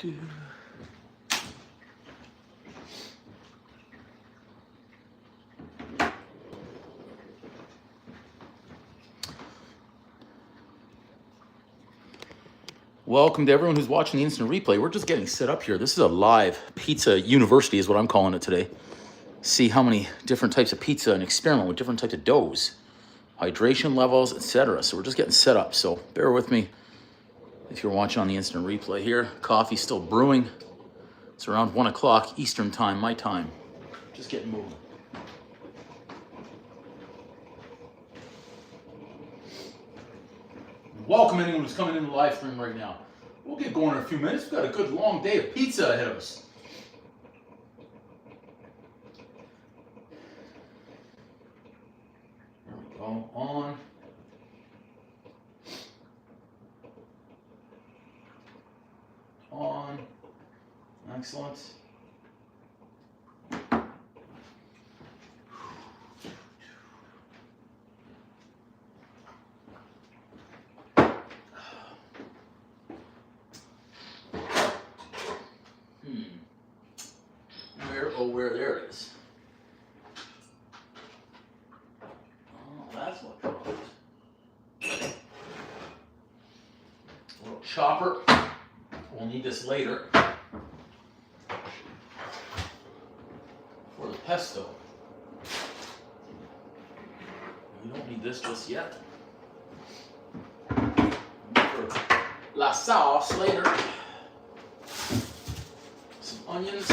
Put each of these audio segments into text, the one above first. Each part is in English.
do. Welcome to everyone who's watching the instant replay. We're just getting set up here. This is a live pizza university is what I'm calling it today. See how many different types of pizza and experiment with different types of doughs, hydration levels, etc. So we're just getting set up. So bear with me if you're watching on the instant replay here. Coffee's still brewing. It's around 1 o'clock Eastern time, my time. Just getting moving. Welcome anyone who's coming in the live stream right now. We'll get going in a few minutes. We've got a good long day of pizza ahead of us. There we go. On. On. Excellent. Where there it is. Oh, that's what trouble is. A little chopper. We'll need this later for the pesto. We don't need this just yet. For la sauce later. Some onions.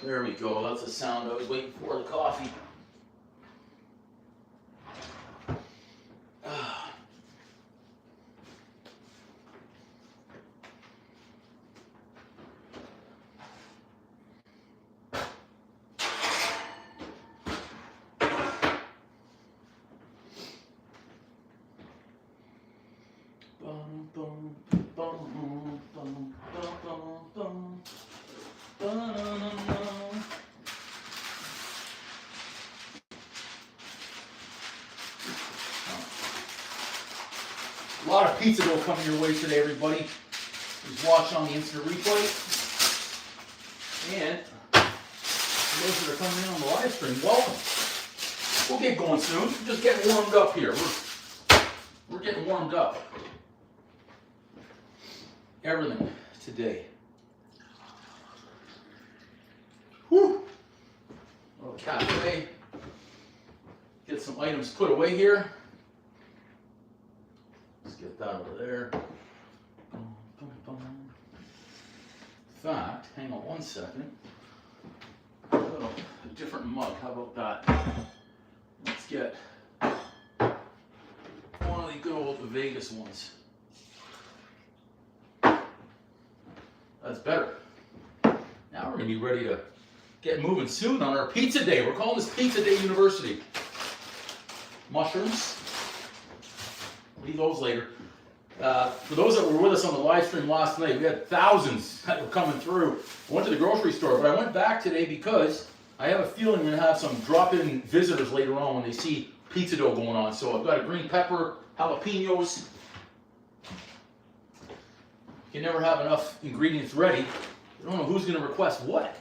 There we go. That's the sound I was waiting for, the coffee. A lot of pizza dough coming your way today, everybody who's watching on the instant replay. And for those that are coming in on the live stream, welcome. We'll get going soon. We're just getting warmed up here. We're getting warmed up. Everything today. Whew. A little cafe. Get some items put away here. Let's get that over there. In fact, hang on one second. A little different mug. How about that? Let's get one of the good old Vegas ones. That's better. Now we're going to be ready to get moving soon on our pizza day. We're calling this Pizza Day University. Mushrooms. Leave those later. For those that were with us on the live stream last night, we had thousands that were coming through. I went to the grocery store, but I went back today because I have a feeling I'm going to have some drop-in visitors later on when they see pizza dough going on. So I've got a green pepper, jalapenos. You can never have enough ingredients ready. I don't know who's going to request what.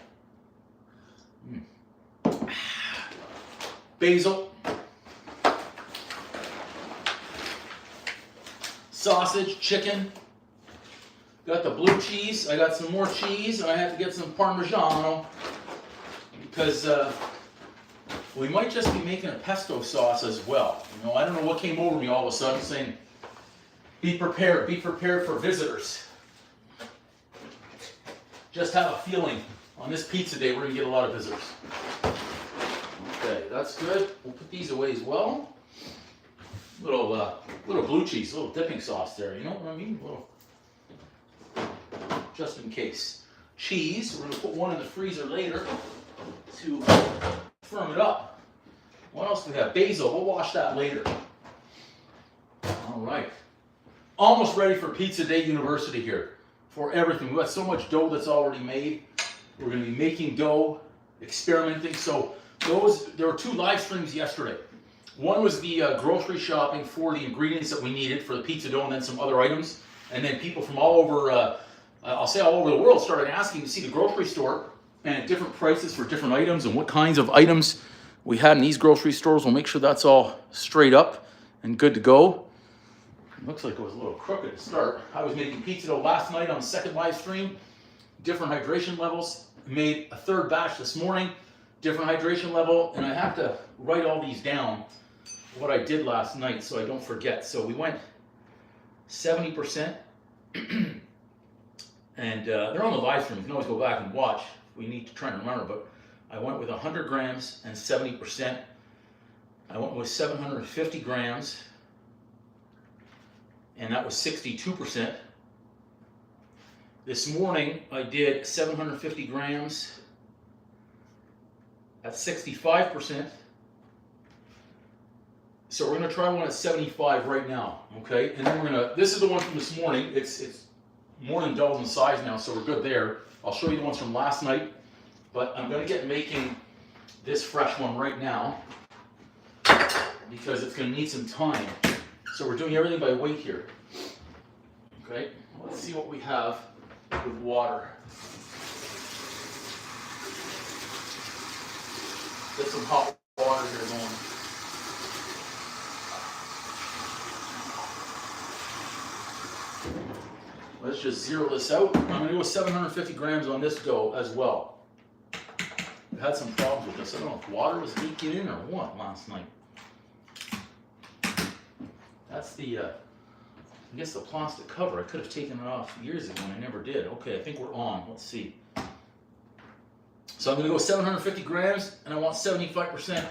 Basil. Sausage, chicken. Got the blue cheese. I got some more cheese, and I have to get some Parmigiano because we might just be making a pesto sauce as well. You know, I don't know what came over me all of a sudden saying, be prepared for visitors. Just have a feeling on this pizza day we're going to get a lot of visitors. Okay, that's good. We'll put these away as well. Little blue cheese, a little dipping sauce there. You know what I mean? A little, just in case. Cheese. We're going to put one in the freezer later to firm it up. What else do we have? Basil. We'll wash that later. All right. Almost ready for Pizza Day University here. For everything. We've got so much dough that's already made. We're going to be making dough, experimenting. So there were 2 live streams yesterday. One was the grocery shopping for the ingredients that we needed for the pizza dough and then some other items. And then people from all over, I'll say all over the world, started asking to see the grocery store and different prices for different items and what kinds of items we had in these grocery stores. We'll make sure that's all straight up and good to go. It looks like it was a little crooked to start. I was making pizza dough last night on the second live stream. Different hydration levels. Made a 3rd batch this morning. Different hydration level. And I have to write all these down, what I did last night, so I don't forget. So we went 70%. And they're on the live stream. You can always go back and watch. We need to try and remember. But I went with 100 grams and 70%. I went with 750 grams. And that was 62%. This morning I did 750 grams at 65%. So we're going to try one at 75 right now, okay? And then this is the one from this morning. It's more than double in size now, so we're good there. I'll show you the ones from last night, but I'm going to get making this fresh one right now because it's going to need some time. So we're doing everything by weight here. Okay, let's see what we have with water. Get some hot water here going. Let's just zero this out. I'm going to go 750 grams on this dough as well. We had some problems with this. I don't know if water was leaking in or what last night. That's the, I guess the plastic cover. I could have taken it off years ago and I never did. Okay, I think we're on. Let's see. So I'm going to go 750 grams and I want 75%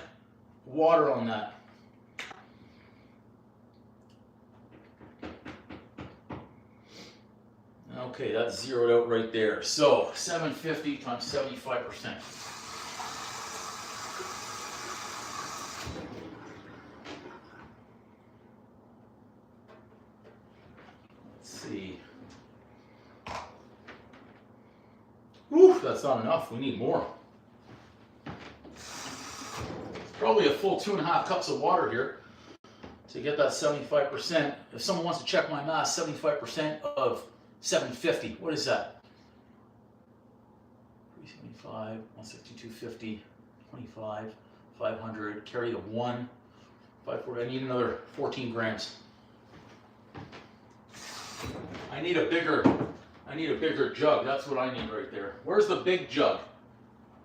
water on that. Okay, that's zeroed out right there. So 750 times 75%. See. Whew, that's not enough. We need more. Probably a full 2.5 cups of water here to get that 75%. If someone wants to check my math, 75% of 750. What is that? 375, 162.50, 25, 500. Carry the 1, 540. I need another 14 grams. I need a bigger jug. That's what I need right there. Where's the big jug?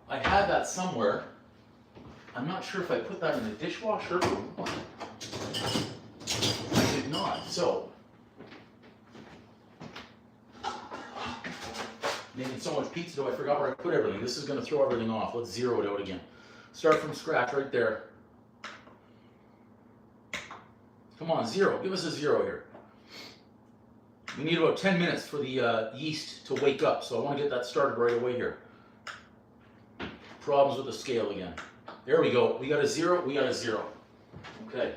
I had that somewhere. I'm not sure if I put that in the dishwasher or what. I did not. So, making so much pizza dough, I forgot where I put everything. This is going to throw everything off. Let's zero it out again. Start from scratch right there. Come on, zero. Give us a zero here. We need about 10 minutes for the yeast to wake up, so I want to get that started right away here. Problems with the scale again. There we go. We got a zero. We got a zero. Okay.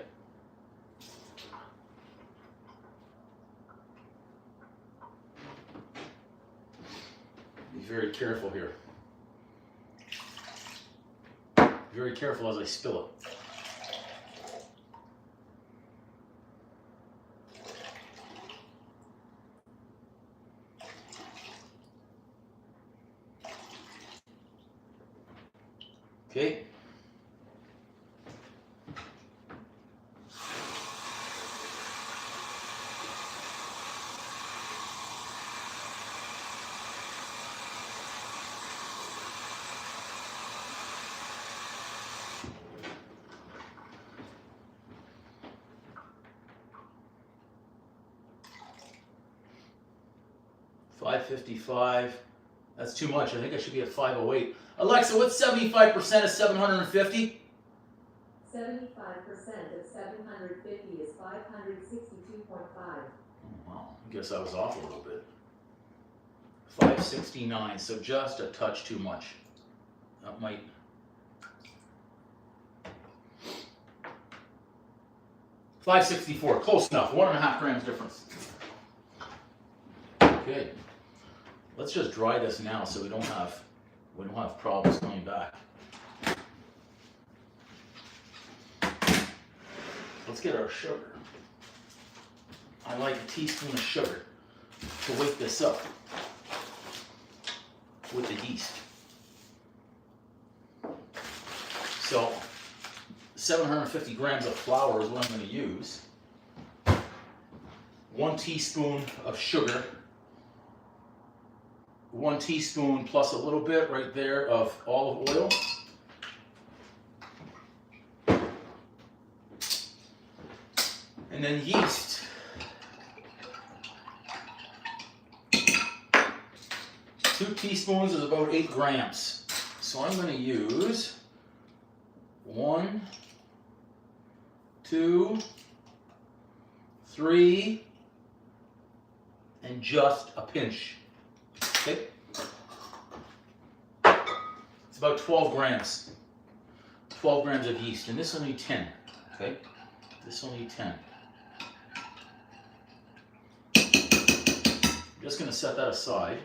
Be very careful here. Very careful as I spill it. Okay. $555. That's too much. I think I should be at 508. Alexa, what's 75% of 750? 75% of 750 is 562.5. Oh, wow. I guess I was off a little bit. 569, so just a touch too much. That might... 564, close enough, 1.5 grams difference. Okay, let's just dry this now so we don't have problems coming back. Let's get our sugar. I like a teaspoon of sugar to wake this up with the yeast. So 750 grams of flour is what I'm going to use. 1 teaspoon of sugar. 1 teaspoon plus a little bit right there of olive oil. And then yeast. 2 teaspoons is about 8 grams. So I'm going to use 1, 2, 3, and just a pinch. Okay? It's about 12 grams. 12 grams of yeast, and this will need 10. Okay? This will need 10. I'm just going to set that aside.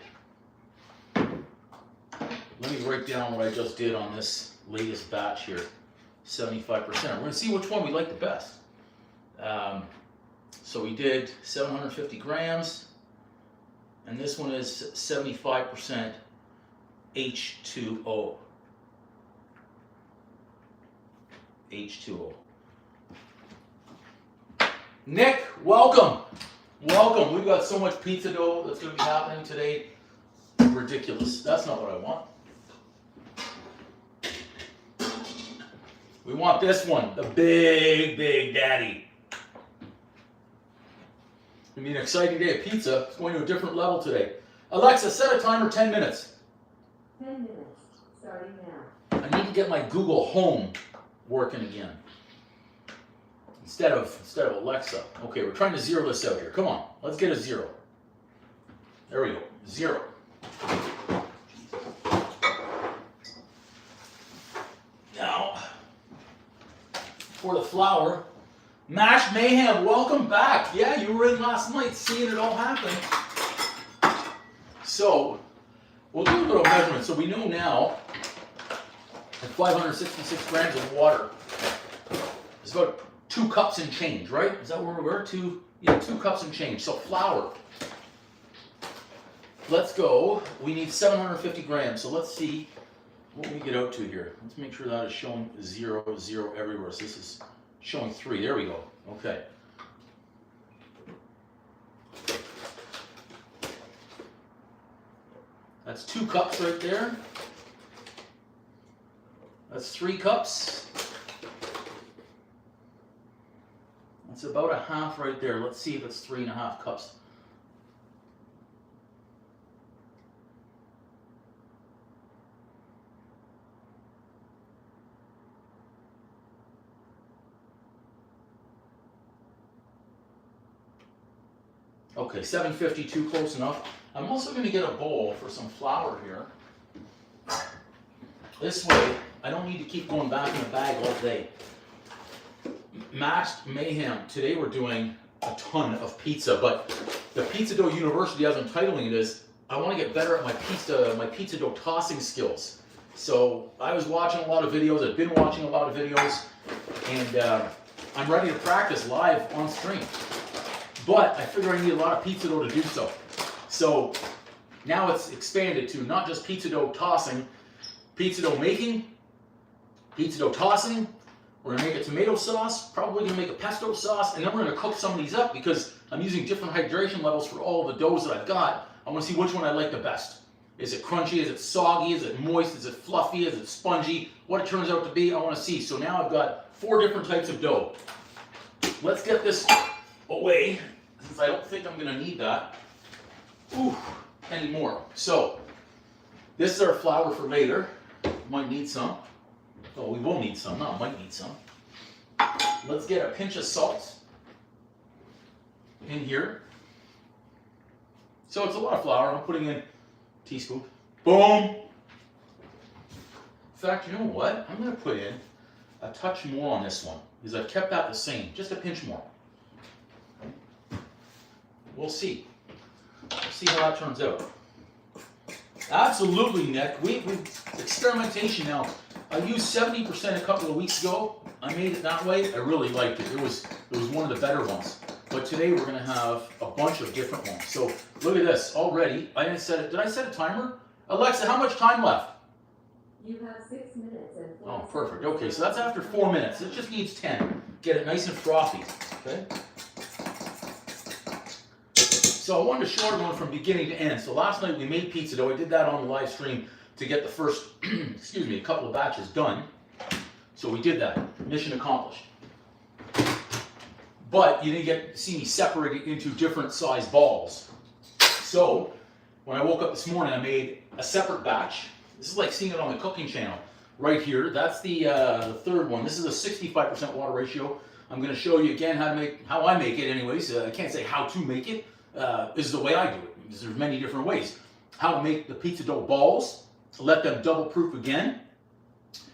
Let me write down what I just did on this latest batch here. 75%. We're going to see which one we like the best. So we did 750 grams, and this one is 75% H2O. H2O. Nick, welcome. Welcome. We've got so much pizza dough that's going to be happening today. Ridiculous. That's not what I want. We want this one, the big, big daddy. It's going to be an exciting day of pizza. It's going to a different level today. Alexa, set a timer 10 minutes. 10 minutes, starting now. I need to get my Google Home working again. Instead of Alexa. Okay, we're trying to zero this out here. Come on, let's get a 0. There we go, 0. Now, for the flour, Mash Mayhem, welcome back. Yeah, you were in last night seeing it all happen. So, we'll do a little measurement. So we know now that 566 grams of water is about 2 cups and change, right? Is that where we were? 2 cups and change. So flour. Let's go. We need 750 grams. So let's see what we get out to here. Let's make sure that is showing 0, 0 everywhere. So this is showing 3. There we go. Okay. That's 2 cups right there. That's 3 cups. That's about a half right there. Let's see if it's 3.5 cups. Okay, 752, close enough. I'm also going to get a bowl for some flour here. This way, I don't need to keep going back in the bag all day. Mashed Mayhem. Today we're doing a ton of pizza, but the Pizza Dough University, as I'm titling it, is I want to get better at my pizza dough tossing skills. So I was watching a lot of videos. I've been watching a lot of videos, and I'm ready to practice live on stream. But I figure I need a lot of pizza dough to do so. So now it's expanded to not just pizza dough tossing, pizza dough making, pizza dough tossing. We're gonna make a tomato sauce, probably gonna make a pesto sauce, and then we're gonna cook some of these up because I'm using different hydration levels for all of the doughs that I've got. I wanna see which one I like the best. Is it crunchy, is it soggy, is it moist, is it fluffy, is it spongy? What it turns out to be, I wanna see. So now I've got 4 different types of dough. Let's get this away, since I don't think I'm gonna need that anymore. So, this is our flour for later. Might need some. Oh, we will need some, not might need some. Let's get a pinch of salt in here. So it's a lot of flour. I'm putting in a teaspoon. Boom! In fact, you know what? I'm going to put in a touch more on this one because I've kept that the same. Just a pinch more. We'll see. See how that turns out. Absolutely, Nick. We experimentation now. I used 70% a couple of weeks ago. I made it that way. I really liked it. It was one of the better ones. But today we're gonna have a bunch of different ones. So look at this already. I didn't set it. Did I set a timer? Alexa, how much time left? You have 6 minutes and 4 Oh, perfect. Okay, so that's after 4 minutes. It just needs 10. Get it nice and frothy. Okay. So I wanted to show everyone from beginning to end. So last night we made pizza dough. I did that on the live stream to get the first, excuse me, a couple of batches done. So we did that. Mission accomplished. But you didn't get to see me separate it into different size balls. So when I woke up this morning, I made a separate batch. This is like seeing it on the cooking channel right here. That's the third one. This is a 65% water ratio. I'm going to show you again how I make it anyways. I can't say how to make it. This is the way I do it. There's many different ways. How to make the pizza dough balls. Let them double proof again.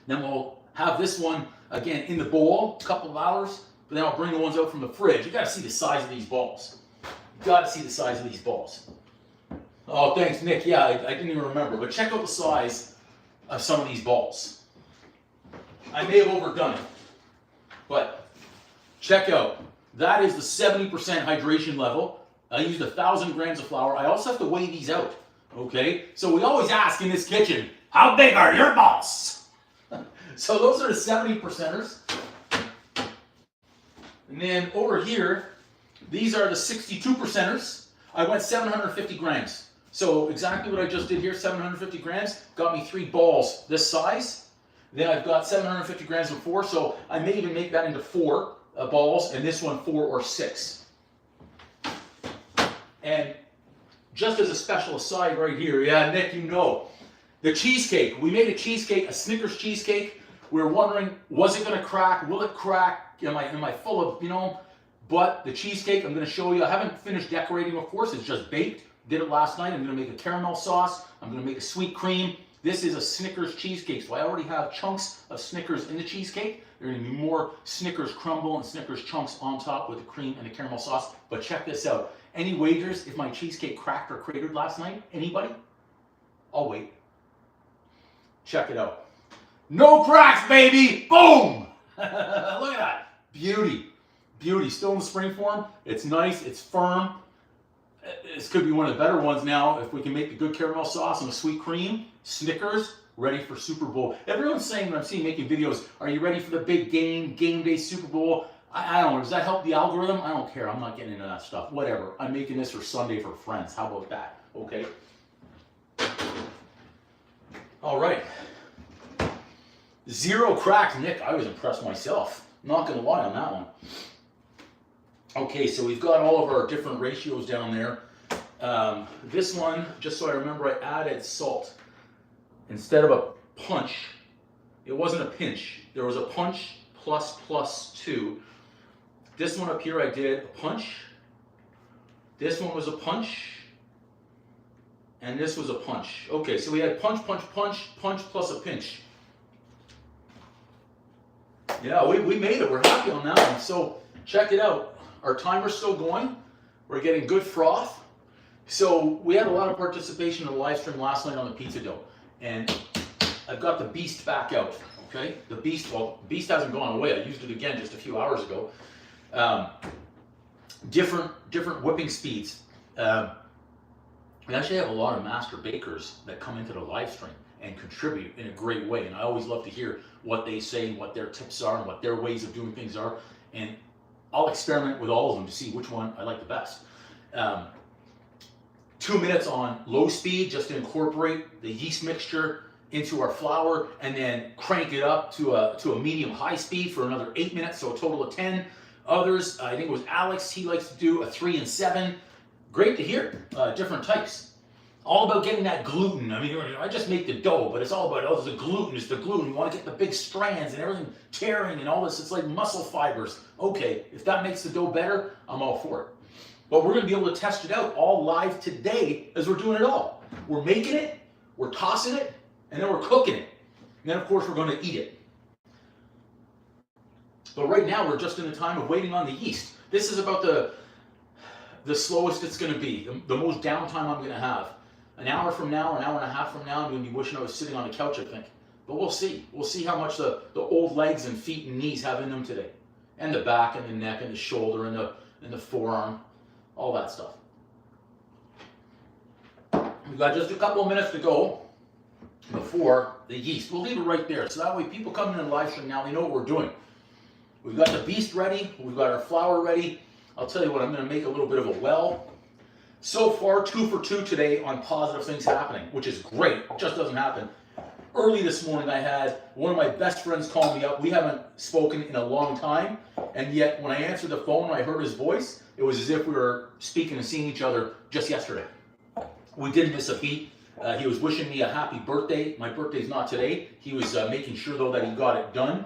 Then we'll have this one again in the bowl, a couple of hours. But then I'll bring the ones out from the fridge. You got to see the size of these balls. You got to see the size of these balls. Oh, thanks, Nick. Yeah, I didn't even remember. But check out the size of some of these balls. I may have overdone it, but check out. That is the 70% hydration level. I used 1,000 grams of flour. I also have to weigh these out. Okay, so we always ask in this kitchen, how big are your balls? So those are the 70%ers. And then over here, these are the 62%ers. I went 750 grams. So exactly what I just did here, 750 grams, got me 3 balls this size. Then I've got 750 grams of 4, so I may even make that into 4 balls, and this one 4 or 6. And just as a special aside right here, yeah, Nick, you know, the cheesecake. We made a cheesecake, a Snickers cheesecake. We were wondering, was it going to crack? Will it crack? Am I full of, you know? But the cheesecake, I'm going to show you. I haven't finished decorating, of course. It's just baked. Did it last night. I'm going to make a caramel sauce. I'm going to make a sweet cream. This is a Snickers cheesecake, so I already have chunks of Snickers in the cheesecake. There are going to be more Snickers crumble and Snickers chunks on top with the cream and the caramel sauce. But check this out. Any wagers if my cheesecake cracked or cratered last night? Anybody? I'll wait. Check it out. No cracks, baby! Boom! Look at that. Beauty. Beauty. Still in the spring form. It's nice. It's firm. This could be one of the better ones now. If we can make the good caramel sauce and a sweet cream, Snickers, ready for Super Bowl. Everyone's saying when I'm seeing making videos, are you ready for the big game day Super Bowl? I don't know. Does that help the algorithm? I don't care. I'm not getting into that stuff. Whatever. I'm making this for Sunday for friends. How about that? Okay. All right. 0 cracks, Nick. I was impressed myself. Not going to lie on that one. Okay, so we've got all of our different ratios down there. This one, just so I remember, I added salt. Instead of a punch, it wasn't a pinch. There was a punch plus 2. This one up here I did a punch. This one was a punch. And this was a punch. Okay, so we had punch plus a pinch. Yeah, we made it. We're happy on that one. So check it out. Our timer's still going. We're getting good froth. So we had a lot of participation in the live stream last night on the pizza dough. And I've got the beast back out. Okay? The beast, well, the beast hasn't gone away. I used it again just a few hours ago. Different whipping speeds. We actually have a lot of master bakers that come into the live stream and contribute in a great way. And I always love to hear what they say and what their tips are and what their ways of doing things are. And I'll experiment with all of them to see which one I like the best. 2 minutes on low speed just to incorporate the yeast mixture into our flour, and then crank it up to a medium high speed for another 8 minutes, so a total of 10. Others, I think it was Alex, he likes to do a 3 and 7. Great to hear, different types. All about getting that gluten. I mean, I just make the dough, but it's all about, oh, there's the gluten, it's the gluten. You want to get the big strands and everything tearing and all this. It's like muscle fibers. Okay, if that makes the dough better, I'm all for it. But we're going to be able to test it out all live today as we're doing it all. We're making it, we're tossing it, and then we're cooking it. And then, of course, we're going to eat it. But right now, we're just in the time of waiting on the yeast. This is about the the slowest it's going to be, the most downtime I'm going to have. An hour from now, an hour and a half from now, I'm going to be wishing I was sitting on a couch, I think. But we'll see. We'll see how much the old legs and feet and knees have in them today. And the back and the neck and the shoulder and the forearm, all that stuff. We've got just a couple of minutes to go before the yeast. We'll leave it right there. So that way people coming in the live stream now, they know what we're doing. We've got the beast ready. We've got our flour ready. I'll tell you what, I'm going to make a little bit of a well. So far, 2 for 2 today on positive things happening, which is great. It just doesn't happen. Early this morning, I had one of my best friends call me up. We haven't spoken in a long time, and yet when I answered the phone and I heard his voice, it was as if we were speaking and seeing each other just yesterday. We didn't miss a beat. He was wishing me a happy birthday. My birthday's not today. He was making sure, though, that he got it done.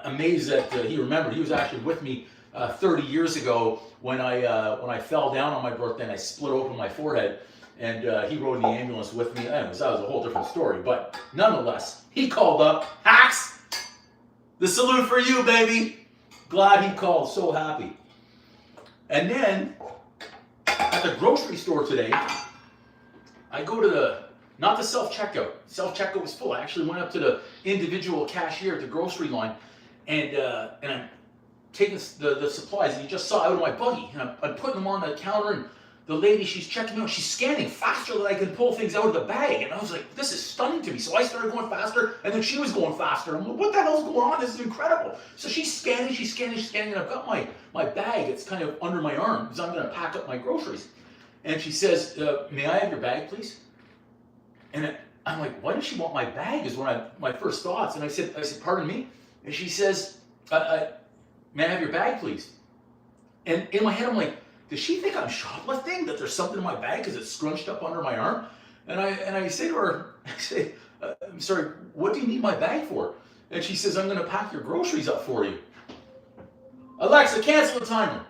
Amazed that he remembered. He was actually with me 30 years ago when I fell down on my birthday and I split open my forehead, and he rode in the ambulance with me. Anyways, that was a whole different story. But nonetheless, he called up. Hacks, the salute for you, baby. Glad he called. So happy. And then at the grocery store today, I go to not the self-checkout. Self-checkout was full. I actually went up to the individual cashier at the grocery line, and I'm taking the supplies, and you just saw out of my buggy, and I'm putting them on the counter, and the lady, she's checking out, she's scanning faster than I can pull things out of the bag, and I was like, this is stunning to me. So I started going faster, and then she was going faster. I'm like, what the hell's going on? This is incredible. So she's scanning, and I've got my bag, it's kind of under my arm, because I'm going to pack up my groceries. And she says, may I have your bag, please? And I'm like, why does she want my bag, is my first thoughts. And I said, pardon me? And she says, may I have your bag, please? And in my head, I'm like, does she think I'm shoplifting? That there's something in my bag because it's scrunched up under my arm? And I say to her, I'm sorry, what do you need my bag for? And she says, I'm going to pack your groceries up for you. Alexa, cancel the timer.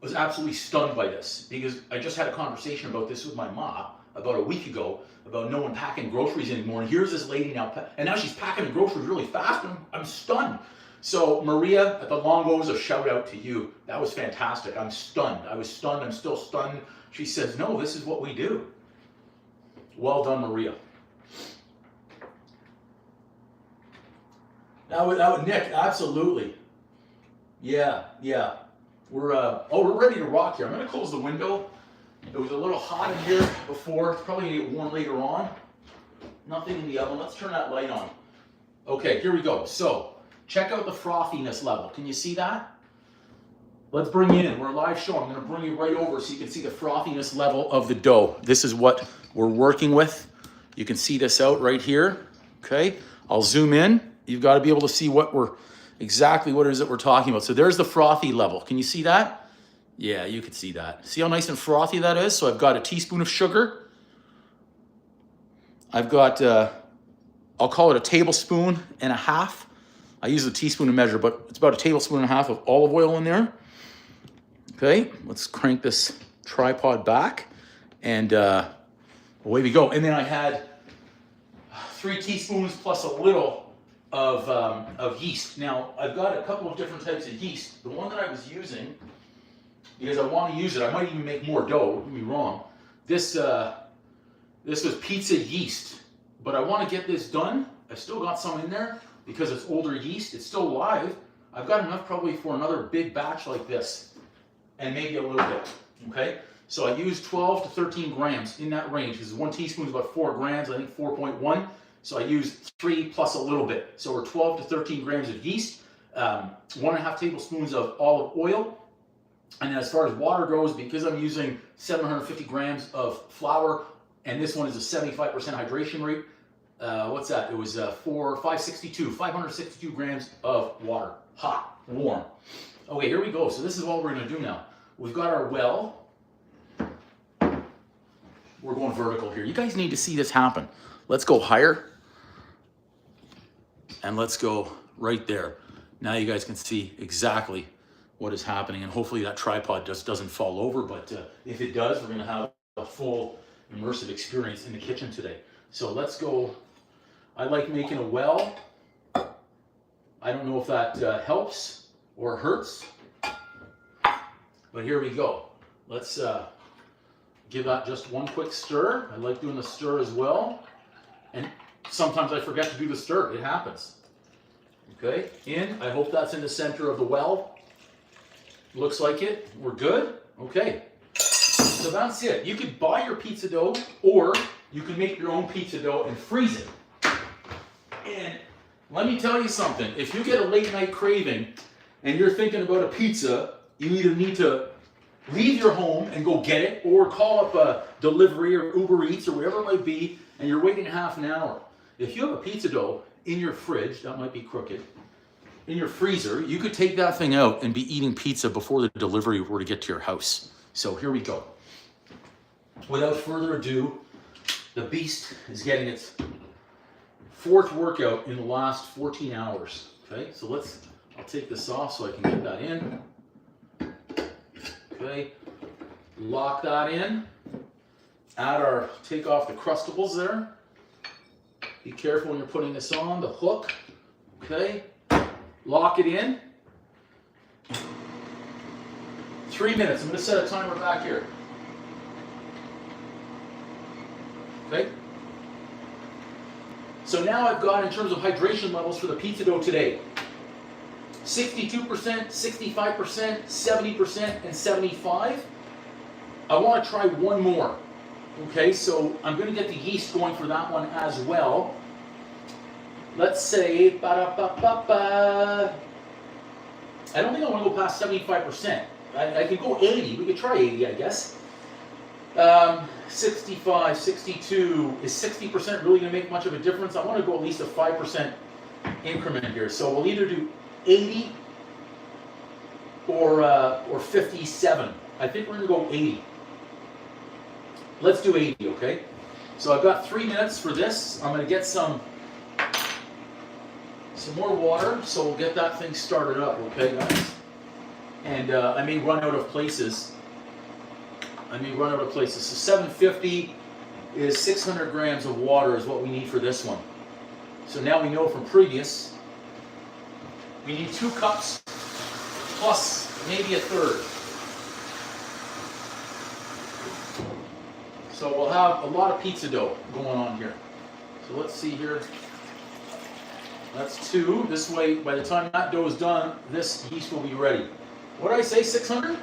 I was absolutely stunned by this because I just had a conversation about this with my mom about a week ago about no one packing groceries anymore. And here's this lady now, and now she's packing the groceries really fast, and I'm stunned. So Maria at the Longos, a shout out to you. That was fantastic. I'm stunned. I was stunned. I'm still stunned. She says, no, this is what we do. Well done, Maria. Now, Nick, absolutely. Yeah. We're ready to rock here. I'm going to close the window. It was a little hot in here before. It's probably going to get warm later on. Nothing in the oven. Let's turn that light on. Okay, here we go. So, check out the frothiness level. Can you see that? Let's bring you in. We're a live show. I'm going to bring you right over so you can see the frothiness level of the dough. This is what we're working with. You can see this out right here. Okay, I'll zoom in. You've got to be able to see exactly what it is that we're talking about. So there's the frothy level. Can you see that? Yeah, you can see that. See how nice and frothy that is? So I've got a teaspoon of sugar. I've got, I'll call it a tablespoon and a half. I use a teaspoon to measure, but it's about a tablespoon and a half of olive oil in there. Okay, let's crank this tripod back, and away we go. And then I had 3 teaspoons plus a little of yeast. Now, I've got a couple of different types of yeast. The one that I was using, because I want to use it, I might even make more dough, don't get me wrong. This was pizza yeast, but I want to get this done. I've still got some in there because it's older yeast. It's still live. I've got enough probably for another big batch like this, and maybe a little bit, okay? So I use 12 to 13 grams in that range, because 1 teaspoon is about 4 grams, I think 4.1. So I use 3 plus a little bit. So we're 12 to 13 grams of yeast, 1.5 tablespoons of olive oil. And then as far as water goes, because I'm using 750 grams of flour, and this one is a 75% hydration rate, what's that? It was 562 grams of water. Hot, warm. Okay, here we go. So this is what we're going to do now. We've got our well. We're going vertical here. You guys need to see this happen. Let's go higher. And let's go right there. Now you guys can see exactly what is happening, and hopefully that tripod just doesn't fall over, but if it does, we're going to have a full immersive experience in the kitchen today. So let's go. I like making a well. I don't know if that helps or hurts, but here we go. Let's give that just one quick stir. I like doing the stir as well. And sometimes I forget to do the stir. It happens. Okay, in. I hope that's in the center of the well. Looks like it. We're good. Okay. So that's it. You could buy your pizza dough, or you can make your own pizza dough and freeze it. And let me tell you something. If you get a late night craving and you're thinking about a pizza, you either need to leave your home and go get it, or call up a delivery or Uber Eats or whatever it might be, and you're waiting half an hour. If you have a pizza dough in your fridge, that might be crooked, in your freezer, you could take that thing out and be eating pizza before the delivery were to get to your house. So here we go. Without further ado, the beast is getting its fourth workout in the last 14 hours. Okay, so I'll take this off so I can get that in. Okay, lock that in. Take off the crustables there. Be careful when you're putting this on, the hook. Okay, lock it in. 3 minutes. I'm going to set a timer back here. Okay. So now I've got, in terms of hydration levels for the pizza dough today, 62%, 65%, 70%, and 75%. I want to try one more. Okay, so I'm going to get the yeast going for that one as well. Let's say, I don't think I want to go past 75%. I could go 80. We could try 80, I guess. 65, 62. Is 60% really going to make much of a difference? I want to go at least a 5% increment here. So we'll either do 80 or 57. I think we're going to go 80. Let's do 80, okay? So I've got 3 minutes for this. I'm going to get some more water, so we'll get that thing started up, okay, guys? And I may run out of places. So 750 is 600 grams of water is what we need for this one. So now we know from previous, we need 2 cups plus maybe a third. So we'll have a lot of pizza dough going on here. So let's see here. That's 2. This way, by the time that dough is done, this yeast will be ready. What did I say, 600?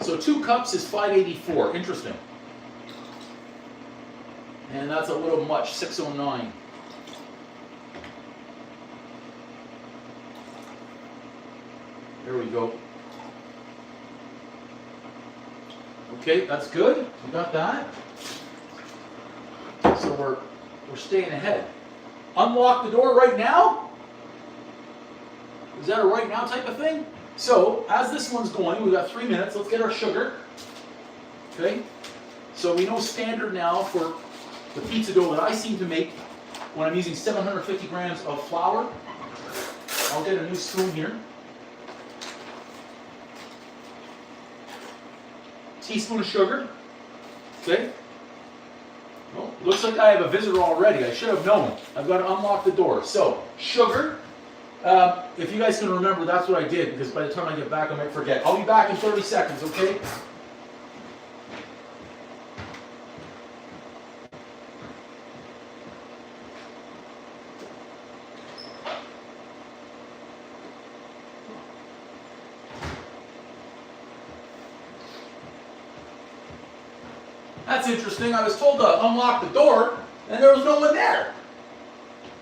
So 2 cups is 584. Interesting. And that's a little much, 609. There we go. Okay, that's good. We got that. So we're staying ahead. Unlock the door right now? Is that a right now type of thing? So, as this one's going, we've got 3 minutes. Let's get our sugar. Okay? So we know standard now for the pizza dough that I seem to make when I'm using 750 grams of flour. I'll get a new spoon here. Teaspoon of sugar. Okay? Well, looks like I have a visitor already. I should have known. I've got to unlock the door. So, sugar. If you guys can remember, that's what I did, because by the time I get back, I might forget. I'll be back in 30 seconds, okay? That's interesting. I was told to unlock the door, and there was no one there.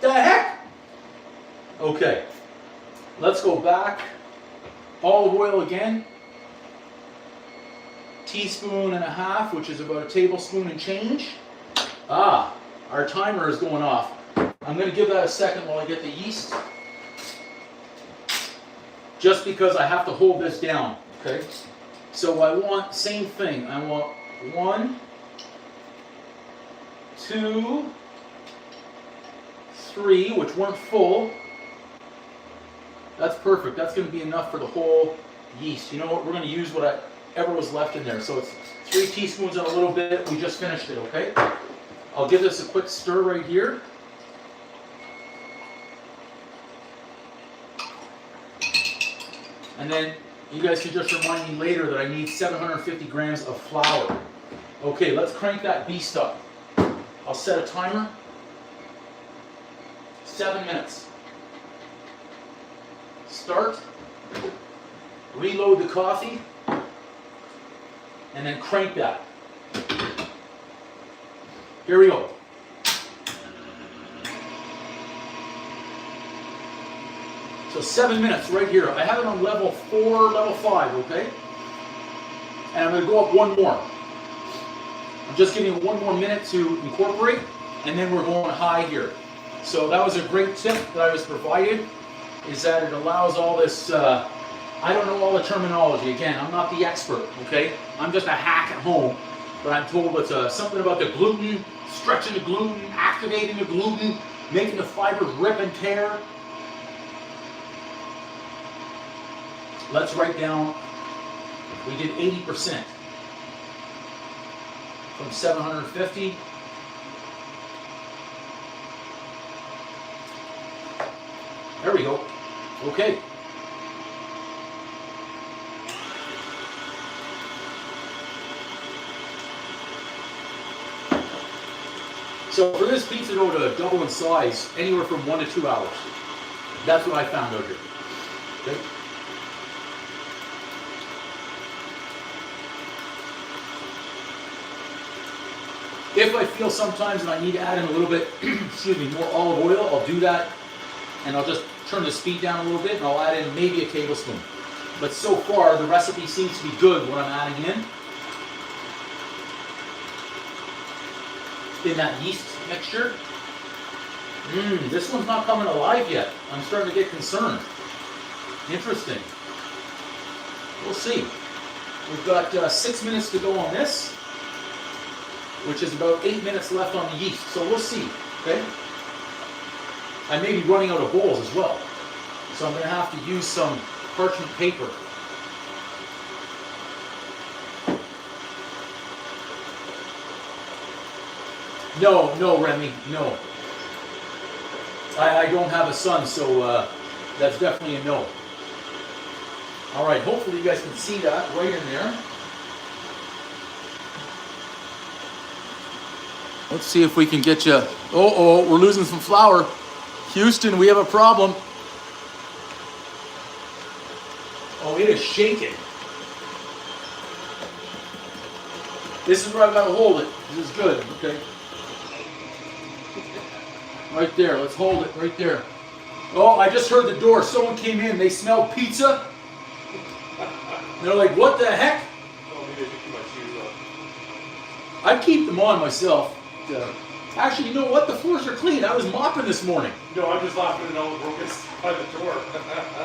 The heck? Okay. Let's go back. Olive oil again. 1.5 teaspoons, which is about a tablespoon and change. Ah, our timer is going off. I'm going to give that a second while I get the yeast. Just because I have to hold this down, okay? So I want, same thing. I want 1, 2, 3, which weren't full. That's perfect. That's going to be enough for the whole yeast. You know what? We're going to use whatever was left in there. So it's 3 teaspoons and a little bit. We just finished it, okay? I'll give this a quick stir right here. And then you guys can just remind me later that I need 750 grams of flour. Okay, let's crank that beast up. I'll set a timer. 7 minutes. Start. Reload the coffee. And then crank that. Here we go. So 7 minutes right here. I have it on level 4, level 5, okay? And I'm going to go up one more. I'm just giving it 1 more minute to incorporate, and then we're going high here. So that was a great tip that I was provided, is that it allows all this, I don't know all the terminology. Again, I'm not the expert, okay? I'm just a hack at home, but I'm told it's something about the gluten, stretching the gluten, activating the gluten, making the fibers rip and tear. Let's write down, we did 80% from 750. There we go. Okay. So for this pizza dough to double in size, anywhere from 1 to 2 hours. That's what I found out here. Okay. If I feel sometimes that I need to add in a little bit, excuse me, more olive oil, I'll do that, and I'll just turn the speed down a little bit, and I'll add in maybe a tablespoon. But so far, the recipe seems to be good what I'm adding in that yeast mixture. This one's not coming alive yet. I'm starting to get concerned. Interesting. We'll see. We've got 6 minutes to go on this, which is about 8 minutes left on the yeast. So we'll see, okay? I may be running out of bowls as well. So I'm going to have to use some parchment paper. No, Remy, no. I don't have a son, so that's definitely a no. All right, hopefully you guys can see that right in there. Let's see if we can get you. Oh, we're losing some flour. Houston, we have a problem. Oh, it is shaking. This is where I've got to hold it. This is good, okay? Right there, let's hold it right there. Oh, I just heard the door. Someone came in, they smelled pizza. They're like, what the heck? Oh, maybe I took too much shoes off. I keep them on myself. Actually, you know what? The floors are clean. I was mopping this morning. No, I'm just laughing at all the broken by the door.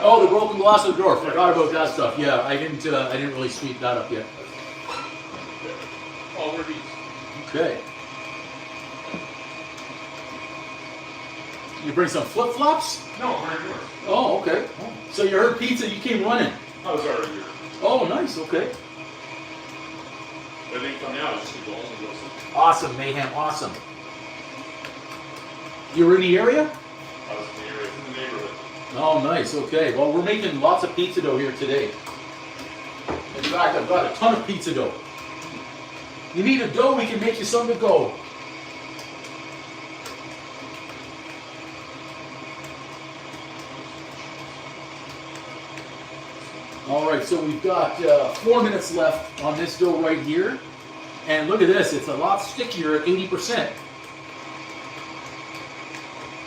Oh, the broken glass of the door. Forgot about that stuff. Yeah, I didn't really sweep that up yet. Oh, we're these. Okay. You bring some flip-flops? No, we're in yours. Oh, okay. So you heard pizza, you came running. I was already here. Oh, nice. Okay. I think from now, it's just balls and Wilson. Awesome, Mayhem. Awesome. You were in the area? I was in the area, in the neighborhood. Oh, nice. Okay. Well, we're making lots of pizza dough here today. In fact, I've got a ton of pizza dough. You need a dough, we can make you some to go. All right, so we've got 4 minutes left on this dough right here. And look at this, it's a lot stickier at 80%.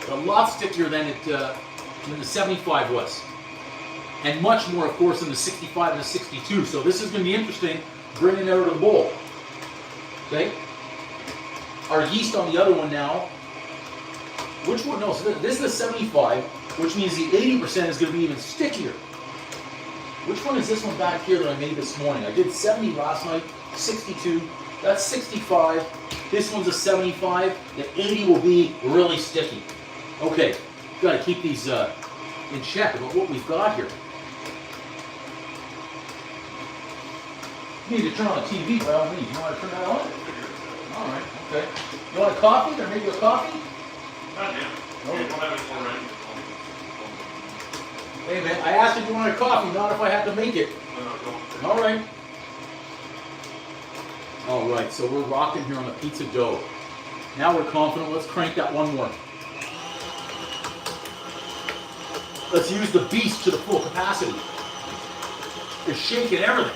A lot stickier than the 75 was. And much more, of course, than the 65 and the 62. So this is going to be interesting, bringing it out of the bowl. Okay? Our yeast on the other one now. Which one? No, so this is the 75, which means the 80% is going to be even stickier. Which one is this one back here that I made this morning? I did 70 last night, 62. That's 65. This one's a 75. The 80 will be really sticky. Okay, got to keep these in check about what we've got here. You need to turn on the TV by all means. You want to turn that on? All right, okay. You want a coffee? Can I make you a coffee? Not yet. Okay. You don't have any more ready. Hey man, I asked if you wanted coffee, not if I had to make it. No, All right. All right, so we're rocking here on the pizza dough. Now we're confident. Let's crank that one more. Let's use the beast to the full capacity. It's shaking everything.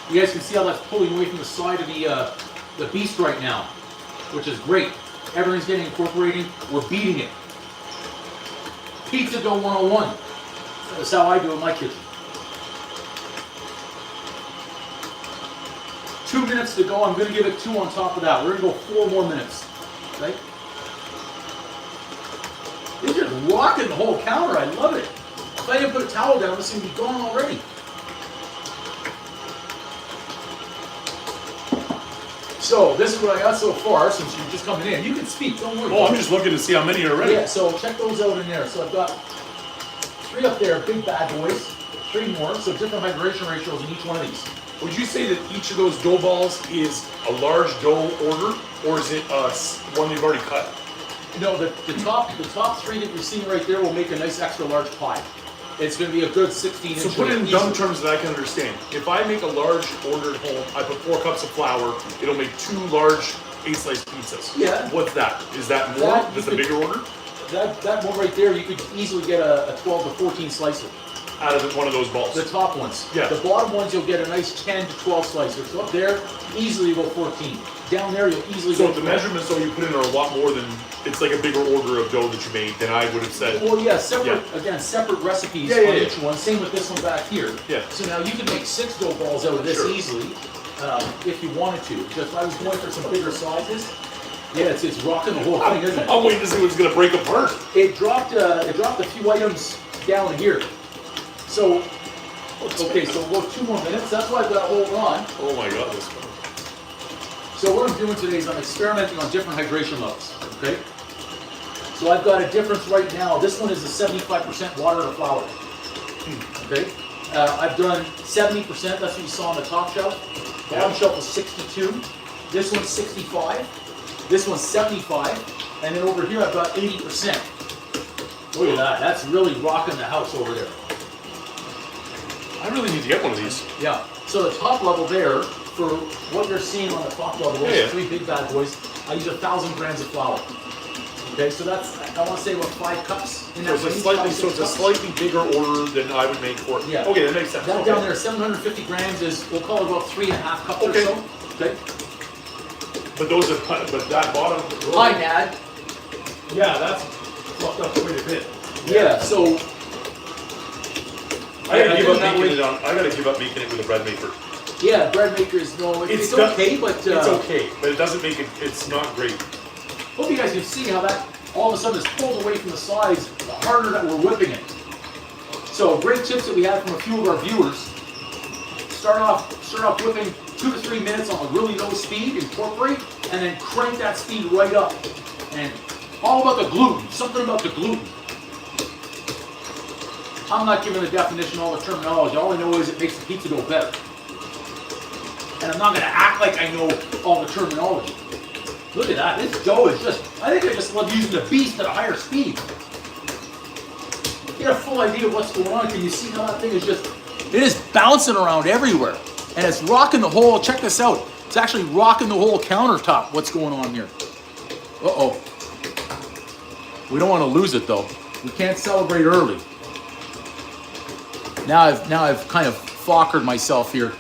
You guys can see how that's pulling away from the side of the beast right now, which is great. Everything's getting incorporated. We're beating it. Pizza dough 101. That's how I do in my kitchen. 2 minutes to go. I'm going to give it 2 on top of that. We're going to go 4 more minutes. Right? It's just rocking the whole counter. I love it. If I didn't put a towel down, this is going to be gone already. So this is what I got so far since you're just coming in. You can speak, don't worry. Oh, I'm just looking to see how many are ready. Yeah, so check those out in there. So I've got 3 up there, big bad boys, 3 more, so different hydration ratios in each one of these. Would you say that each of those dough balls is a large dough order, or is it one you've already cut? No, the top 3 that you're seeing right there will make a nice extra large pie. It's going to be a good 16 inch. So put it in dumb terms that I can understand. If I make a large order at home, I put 4 cups of flour, it'll make 2 large 8-slice pizzas. Yeah. What's that? Is that more? That's a bigger order? That one right there, you could easily get a 12 to 14 slicer. Out of one of those balls. The top ones. Yeah. The bottom ones, you'll get a nice 10 to 12 slicer. So up there, easily go 14. Down there, you'll easily go So the 12. measurements though you put in are a lot more than, it's like a bigger order of dough that you made than I would have said. Well, yeah, separate recipes on each one. Same with this one back here. Yeah. So now you can make 6 dough balls out of this easily, if you wanted to. Just I was going for some bigger sizes. Yeah, it's rocking the whole thing, isn't it? I'm waiting to see what's gonna break apart. It dropped a few items down here. So, okay, so we'll go 2 more minutes. That's why I've got to hold on. Oh my god, this one. So what I'm doing today is I'm experimenting on different hydration levels, okay? So I've got a difference right now. This one is a 75% water to flour, okay? I've done 70%, that's what you saw on the top shelf. Bottom shelf was 62. This one's 65. This one's 75. And then over here I've got 80%. Look at that, that's really rocking the house over there. I really need to get one of these. Yeah, so the top level there, for what you're seeing on the top level, those 3 big bad boys, I use 1,000 grams of flour. Okay, so that's, I want to say about 5 cups in that range. So it's a slightly bigger order than I would make for it. Yeah. Okay, that makes sense. That down there, 750 grams is, we'll call it about 3.5 cups or so. Okay. But those are, but that bottom. Hi, Dad. Yeah, that's fluffed up quite a bit. Yeah, so. I gotta give up making it with a bread maker. Yeah, bread maker is it's okay, but it's okay, but it doesn't make it. It's not great. Hope you guys can see how that all of a sudden is pulled away from the sides. The harder that we're whipping it. So great tips that we had from a few of our viewers. Start off whipping 2 to 3 minutes on a really low speed, incorporate, and then crank that speed right up. And all about the gluten. Something about the gluten. I'm not giving the definition, all the terminology. All I know is it makes the pizza dough better. And I'm not going to act like I know all the terminology. Look at that. This dough is just, I think I just love using the beast at a higher speed. Get a full idea of what's going on. Can you see how that thing is just, it is bouncing around everywhere. And it's rocking the whole, check this out. It's actually rocking the whole countertop, what's going on here. Uh-oh. We don't want to lose it though. We can't celebrate early. Now I've kind of flockered myself here.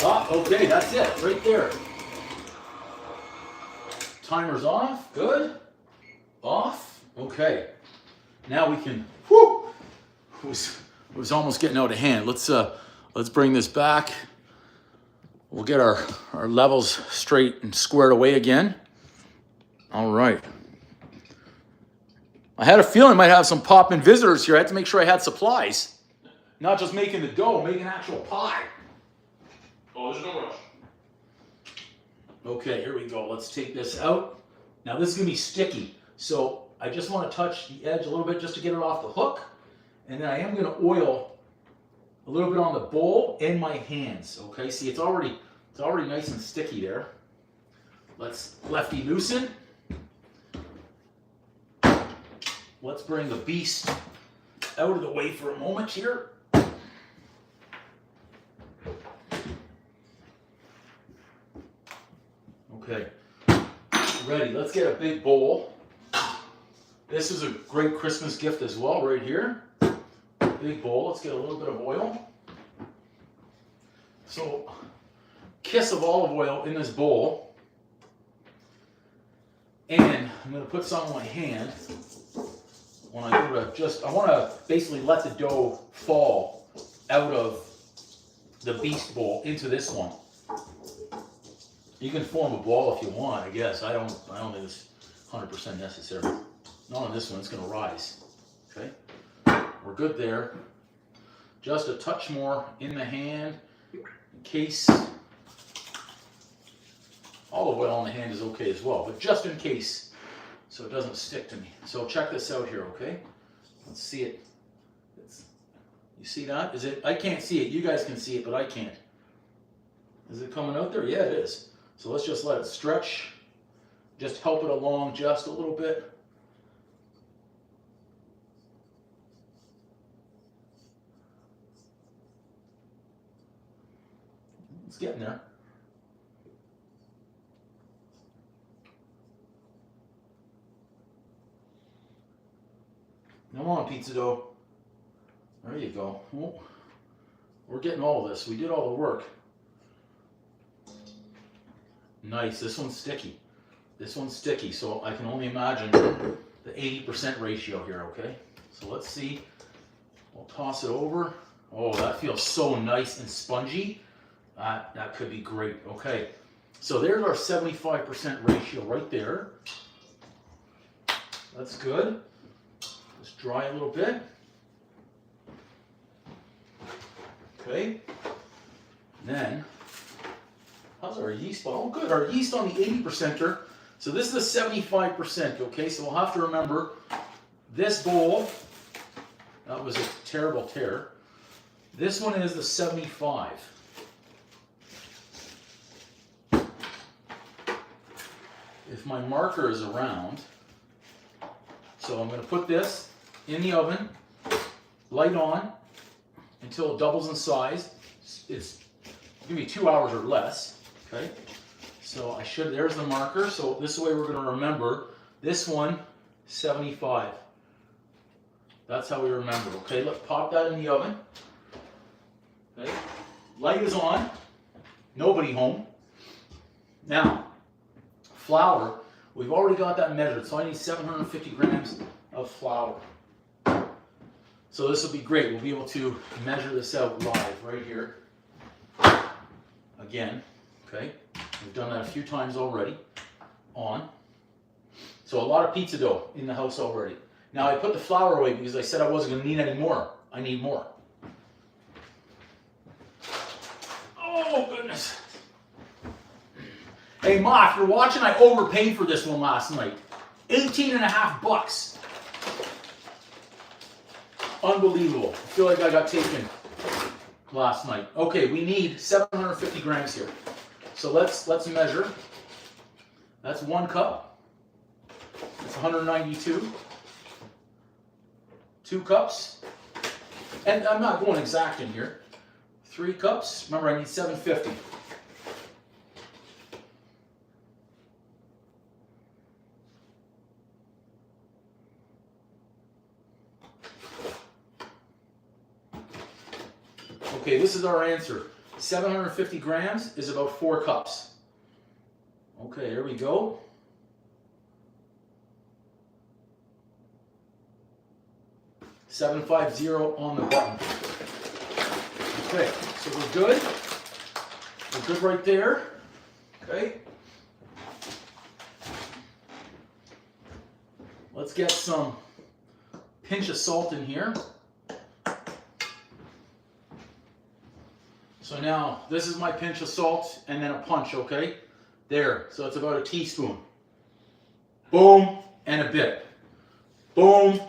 Ah, okay, that's it, right there. Timer's off, good. Off, okay. Now we can, whoo! It was almost getting out of hand. Let's bring this back. We'll get our levels straight and squared away again. All right. I had a feeling I might have some pop-in visitors here. I had to make sure I had supplies. Not just making the dough, making actual pie. Oh, there's no rush. Okay, here we go. Let's take this out. Now this is gonna be sticky, so I just want to touch the edge a little bit just to get it off the hook. And then I am gonna oil a little bit on the bowl and my hands. Okay, see it's already nice and sticky there. Let's lefty loosen. Let's bring the beast out of the way for a moment here. Okay, ready. Let's get a big bowl. This is a great Christmas gift as well, right here. Big bowl. Let's get a little bit of oil. So, kiss of olive oil in this bowl. And I'm going to put some on my hand. When I go to I want to basically let the dough fall out of the beast bowl into this one. You can form a ball if you want, I guess. I don't think it's 100% necessary. Not on this one, it's going to rise. Okay, we're good there. Just a touch more in the hand in case. Olive oil on the hand is okay as well, but just in case, so it doesn't stick to me. So check this out here, okay? Let's see it. You see that? Is it? I can't see it. You guys can see it, but I can't. Is it coming out there? Yeah, it is. So let's just let it stretch. Just help it along just a little bit. It's getting there. Come on, pizza dough. There you go. Oh, we're getting all of this. We did all the work. Nice. This one's sticky. This one's sticky, so I can only imagine the 80% ratio here, okay? So let's see. We'll toss it over. Oh, that feels so nice and spongy. That could be great. Okay. So there's our 75% ratio right there. That's good. Let's dry a little bit. Okay. Then, how's our yeast? Oh, good. Our yeast on the 80%er. So this is the 75%. Okay. So we'll have to remember this bowl. That was a terrible tear. This one is the 75. If my marker is around, so I'm going to put this in the oven, light on, until it doubles in size. It's going to be 2 hours or less, okay? So there's the marker. So this is the way we're going to remember. This one, 75. That's how we remember, okay? Let's pop that in the oven. Okay, light is on, nobody home. Now, flour, we've already got that measured, so I need 750 grams of flour. So this will be great. We'll be able to measure this out live right here. Again, okay? We've done that a few times already. On. So a lot of pizza dough in the house already. Now I put the flour away because I said I wasn't going to need any more. I need more. Oh, goodness. Hey, Ma, if you're watching, I overpaid for this one last night. $18.50. Unbelievable. I feel like I got taken last night. Okay, we need 750 grams here. So let's measure. That's 1 cup. That's 192. 2 cups. And I'm not going exact in here. 3 cups. Remember, I need 750. Okay, this is our answer. 750 grams is about 4 cups. Okay, there we go. $750 on the button. Okay, so we're good. We're good right there. Okay. Let's get some pinch of salt in here. So now, this is my pinch of salt and then a punch, okay? There, so it's about a teaspoon. Boom, and a bit. Boom.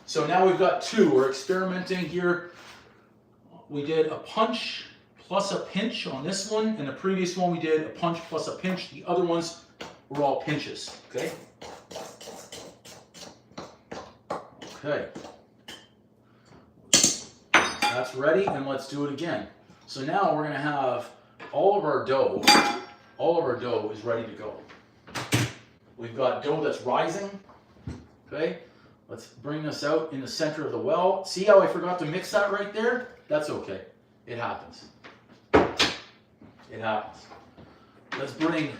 So now we've got two. We're experimenting here. We did a punch plus a pinch on this one, and the previous one we did a punch plus a pinch. The other ones were all pinches, okay? Okay. That's ready, and let's do it again. So now we're gonna have all of our dough is ready to go. We've got dough that's rising, okay? Let's bring this out in the center of the well. See how I forgot to mix that right there? That's okay, it happens. It happens. Let's bring,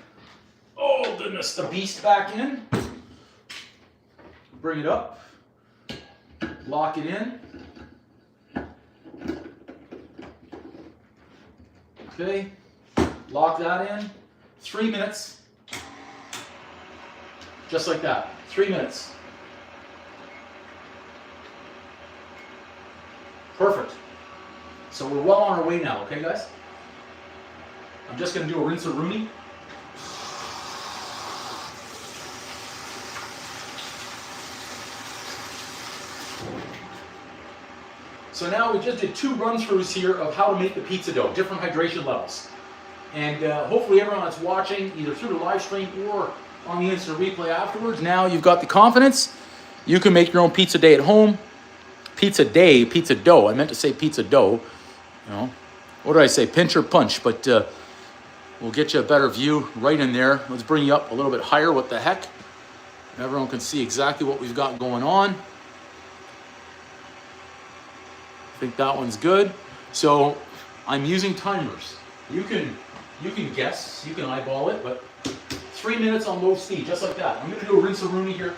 oh goodness, the beast back in. Bring it up, lock it in. Okay, lock that in. 3 minutes. Just like that. 3 minutes. Perfect. So we're well on our way now, okay guys? I'm just going to do a rinse-a-rooney. So now we just did 2 run-throughs here of how to make the pizza dough, different hydration levels. And hopefully everyone that's watching, either through the live stream or on the instant replay afterwards, now you've got the confidence. You can make your own pizza day at home. Pizza dough. I meant to say pizza dough. You know, what did I say? Pinch or punch, but we'll get you a better view right in there. Let's bring you up a little bit higher. What the heck? Everyone can see exactly what we've got going on. I think that one's good. So I'm using timers. You can guess, you can eyeball it, but 3 minutes on low speed, just like that. I'm going to do a rinse-a-rooney here.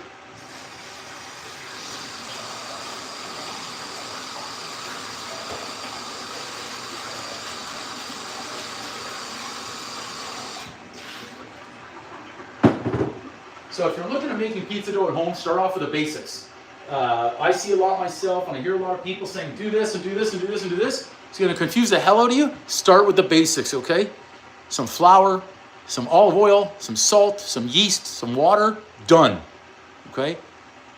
So if you're looking at making pizza dough at home, start off with the basics. I see a lot myself, and I hear a lot of people saying, do this, and do this, and do this, and do this. It's going to confuse the hell out of you. Start with the basics, okay? Some flour, some olive oil, some salt, some yeast, some water, done, okay?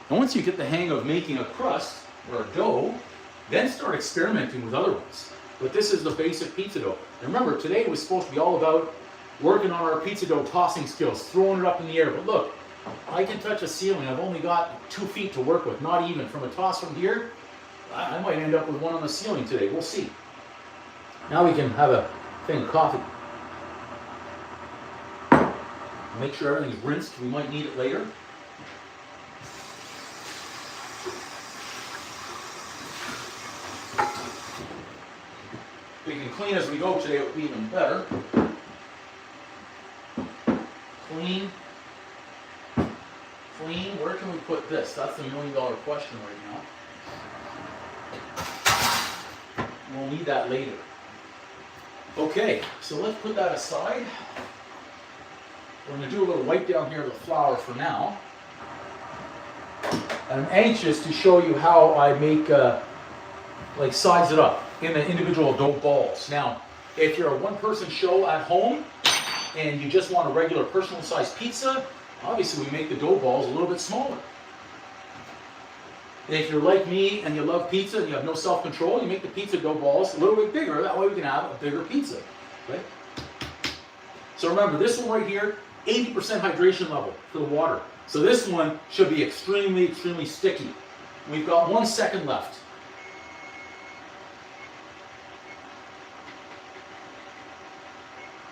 And once you get the hang of making a crust or a dough, then start experimenting with other ones. But this is the basic pizza dough. And remember, today was supposed to be all about working on our pizza dough tossing skills, throwing it up in the air. But look, I can touch a ceiling. I've only got 2 feet to work with, not even. From a toss from here, I might end up with one on the ceiling today. We'll see. Now we can have a thing of coffee. Make sure everything's rinsed. We might need it later. If we can clean as we go today, it would be even better. Clean. Clean. Where can we put this? That's the $1 million question right now. We'll need that later. Okay, so let's put that aside. We're going to do a little wipe down here of the flour for now. And I'm anxious to show you how I make, like size it up in the individual dough balls. Now, if you're a one-person show at home and you just want a regular personal-sized pizza, obviously we make the dough balls a little bit smaller. If you're like me and you love pizza and you have no self-control, you make the pizza dough balls a little bit bigger. That way we can have a bigger pizza. Okay? So remember, this one right here, 80% hydration level for the water. So this one should be extremely, extremely sticky. We've got 1 second left.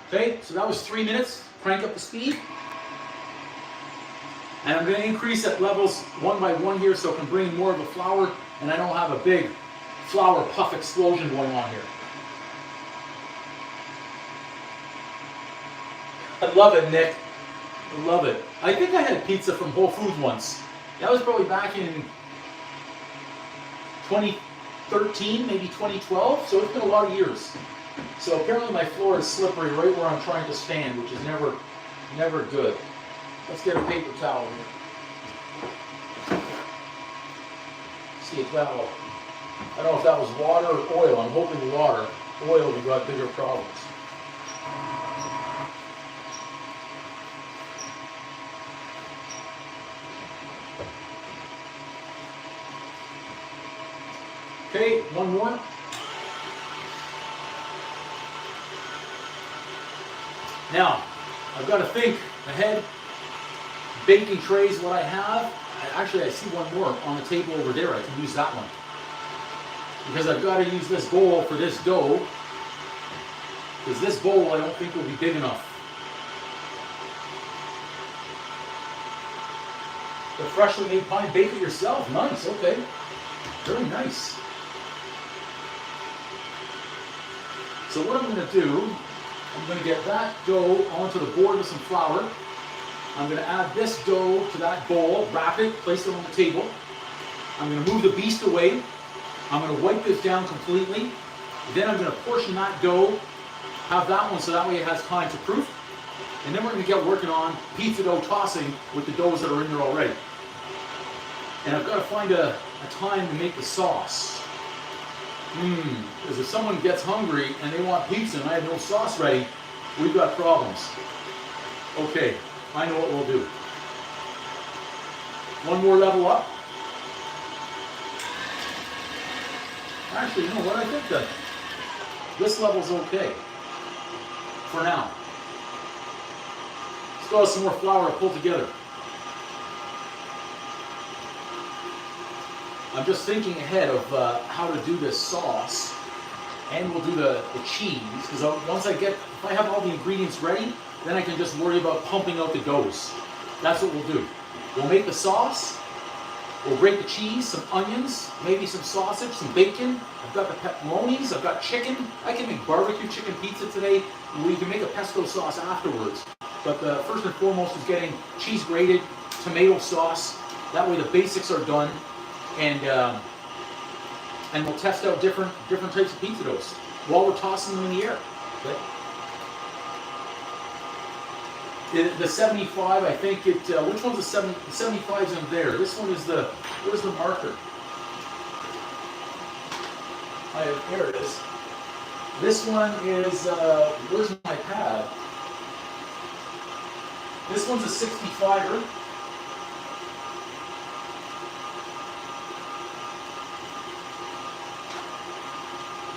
Okay, so that was 3 minutes. Crank up the speed. And I'm going to increase at levels 1 by 1 here so it can bring more of the flour and I don't have a big flour puff explosion going on here. I love it, Nick. I love it. I think I had pizza from Whole Foods once. That was probably back in 2013, maybe 2012, so it's been a lot of years. So apparently my floor is slippery right where I'm trying to stand, which is never good. Let's get a paper towel here. See if that will, I don't know if that was water or oil. I'm hoping water. Oil, we've got bigger problems. Okay, one more. Now, I've got to think ahead. Baking tray is what I have. Actually, I see one more on the table over there. I can use that one. Because I've got to use this bowl for this dough. Because this bowl I don't think will be big enough. The freshly made pie, bake it yourself. Nice, okay. Very nice. So what I'm going to do, I'm going to get that dough onto the board with some flour. I'm going to add this dough to that bowl, wrap it, place it on the table. I'm going to move the beast away. I'm going to wipe this down completely. Then I'm going to portion that dough, have that one so that way it has time to proof. And then we're going to get working on pizza dough tossing with the doughs that are in there already. And I've got to find a time to make the sauce. Because if someone gets hungry and they want pizza and I have no sauce ready, we've got problems. Okay, I know what we'll do. One more level up. Actually, you know what? I think that this level's okay for now. Still have some more flour to pull together. I'm just thinking ahead of how to do this sauce, and we'll do the cheese, because if I have all the ingredients ready, then I can just worry about pumping out the doughs. That's what we'll do. We'll make the sauce, we'll grate the cheese, some onions, maybe some sausage, some bacon. I've got the pepperonis, I've got chicken. I can make barbecue chicken pizza today. We can make a pesto sauce afterwards. But the first and foremost is getting cheese grated, tomato sauce. That way the basics are done. And we'll test out different types of pizza doughs while we're tossing them in the air. Okay. The 75, I think it. Which one's the 75's in there? This one is the. Where's the marker? There it is. This one is. Where's my pad? This one's a 65er.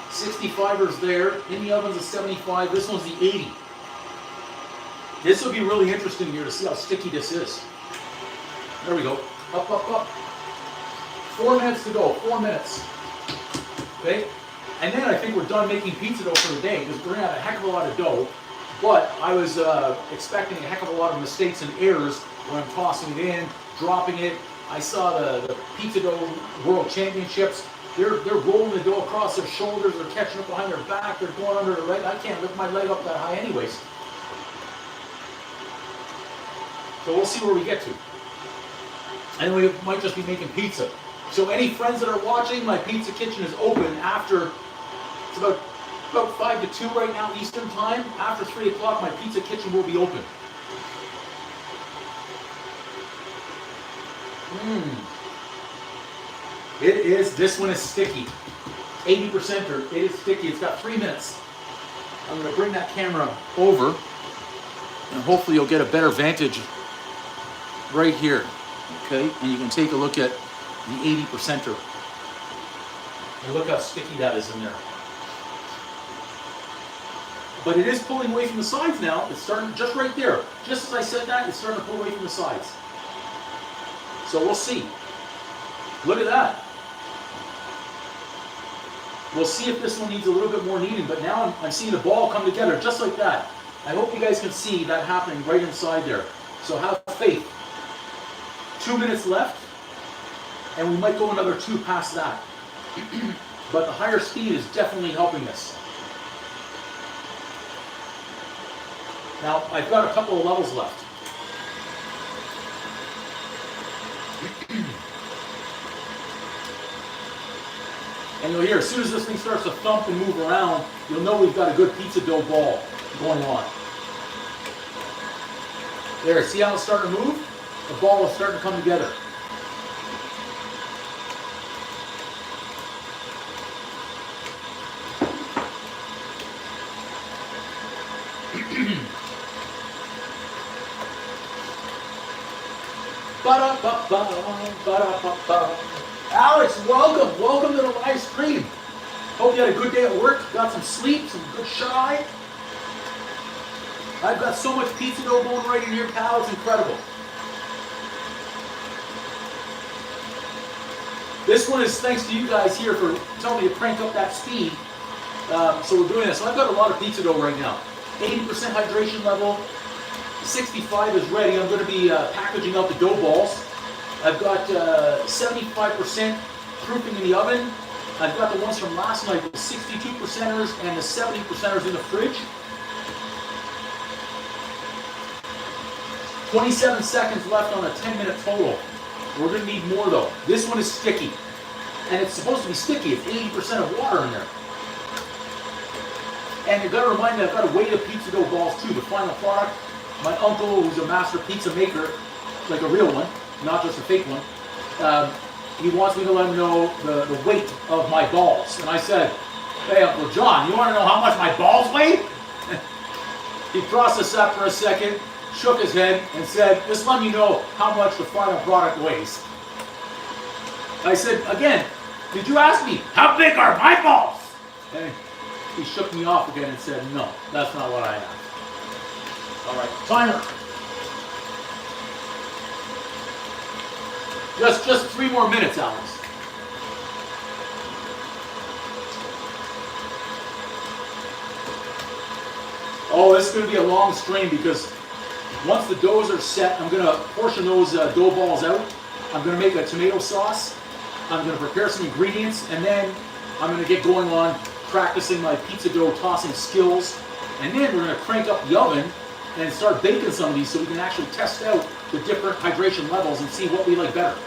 65ers there. In the oven's a 75. This one's the 80. This will be really interesting here to see how sticky this is. There we go. Up, up, up. 4 minutes to go. 4 minutes. Okay? And then I think we're done making pizza dough for the day, because we're going to have a heck of a lot of dough. But I was expecting a heck of a lot of mistakes and errors when I'm tossing it in, dropping it. I saw the Pizza Dough World Championships. They're rolling the dough across their shoulders. They're catching up behind their back. They're going under their leg. I can't lift my leg up that high anyways. So we'll see where we get to. And we might just be making pizza. So any friends that are watching, my pizza kitchen is open after, it's about 5 to 2 right now Eastern time. After 3 o'clock, my pizza kitchen will be open. It is, this one is sticky. 80%er, it is sticky. It's got 3 minutes. I'm going to bring that camera over, and hopefully you'll get a better vantage right here. Okay, and you can take a look at the 80%er. And look how sticky that is in there. But it is pulling away from the sides now. It's starting just right there. Just as I said that, it's starting to pull away from the sides. So we'll see. Look at that. We'll see if this one needs a little bit more kneading, but now I'm seeing the ball come together just like that. I hope you guys can see that happening right inside there. So have faith. 2 minutes left, and we might go another 2 past that. But the higher speed is definitely helping us. Now, I've got a couple of levels left. And you'll hear, as soon as this thing starts to thump and move around, you'll know we've got a good pizza dough ball going on. There, see how it's starting to move? The ball is starting to come together. Ba-da-ba-ba, ba-da-ba-ba. Alex, welcome. Welcome to the live stream. Hope you had a good day at work. Got some sleep, some good shut-eye. I've got so much pizza dough going right in here, pal. It's incredible. This one is thanks to you guys here for telling me to crank up that speed. So we're doing this. So I've got a lot of pizza dough right now. 80% hydration level. 65 is ready. I'm going to be packaging out the dough balls. I've got 75% proofing in the oven. I've got the ones from last night, the 62%ers and the 70%ers in the fridge. 27 seconds left on a 10-minute total. We're going to need more though. This one is sticky. And it's supposed to be sticky. It's 80% of water in there. And you've got to remind me, I've got to weigh the pizza dough balls too. The final product, my uncle, who's a master pizza maker, like a real one, not just a fake one, he wants me to let him know the weight of my balls. And I said, hey, Uncle John, you want to know how much my balls weigh? He processed that for a second, shook his head, and said, just let me know how much the final product weighs. I said, again, did you ask me, how big are my balls? And he shook me off again and said, no, that's not what I asked. All right, timer. Just 3 more minutes, Alex. Oh, this is going to be a long stream because once the doughs are set, I'm going to portion those dough balls out. I'm going to make a tomato sauce. I'm going to prepare some ingredients, and then I'm going to get going on practicing my pizza dough tossing skills. And then we're going to crank up the oven and start baking some of these so we can actually test out the different hydration levels and see what we like better.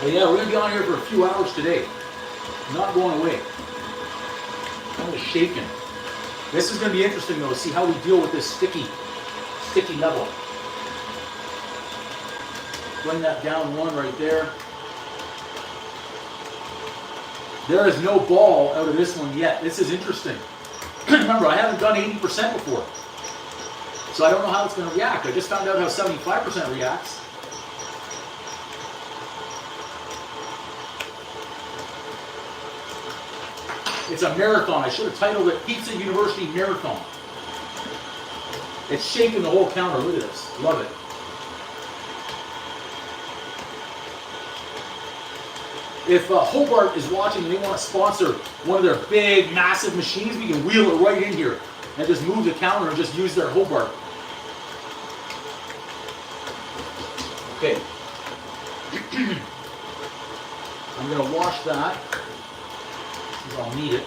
But yeah, we're going to be on here for a few hours today. Not going away. I'm just shaking. This is going to be interesting though, to see how we deal with this sticky level. Bring that down one right there. There is no ball out of this one yet. This is interesting. Remember, I haven't done 80% before. So I don't know how it's going to react. I just found out how 75% reacts. It's a marathon. I should have titled it Pizza University Marathon. It's shaking the whole counter. Look at this. Love it. If Hobart is watching and they want to sponsor one of their big, massive machines, we can wheel it right in here and just move the counter and just use their Hobart. Okay. I'm going to wash that. I'll need it.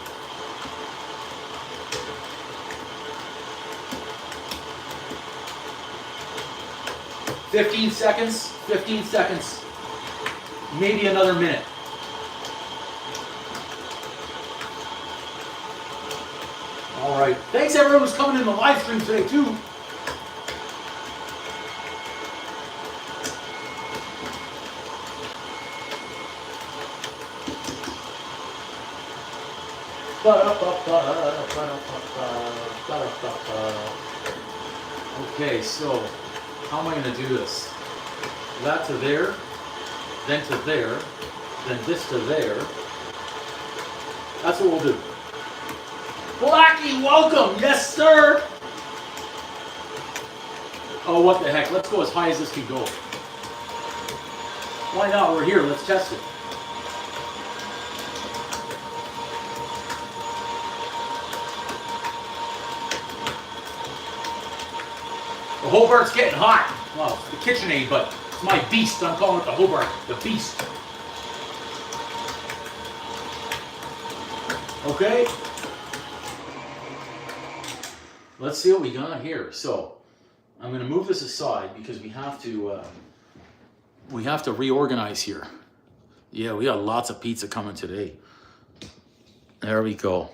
Fifteen seconds, maybe another minute. All right, thanks everyone who's coming in the live stream today too. Okay, so how am I going to do this? That to there, then to there, then this to there. That's what we'll do. Blackie, welcome! Yes, sir! Oh, what the heck? Let's go as high as this can go. Why not? We're here. Let's test it. The Hobart's getting hot. Well, it's the KitchenAid, but it's my beast. I'm calling it the Hobart, the beast. Okay. Let's see what we got here. So, I'm going to move this aside because we have to reorganize here. Yeah, we got lots of pizza coming today. There we go.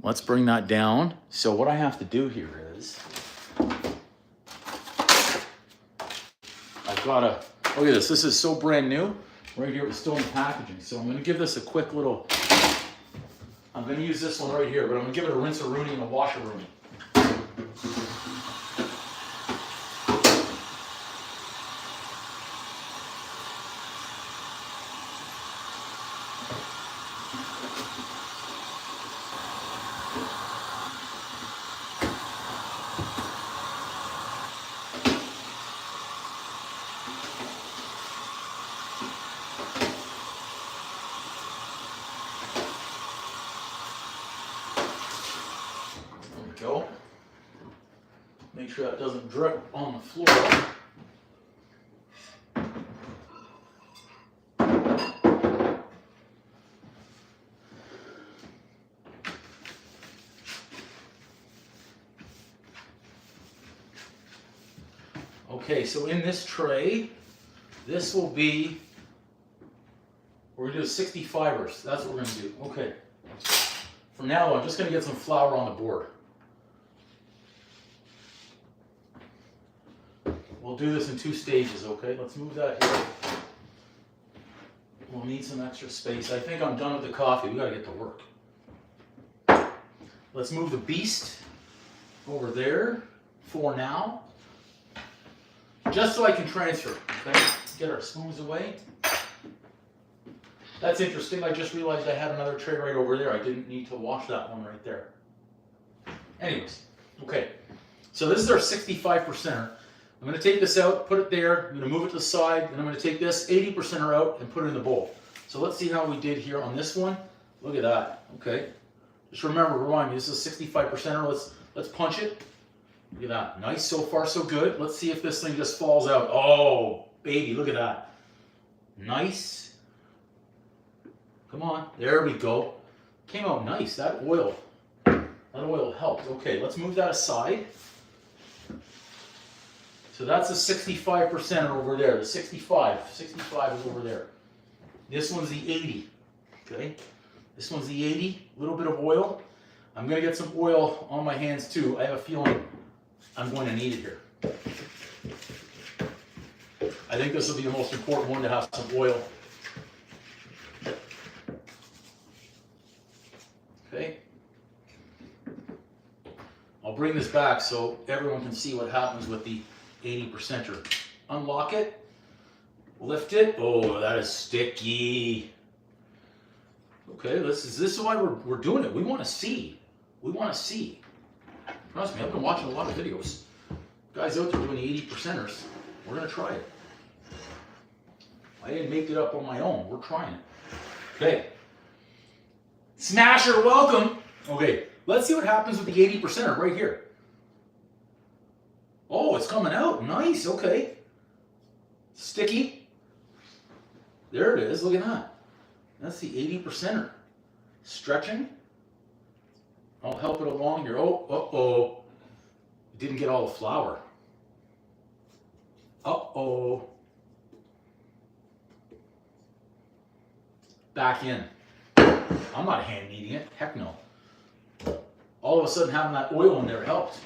Let's bring that down. So what I have to do here is I've got to, look at this. This is so brand new. Right here, it's still in packaging. So I'm going to give this a quick little, I'm going to use this one right here, but I'm going to give it a rinse-a-rooney and a wash-a-rooney. Go. Make sure that doesn't drip on the floor. Okay, so in this tray, this will be, we're gonna do 60 fibers. That's what we're gonna do. Okay. From now on, I'm just gonna get some flour on the board. We'll do this in 2 stages, okay? Let's move that here. We'll need some extra space. I think I'm done with the coffee. We gotta get to work. Let's move the beast over there for now. Just so I can transfer, okay? Get our spoons away. That's interesting. I just realized I had another tray right over there. I didn't need to wash that one right there. Anyways, okay. So this is our 65%er. I'm going to take this out, put it there. I'm going to move it to the side, and I'm going to take this 80%er out and put it in the bowl. So let's see how we did here on this one. Look at that. Okay. Just remember, remind me, this is 65%er. Let's punch it. Look at that. Nice. So far, so good. Let's see if this thing just falls out. Oh, baby, look at that. Nice. Come on. There we go. Came out nice. That oil helped. Okay, let's move that aside. So that's a 65% over there. The 65 is over there. This one's the 80. Okay. This one's the 80. A little bit of oil. I'm going to get some oil on my hands too. I have a feeling I'm going to need it here. I think this will be the most important one to have some oil. Okay. I'll bring this back so everyone can see what happens with the 80%er. Unlock it. Lift it. Oh, that is sticky. Okay, this is why we're doing it. We want to see. We want to see. Trust me, I've been watching a lot of videos. Guys out there doing the 80%ers. We're going to try it. I didn't make it up on my own. We're trying it. Okay. Smasher, welcome. Okay, let's see what happens with the 80%er right here. Oh, it's coming out. Nice. Okay. Sticky. There it is. Look at that. That's the 80%er. Stretching. I'll help it along here. Oh, uh-oh. Didn't get all the flour. Uh-oh. Back in. I'm not hand kneading it. Heck no. All of a sudden having that oil in there helped.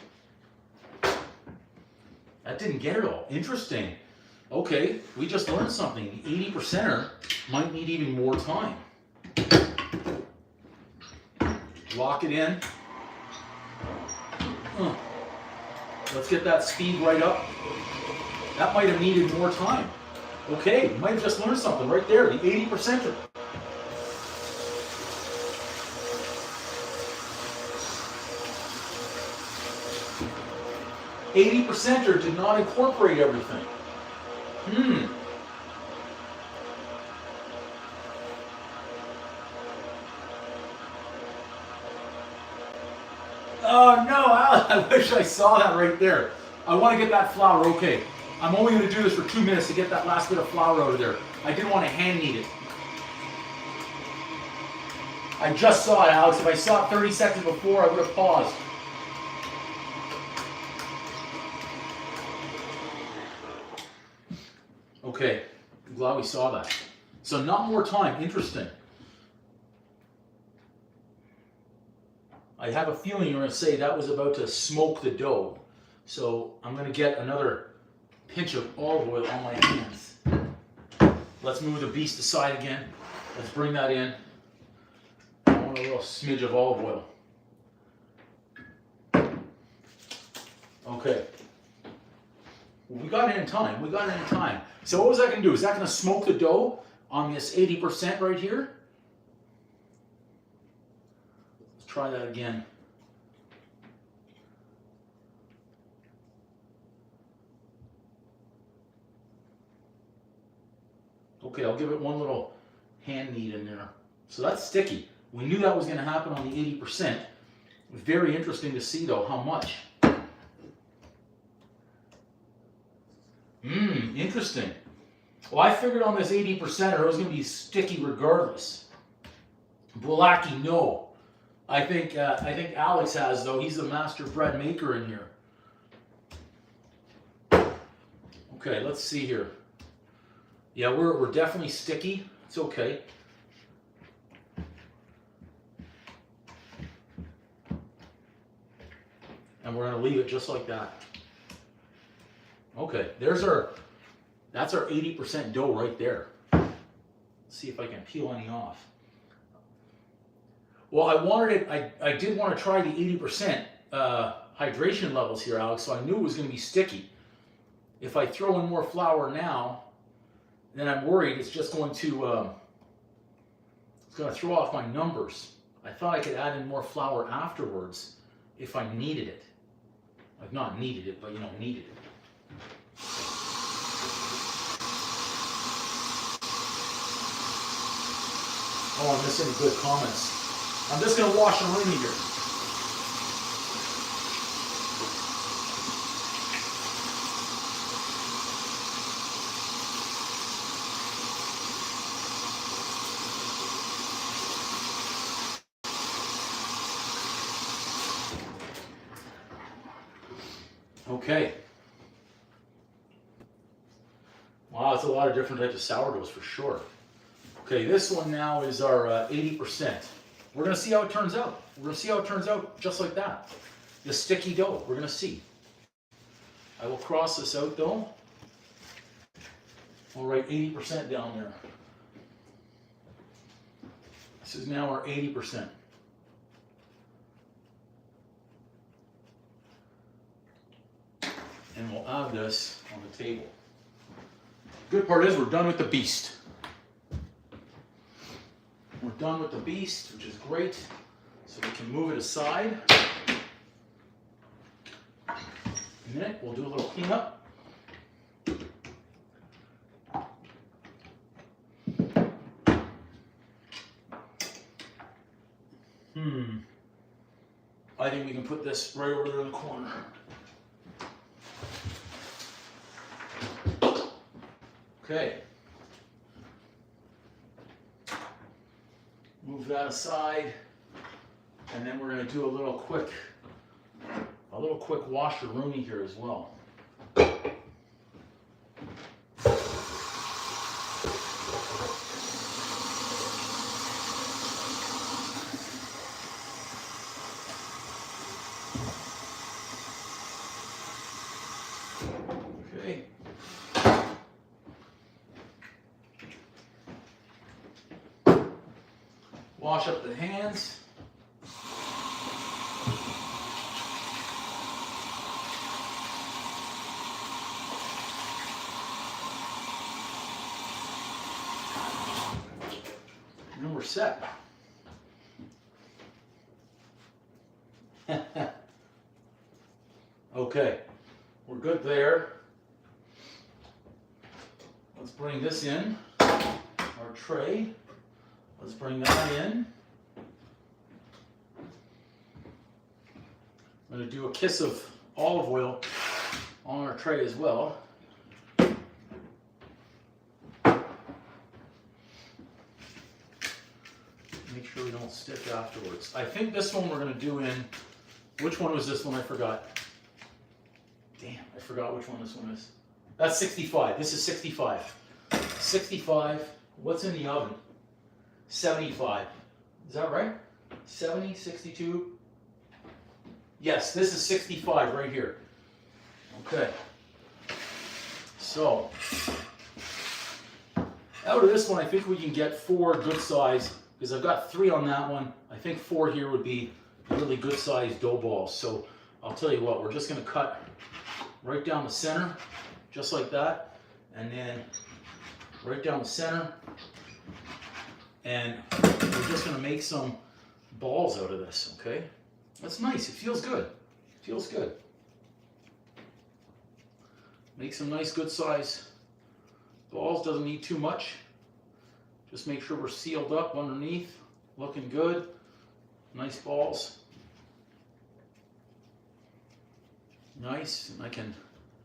That didn't get it all. Interesting. Okay, we just learned something. The 80%er might need even more time. Lock it in. Let's get that speed right up. That might have needed more time. Okay, you might have just learned something right there. The 80%er. %er did not incorporate everything. Oh no, I wish I saw that right there. I want to get that flour, okay. I'm only going to do this for 2 minutes to get that last bit of flour out of there. I didn't want to hand knead it. I just saw it, Alex. If I saw it 30 seconds before, I would have paused. Okay, I'm glad we saw that. So not more time, interesting. I have a feeling you're going to say that was about to smoke the dough. So I'm going to get another pinch of olive oil on my hands. Let's move the beast aside again. Let's bring that in. I want a little smidge of olive oil. Okay. We got it in time. We got it in time. So what was that going to do? Is that going to smoke the dough on this 80% right here? try that again. Okay, I'll give it one little hand knead in there. So that's sticky. We knew that was going to happen on the 80%. Very interesting to see though how much. Interesting. Well, I figured on this 80% it was going to be sticky regardless. Bulaki, no. I think Alex has though. He's the master bread maker in here. Okay, let's see here. Yeah, we're definitely sticky. It's okay. And we're going to leave it just like that. Okay, that's our 80% dough right there. Let's see if I can peel any off. Well, I did want to try the 80% hydration levels here, Alex, so I knew it was going to be sticky. If I throw in more flour now, then I'm worried it's just going to throw off my numbers. I thought I could add in more flour afterwards if I needed it. I've not needed it, but you know, needed it. Oh, I'm missing good comments. I'm just going to wash them in here. Okay. Wow, it's a lot of different types of sourdoughs for sure. Okay, this one now is our 80%. We're going to see how it turns out. We're going to see how it turns out just like that. The sticky dough, we're going to see. I will cross this out though. We'll write 80% down there. This is now our 80%. And we'll add this on the table. Good part is we're done with the beast. We're done with the beast, which is great. So we can move it aside. In a minute, we'll do a little cleanup. I think we can put this right over there in the corner. Okay. Move that aside, and then we're going to do a little quick washer-rooney here as well. Okay. Wash up the hands. And we're set. Okay, we're good there. Let's bring this in, our tray. Let's bring that in. I'm going to do a kiss of olive oil on our tray as well. Make sure we don't stick afterwards. I think this one we're going to do in, which one was this one? I forgot. Damn, I forgot which one this one is. That's 65. This is 65. 65. What's in the oven? 75. Is that right? 70, 62. Yes, this is 65 right here. Okay. So, out of this one, I think we can get 4 good size, because I've got 3 on that one. I think 4 here would be really good sized dough balls. So, I'll tell you what, we're just going to cut right down the center, just like that, and then right down the center. And we're just going to make some balls out of this, okay? That's nice. It feels good. Feels good. Make some nice, good size balls. Doesn't need too much. Just make sure we're sealed up underneath. Looking good. Nice balls. Nice. And I can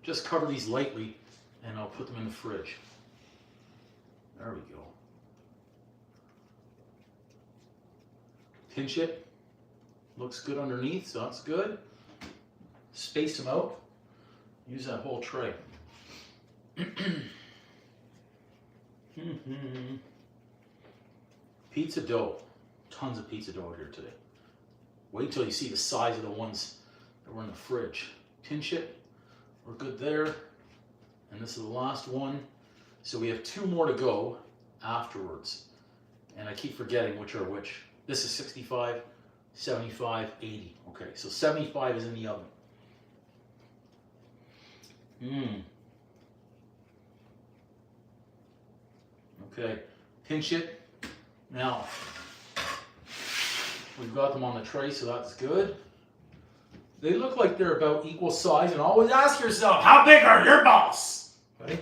just cover these lightly and I'll put them in the fridge. There we go. Pinch it. Looks good underneath, so that's good. Space them out. Use that whole tray. Pizza dough. Tons of pizza dough here today. Wait till you see the size of the ones that were in the fridge. Pinch it. We're good there. And this is the last one. So we have 2 more to go afterwards. And I keep forgetting which are which. This is 65, 75, 80. Okay, so 75 is in the oven. Okay, pinch it. Now, we've got them on the tray, so that's good. They look like they're about equal size, and always ask yourself, how big are your balls? Okay.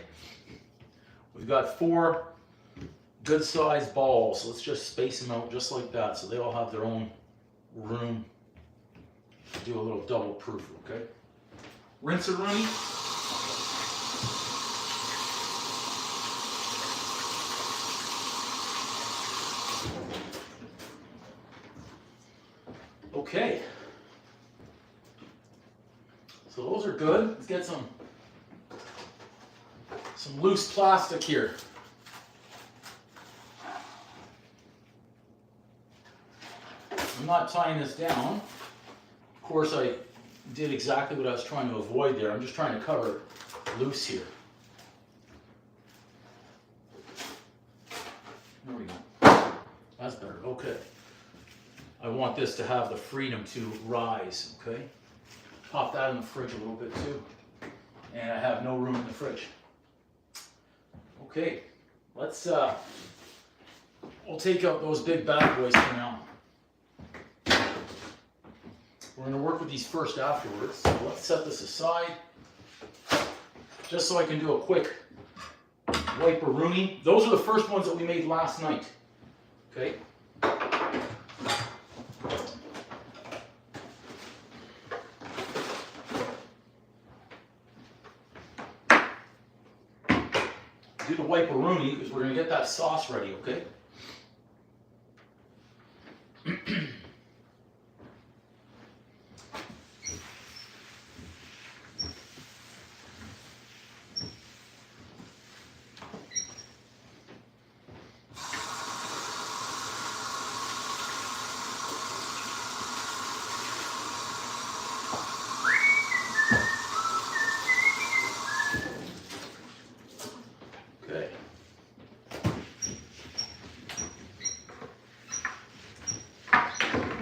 We've got 4 good sized balls. Let's just space them out just like that, so they all have their own room. Do a little double proof, okay? Rinse it, Rooney. Okay. So those are good. Let's get some loose plastic here. I'm not tying this down. Of course, I did exactly what I was trying to avoid there. I'm just trying to cover it loose here. There we go. That's better. Okay. I want this to have the freedom to rise, okay? Pop that in the fridge a little bit too. And I have no room in the fridge. Okay, let's, we'll take out those big bad boys for now. We're gonna work with these first afterwards. So let's set this aside. Just so I can do a quick wipe-a-rooney. Those are the first ones that we made last night, okay? Do the wipe-a-rooney because we're going to get that sauce ready, okay?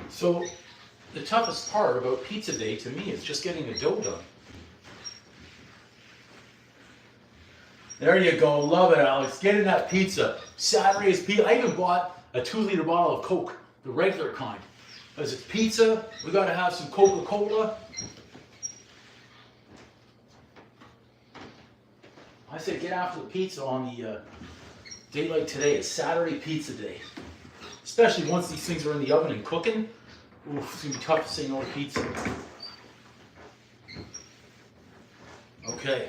So the toughest part about pizza day to me is just getting the dough done. There you go. Love it, Alex. Get in that pizza. Saturday's pizza. I even bought a 2-liter bottle of Coke, the regular kind. Because it's pizza, we got to have some Coca-Cola. I say get after the pizza on the day like today. It's Saturday pizza day. Especially once these things are in the oven and cooking. Ooh, it's going to be tough to say no to pizza. Okay.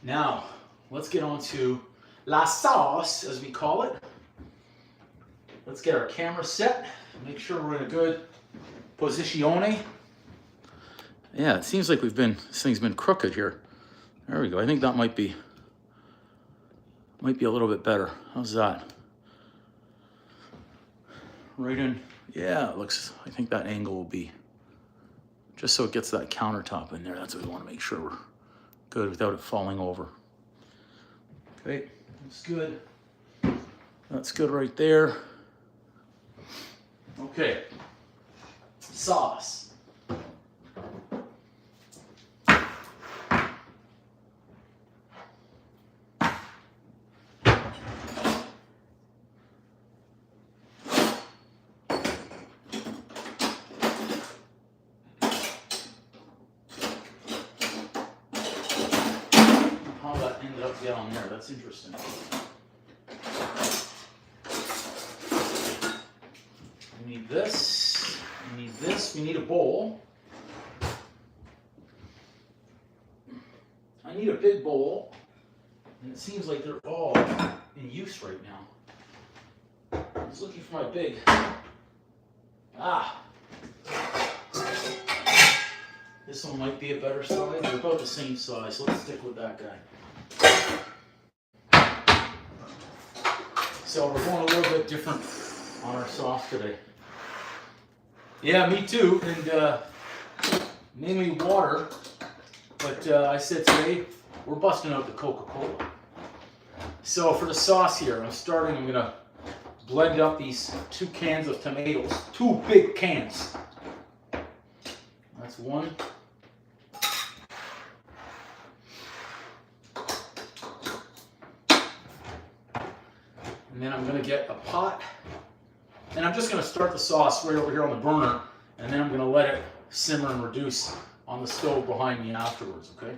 Now, let's get on to la sauce, as we call it. Let's get our camera set. Make sure we're in a good posicione. Yeah, it seems like this thing's been crooked here. There we go. I think that might be a little bit better. How's that? Right in. Yeah, it looks, I think that angle will be, just so it gets that countertop in there. That's what we want to make sure we're good without it falling over. Okay, that's good. That's good right there. Okay, sauce. dugs down there. That's interesting. We need this. We need this. We need a bowl. I need a big bowl. And it seems like they're all in use right now. I was looking for my big. This one might be a better size. They're about the same size, so let's stick with that guy. So we're going a little bit different on our sauce today. Yeah, me too, and mainly water. But I said today, we're busting out the Coca-Cola. So for the sauce here, I'm gonna blend up these 2 cans of tomatoes, 2 big cans. That's one. And then I'm gonna get a pot, and I'm just gonna start the sauce right over here on the burner, and then I'm gonna let it simmer and reduce on the stove behind me afterwards, okay?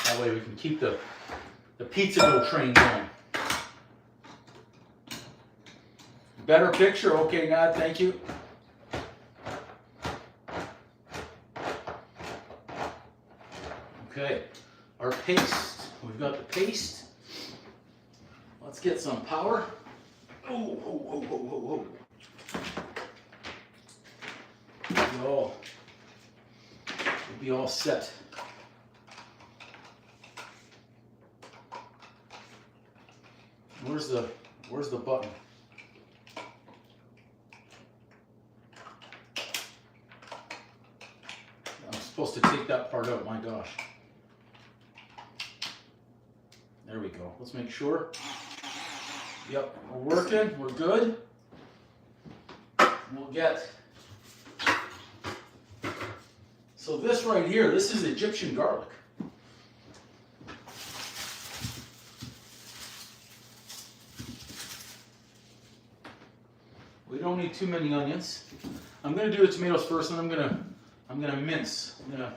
That way we can keep the pizza dough train going. Better picture? Okay, God, thank you. Okay, our paste. We've got the paste. Let's get some power. Oh, oh, oh, oh, oh, oh. We'll be all set. Where's the button? I'm supposed to take that part out, my gosh. There we go. Let's make sure. Yep, we're working, we're good. We'll get, so this right here, this is Egyptian garlic. We don't need too many onions. I'm gonna do the tomatoes first, and I'm gonna mince. I'm gonna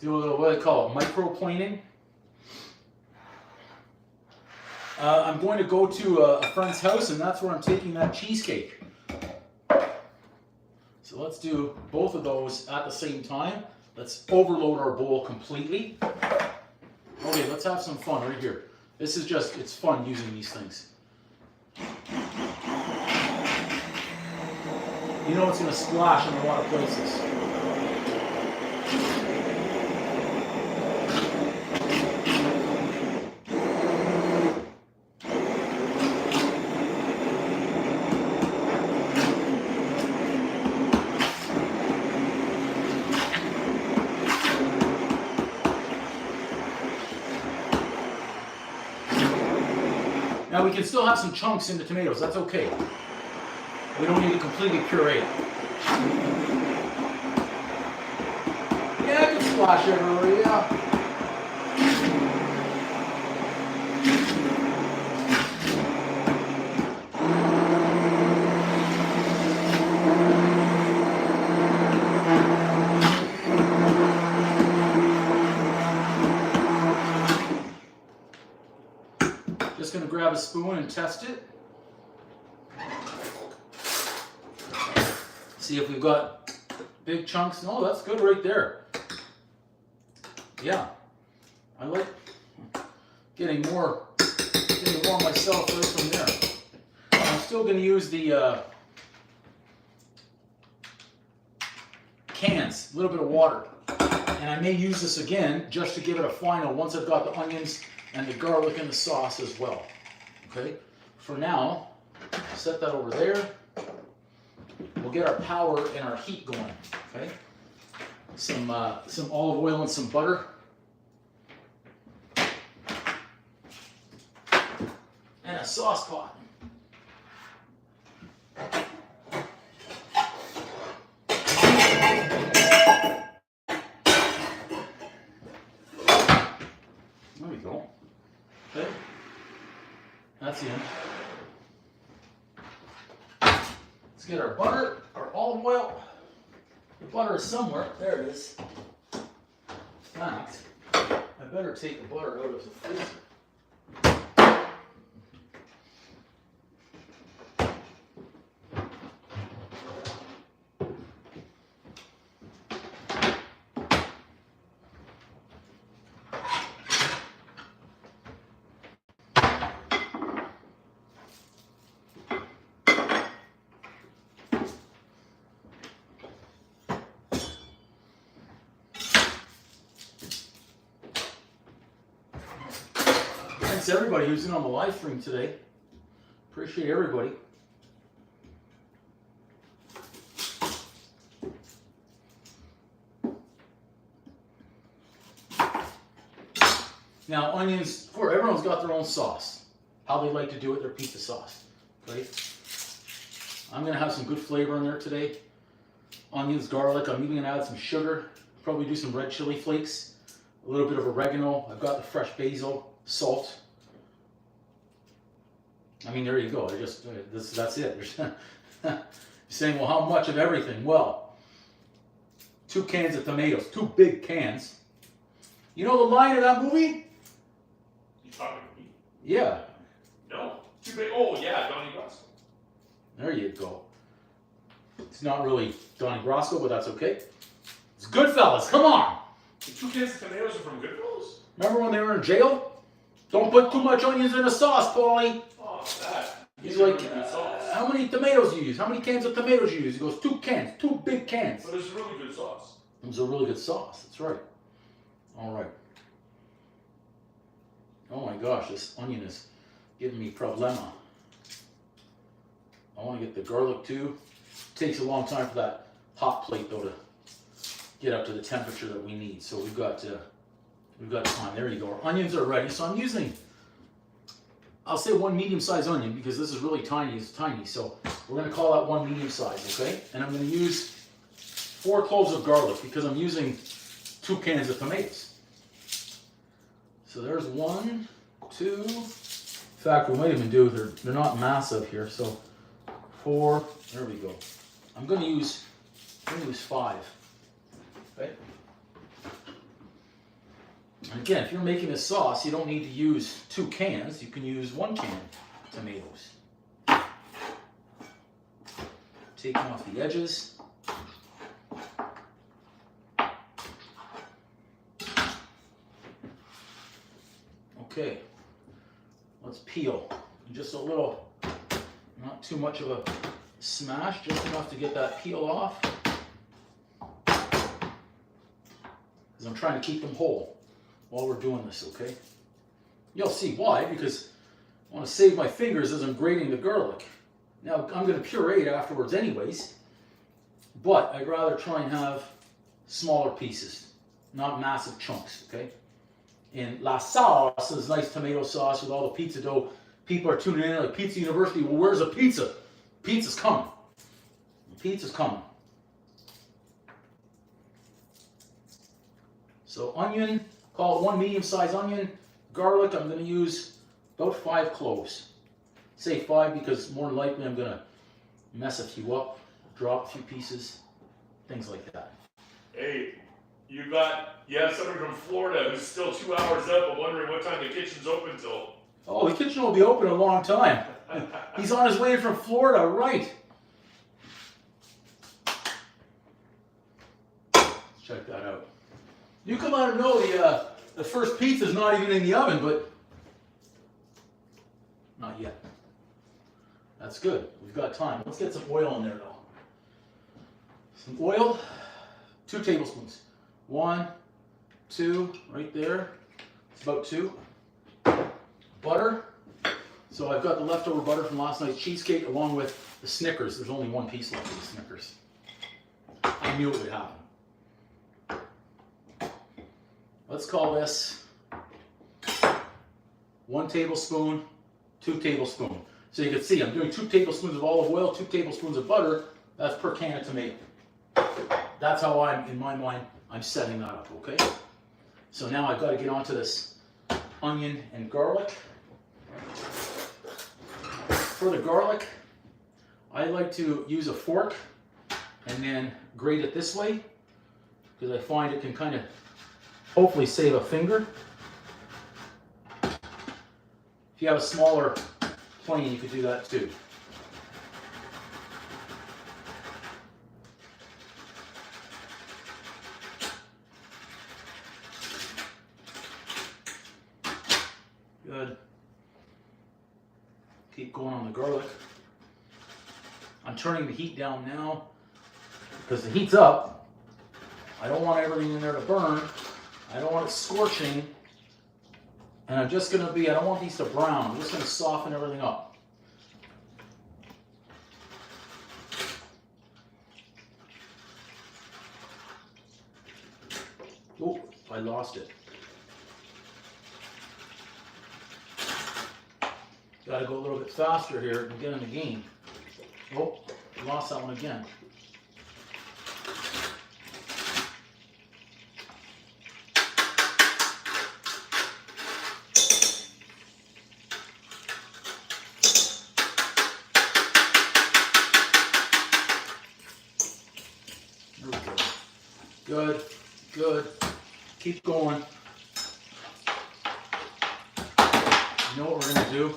do a little, what do they call it, microplaning. I'm going to go to a friend's house, and that's where I'm taking that cheesecake. So let's do both of those at the same time. Let's overload our bowl completely. Okay, let's have some fun right here. This is just, it's fun using these things. You know it's going to splash in a lot of places. Now we can still have some chunks in the tomatoes, that's okay. We don't need to completely puree it. Yeah, it can splash everywhere, yeah. Just gonna grab a spoon and test it. See if we've got big chunks. No, that's good right there. Yeah, I like getting more myself right from there. I'm still gonna use the cans, a little bit of water. And I may use this again just to give it a final once I've got the onions and the garlic and the sauce as well. Okay, for now, set that over there. We'll get our power and our heat going. Okay, some olive oil and some butter, and a sauce pot. There we go. Okay, that's in. Let's get our butter, our olive oil. butter is somewhere. There it is. In fact, I better take the butter out of the freezer. Thanks everybody who's in on the live stream today. Appreciate everybody. Now onions, for everyone's got their own sauce. How they like to do it, their pizza sauce. Okay? I'm gonna have some good flavor in there today. Onions, garlic, I'm even gonna add some sugar, probably do some red chili flakes, a little bit of oregano. I've got the fresh basil, salt. I mean, there you go. That's it. You're saying, well, how much of everything? Well, 2 cans of tomatoes, 2 big cans. You know the line of that movie? You talking to me? Yeah. No. Too big. Oh, yeah, Donnie Brasco. There you go. It's not really Donnie Brasco, but that's okay. It's Goodfellas. Come on. The 2 cans of tomatoes are from Goodfellas? Remember when they were in jail? Don't put too much onions in the sauce, Paulie. Oh, that. He's like, how many tomatoes you use? How many cans of tomatoes you use? He goes, 2 cans, 2 big cans. But it's a really good sauce. It was a really good sauce. That's right. All right. Oh my gosh, this onion is giving me problema. I want to get the garlic too. It takes a long time for that hot plate though to get up to the temperature that we need. So we've got time. There you go. Our onions are ready. So I'm using, I'll say 1 medium-sized onion because this is really tiny. It's tiny. So we're going to call that 1 medium size, okay? And I'm going to use 4 cloves of garlic because I'm using 2 cans of tomatoes. So there's 1, 2. In fact, we might even do, they're not massive here. So 4, there we go. I'm going to use 5, okay? And again, if you're making a sauce, you don't need to use 2 cans. You can use 1 can of tomatoes. Taking off the edges. Okay, let's peel. Just a little, not too much of a smash, just enough to get that peel off. Because I'm trying to keep them whole while we're doing this, okay? You'll see why, because I want to save my fingers as I'm grating the garlic. Now, I'm going to puree it afterwards anyways, but I'd rather try and have smaller pieces, not massive chunks, okay? And la sauce is nice tomato sauce with all the pizza dough. People are tuning in like Pizza University. Well, where's the pizza? Pizza's coming. Pizza's coming. So onion, call it 1 medium-sized onion. Garlic, I'm going to use about 5 cloves. Say 5 because more than likely I'm going to mess a few up, drop a few pieces, things like that. Hey, you have somebody from Florida who's still 2 hours up and wondering what time the kitchen's open till. Oh, the kitchen will be open a long time. He's on his way from Florida, right? Let's check that out. You can let him know the first pizza's not even in the oven, but not yet. That's good. We've got time. Let's get some oil in there, though. Some oil, 2 tablespoons. 1, 2, right there. It's about 2. Butter. So I've got the leftover butter from last night's cheesecake along with the Snickers. There's only 1 piece left of the Snickers. I knew it would happen. Let's call this 1 tablespoon, 2 tablespoons. So you can see I'm doing 2 tablespoons of olive oil, 2 tablespoons of butter. That's per can of tomato. That's how in my mind, I'm setting that up, okay? So now I've got to get onto this onion and garlic. For the garlic, I like to use a fork and then grate it this way, because I find it can kind of hopefully save a finger. If you have a smaller plane, you could do that too. Good. Keep going on the garlic. I'm turning the heat down now because the heat's up. I don't want everything in there to burn. I don't want it scorching. And I'm just going to I don't want these to brown. I'm just going to soften everything up. Oh, I lost it. Got to go a little bit faster here and get in the game. Oh, lost that one again. There we go. Good, good. Keep going. You know what we're going to do?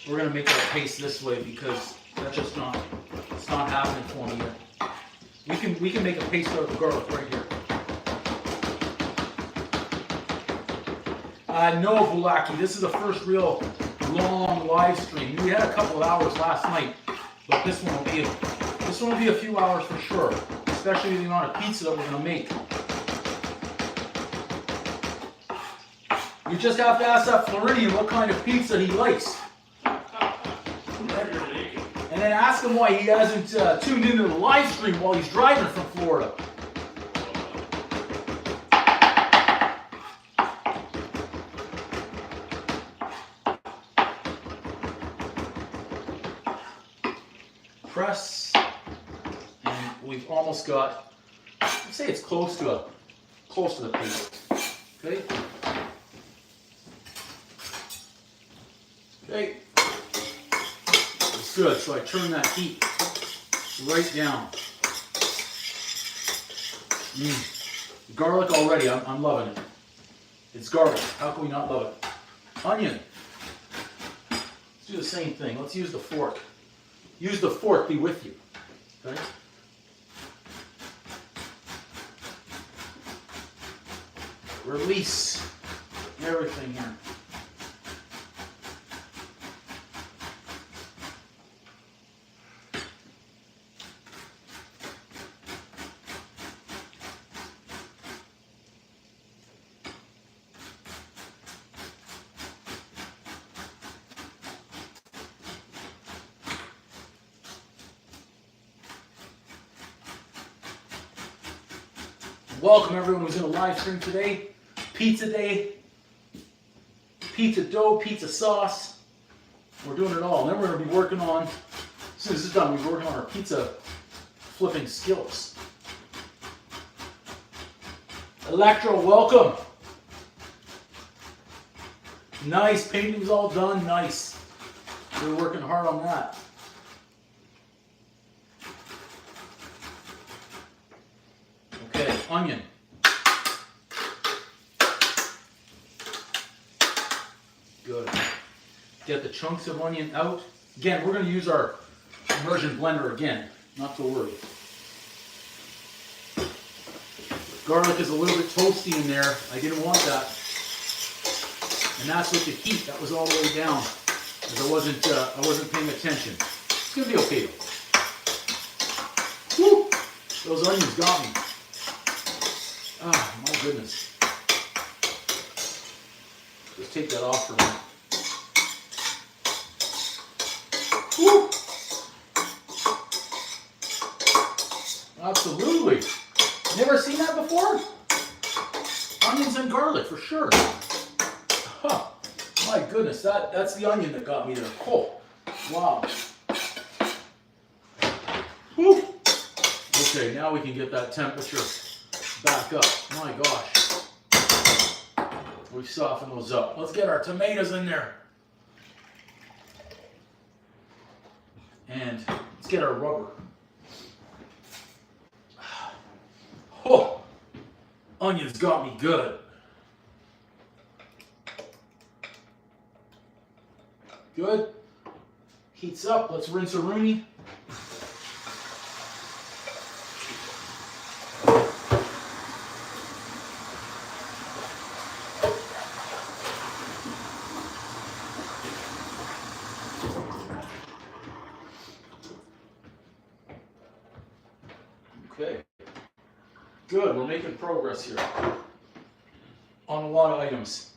We're going to make our paste this way because that's just not, it's not happening for me yet. We can make a paste out of the garlic right here. No, Bulaki, this is the first real long live stream. We had a couple of hours last night, but this one will be a few hours for sure, especially with the amount of pizza that we're going to make. You just have to ask that Floridian what kind of pizza he likes. And then ask him why he hasn't tuned into the live stream while he's driving from Florida. Press, and we've almost got, let's say it's close to the paste. Okay. Okay. It's good. So I turn that heat right down. Garlic already. I'm loving it. It's garlic. How can we not love it? Onion. Let's do the same thing. Let's use the fork. Use the fork. Be with you. Okay. Release everything here. Welcome everyone who's in a live stream today. Pizza day, pizza dough, pizza sauce. We're doing it all. And then we're going to be working on, as soon as this is done, we'll be working on our pizza flipping skills. Electro, welcome. Nice, painting's all done, nice. We're working hard on that. Okay, onion. Good. Get the chunks of onion out. Again, we're going to use our immersion blender again, not to worry. Garlic is a little bit toasty in there. I didn't want that. And that's with the heat. That was all the way down. Because I wasn't paying attention. It's going to be okay though. Woo! Those onions got me. Ah, my goodness. Just take that off for a minute. Woo! Absolutely. Never seen that before? Onions and garlic for sure. Huh. My goodness, that's the onion that got me there. Oh, wow. Woo! Okay, now we can get that temperature back up. My gosh. We've softened those up. Let's get our tomatoes in there. And let's get our rubber. Onions got me good. Good. Heats up. Let's rinse a rooney. Okay. Good. We're making progress here on a lot of items.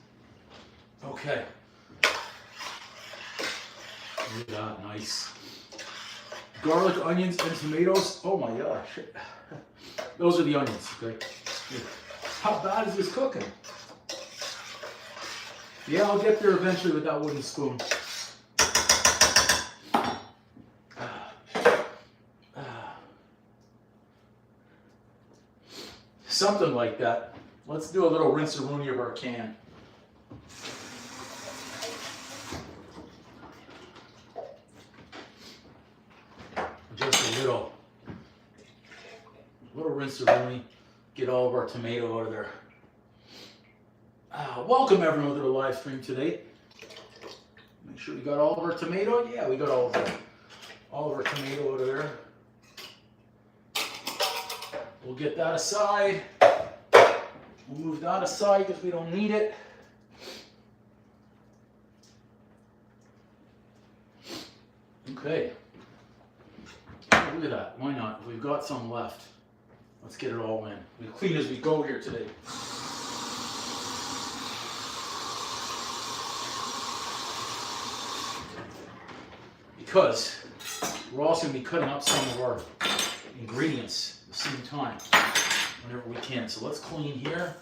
Okay. Look at that, nice. Garlic, onions, and tomatoes. Oh my gosh. Those are the onions, okay? How bad is this cooking? Yeah, I'll get there eventually with that wooden spoon. Something like that. Let's do a little rinse-a-rooney of our can. Just a little rinse-a-rooney. Get all of our tomato out of there. Welcome everyone to the live stream today. Make sure we got all of our tomato. Yeah, we got all of our tomato out of there. We'll get that aside. We'll move that aside because we don't need it. Okay. Look at that. Why not? We've got some left. Let's get it all in. We'll clean as we go here today. Because we're also going to be cutting up some of our ingredients at the same time whenever we can. So let's clean here.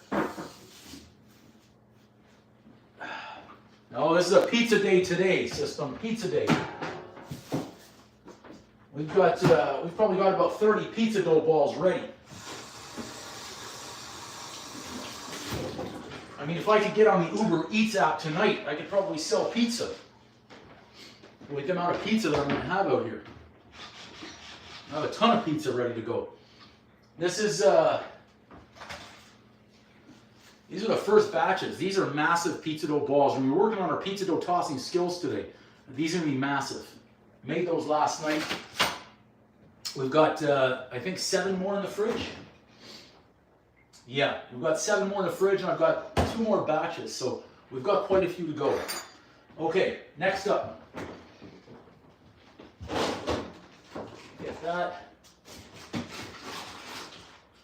No, this is a pizza day today, system. Pizza day. We've probably got about 30 pizza dough balls ready. I mean, if I could get on the Uber Eats app tonight, I could probably sell pizza. With the amount of pizza that I'm going to have out here. I have a ton of pizza ready to go. This is, these are the first batches. These are massive pizza dough balls. And we're working on our pizza dough tossing skills today. These are going to be massive. Made those last night. We've got, I think, 7 more in the fridge. Yeah, we've got 7 more in the fridge, and I've got 2 more batches. So we've got quite a few to go. Okay, next up. Get that.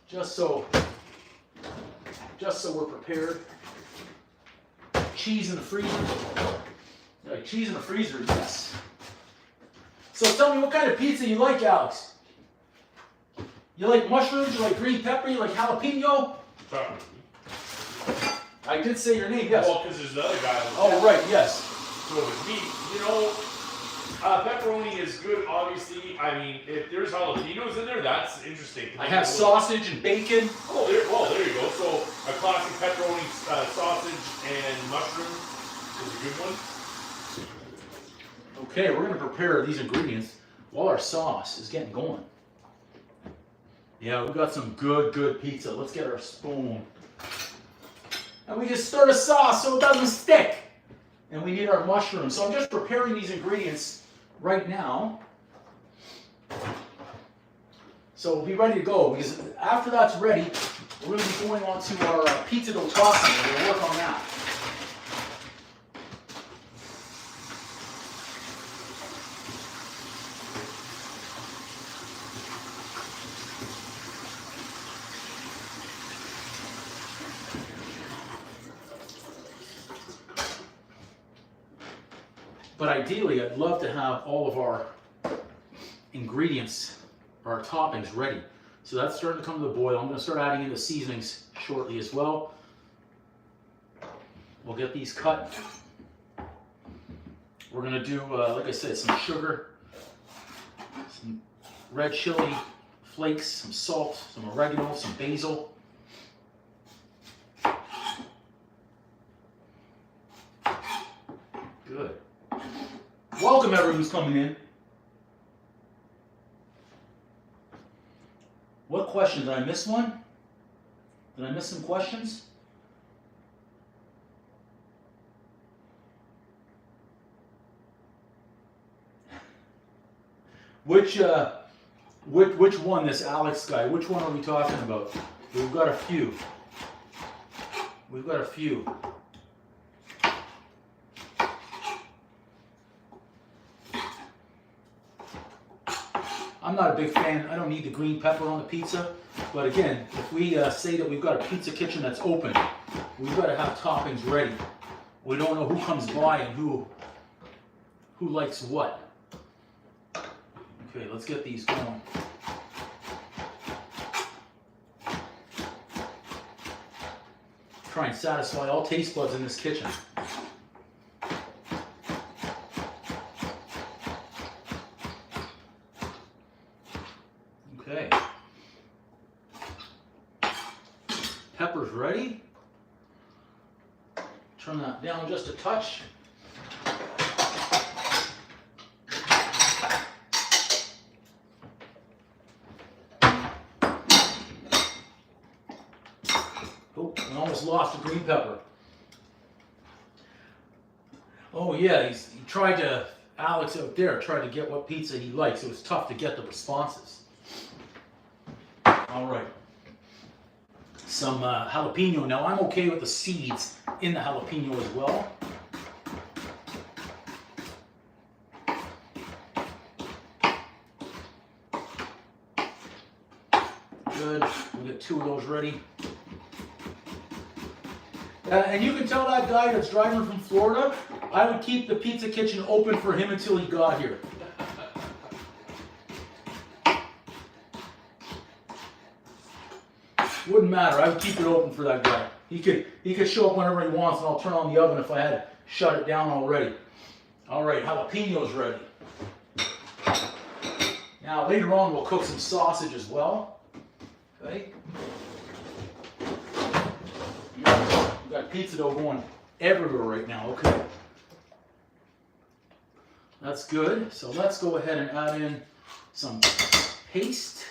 Just so we're prepared. Cheese in the freezer. Like cheese in the freezer, yes. So tell me what kind of pizza you like, Alex. You like mushrooms, you like green pepper, you like jalapeno? I did say your name, yes. Well, because there's the other guy. Oh, right, yes. So if it's meat, you know, pepperoni is good, obviously. I mean, if there's jalapenos in there, that's interesting. I have sausage and bacon. Oh, there you go. So a classic pepperoni sausage and mushroom is a good one. Okay, we're going to prepare these ingredients while our sauce is getting going. Yeah, we've got some good pizza. Let's get our spoon. And we just stir the sauce so it doesn't stick. And we need our mushrooms. So I'm just preparing these ingredients right now. So we'll be ready to go, because after that's ready, we're going to be going on to our pizza dough tossing, and we'll work on that. But ideally, I'd love to have all of our ingredients, our toppings ready. So that's starting to come to the boil. I'm going to start adding in the seasonings shortly as well. We'll get these cut. We're going to do, like I said, some sugar, some red chili flakes, some salt, some oregano, some basil. Good. Welcome everyone who's coming in. What question? Did I miss one? Did I miss some questions? Which one, this Alex guy, which one are we talking about? We've got a few. We've got a few. I'm not a big fan. I don't need the green pepper on the pizza. But again, if we say that we've got a pizza kitchen that's open, we've got to have toppings ready. We don't know who comes by and who likes what. Okay, let's get these going. Try and satisfy all taste buds in this kitchen. Okay. Pepper's ready. Turn that down just a touch. Oh, I almost lost the green pepper. Oh yeah, Alex out there tried to get what pizza he likes. It was tough to get the responses. All right. Some jalapeno. Now I'm okay with the seeds in the jalapeno as well. Good. We'll get 2 of those ready. And you can tell that guy that's driving from Florida, I would keep the pizza kitchen open for him until he got here. Wouldn't matter. I would keep it open for that guy. He could show up whenever he wants, and I'll turn on the oven if I had shut it down already. All right, jalapeno's ready. Now later on we'll cook some sausage as well. Okay. We've got pizza dough going everywhere right now. Okay. That's good. So let's go ahead and add in some paste.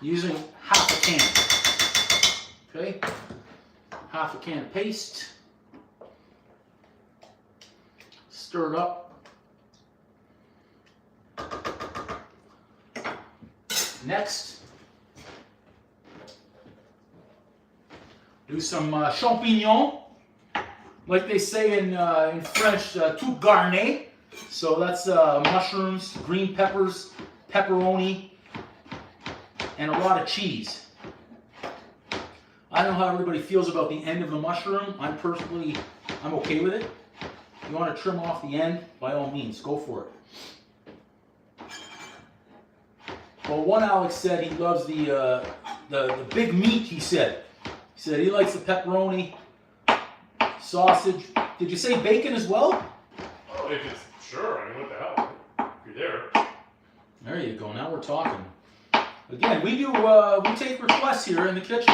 Using half a can. Okay, half a can of paste. Stir it up. Next, do some champignons, like they say in French, tout garni. So that's mushrooms, green peppers, pepperoni, and a lot of cheese. I don't know how everybody feels about the end of the mushroom. I'm okay with it. If you want to trim off the end, by all means, go for it. Well, one Alex said he loves the big meat, he said. He said he likes the pepperoni, sausage. Did you say bacon as well? Oh, if it's, sure, I mean, what the hell? If you're there. There you go, now we're talking. Again, we take requests here in the kitchen.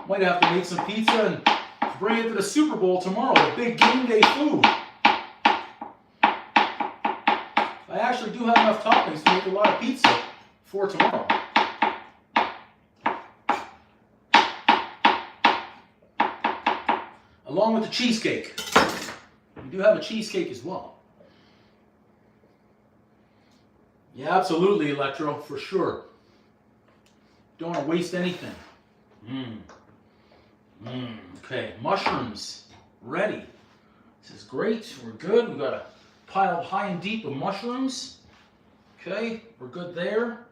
Might have to make some pizza and bring it to the Super Bowl tomorrow, the big game day food. I actually do have enough toppings to make a lot of pizza for tomorrow. Along with the cheesecake. We do have a cheesecake as well. Yeah, absolutely, Electro, for sure. Don't want to waste anything. Okay, mushrooms, ready. This is great, we're good. We've got a pile high and deep of mushrooms. Okay, we're good there.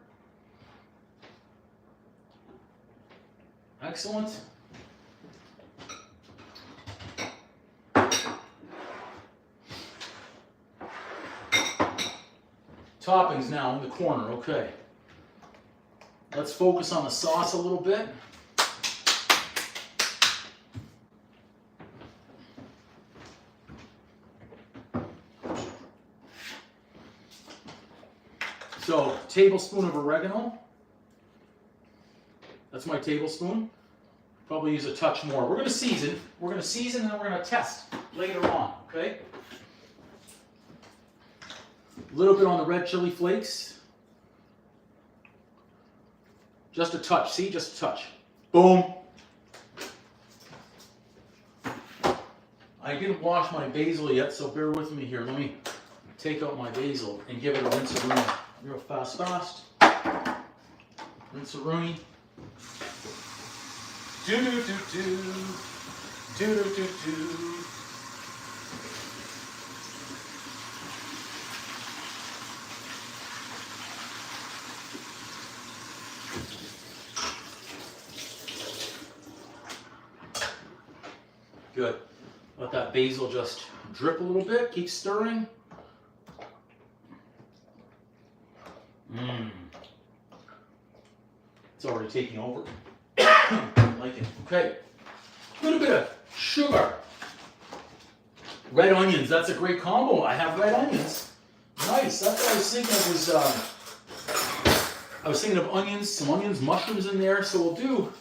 Excellent. Toppings now in the corner, okay. Let's focus on the sauce a little bit. So, tablespoon of oregano. That's my tablespoon. Probably use a touch more. We're going to season. We're going to season and then we're going to test later on, okay? A little bit on the red chili flakes. Just a touch, see? Just a touch. Boom. I didn't wash my basil yet, so bear with me here. Let me take out my basil and give it a rinse-a-rooney. Real fast. Rinse-a-rooney. Do-do-do-do. Do-do-do-do. Good. Let that basil just drip a little bit. Keep stirring. It's already taking over. I like it. Okay. A little bit of sugar. Red onions. That's a great combo. I have red onions. Nice. That's what I was thinking of. I was thinking of onions, some onions, mushrooms in there. So we'll do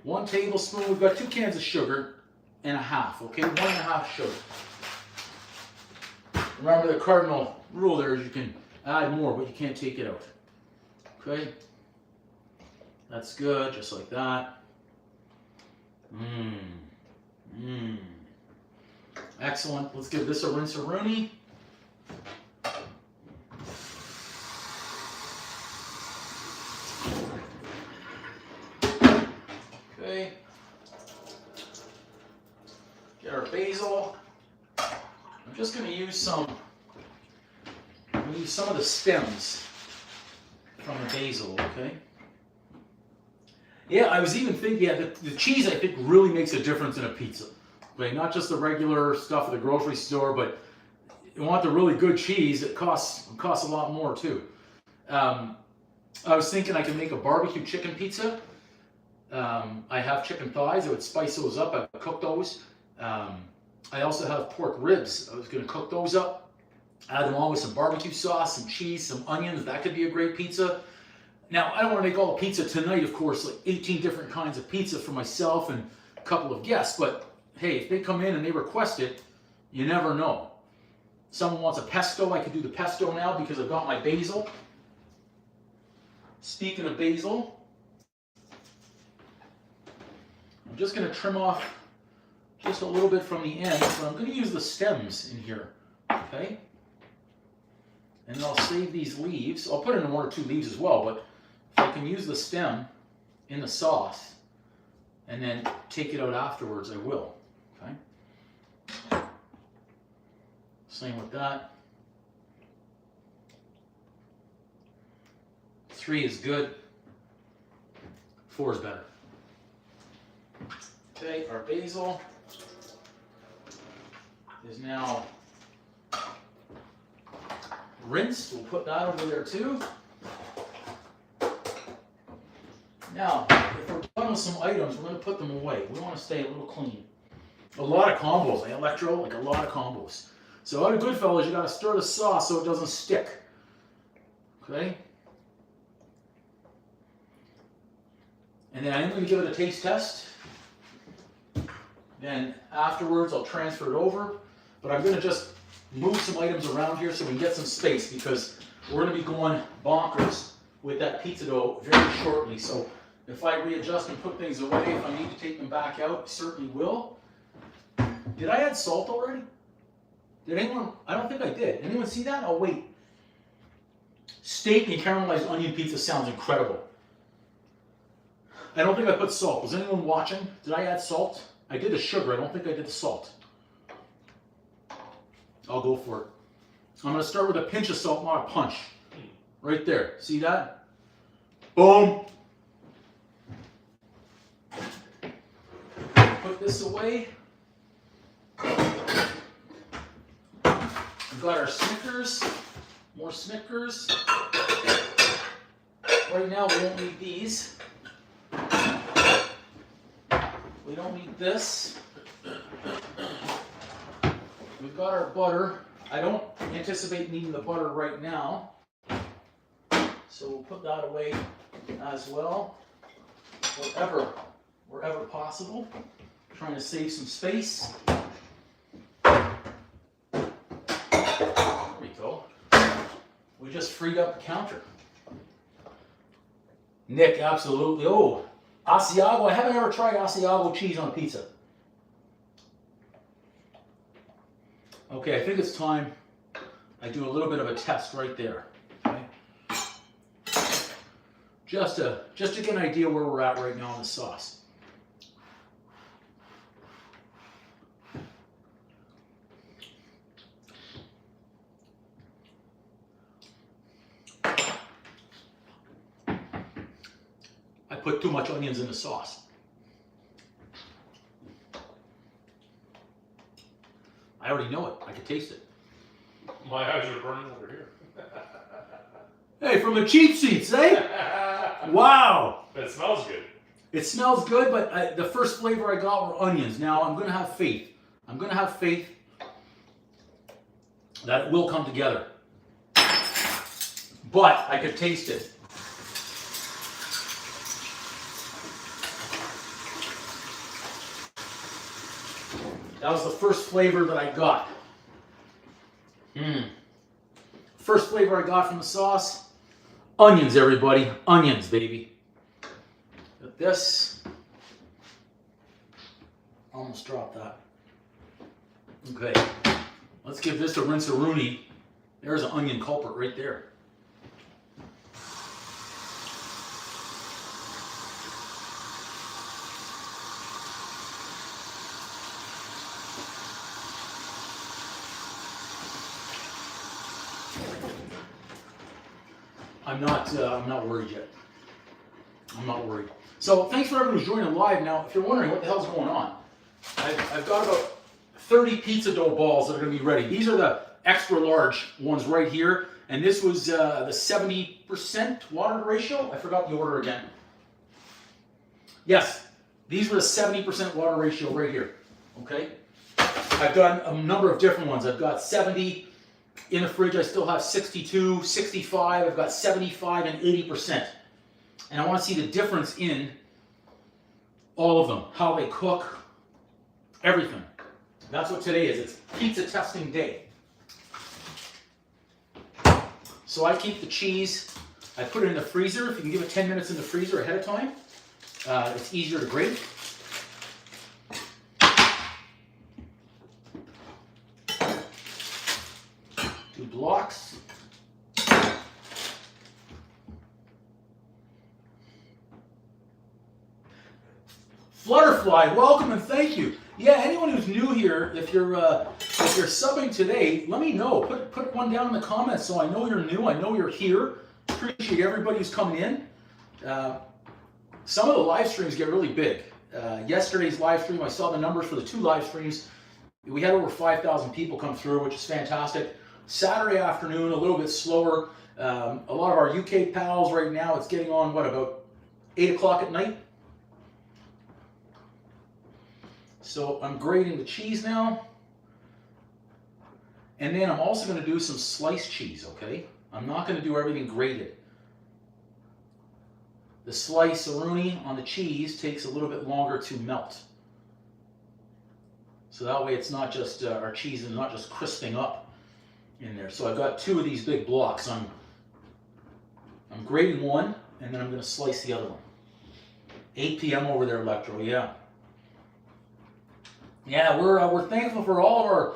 1 tablespoon. We've got 2 cans of sugar and a half. Okay, 1.5 sugar. Remember the cardinal rule there is you can add more, but you can't take it out. Okay. That's good, just like that. Excellent. Let's give this a rinse-a-rooney. Okay. Get our basil. I'm just going to use some of the stems from the basil, okay? Yeah, I was even thinking, yeah, the cheese I think really makes a difference in a pizza. Okay, not just the regular stuff at the grocery store, but you want the really good cheese, it costs a lot more too. I was thinking I could make a barbecue chicken pizza. I have chicken thighs, I would spice those up, I would cook those. I also have pork ribs, I was going to cook those up. Add them all with some barbecue sauce, some cheese, some onions, that could be a great pizza. Now, I don't want to make all the pizza tonight, of course, like 18 different kinds of pizza for myself and a couple of guests, but hey, if they come in and they request it, you never know. Someone wants a pesto, I could do the pesto now because I've got my basil. Speaking of basil, I'm just going to trim off just a little bit from the end, but I'm going to use the stems in here, okay? And then I'll save these leaves. I'll put in 1 or 2 leaves as well, but if I can use the stem in the sauce and then take it out afterwards, I will, okay? Same with that. 3 is good. 4 is better. Okay, our basil is now rinsed. We'll put that over there too. Now, if we're done with some items, we're going to put them away. We want to stay a little clean. A lot of combos, Electro, like a lot of combos. So out of Goodfellas, you got to stir the sauce so it doesn't stick. Okay? And then I'm going to give it a taste test. Then afterwards, I'll transfer it over. But I'm going to just move some items around here so we can get some space because we're going to be going bonkers with that pizza dough very shortly. So if I readjust and put things away, if I need to take them back out, I certainly will. Did I add salt already? Did anyone? I don't think I did. Anyone see that? Oh, wait. Steak and caramelized onion pizza sounds incredible. I don't think I put salt. Was anyone watching? Did I add salt? I did the sugar. I don't think I did the salt. I'll go for it. I'm going to start with a pinch of salt, not a punch. Right there. See that? Boom. Put this away. We've got our Snickers. More Snickers. Right now we won't need these. We don't need this. We've got our butter. I don't anticipate needing the butter right now. So we'll put that away as well. Whatever wherever possible. Trying to save some space. There we go. We just freed up the counter. Nick, absolutely. Oh, Asiago. I haven't ever tried Asiago cheese on pizza. Okay, I think it's time I do a little bit of a test right there. Okay? Just to get an idea where we're at right now on the sauce. I put too much onions in the sauce. I already know it. I can taste it. My eyes are burning over here. Hey, from the cheap seats, eh? Wow. It smells good. It smells good, but the first flavor I got were onions. Now I'm going to have faith. I'm going to have faith that it will come together. But I could taste it. That was the first flavor that I got. First flavor I got from the sauce. Onions, everybody. Onions, baby. But this, almost dropped that. Okay, let's give this a rinse-a-rooney. There's an onion culprit right there. I'm not worried yet. I'm not worried. So thanks for everyone who's joining live. Now, if you're wondering what the hell's going on, I've got about 30 pizza dough balls that are going to be ready. These are the extra large ones right here, and this was the 70% water ratio. I forgot the order again. Yes, these were the 70% water ratio right here. Okay, I've done a number of different ones. I've got 70. In the fridge, I still have 62, 65, I've got 75 and 80%. And I want to see the difference in all of them, how they cook, everything. That's what today is. It's pizza testing day. So I keep the cheese, I put it in the freezer. If you can give it 10 minutes in the freezer ahead of time, it's easier to grate. Blocks. Flutterfly, welcome and thank you. Yeah, anyone who's new here, if you're subbing today, let me know. Put one down in the comments so I know you're new. I know you're here. Appreciate everybody who's coming in. Some of the live streams get really big. Yesterday's live stream, I saw the numbers for the 2 live streams. We had over 5,000 people come through, which is fantastic. Saturday afternoon, a little bit slower. A lot of our UK pals right now, it's getting on, what, about 8 o'clock at night? So I'm grating the cheese now. And then I'm also going to do some sliced cheese, okay? I'm not going to do everything grated. The slice-a-rooney on the cheese takes a little bit longer to melt. So that way it's not just, our cheese is not just crisping up in there. So I've got 2 of these big blocks. I'm grating one, and then I'm going to slice the other one. 8 p.m. over there, Electro. Yeah. Yeah, we're thankful for all of our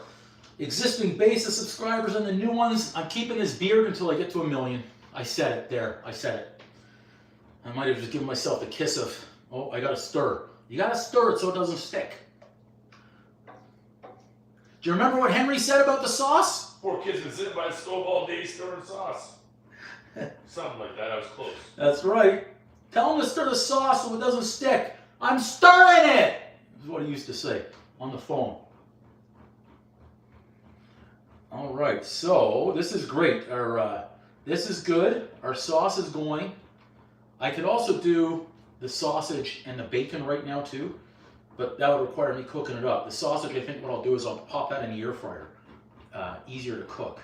existing base of subscribers and the new ones. I'm keeping this beard until I get to 1 million. I said it there. I said it. I might have just given myself the kiss of, oh, I got to stir. You got to stir it so it doesn't stick. Do you remember what Henry said about the sauce? Poor kid's been sitting by the stove all day stirring sauce. Something like that. I was close. That's right. Tell him to stir the sauce so it doesn't stick. I'm stirring it! Is what he used to say on the phone. All right, so this is great. This is good. Our sauce is going. I could also do the sausage and the bacon right now too, but that would require me cooking it up. The sausage, I think what I'll do is I'll pop that in the air fryer. Easier to cook.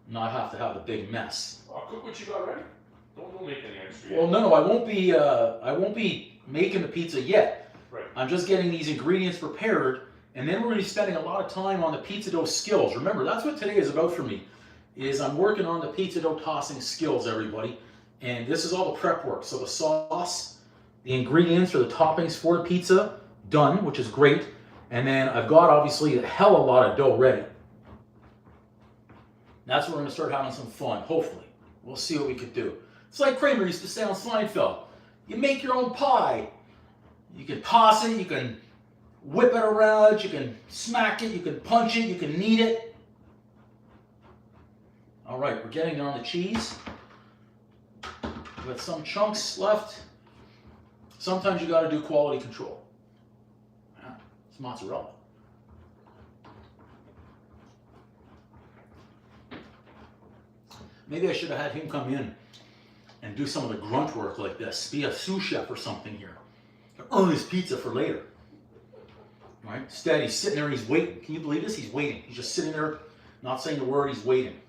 Not have to have a big mess. I'll cook what you got ready. Don't make any extra Well, yet. no, I won't be making the pizza yet. Right. I'm just getting these ingredients prepared, and then we're going to be spending a lot of time on the pizza dough skills. Remember, that's what today is about for me, is I'm working on the pizza dough tossing skills, everybody. And this is all the prep work. So the sauce, the ingredients or the toppings for the pizza, done, which is great. And then I've got, obviously, a hell of a lot of dough ready. That's where we're going to start having some fun, hopefully. We'll see what we could do. It's like Kramer used to say on Seinfeld. You make your own pie. You can toss it, you can whip it around, you can smack it, you can punch it, you can knead it. All right, we're getting there on the cheese. We've got some chunks left. Sometimes you got to do quality control. Yeah, it's mozzarella. Maybe I should have had him come in and do some of the grunt work like this. Be a sous chef or something here. Earn his pizza for later. Right? Instead, he's sitting there and he's waiting. Can you believe this? He's waiting. He's just sitting there, not saying a word. He's waiting.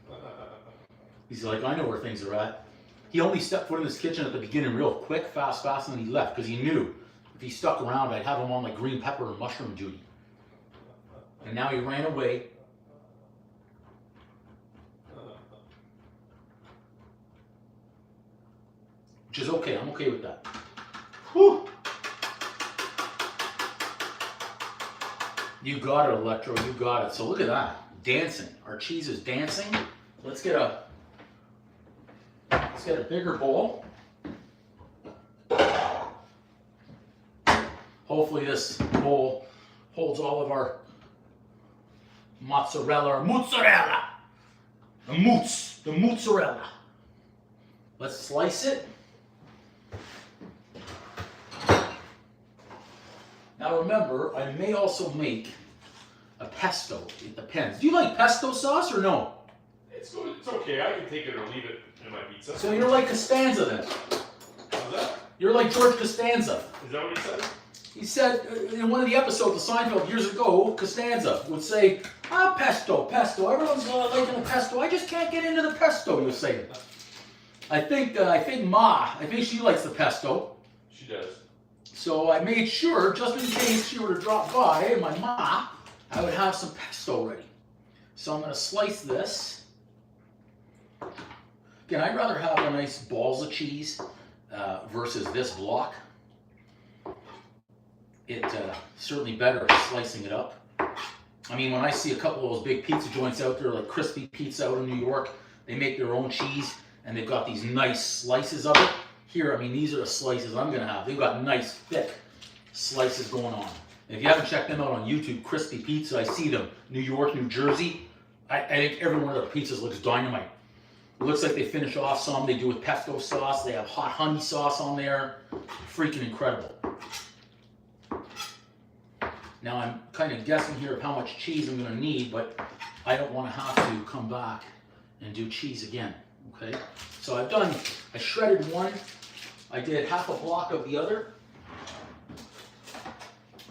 He's like, I know where things are at. He only stepped foot in this kitchen at the beginning real quick, fast, and then he left because he knew if he stuck around, I'd have him on like green pepper and mushroom duty. And now he ran away. Which is okay. I'm okay with that. Whew. You got it, Electro. You got it. So look at that. Dancing. Our cheese is dancing. Let's get a bigger bowl. Hopefully this bowl holds all of our mozzarella. The mozzarella. Let's slice it. Now remember, I may also make a pesto. It depends. Do you like pesto sauce or no? It's good. It's okay. I can take it or leave it in my pizza. So you're like Costanza then. How's that? You're like George Costanza. Is that what he said? He said in one of the episodes of Seinfeld years ago, Costanza would say, pesto. Everyone's liking the pesto. I just can't get into the pesto, he was saying. I think she likes the pesto. She does. So I made sure, just in case she were to drop by, my ma, I would have some pesto ready. So I'm going to slice this. Again, I'd rather have a nice balls of cheese versus this block. It's certainly better slicing it up. I mean, when I see a couple of those big pizza joints out there, like Crispy Pizza out in New York, they make their own cheese, and they've got these nice slices of it. Here, I mean, these are the slices I'm going to have. They've got nice, thick slices going on. And if you haven't checked them out on YouTube, Crispy Pizza, I see them. New York, New Jersey. I think every one of their pizzas looks dynamite. It looks like they finish off some. They do with pesto sauce. They have hot honey sauce on there. Freaking incredible. Now, I'm kind of guessing here of how much cheese I'm going to need, but I don't want to have to come back and do cheese again. Okay? So I shredded one. I did half a block of the other.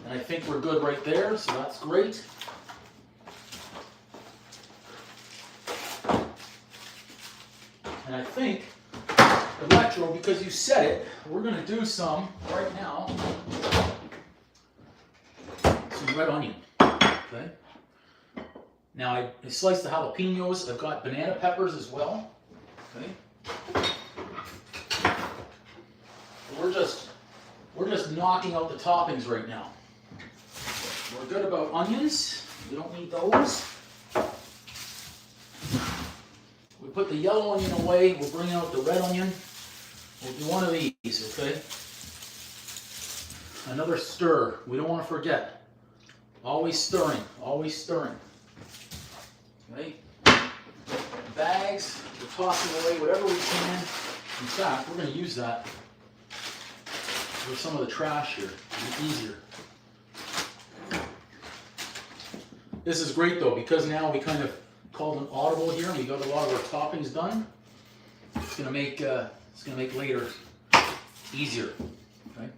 And I think we're good right there, so that's great. And I think, Electro, because you said it, we're going to do some right now. Some red onion. Okay? Now I sliced the jalapenos. I've got banana peppers as well. Okay? We're just knocking out the toppings right now. We're good about onions. We don't need those. We put the yellow onion away. We'll bring out the red onion. We'll do one of these, okay? Another stir. We don't want to forget. Always stirring. Always stirring. Okay? Bags. We're tossing away whatever we can. In fact, we're going to use that for some of the trash here. It's easier. This is great though, because now we kind of called an audible here and we got a lot of our toppings done. It's gonna make later easier. Okay.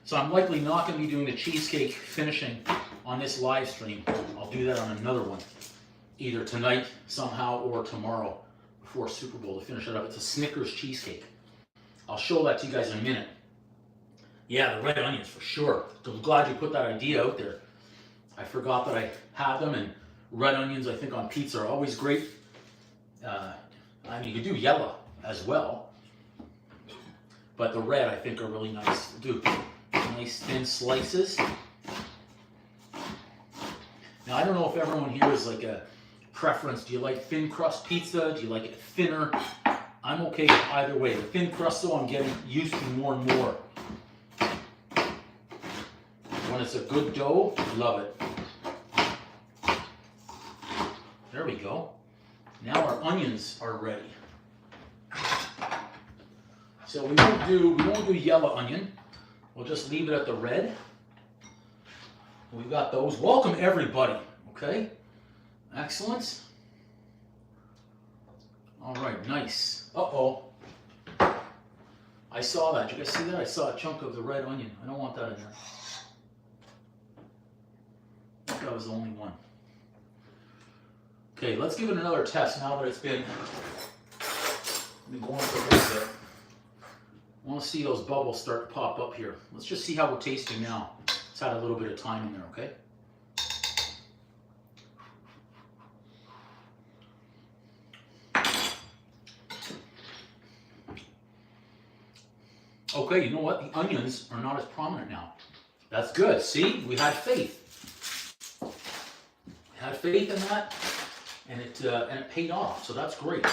So I'm likely not gonna be doing the cheesecake finishing on this live stream. I'll do that on another one, either tonight somehow or tomorrow before Super Bowl to finish it up. It's a Snickers cheesecake. I'll show that to you guys in a minute. Yeah, the red onions for sure. I'm glad you put that idea out there. I forgot that I had them, and red onions I think on pizza are always great. I mean, you could do yellow as well, but the red I think are really nice to do. Nice thin slices. Now I don't know if everyone here is like a preference. Do you like thin crust pizza? Do you like it thinner? I'm okay with either way. The thin crust though I'm getting used to more and more. When it's a good dough, love it. There we go. Now our onions are ready. So we won't do yellow onion. We'll just leave it at the red. We've got those. Welcome everybody. Okay. Excellent. All right. Nice. Uh-oh. I saw that. Did you guys see that? I saw a chunk of the red onion. I don't want that in there. I think that was the only one. Okay, let's give it another test now that it's been going for a little bit. I want to see those bubbles start to pop up here. Let's just see how we're tasting now. It's had a little bit of time in there, okay? Okay, you know what? The onions are not as prominent now. That's good. See, we had faith. We had faith in that, and it paid off. So that's great.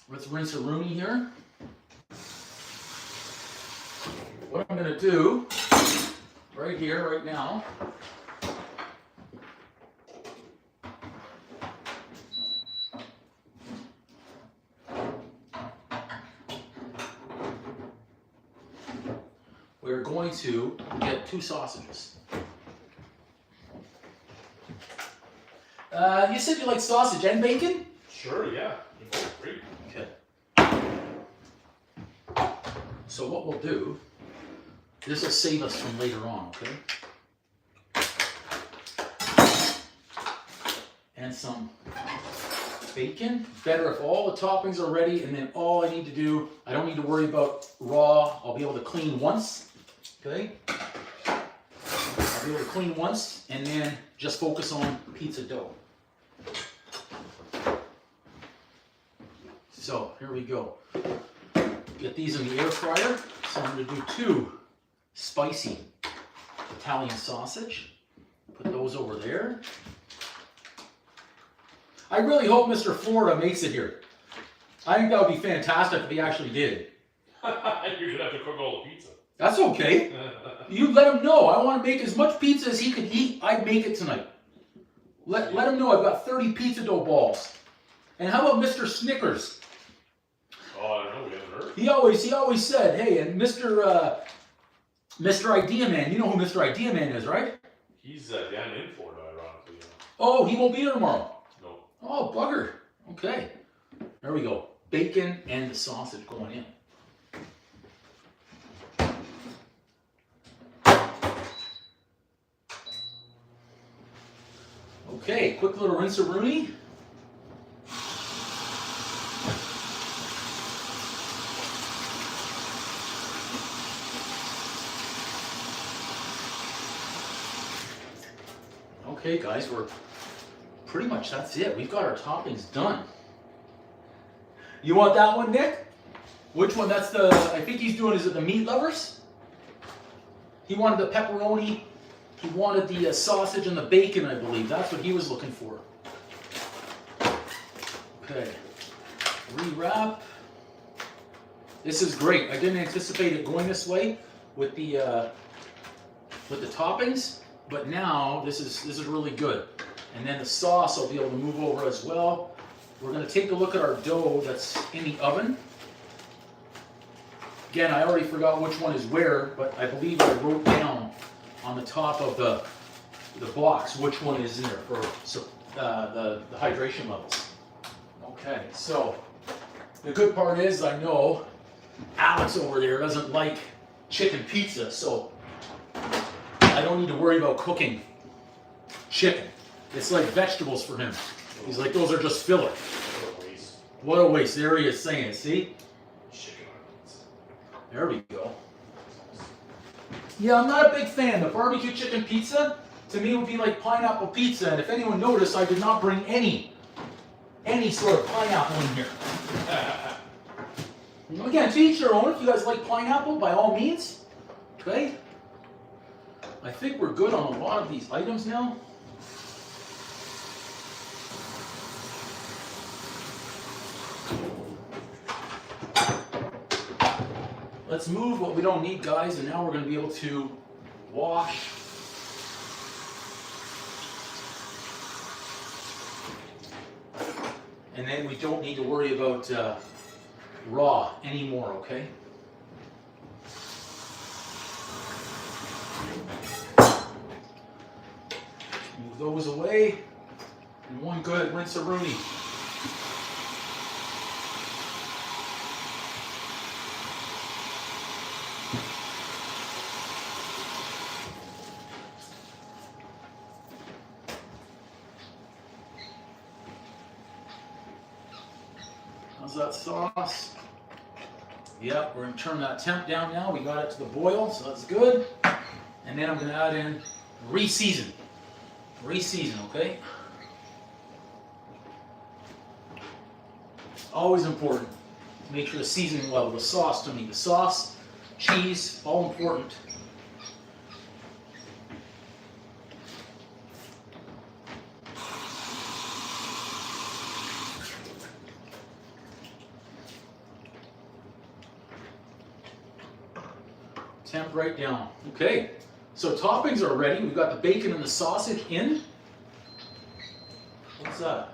Let's rinse a rooney here. What I'm going to do right here, right now, we're going to get 2 sausages. You said you like sausage and bacon? Sure, yeah. Great. Okay. So what we'll do, this will save us from later on, okay? And some bacon. Better if all the toppings are ready, and then all I need to do, I don't need to worry about raw. I'll be able to clean once, okay? I'll be able to clean once, and then just focus on pizza dough. So here we go. Get these in the air fryer. So I'm going to do 2 spicy Italian sausage. Put those over there. I really hope Mr. Florida makes it here. I think that would be fantastic if he actually did. You're going to have to cook all the pizza. That's okay. You let him know. I want to make as much pizza as he can eat. I'd make it tonight. Let him know I've got 30 pizza dough balls. And how about Mr. Snickers? Oh, I don't know. We haven't heard. He always said, hey, and Mr. Idea Man, you know who Mr. Idea Man is, right? He's down in Florida, ironically. Oh, he won't be here tomorrow. No. Oh, bugger. Okay. There we go. Bacon and the sausage going in. Okay, quick little rinse-a-rooney. Okay, guys, we're pretty much, that's it. We've got our toppings done. You want that one, Nick? Which one? That's the, I think he's doing, is it the meat lovers? He wanted the pepperoni. He wanted the sausage and the bacon, I believe. That's what he was looking for. Okay. Rewrap. This is great. I didn't anticipate it going this way with the toppings, but now this is really good. And then the sauce I'll be able to move over as well. We're going to take a look at our dough that's in the oven. Again, I already forgot which one is where, but I believe I wrote down on the top of the box which one is in there for the hydration levels. Okay, so the good part is I know Alex over there doesn't like chicken pizza, so I don't need to worry about cooking chicken. It's like vegetables for him. He's like, those are just filler. What a waste. There he is saying it, see? Chicken on pizza. There we go. Yeah, I'm not a big fan. The barbecue chicken pizza, to me, would be like pineapple pizza. And if anyone noticed, I did not bring any sort of pineapple in here. Again, to each their own. If you guys like pineapple, by all means. Okay? I think we're good on a lot of these items now. Let's move what we don't need, guys, and now we're going to be able to wash. And then we don't need to worry about raw anymore, okay? Move those away. And one good rinse-a-rooney. How's that sauce? Yep, we're going to turn that temp down now. We got it to the boil, so that's good. And then I'm going to add in re-season. Re-season, okay? Always important to make sure the seasoning level, the sauce to me, the sauce, cheese, all important. Temp right down. Okay, so toppings are ready. We've got the bacon and the sausage in. What's that?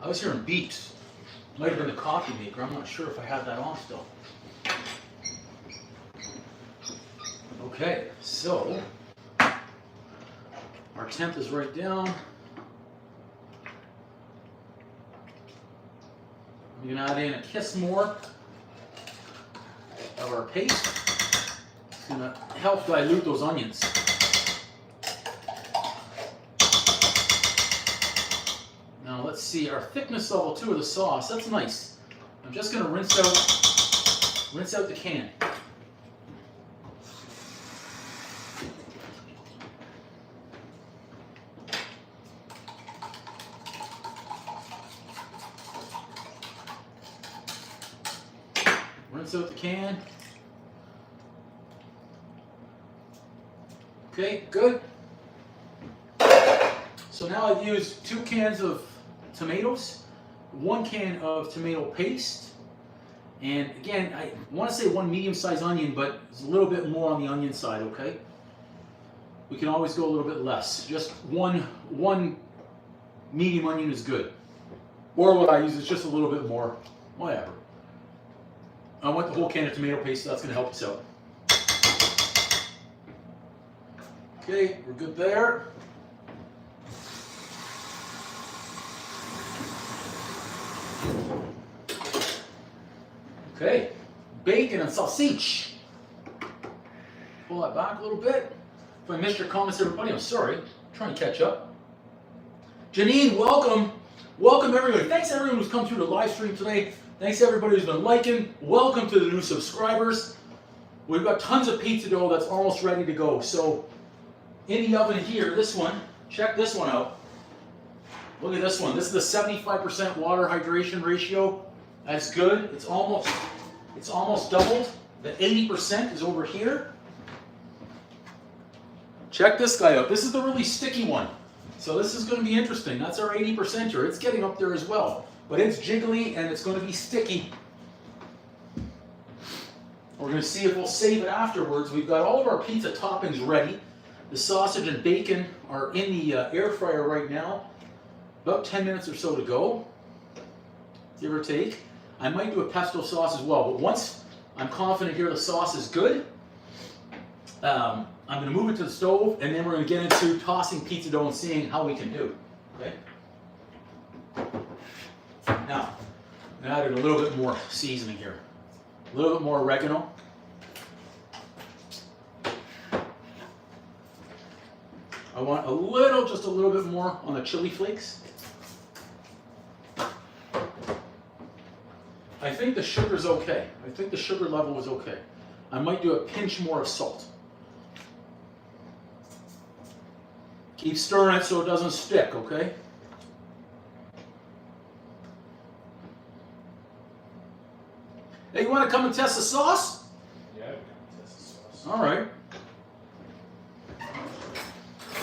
I was hearing beeps. Might have been the coffee maker. I'm not sure if I had that on still. Okay, so our temp is right down. We're going to add in a kiss more of our paste. It's going to help dilute those onions. Now let's see, our thickness level too of the sauce, that's nice. I'm just going to rinse out the can. Rinse out the can. Okay, good. So now I've used 2 cans of tomatoes, 1 can of tomato paste, and again, I want to say 1 medium-sized onion, but it's a little bit more on the onion side, okay? We can always go a little bit less. Just one medium onion is good. Or what I use is just a little bit more, whatever. I want the whole can of tomato paste, so that's going to help us out. Okay, we're good there. Okay, bacon and sausage. Pull that back a little bit. If I missed your comments, everybody, I'm sorry. I'm trying to catch up. Janine, welcome. Welcome, everybody. Thanks, everyone who's come through the live stream today. Thanks, everybody who's been liking. Welcome to the new subscribers. We've got tons of pizza dough that's almost ready to go. So, in the oven here, this one, check this one out. Look at this one. This is the 75% water hydration ratio. That's good. It's almost doubled. The 80% is over here. Check this guy out. This is the really sticky one. So this is going to be interesting. That's our 80%er. It's getting up there as well. But it's jiggly and it's going to be sticky. We're going to see if we'll save it afterwards. We've got all of our pizza toppings ready. The sausage and bacon are in the air fryer right now. About 10 minutes or so to go, give or take. I might do a pesto sauce as well, but once I'm confident here the sauce is good, I'm going to move it to the stove, and then we're going to get into tossing pizza dough and seeing how we can do. Okay. Now, I'm going to add a little bit more seasoning here. A little bit more oregano. I want a little, just a little bit more on the chili flakes. I think the sugar's okay. I think the sugar level is okay. I might do a pinch more of salt. Keep stirring it so it doesn't stick, okay? Hey, you want to come and test the sauce? Yeah, we can test the sauce. All right.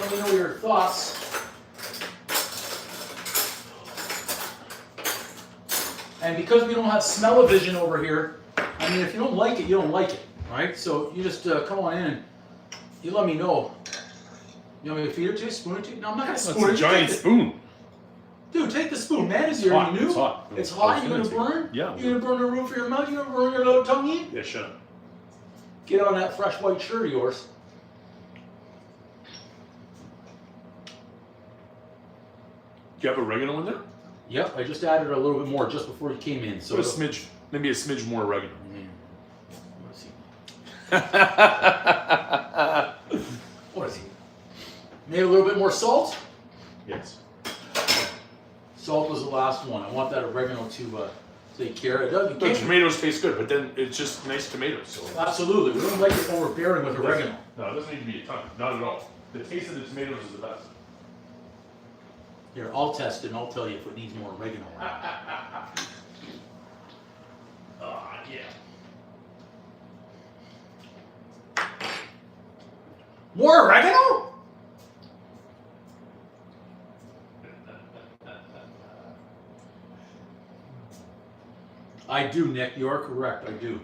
Let me know your thoughts. And because we don't have smell-o-vision over here, I mean, if you don't like it, you don't like it, right? So you just come on in and you let me know. You want me to feed it to you, spoon it to you? No, I'm not gonna spoon it. That's a giant spoon. Dude, take the spoon, man. Is your new? It's hot. It's hot. You gonna burn? Yeah. You gonna burn the roof of your mouth? You gonna burn your little tongue? Yeah, shut up. Get on that fresh white shirt of yours. Do you have oregano in there? Yep, I just added a little bit more just before you came in. So Put a smidge, maybe a smidge more oregano. What is he? Maybe a little bit more salt? Yes. Salt was the last one. I want that oregano to take care. It does. The tomatoes taste good, but then it's just nice tomatoes. So. Absolutely. We don't like it overbearing with oregano. No, it doesn't need to be a ton. Not at all. The taste of the tomatoes is the best. Here, I'll test it and I'll tell you if it needs more oregano. Yeah. More oregano? I do, Nick. You are correct. I do.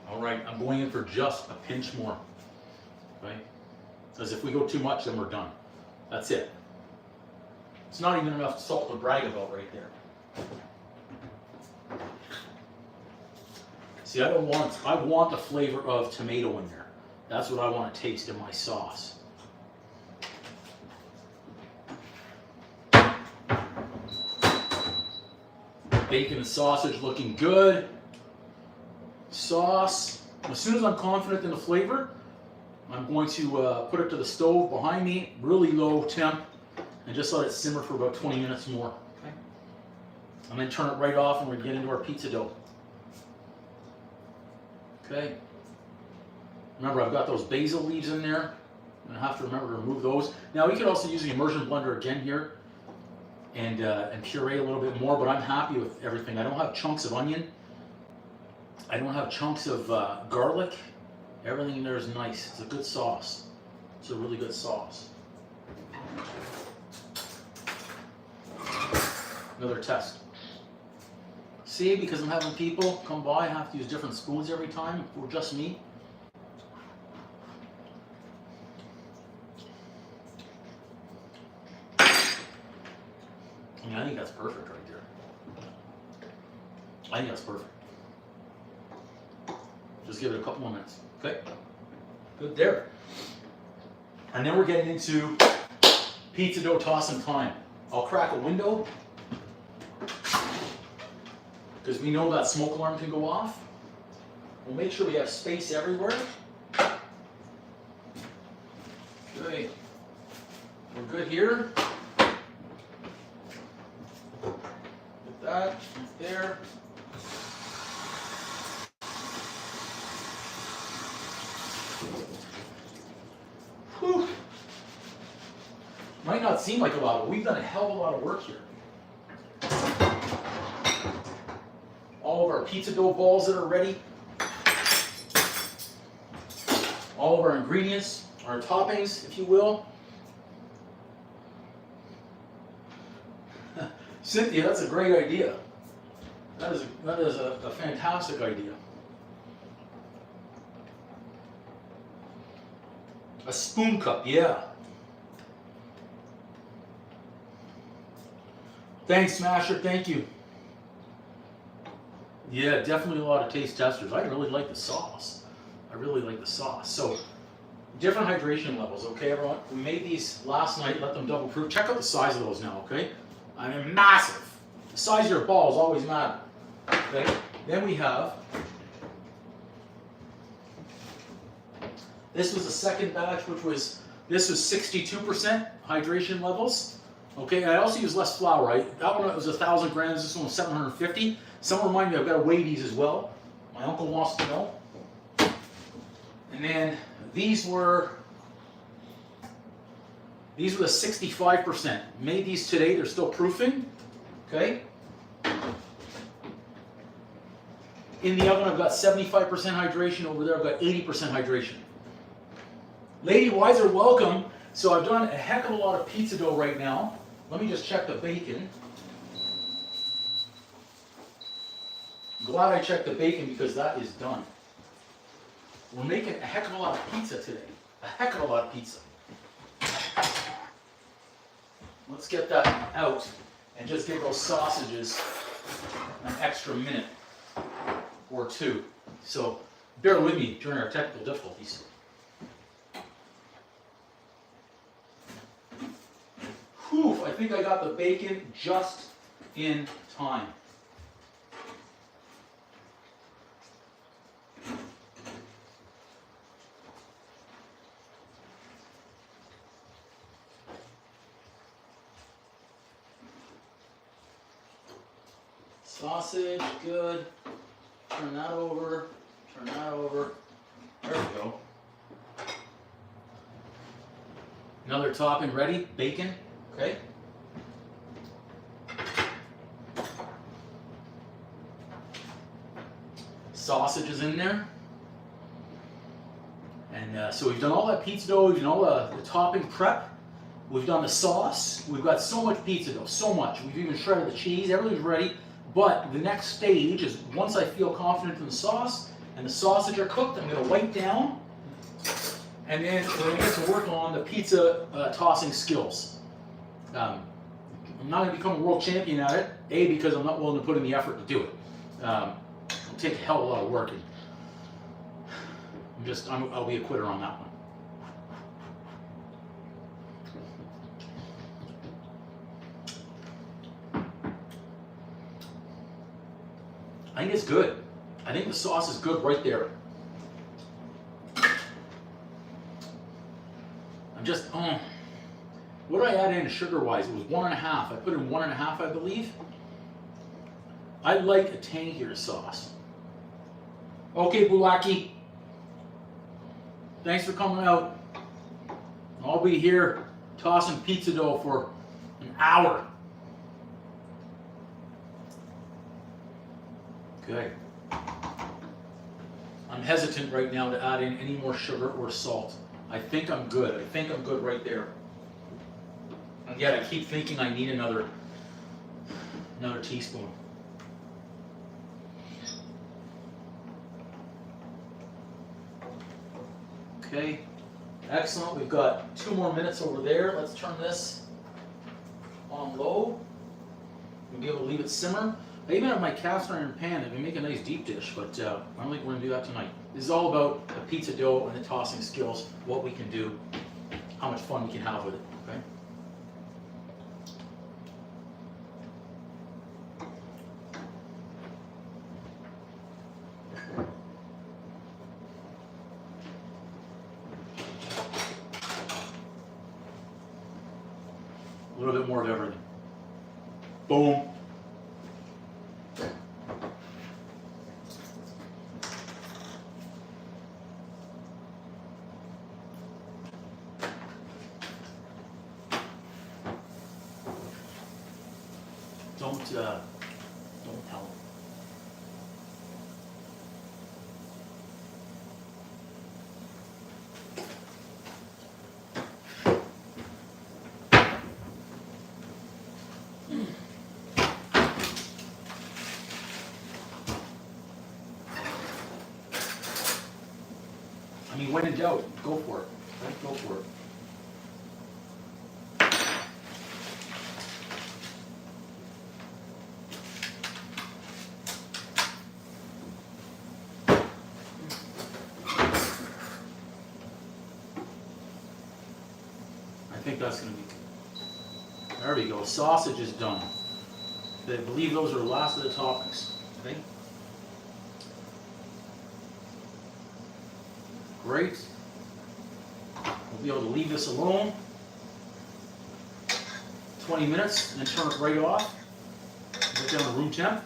All right, I'm going in for just a pinch more. Right? Because if we go too much, then we're done. That's it. It's not even enough salt to brag about right there. See, I want the flavor of tomato in there. That's what I want to taste in my sauce. Bacon and sausage looking good. Sauce. As soon as I'm confident in the flavor, I'm going to put it to the stove behind me, really low temp, and just let it simmer for about 20 minutes more. Okay? And then turn it right off and we're getting into our pizza dough. Okay. Remember, I've got those basil leaves in there. I'm gonna have to remember to remove those. Now, we could also use the immersion blender again here and puree a little bit more, but I'm happy with everything. I don't have chunks of onion. I don't have chunks of garlic. Everything in there is nice. It's a good sauce. It's a really good sauce. Another test. See, because I'm having people come by, I have to use different spoons every time for just me. I think that's perfect right there. I think that's perfect. Just give it a couple more minutes. Okay? Good there. And then we're getting into pizza dough tossing time. I'll crack a window because we know that smoke alarm can go off. We'll make sure we have space everywhere. Okay. We're good here. Get that right there. Whew. Might not seem like a lot, but we've done a hell of a lot of work here. All of our pizza dough balls that are ready. All of our ingredients, our toppings, if you will. Cynthia, that's a great idea. That is a fantastic idea. A spoon cup, yeah. Thanks, Smasher, thank you. Yeah, definitely a lot of taste testers. I really like the sauce. I really like the sauce. So, different hydration levels, okay, everyone? We made these last night, let them double proof. Check out the size of those now, okay? I mean, massive. The size of your balls always matter, okay? Then we have This was the second batch, this was 62% hydration levels. Okay, and I also use less flour. That one was 1,000 grams, this one was 750. Someone remind me, I've got to weigh these as well. My uncle wants to know. And then these were the 65%. Made these today, they're still proofing. Okay. In the oven, I've got 75% hydration. Over there, I've got 80% hydration. Lady Wiser, welcome. So I've done a heck of a lot of pizza dough right now. Let me just check the bacon. Glad I checked the bacon because that is done. We're making a heck of a lot of pizza today. A heck of a lot of pizza. Let's get that out and just give those sausages an extra minute or two. So bear with me during our technical difficulties. Whew, I think I got the bacon just in time. Sausage, good. Turn that over, turn that over. There we go. Another topping ready, bacon, okay. Sausage is in there. And so we've done all that pizza dough, we've done all the topping prep. We've done the sauce. We've got so much pizza dough, so much. We've even shredded the cheese, everything's ready. But the next stage is once I feel confident in the sauce and the sausage are cooked, I'm going to wipe down and then we're going to get to work on the pizza tossing skills. I'm not going to become a world champion at it, A, because I'm not willing to put in the effort to do it. It'll take a hell of a lot of work. And I'll be a quitter on that one. I think it's good. I think the sauce is good right there. What did I add in sugar-wise? It was 1.5. I put in 1.5, I believe. I like a tangier sauce. Okay, Bulaki. Thanks for coming out. I'll be here tossing pizza dough for an hour. Okay. I'm hesitant right now to add in any more sugar or salt. I think I'm good. I think I'm good right there. And yet I keep thinking I need another teaspoon. Okay. Excellent. We've got 2 more minutes over there. Let's turn this on low. We'll be able to leave it simmer. I even have my cast iron pan that can make a nice deep dish, but I don't think we're going to do that tonight. This is all about the pizza dough and the tossing skills, what we can do, how much fun we can have with it, okay? A little bit more of everything. Boom. Don't tell them. I mean, when in doubt, go for it. Right? Go for it. I think that's going to be good. There we go. Sausage is done. I believe those are the last of the toppings. Okay. Great. We'll be able to leave this alone 20 minutes and then turn it right off. Right down to room temp.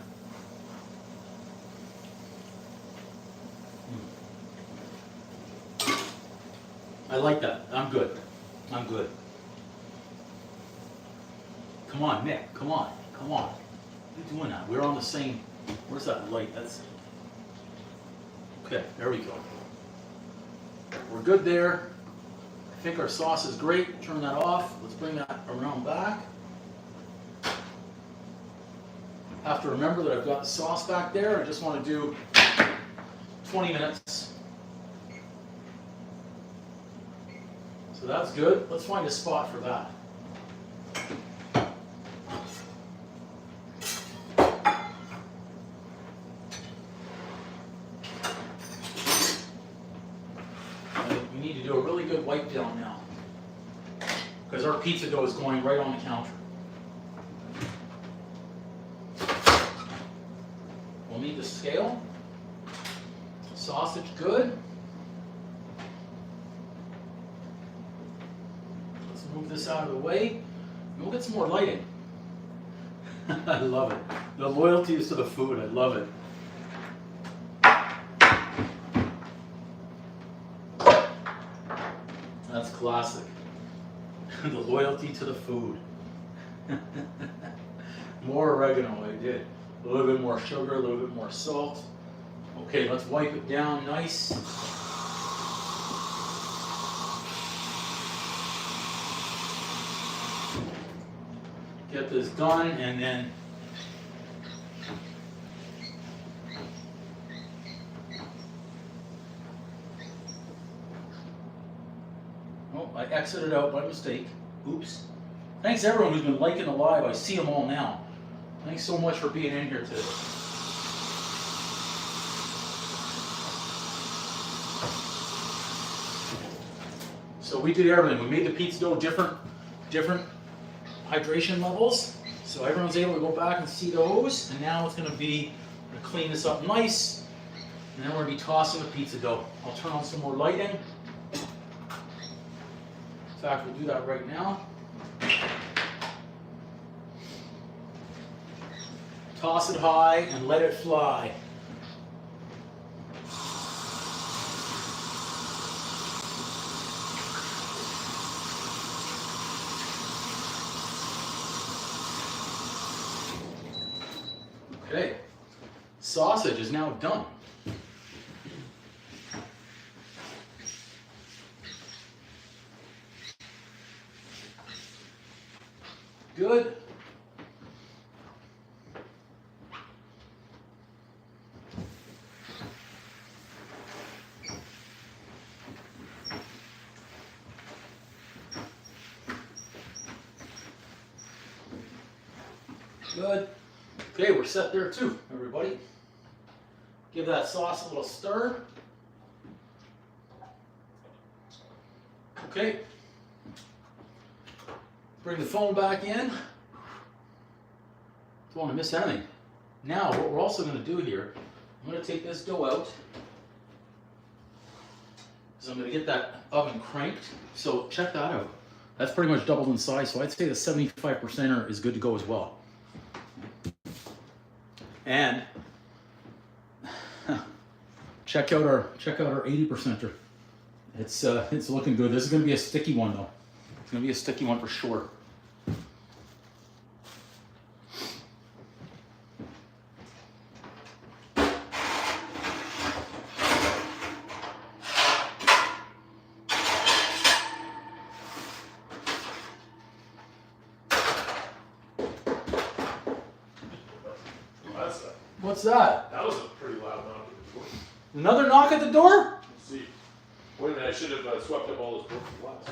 I like that. I'm good. I'm good. Come on, Nick. Come on. Come on. What are you doing that? We're on the same. Where's that light? That's. Okay, there we go. We're good there. I think our sauce is great. Turn that off. Let's bring that around back. Have to remember that I've got the sauce back there. I just want to do 20 minutes. So that's good. Let's find a spot for that. We need to do a really good wipe down now, because our pizza dough is going right on the counter. We'll need the scale. Sausage good. Let's move this out of the way. And we'll get some more lighting. I love it. The loyalty is to the food. I love it. That's classic. The loyalty to the food. More oregano, I did. A little bit more sugar, a little bit more salt. Okay, let's wipe it down nice. Get this done, and then oh, I exited out by mistake. Oops. Thanks everyone who's been liking the live. I see them all now. Thanks so much for being in here today. So we did everything. We made the pizza dough different hydration levels. So everyone's able to go back and see those. And now it's going to be, I'm going to clean this up nice. And then we're going to be tossing the pizza dough. I'll turn on some more lighting. In fact, we'll do that right now. Toss it high and let it fly. Okay, sausage is now done. Good. Good. Okay, we're set there too, everybody. Give that sauce a little stir. Okay. Bring the phone back in. Don't want to miss anything. Now, what we're also going to do here, I'm going to take this dough out. Because I'm going to get that oven cranked. So check that out. That's pretty much doubled in size. So I'd say the 75%er is good to go as well. And check out our 80%er. It's looking good. This is going to be a sticky one though. It's going to be a sticky one for sure. What's that? That was a pretty loud knock at the door. Another knock at the door? Let's see. Wait a minute, I should have swept up all those broken glass.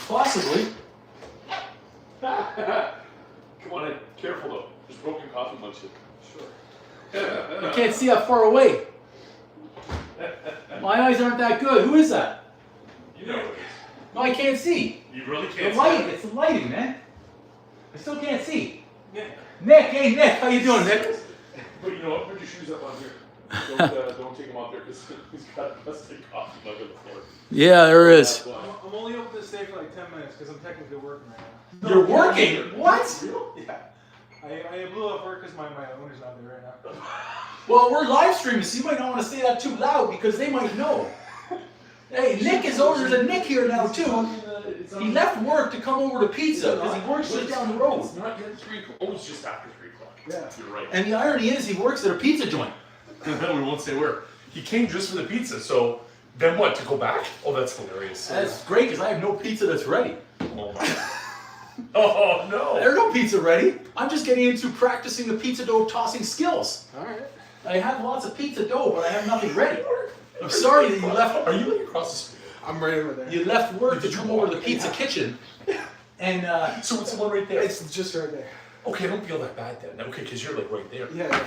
Possibly. Come on in. Careful though. There's broken coffee mugs here. Sure. I can't see that far away. My eyes aren't that good. Who is that? You know it is. No, I can't see. You really can't The light. see. It's the lighting, man. I still can't see. Nick. Nick, hey Nick, how you doing, Nick? But you know what? Put your shoes up on here. Don't take him out there because he's got a plastic coffee mug on the floor. Yeah, there is. I'm only open to stay for like 10 minutes because I'm technically working right now. You're working? What? Yeah. I blew off work because my owner's not there right now. Well, we're live streaming, so you might not want to say that too loud because they might know. Hey, Nick is over. There's a Nick here now too. He left work to come over to pizza because he works just down the road. It's not yet 3 o'clock. Oh, it's just after 3 o'clock. Yeah. You're right. And the irony is, he works at a pizza joint. We won't say where. He came just for the pizza, so then what? To go back? Oh, that's hilarious. That's great because I have no pizza that's ready. Oh my. Oh no. There's no pizza ready. I'm just getting into practicing the pizza dough tossing skills. All right. I have lots of pizza dough, but I have nothing ready. I'm sorry that you left. Are you like across the street? I'm right over there. You left work to come over to the pizza kitchen, and So it's the one right there. It's just right there. Okay, I don't feel that bad then. Okay, because you're like right there. Yeah.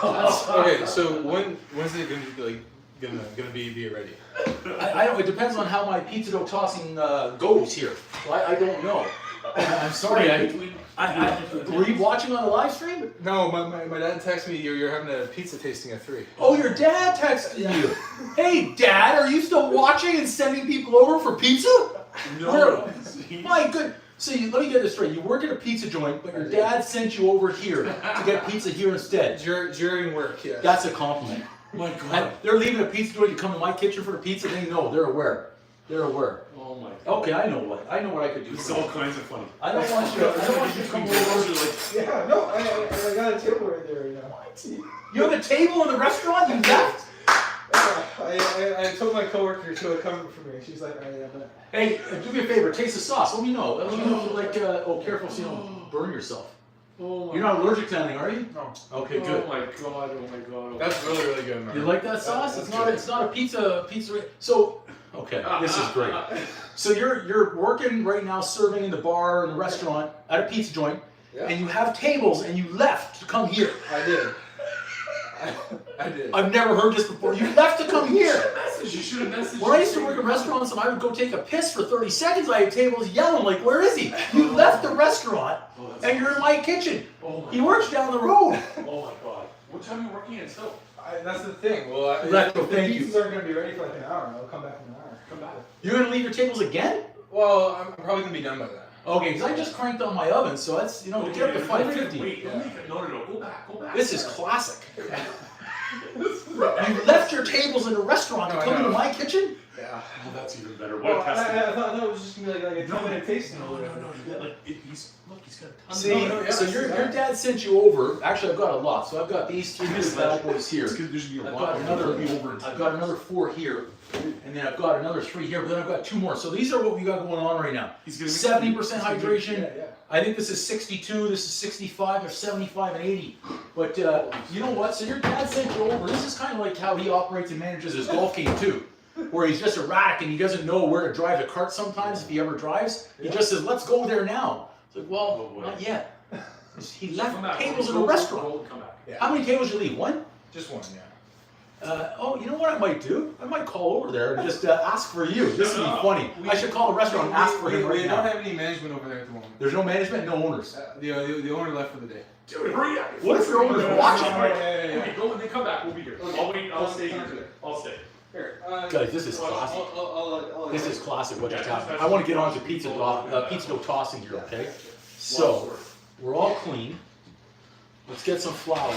Okay, so when's it gonna be ready? I don't. It depends on how my pizza dough tossing goes here. So I don't know. I'm sorry. Were you watching on the live stream? No, my dad texted me you're having a pizza tasting at 3. Oh, your dad texted you. Hey, Dad, are you still watching and sending people over for pizza? No. My good. So let me get this straight. You work at a pizza joint, but your dad sent you over here to get pizza here instead. During work, yeah. That's a compliment. My God. They're leaving a pizza joint to come to my kitchen for the pizza. They know. They're aware. They're aware. Oh my God. Okay, I know what I could do. It's all kinds of funny. I don't want you to come over. Yeah, no, I got a table right there, you know. What? You have a table in the restaurant? You left? I told my coworker to come for me. She's like, yeah, but... Hey, do me a favor. Taste the sauce. Let me know. Let me know if you like. Oh, careful, so you don't burn yourself. Oh my. You're not allergic to anything, are you? No. Okay, good. Oh my God. Oh my God. That's really, really good, man. You like that sauce? It's not a pizza. So, okay, this is great. So you're working right now, serving in the bar in the restaurant at a pizza joint, and you have tables, and you left to come here. I did. I did. I've never heard this before. You left to come here. You should have messaged. When I used to work in restaurants and I would go take a piss for 30 seconds, I had tables yelling like, "Where is he?" You left the restaurant, and you're in my kitchen. He works down the road. Oh my God. What time are you working until? That's the thing. Well, Thank the you. pizzas aren't going to be ready for like an hour. I'll come back in an hour. Come back. You're gonna leave your tables again? Well, I'm probably going to be done by then. Okay, because I just cranked on my oven, so that's to get up to 550. Wait, don't make it. No. Go back. Go back. This is classic. You left your tables in a restaurant to come into my kitchen? Yeah. Oh, that's even better. Well, What a test. I thought it was just going to be like a 2-minute tasting or whatever. He's got a ton See, of so your dad sent you over. Actually, I've got a lot. So I've got these 3 bad boys here. I've got another 4 here, and then I've got another 3 here. But then I've got 2 more. So these are what we got going on right now. 70% hydration. Yeah. I think this is 62. This is 65 or 75 and 80. But you know what? So your dad sent you over. This is kind of like how he operates and manages his golf game too, where he's just erratic and he doesn't know where to drive a cart sometimes if he ever drives. He just says, "Let's go there now." It's like, well, not yet. He left tables in a restaurant. Come back. Yeah. How many tables did you leave? 1? Just 1, yeah. Oh, you know what I might do? I might call over there and just ask for you. This would be funny. I should call a restaurant and ask for him right We now. don't have any management over there at the moment. There's no management, no owners. The owner left for the day. Dude, hurry up. What if your owner's watching? Yeah. Okay, go when they come back. We'll be here. I'll wait. I'll stay here. I'll stay. Here. Guys, this is classic. This is classic what just happened. I want to get on to pizza dough tossing here, okay? So, we're all clean. Let's get some flour.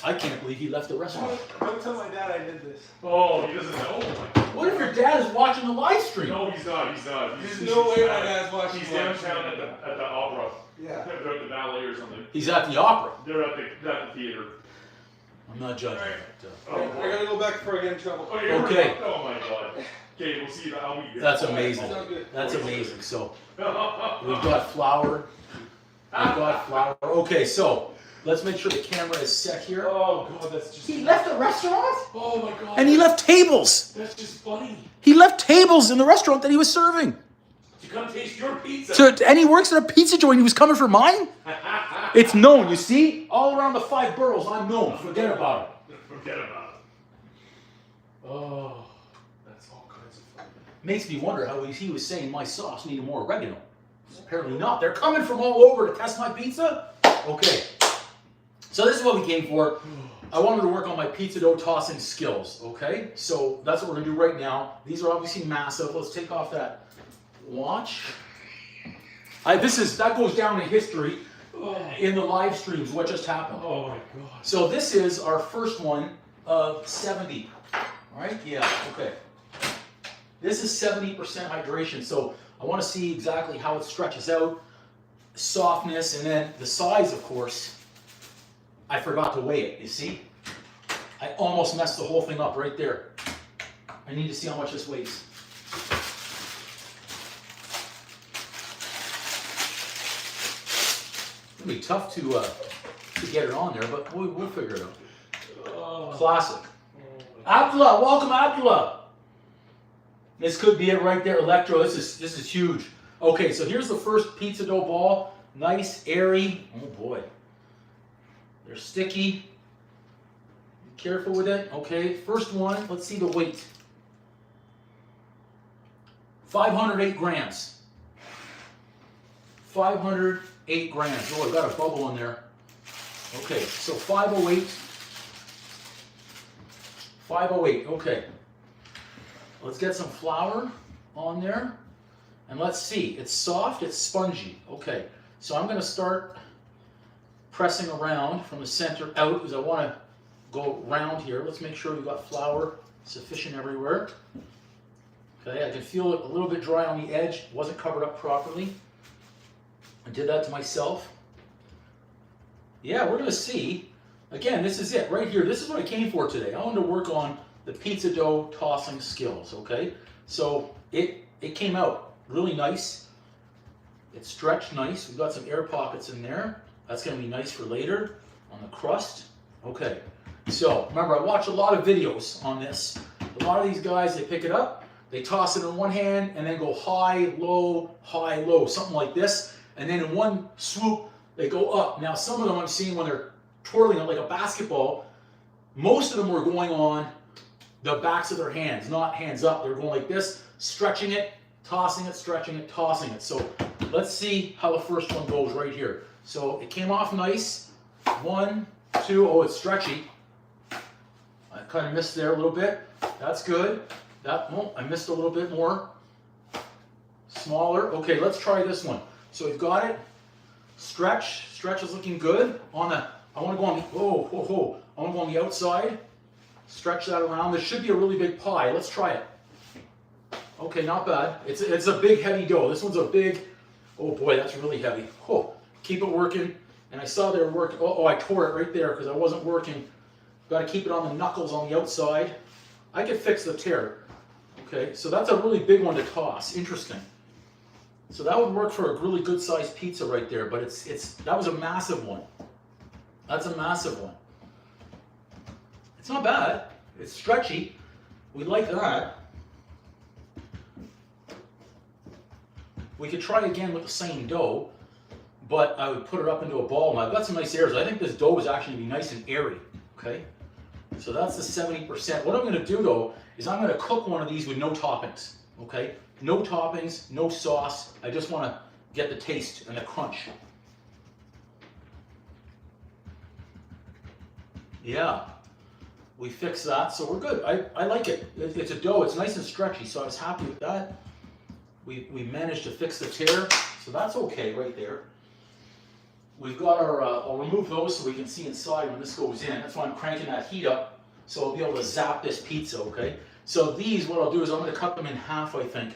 I can't believe he left the restaurant. Don't tell my dad I did this. Oh, he doesn't know. What if your dad is watching the live stream? No, he's not. There's no way my dad's watching. He's downtown at the opera. Yeah. They're at the ballet or something. He's at the opera. They're at the theater. I'm not judging. I gotta go back before I get in trouble. Okay. Oh my God. Okay, we'll see. I'll be here. That's amazing. That's amazing. So we've got flour. Okay, so let's make sure the camera is set here. Oh God, that's just. He left the restaurant? Oh my God. And he left tables. That's just funny. He left tables in the restaurant that he was serving. To come taste your pizza. And he works at a pizza joint. He was coming for mine? It's known, you see? All around the 5 boroughs, I'm known. Forget about it. Forget about it. Oh, that's all kinds of fun. Makes me wonder how he was saying my sauce needed more oregano. Apparently not. They're coming from all over to test my pizza? Okay. So this is what we came for. I wanted to work on my pizza dough tossing skills, okay? So that's what we're gonna do right now. These are obviously massive. Let's take off that watch. That goes down in history in the live streams, what just happened. Oh my god. So this is our first one of 70, all right? Yeah, okay. This is 70% hydration, so I wanna see exactly how it stretches out, softness, and then the size, of course. I forgot to weigh it, you see? I almost messed the whole thing up right there. I need to see how much this weighs. It'll be tough to get it on there, but we'll figure it out. Classic. Abdullah, welcome Abdullah. This could be it right there, Electro. This is huge. Okay, so here's the first pizza dough ball. Nice, airy. Oh boy. They're sticky. Be careful with it. Okay, first one, let's see the weight. 508 grams. 508 grams. Oh, I got a bubble in there. Okay, so 508. 508, okay. Let's get some flour on there. And let's see, it's soft, it's spongy. Okay, so I'm gonna start pressing around from the center out because I want to go round here. Let's make sure we've got flour sufficient everywhere. Okay, I can feel it a little bit dry on the edge. Wasn't covered up properly. I did that to myself. Yeah, we're going to see. Again, this is it right here. This is what I came for today. I wanted to work on the pizza dough tossing skills, okay? So it came out really nice. It stretched nice. We've got some air pockets in there. That's going to be nice for later on the crust. Okay, so remember, I watch a lot of videos on this. A lot of these guys, they pick it up, they toss it in one hand, and then go high, low, something like this. And then in one swoop, they go up. Now, some of them I'm seeing when they're twirling it like a basketball, most of them were going on the backs of their hands, not hands up. They're going like this, stretching it, tossing it, stretching it, tossing it. So let's see how the first one goes right here. So it came off nice. 1, 2, oh, it's stretchy. I kind of missed there a little bit. That's good. Oh, I missed a little bit more. Smaller. Okay, let's try this one. So we've got it. Stretch is looking good. I want to go on the, I want to go on the outside. Stretch that around. This should be a really big pie. Let's try it. Okay, not bad. It's a big, heavy dough. This one's a big, oh boy, that's really heavy. Oh. Keep it working, and I saw they were working. Oh, I tore it right there because I wasn't working. Got to keep it on the knuckles on the outside. I could fix the tear. Okay, so that's a really big one to toss. Interesting. So that would work for a really good sized pizza right there, but that was a massive one. That's a massive one. It's not bad. It's stretchy. We like that. We could try again with the same dough, but I would put it up into a ball. Now I've got some nice airs. I think this dough is actually going to be nice and airy, okay? So that's the 70%. What I'm going to do though, is I'm going to cook one of these with no toppings, okay? No toppings, no sauce. I just want to get the taste and the crunch. Yeah, we fixed that, so we're good. I like it. It's a dough, it's nice and stretchy, so I was happy with that. We managed to fix the tear, so that's okay right there. We've got our, I'll remove those so we can see inside when this goes in. That's why I'm cranking that heat up, so I'll be able to zap this pizza, okay? So these, what I'll do is I'm gonna cut them in half, I think.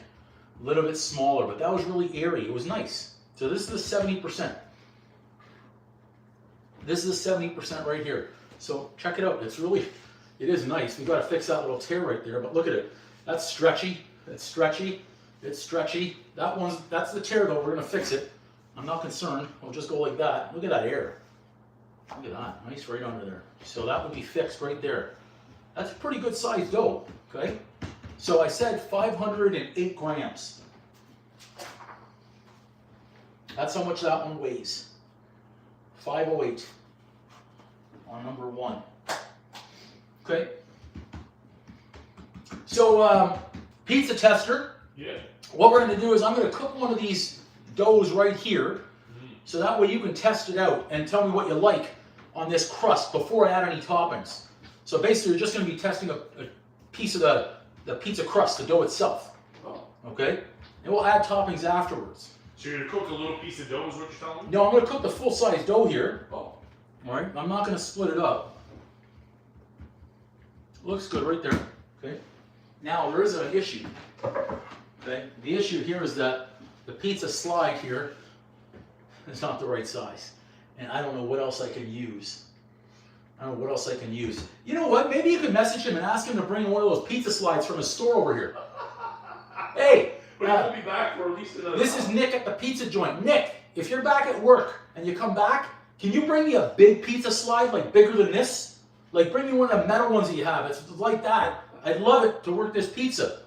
A little bit smaller, but that was really airy. It was nice. So this is the 70%. This is the 70% right here. So check it out. It is nice. We've got to fix that little tear right there, but look at it. That's stretchy. It's stretchy. It's stretchy. That's the tear though. We're gonna fix it. I'm not concerned. We'll just go like that. Look at that air. Look at that. Nice right under there. So that would be fixed right there. That's a pretty good sized dough. Okay. So I said 508 grams. That's how much that one weighs. 508 on number 1. Okay. So pizza tester. Yeah. What we're going to do is I'm going to cook one of these doughs right here, so that way you can test it out and tell me what you like on this crust before I add any toppings. So basically, you're just going to be testing a piece of the pizza crust, the dough itself. Oh. Okay? And we'll add toppings afterwards. So you're gonna cook a little piece of dough is what you're telling me? No, I'm going to cook the full-size dough here. Oh. All right? I'm not going to split it up. Looks good right there. Okay? Now, there is an issue. Okay? The issue here is that the pizza slide here is not the right size. And I don't know what else I can use. You know what? Maybe you could message him and ask him to bring one of those pizza slides from his store over here. Hey! But he'll be back for at least another This is Nick at the pizza joint. Nick, if you're back at work and you come back, can you bring me a big pizza slide, like bigger than this? Like bring me one of the metal ones that you have. It's like that. I'd love it to work this pizza.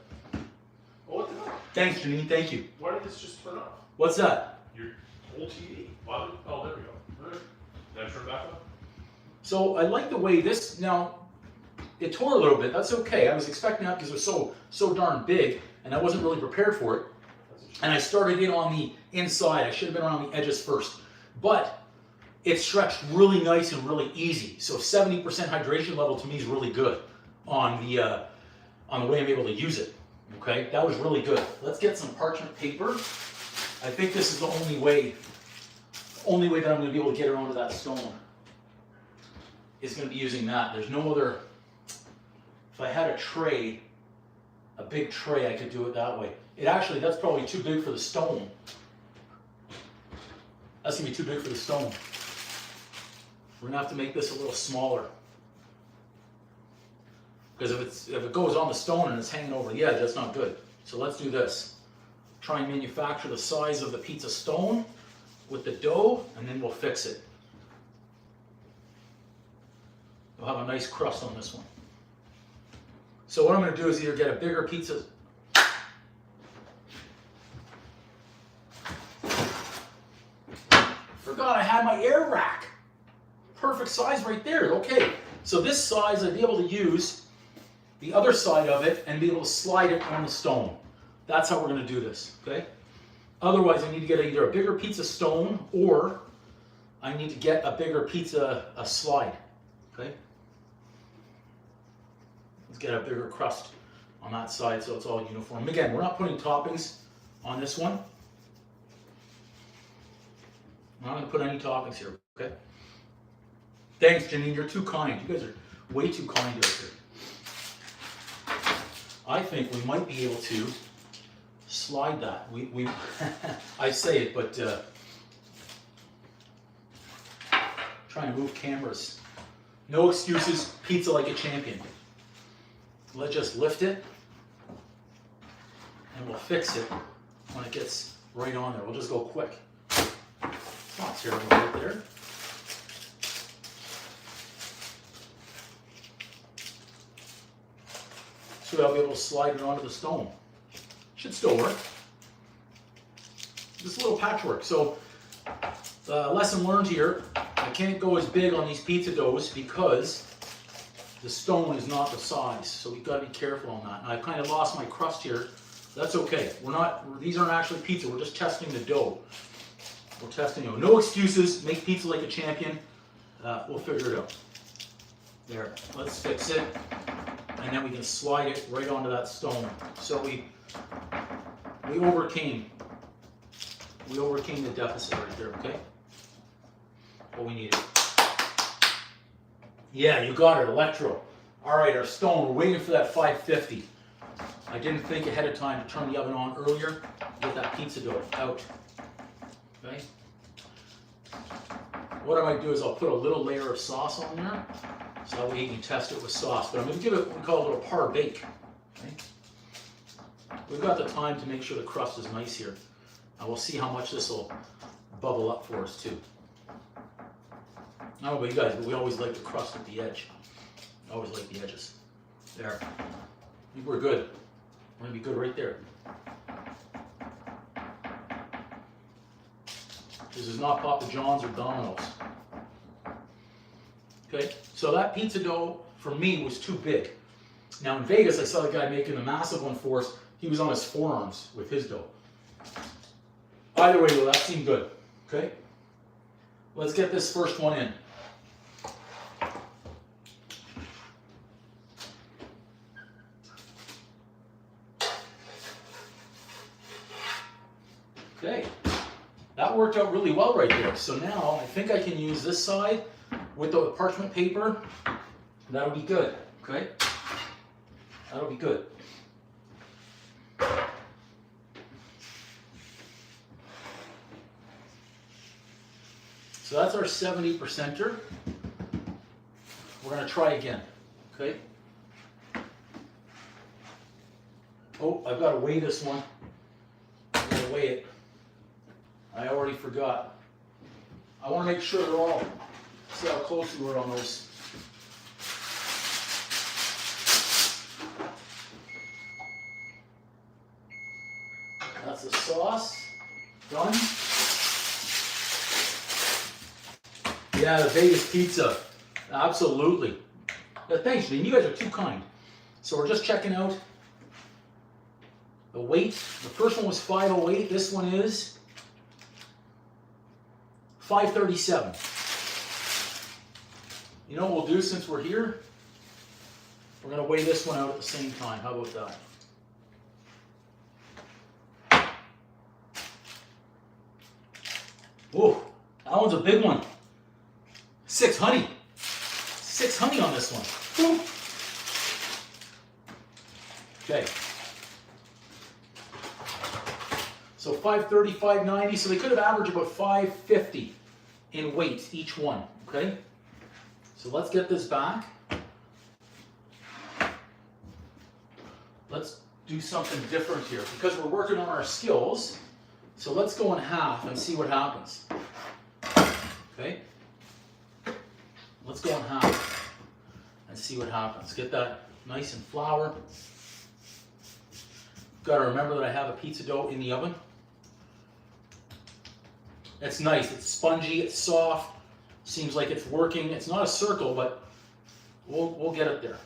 Oh, what the hell? Thanks, Janine. Thank you. Why did this just turn off? What's that? Your whole TV. Wow. Oh, there we go. All right. Did I turn it back on? So I like the way this, now, it tore a little bit. That's okay. I was expecting that because it was so darn big, and I wasn't really prepared for it. And I started in on the inside. I should have been around the edges first. But it stretched really nice and really easy. So 70% hydration level to me is really good on the way I'm able to use it. Okay, that was really good. Let's get some parchment paper. I think this is the only way that I'm going to be able to get it onto that stone. Is going to be using that. There's no other. If I had a tray, a big tray, I could do it that way. That's probably too big for the stone. That's going to be too big for the stone. We're going to have to make this a little smaller. Because if it goes on the stone and it's hanging over the edge, that's not good. So let's do this. Try and manufacture the size of the pizza stone with the dough, and then we'll fix it. We'll have a nice crust on this one. So what I'm going to do is either get a bigger pizza. Forgot I had my air rack. Perfect size right there. Okay. So this size I'd be able to use the other side of it and be able to slide it on the stone. That's how we're going to do this. Okay. Otherwise, I need to get either a bigger pizza stone or I need to get a bigger pizza slide. Okay. Let's get a bigger crust on that side so it's all uniform. Again, we're not putting toppings on this one. I'm not going to put any toppings here, okay? Thanks, Janine. You're too kind. You guys are way too kind out here. I think we might be able to slide that. We I say it, but trying to move cameras. No excuses. Pizza like a champion. Let's just lift it, and we'll fix it when it gets right on there. We'll just go quick. It's not terrible right there. So I'll be able to slide it onto the stone. Should still work. Just a little patchwork. So, lesson learned here, I can't go as big on these pizza doughs because the stone is not the size, so we've got to be careful on that. And I've kind of lost my crust here. That's okay. These aren't actually pizza. We're just testing the dough. We're testing it. No excuses. Make pizza like a champion. We'll figure it out. There. Let's fix it, and then we can slide it right onto that stone. So we overcame the deficit right there. Okay. What we needed. Yeah, you got it, Electro. All right, our stone, we're waiting for that 550. I didn't think ahead of time to turn the oven on earlier, get that pizza dough out. Okay. What I might do is I'll put a little layer of sauce on there, so that way you can test it with sauce. But I'm going to give it what we call a little par bake. Okay. We've got the time to make sure the crust is nice here. And we'll see how much this will bubble up for us too. I don't know about you guys, but we always like the crust at the edge. Always like the edges. There. I think we're good. We're going to be good right there. This is not Papa John's or Domino's. Okay, so that pizza dough for me was too big. Now in Vegas, I saw the guy making a massive one for us. He was on his forearms with his dough. Either way, though, that seemed good. Okay, let's get this first one in. Okay, that worked out really well right there. So now I think I can use this side with the parchment paper. That'll be good, okay? That'll be good. So that's our 70%er. We're gonna try again, okay? Oh, I've got to weigh this one. I'm gonna weigh it. I already forgot. I want to make sure they're all, see how close we were on those. That's the sauce, done. Yeah, the Vegas pizza, absolutely. Thanks, Janine, you guys are too kind. So we're just checking out the weight. The first one was 508, this one is 537. You know what we'll do since we're here? We're gonna weigh this one out at the same time. How about that? Whoa, that one's a big one. 6 honey. 6 honey on this one. Boom. Okay. So 530, 590, so they could have averaged about 550 in weight each one, okay? So let's get this back. Let's do something different here because we're working on our skills. So let's go in half and see what happens. Okay? Let's go in half and see what happens. Get that nice and flour. Got to remember that I have a pizza dough in the oven. It's nice, it's spongy, it's soft, seems like it's working. It's not a circle, but we'll get it there.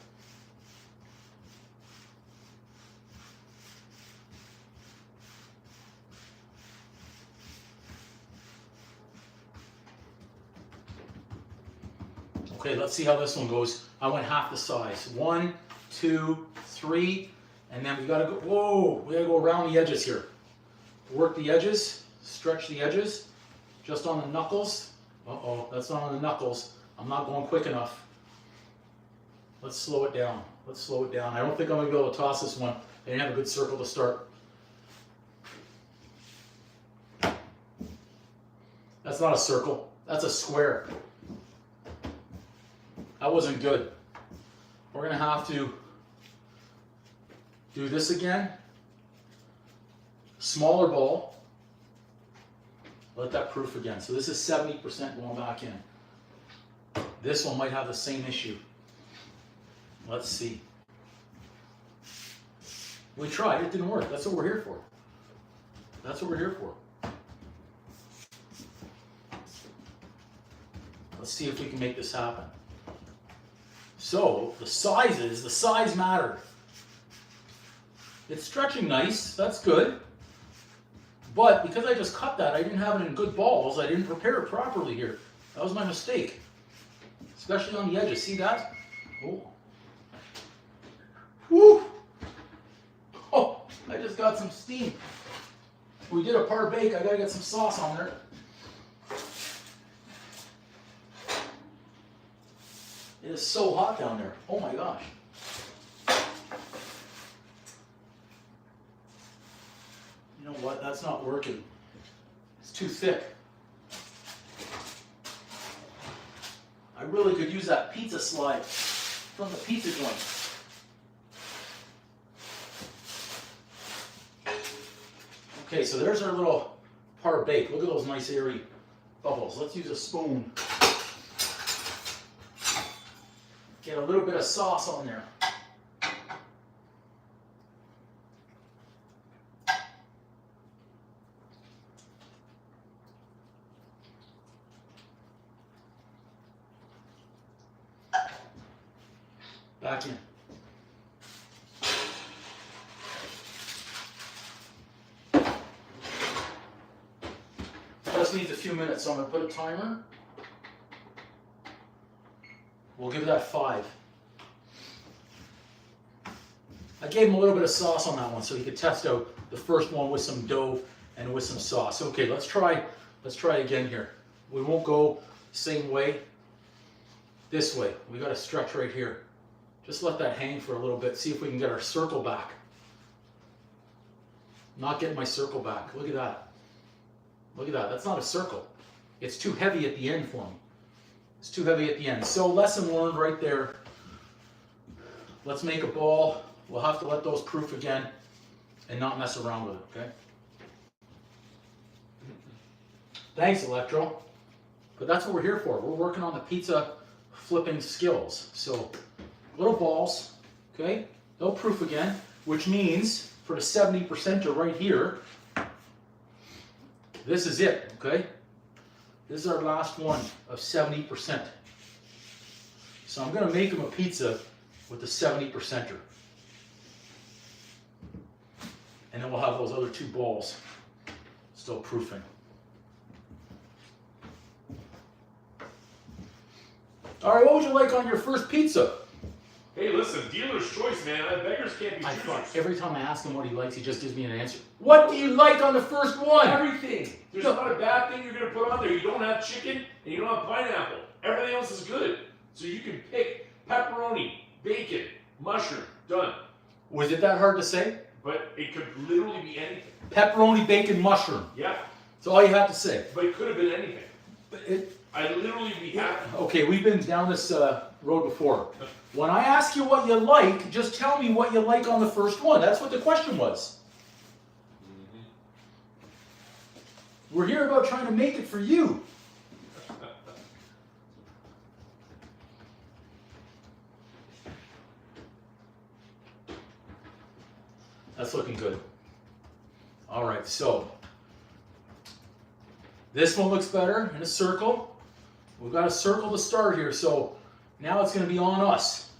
Okay, let's see how this one goes. I went half the size. 1, 2, 3, and then we gotta go, whoa, we gotta go around the edges here. Work the edges, stretch the edges. Just on the knuckles. Uh-oh, that's not on the knuckles. I'm not going quick enough. Let's slow it down. Let's slow it down. I don't think I'm gonna be able to toss this one. I didn't have a good circle to start. That's not a circle. That's a square. That wasn't good. We're gonna have to do this again. Smaller bowl. Let that proof again. So this is 70% going back in. This one might have the same issue. Let's see. We tried, it didn't work. That's what we're here for. That's what we're here for. Let's see if we can make this happen. So the size mattered. It's stretching nice, that's good. But because I just cut that, I didn't have it in good balls. I didn't prepare it properly here. That was my mistake. Especially on the edges. See that? Oh. Woo! Oh, I just got some steam. We did a par bake. I gotta get some sauce on there. It is so hot down there. Oh my gosh. You know what? That's not working. It's too thick. I really could use that pizza slide from the pizza joint. Okay, so there's our little par bake. Look at those nice airy bubbles. Let's use a spoon. Get a little bit of sauce on there. Back in. Just needs a few minutes, so I'm going to put a timer. We'll give that 5. I gave him a little bit of sauce on that one so he could test out the first one with some dough and with some sauce. Okay, let's try again here. We won't go same way. This way. We got to stretch right here. Just let that hang for a little bit. See if we can get our circle back. Not getting my circle back. Look at that. Look at that. That's not a circle. It's too heavy at the end for me. It's too heavy at the end. So lesson learned right there. Let's make a ball. We'll have to let those proof again and not mess around with it, okay? Thanks, Electro. But that's what we're here for. We're working on the pizza flipping skills. So little balls, okay? They'll proof again, which means for the 70% right here, this is it, okay? This is our last one of 70%. So I'm going to make them a pizza with the 70%er. And then we'll have those other two balls still proofing. All right, what would you like on your first pizza? Hey, listen, dealer's choice, man. Beggars can't be I choosers. thought every time I ask him what he likes, he just gives me an answer. What do you like on the first one? Everything. There's not a bad thing you're going to put on there. You don't have chicken and you don't have pineapple. Everything else is good. So you can pick pepperoni, bacon, mushroom, done. Was it that hard to say? But it could literally be anything. Pepperoni, bacon, mushroom. Yeah. That's all you have to say. But it could have been anything. But I'd literally be happy. okay, we've been down this road before. When I ask you what you like, just tell me what you like on the first one. That's what the question was. We're here about trying to make it for you. That's looking good. All right, so this one looks better in a circle. We've got a circle to start here, so now it's going to be on us.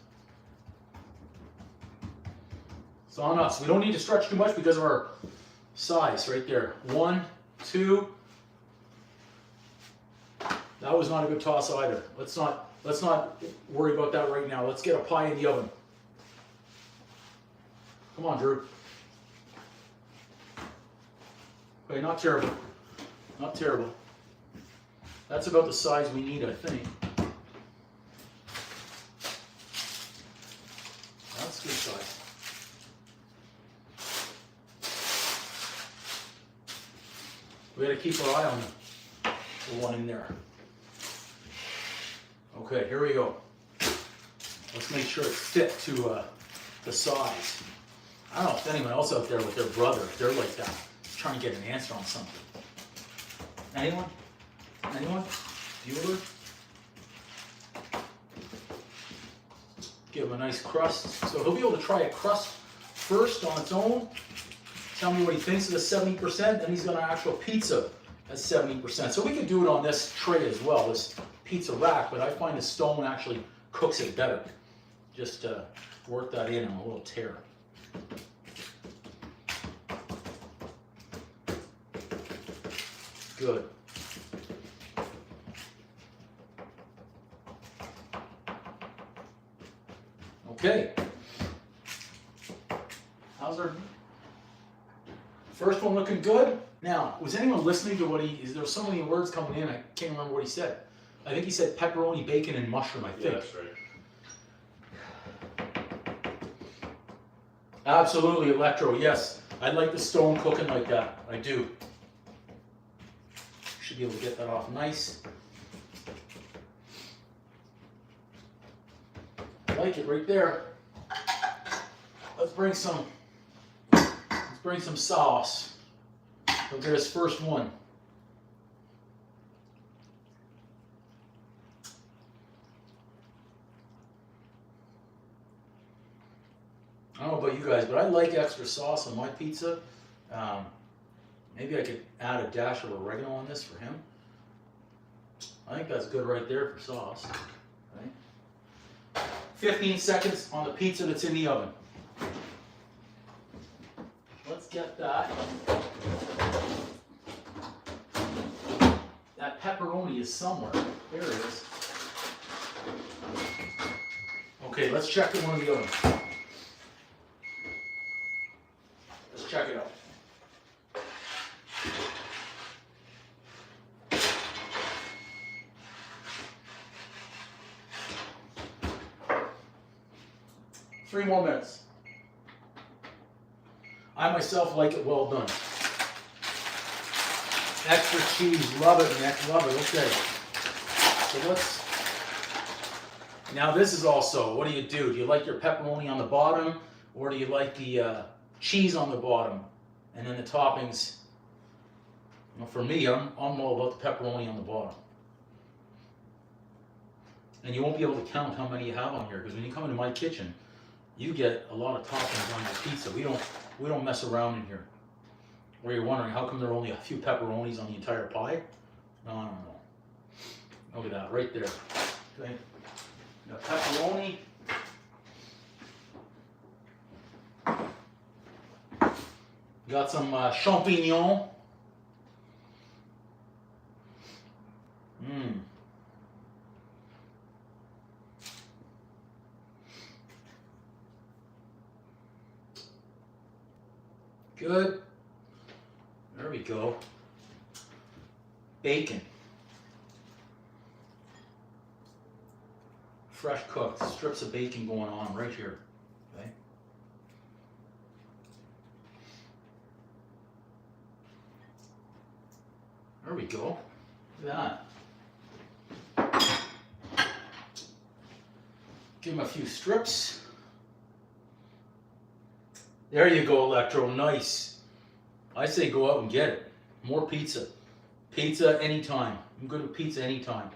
It's on us. We don't need to stretch too much because of our size right there. 1, 2. That was not a good toss either. Let's not worry about that right now. Let's get a pie in the oven. Come on, Drew. Okay, not terrible. Not terrible. That's about the size we need, I think. That's good size. We gotta keep our eye on the one in there. Okay, here we go. Let's make sure it's fit to the size. I don't know if anyone else out there with their brother, if they're like that, trying to get an answer on something. Anyone? Anyone? Bueller? Give him a nice crust. So he'll be able to try a crust first on its own. Tell me what he thinks of the 70%, then he's got an actual pizza at 70%. So we could do it on this tray as well, this pizza rack, but I find the stone actually cooks it better. Just work that in on a little tear. Good. Okay. How's our first one looking good? Now, was anyone listening to what there so many words coming in, I can't remember what he said. I think he said pepperoni, bacon, and mushroom, I think. Yeah, that's right. Absolutely, Electro, yes. I like the stone cooking like that. I do. Should be able to get that off nice. I like it right there. Let's bring some sauce. Look at this first one. I don't know about you guys, but I like extra sauce on my pizza. Maybe I could add a dash of oregano on this for him. I think that's good right there for sauce. Right? 15 seconds on the pizza that's in the oven. Let's get that. That pepperoni is somewhere. There it is. Okay, let's check the one in the oven. Let's check it out. 3 more minutes. I myself like it well done. Extra cheese, love it, Nick, love it. Okay. So let's. Now this is also, what do? Do you like your pepperoni on the bottom, or do you like the cheese on the bottom, and then the toppings? Well, for me, I'm all about the pepperoni on the bottom. And you won't be able to count how many you have on here, because when you come into my kitchen, you get a lot of toppings on your pizza. We don't mess around in here. Where you're wondering how come there are only a few pepperonis on the entire pie? No. Look at that right there. Okay. Got pepperoni. Got some champignon. Good. There we go. Bacon. Fresh cooked. Strips of bacon going on right here. Okay. There we go. Look at that. Give him a few strips. There you go, Electro. Nice. I say go out and get it. More pizza. Pizza anytime. I'm good with pizza anytime.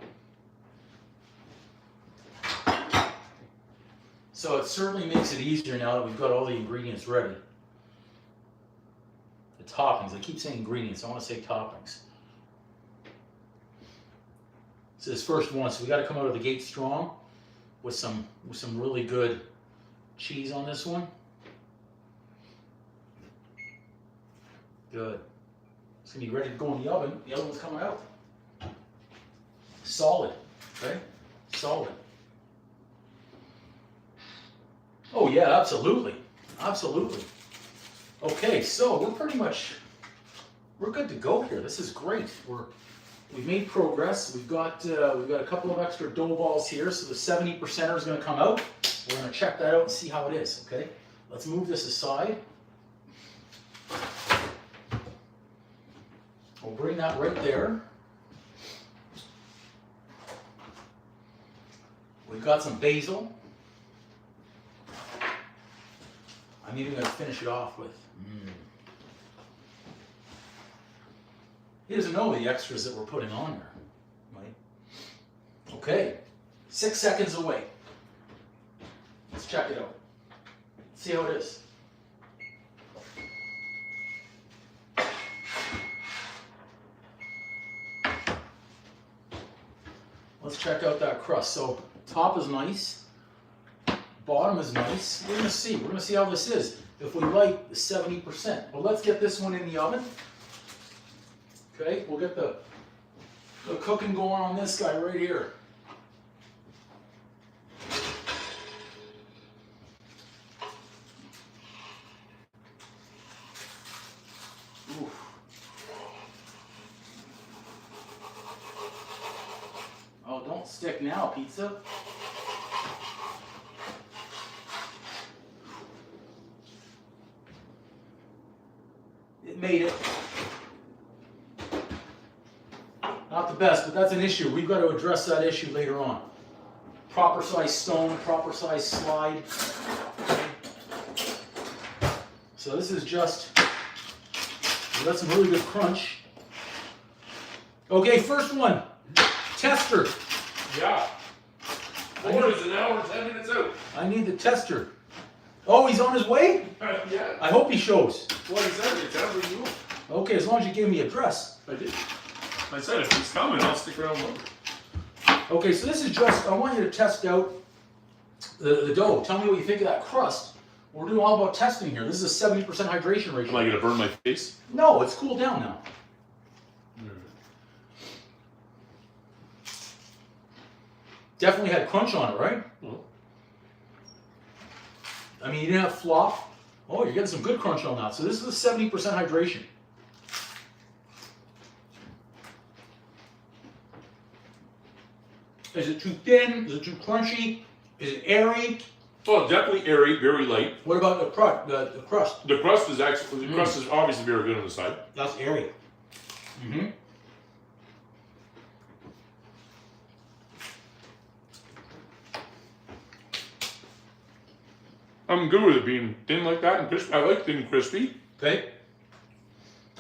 So it certainly makes it easier now that we've got all the ingredients ready. The toppings. I keep saying ingredients. I want to say toppings. This is first one, so we got to come out of the gate strong with some really good cheese on this one. Good. It's gonna be ready to go in the oven. The other one's coming out. Solid. Okay? Solid. Oh yeah, absolutely. Absolutely. Okay, so we're good to go here. This is great. We've made progress. We've got a couple of extra dough balls here, so the 70% is going to come out. We're going to check that out and see how it is. Okay, let's move this aside. We'll bring that right there. We've got some basil. I'm even going to finish it off with. He doesn't know the extras that we're putting on there, right? Okay, 6 seconds away. Let's check it out. See how it is. Let's check out that crust. So top is nice, bottom is nice. We're gonna see. We're gonna see how this is. If we like the 70%, but let's get this one in the oven. Okay, we'll get the cooking going on this guy right here. Oof. Oh, don't stick now, pizza. It made it. Not the best, but that's an issue. We've got to address that issue later on. Proper size stone, proper size slide. So this is just, we got some really good crunch. Okay, first one, tester. Yeah. Board is an hour and 10 minutes out. I need the tester. Oh, he's on his way? Yeah. I hope he shows. What exactly? It sounds like you. Okay, as long as you gave me a address. I did. I said if he's coming, I'll stick around longer. Okay, so this is just, I want you to test out the dough. Tell me what you think of that crust. We're doing all about testing here. This is a 70% hydration ratio. Am I gonna burn my face? No, it's cooled down now. Definitely had crunch on it, right? Well. I mean, you didn't have flop. Oh, you're getting some good crunch on that. So this is a 70% hydration. Is it too thin? Is it too crunchy? Is it airy? Oh, definitely airy, very light. What about the crust? The crust. The crust is actually the crust is obviously very good on the side. That's airy. Mm-hmm. I'm good with it being thin like that and crispy. I like thin and crispy. Okay.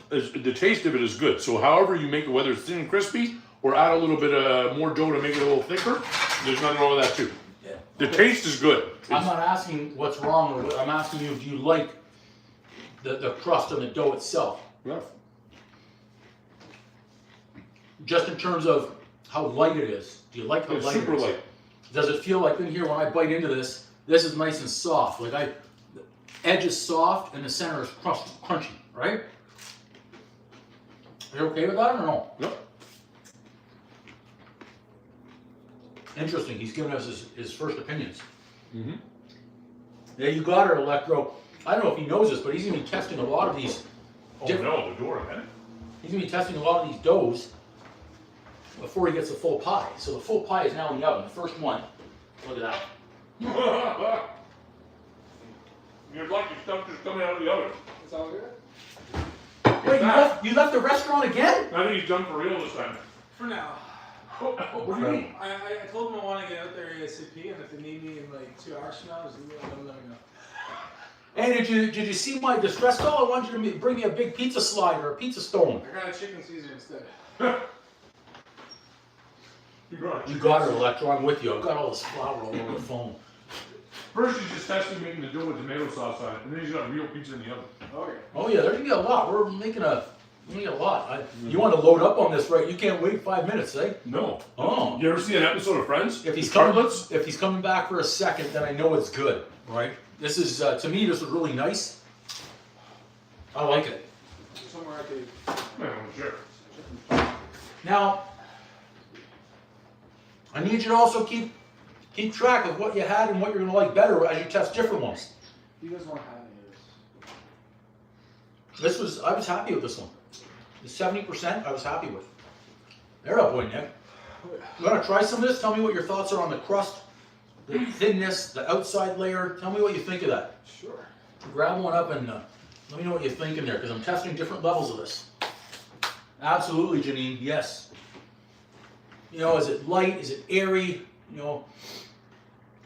The taste of it is good. So however you make it, whether it's thin and crispy or add a little bit more dough to make it a little thicker, there's nothing wrong with that too. Yeah. The taste is good. I'm not asking what's wrong with it. I'm asking you, do you like the crust and the dough itself? Yeah. Just in terms of how light it is. Do you like how It's light super it is? light. Does it feel like in here when I bite into this, this is nice and soft. Like the edge is soft and the center is crunchy, right? Are you okay with that or no? Yep. Interesting. He's giving us his first opinions. Mm-hmm. Yeah, you got it, Electro. I don't know if he knows this, but he's gonna be testing a lot of these. Oh no, the door, man. He's gonna be testing a lot of these doughs before he gets the full pie. So the full pie is now in the oven. The first one. Look at that. You're lucky stuff just coming out of the oven. It's all good? Wait, you left the restaurant again? I think he's done for real this time. For now. What do you mean? I told them I want to get out there ASAP, and if they need me in like 2 hours from now, just let me know. Hey, did you see my distress call? I want you to bring me a big pizza slide or a pizza stone. I got a chicken Caesar instead. You got it, Electro. I'm with you. I've got all this flour all over the phone. First he's just testing making the dough with tomato sauce on it, and then he's got real pizza in the oven. Okay. Oh yeah, there's gonna be a lot. We're making a lot. You want to load up on this, right? You can't wait 5 minutes, eh? No. Oh. You ever see an episode of Friends? If he's The coming, tartlets? if he's coming back for a second, then I know it's good, right? This is to me. This is really nice. I like it. Somewhere I could. Man, sure. Now, I need you to also keep track of what you had and what you're gonna like better as you test different ones. You guys won't have any of this. I was happy with this one. The 70% I was happy with. There up, boy, Nick. You wanna try some of this? Tell me what your thoughts are on the crust, the thinness, the outside layer. Tell me what you think of that. Sure. Grab one up and let me know what you think in there, because I'm testing different levels of this. Absolutely, Janine, yes. You know, is it light? Is it airy? You know,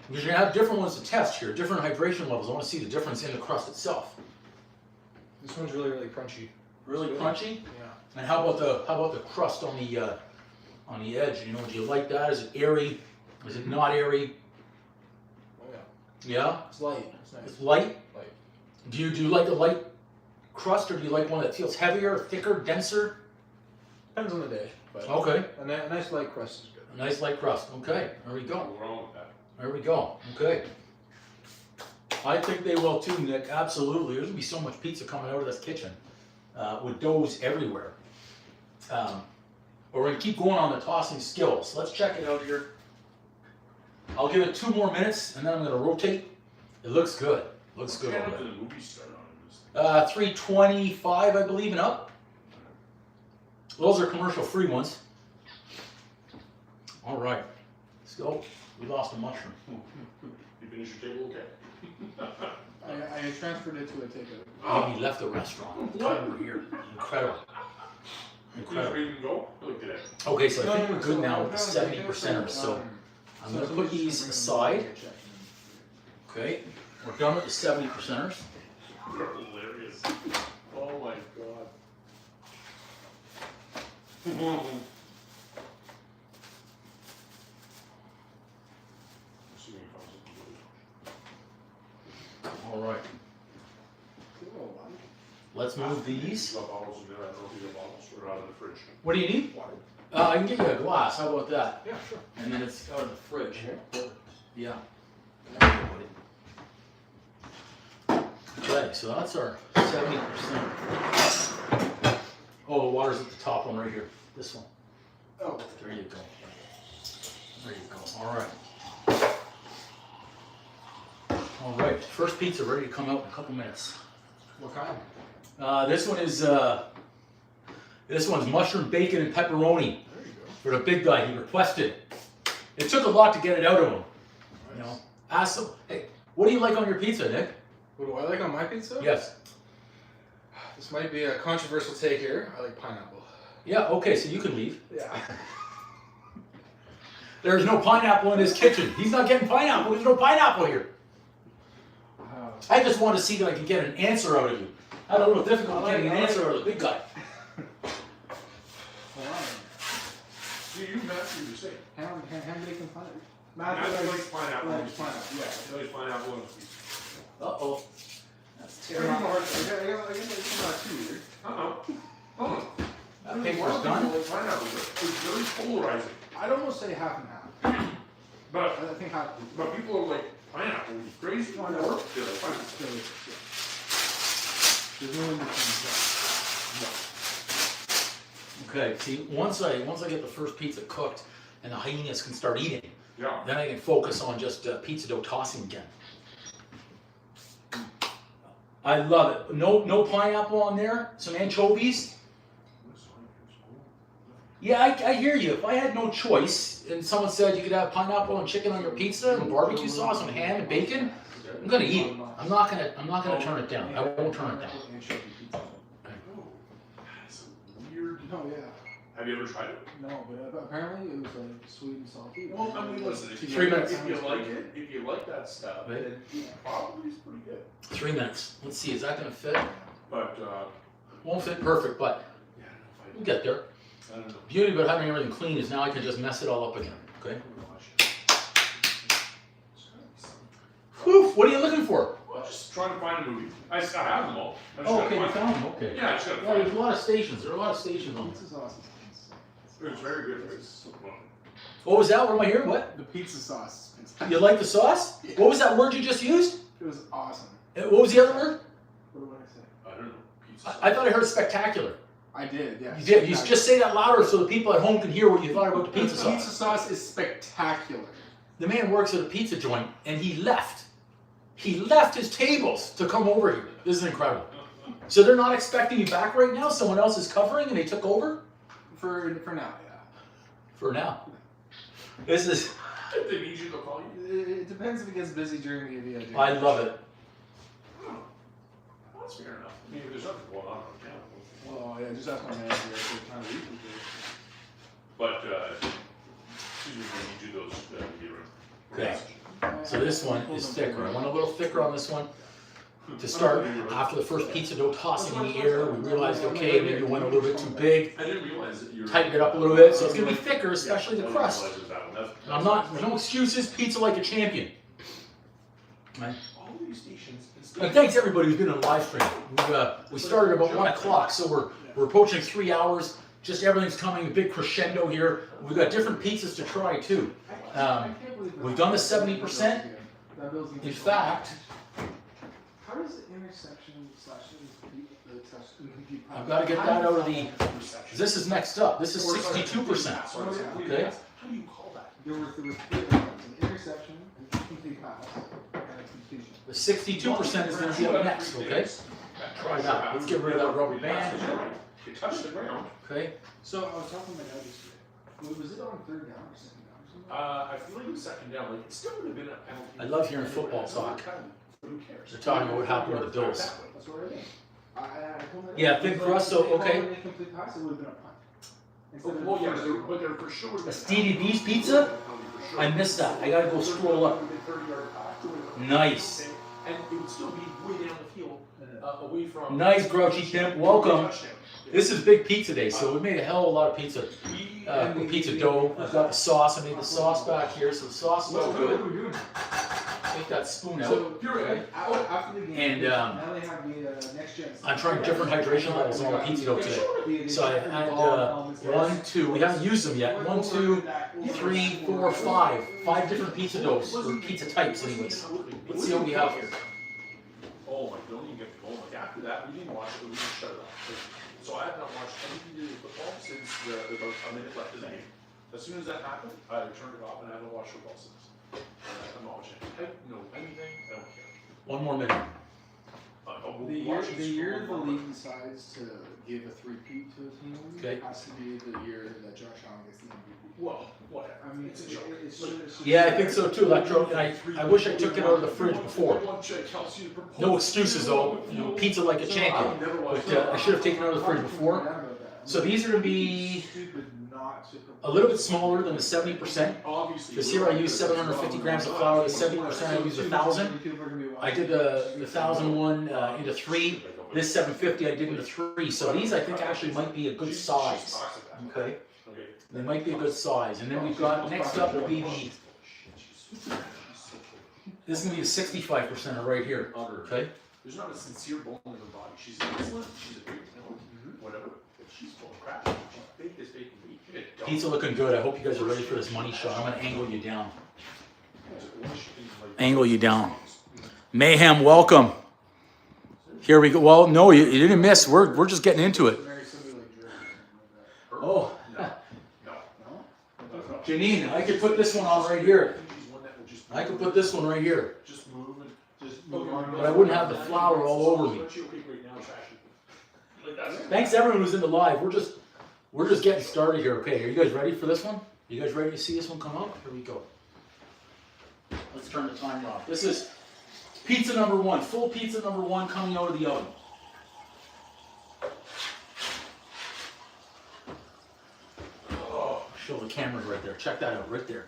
because you're gonna have different ones to test here, different hydration levels. I want to see the difference in the crust itself. This one's really, really crunchy. Really crunchy. Yeah. And how about the crust on the edge? You know, do you like that? Is it airy? Is it not airy? Oh yeah. Yeah. It's light. It's nice. It's light. Light. Do you like a light crust, or do you like one that feels heavier, thicker, denser? Depends on the day. But Okay. a nice light crust is good. A nice light crust. Okay. There we go. Nothing wrong with that. There we go. Okay. I think they will too, Nick. Absolutely. There's gonna be so much pizza coming out of this kitchen with doughs everywhere. We're gonna keep going on the tossing skills. Let's check it out here. I'll give it 2 more minutes, and then I'm gonna rotate. It looks good. Looks good. What already. did the movie start on? 325, I believe, and up. Those are commercial-free ones. All right. Let's go. We lost a mushroom. You finish your table okay? I transferred it to a takeout. Oh, he left the restaurant. Come over here. Incredible. You Incredible. even go? Look at that. Okay, so I think we're good now with the 70%ers. So I'm going to put these aside. Okay, we're done with the 70%ers. You're hilarious. Oh my god. All right. Let's move these. You got bottles in there. I don't know if you got bottles or out of the fridge. What do you need? Water. I can get you a glass. How about that? Yeah, sure. And then it's out of the fridge. Yeah. Okay, so that's our 70%. Oh, the water's at the top one right here. This one. Oh. There you go. There you go. All right. All right. First pizza ready to come out in a couple minutes. What kind? This one is this one's mushroom, bacon, and pepperoni There you go. for the big guy. He requested. It took a lot to get it out of him. You know, ask him. Hey, What do you like on your pizza, Nick? What do I like on my pizza? Yes. This might be a controversial take here. I like pineapple. Yeah, okay, so you can leave. Yeah. There's no pineapple in his kitchen. He's not getting pineapple. There's no pineapple here. I just want to see that I can get an answer out of you. I had a little difficult getting an answer out of the big guy. You Matthew, you say. Ham bacon pineapple. Matthew likes pineapple. Likes pineapple, yeah. He likes pineapple on his pizza. Uh-oh. That's Very terrible. hard. I guess it's not too weird. That paper's done. Pineapple, it's very polarizing. I'd almost say half and half. But I think half. but people are like, pineapple is crazy. No, no. Or they're like, pineapple. Delicious, yeah. There's no in between. Okay, see, once I get the first pizza cooked and the hyenas can start eating, Yeah. then I can focus on just pizza dough tossing again. I love it. No pineapple on there. Some anchovies. Yeah, I hear you. If I had no choice and someone said you could have pineapple and chicken on your pizza and barbecue sauce and ham and bacon, I'm gonna eat it. I'm not gonna turn it down. I won't turn it down. That's weird. No, yeah. Have you ever tried it? No, but apparently it was like sweet and salty. Well, I mean, listen, if 3 minutes. If you like it, if you like that stuff, Right. then it probably is pretty good. 3 minutes. Let's see, is that gonna fit? But, Won't fit perfect, but yeah, I don't know we'll get there. I don't know. Beauty about having everything clean is now I can just mess it all up again. Okay. Whew, what are you looking for? Well, just trying to find a movie. I have them all. I just Oh, gotta okay, you find found them. Okay. Yeah, I just gotta Yeah, find there's a them. lot of stations. There are a lot of stations on Pizza this. sauce is It's very good. It's, well, What was that? What am I hearing? What? the pizza sauce. You like the sauce? What was that word you just used? It was awesome. What was the other word? What did I say? I don't know. Pizza. I thought I heard spectacular. I did, yeah. You did. You just say that louder so the people at home can hear what you thought about the pizza The pizza sauce. sauce is spectacular. The man works at a pizza joint and he left. He left his tables to come over here. This is incredible. So they're not expecting you back right now? Someone else is covering and they took over? For now, yeah. For now. This is, If they need you, they'll call you. It depends if it gets busy during the day. I love it. Well, that's fair enough. I mean, if there's nothing going on camera. Well, yeah, just ask my manager if they're trying to reach me. But, excuse me, when you do those, Okay. So this one is thicker. I went a little thicker on this one. To start, after the first pizza dough tossing in the air, we realized, okay, maybe it went a little bit too big. I didn't realize that you're. Tighten it up a little bit, so it's gonna be thicker, especially the crust. I didn't realize it was that one. I'm not, there's no excuses, pizza like a champion. Right. All these stations. And thanks everybody who's been on live stream. We started about 1 o'clock, so we're approaching 3 hours. Just everything's coming, a big crescendo here. We've got different pizzas to try too. We've done the 70%. In fact, how does the intersection slash incomplete I've got to get that out of the. This is next up. This is 62%. Okay. How do you call that? There were 3 elements: an interception, an incomplete pass, and a completion. The 62% is going to be up next. Okay. Try that. Let's get rid of that rubber band. You touch the ground. Okay. So I was talking to my dad yesterday. Was it on 3rd down or 2nd down or something? I feel like it was second down. Like it still would have been a penalty. I love hearing football talk. But who cares? They're talking about what happened with the Bills. That's what I did. I told my dad. Yeah, thick crust, so, okay. If they called an incomplete pass, it would have been a punt. Instead of Well, yeah, first down. but there for sure would A Stevie B's pizza? I missed that. I gotta go scroll up. Nice. And it would still be way down the field, away from. Nice, Grouchy Pimp. Welcome. This is Big Pizza Day, so we made a hell of a lot of pizza. With pizza dough. I've got the sauce. I made the sauce back here, so the sauce is all good. Take that spoon out. So Okay. after the game, And now they have the next gen. I'm trying different hydration levels on the pizza dough today. So I had 1, 2. We haven't used them yet. 1, 2, 3, 4, 5. 5 different pizza doughs or pizza types, anyways. Let's see what we have here. Oh my, don't even get me going. Like after that, we didn't watch it, we just shut it off. So I have not watched anything to do with football since about a minute left in the game. As soon as that happened, I turned it off and I haven't watched football since. I'm not watching. I don't know anything. I don't care. 1 more minute. The year the league decides to give a three-peat to a team. Okay. It has to be the year that Josh Allen gets the MVP. Well, whatever. I mean, it's Yeah, I think so too, Electro. And I wish I took it out of the fridge before. No excuses though. You know, pizza like a champion. But I should have taken it out of the fridge before. So these are going to be a little bit smaller than the 70%. Because here I use 750 grams of flour. The 70% I use 1,000. I did the 1,000 one into 3. This 750 I did into 3. So these I think actually might be a good size. Okay. They might be a good size. And then we've got, next up will be the, this is going to be the 65% right here. Okay. There's not a sincere bone in her body. She's excellent. She's a great talent. Whatever. But she's full of crap. She's fake as bacon meat. Pizza looking good. I hope you guys are ready for this money shot. I'm going to angle you down. Angle you down. Mayhem, welcome. Here we go. Well, no, you didn't miss. We're just getting into it. Oh. Janine, I could put this one on right here. I could put this one right here. But I wouldn't have the flour all over me. Thanks to everyone who's in the live. We're just getting started here. Okay, are you guys ready for this one? You guys ready to see this one come up? Here we go. Let's turn the timer off. This is pizza number 1, full pizza number 1 coming out of the oven. Oh, show the camera right there. Check that out right there.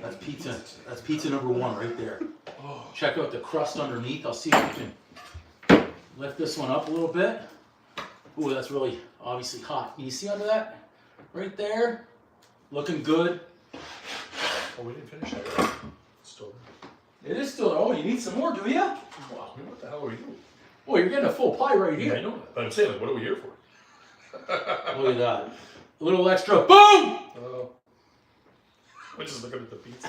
That's pizza. That's pizza number 1 right there. Oh, check out the crust underneath. I'll see if we can lift this one up a little bit. Ooh, that's really obviously hot. Can you see under that? Right there. Looking good. Oh, we didn't finish that yet. Still. It is still, oh, you need some more, do you? Wow, what the hell are we doing? Well, you're getting a full pie right here. Yeah, I know that. But I'm saying, like, what are we here for? Look at that. A little extra. Boom! Oh. I'm just looking at the pizza.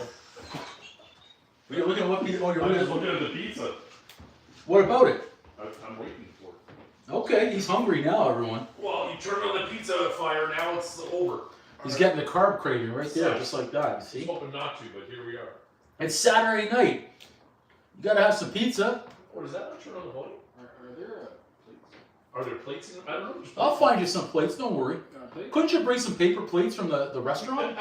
You're looking at what pizza? Oh, you're I'm just looking looking at the pizza. What about it? I'm waiting for it. Okay, he's hungry now, everyone. Well, you turned on the pizza fire, now it's over. He's getting the carb craving right there, just like that. I See? was hoping not to, but here we are. It's Saturday night. You gotta have some pizza. Or does that not turn on the volume? Are there plates? Are there plates in it? I don't know. I'll find you some plates, don't worry. Couldn't you bring some paper plates from the restaurant?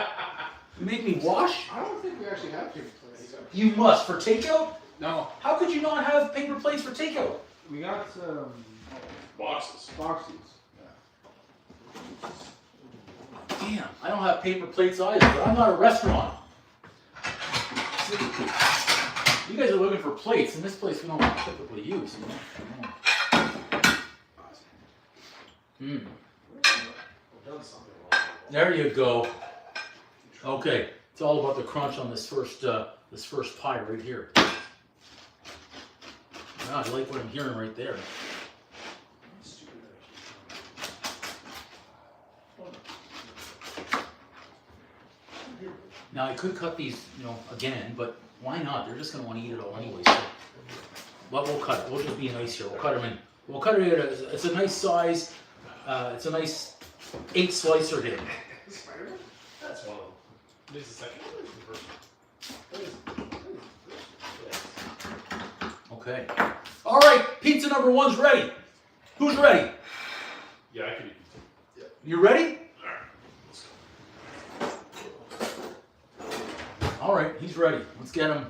You make me wash? I don't think we actually have paper plates. You must. For takeout? No, How could you not have paper plates for takeout? we got Boxes. boxes. Damn, I don't have paper plates either, but I'm not a restaurant. See, you guys are looking for plates, and this place we don't typically use. You know? There you go. Okay, it's all about the crunch on this first pie right here. Wow, I like what I'm hearing right there. Now I could cut these, again, but why not? They're just gonna want to eat it all anyway. So, but we'll cut it. We'll just be nice here. We'll cut them in. We'll cut it in. It's a nice size. It's a nice 8 slicer here. That's one of them. This is the second one. Okay. All right. Pizza number 1's ready. Who's ready? Yeah, I can eat pizza. You ready? All right. He's ready. Let's get him.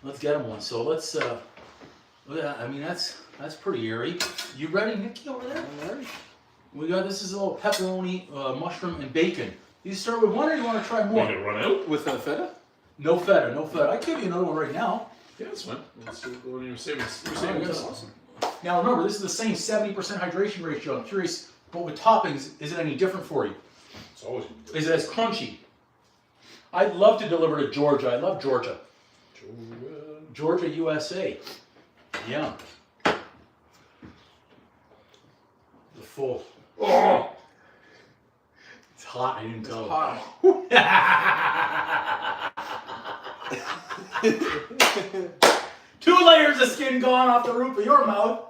Let's get him one. So let's. I mean that's pretty eerie. You ready, Nikki, over there? I'm ready. We got this is a little pepperoni, mushroom, and bacon. You start with one, or you want to try more? Want me to run out? With feta? No feta, no feta. I will give you another one right now. Yeah, that's fine. Let's do what you're saving. You're Oh, saving yes. this. Awesome. Now remember, this is the same 70% hydration ratio. I'm curious, but with toppings, is it any different for you? It's always good. Is it as crunchy? I'd love to deliver to Georgia. I love Georgia. Georgia, USA. Yeah. The full. Oh! It's hot. I didn't tell. Hot. Two layers of skin gone off the roof of your mouth.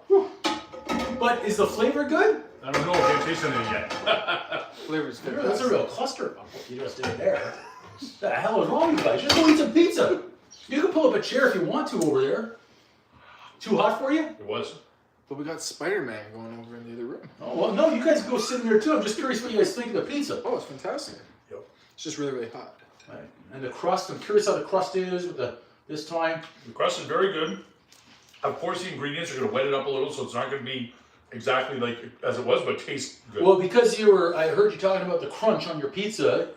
But is the flavor good? I don't know. I can't taste anything yet. Flavor's good. That's a real cluster. You just did it there. What the hell is wrong with you guys? Just go eat some pizza. You can pull up a chair if you want to over there. Too hot for you? It was. But we got Spider-Man going over in the other room. Oh, well, no, you guys go sit in there too. I'm just curious what you guys think of the pizza. Oh, it's fantastic. Yep. It's just really, really hot. Right. And the crust, I'm curious how the crust is with this time. The crust is very good. Of course, the ingredients are going to wet it up a little, so it's not going to be exactly like as it was, but it tastes good. Well, because I heard you talking about the crunch on your pizza.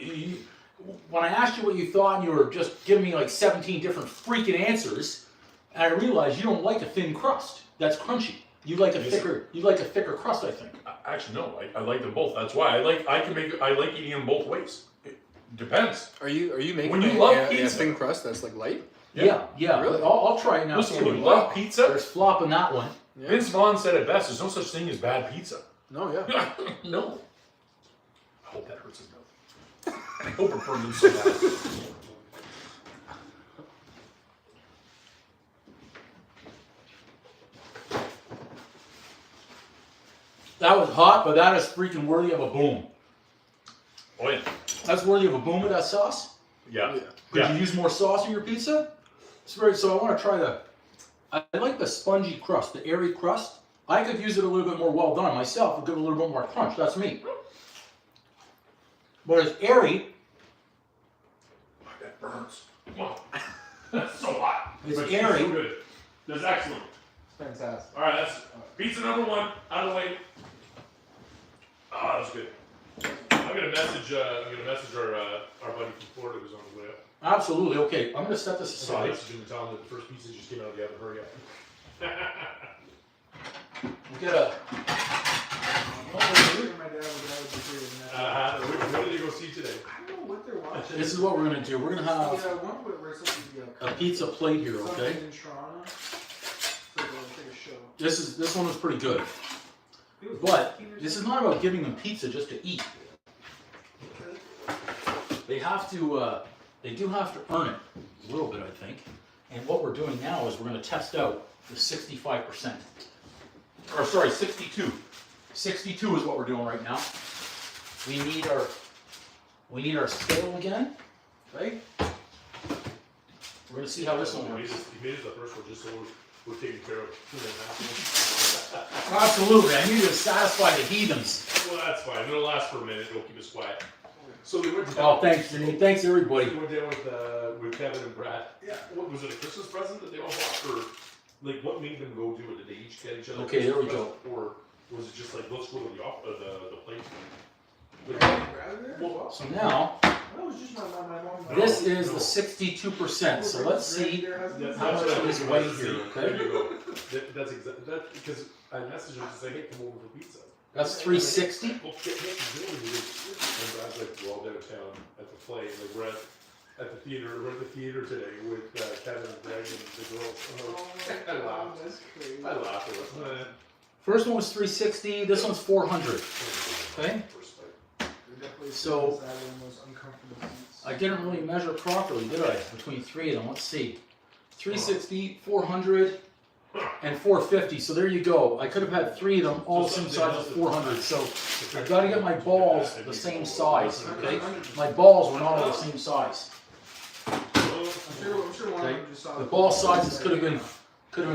When I asked you what you thought, you were just giving me like 17 different freaking answers, and I realized you don't like a thin crust that's crunchy. You like a thicker crust, I think. Actually, no, I like them both. That's why I like eating them both ways. It depends. Are you making When you love a pizza- thin crust that's like light? Yeah. Really? I'll try it now. Listen, too. when you love pizza, There's flop in that one. Yeah. Vince Vaughn said it best. There's no such thing as bad pizza. No, yeah. No. I hope that hurts his mouth. I hope it burned him so bad. That was hot, but that is freaking worthy of a boom. Oh yeah. That's worthy of a boom with that sauce. Yeah. Did you use more sauce in your pizza? So I want to try I like the spongy crust, the airy crust. I could use it a little bit more well done myself and give it a little bit more crunch. That's me. But it's airy. That burns. Wow. That's so hot. It's But airy. so good. That's excellent. Fantastic. All right, that's pizza number one out of the way. Oh, that's good. I'm gonna message our buddy from Florida who's on his way up. Absolutely. Okay, I'm going to set this I'm gonna aside. message him and tell him that the first pizza just came out of the oven. Hurry up. We'll get a. My dad was out with the three of them. What did they go see today? I don't know what they're watching. This is what we're going to do. We're going to have one where it's supposed to be a pizza plate here. something Okay. in Toronto. So they'll take a show. This one was pretty good. But this is not about giving them pizza just to eat. They have to. They do have to earn it a little bit, I think. And what we're doing now is we're going to test out the 65%. Or sorry, 62. 62 is what we're doing right now. We need our scale again. Okay. We're going to see how this one works. He made it the first one just so we're taking care of. Absolutely. I need to satisfy the heathens. Well, that's fine. It'll last for a minute. It'll keep us quiet. So we went Oh, down. thanks, Janine. Thanks, everybody. We went down with Kevin and Brad. Yeah. What was it? A Christmas present that they all bought, or like what made them go do it? Did they each get each other? a Okay, there we Christmas go. present, or was it just like let's go to the place? Well, So now, that was just my mom. this is the 62%. So let's see how much of this weigh here, There okay? you go. That's exactly that because I messaged him to say, hey, come over for pizza. That's 360. Well, get doing it. And Brad's like, we're all downtown at the play. Like we're at the theater. We're at the theater today with Kevin and Greg and the girls. I laughed. That's crazy. I laughed at it. First one was 360. This one's 400. Okay. So- I didn't really measure properly, did I? Between three of them. Let's see. 360, 400, and 450. So there you go. I could have had three of them all the same size as 400. So I've got to get my balls the same size. Okay. My balls were not all the same size. I'm sure one of them just saw The ball sizes could have been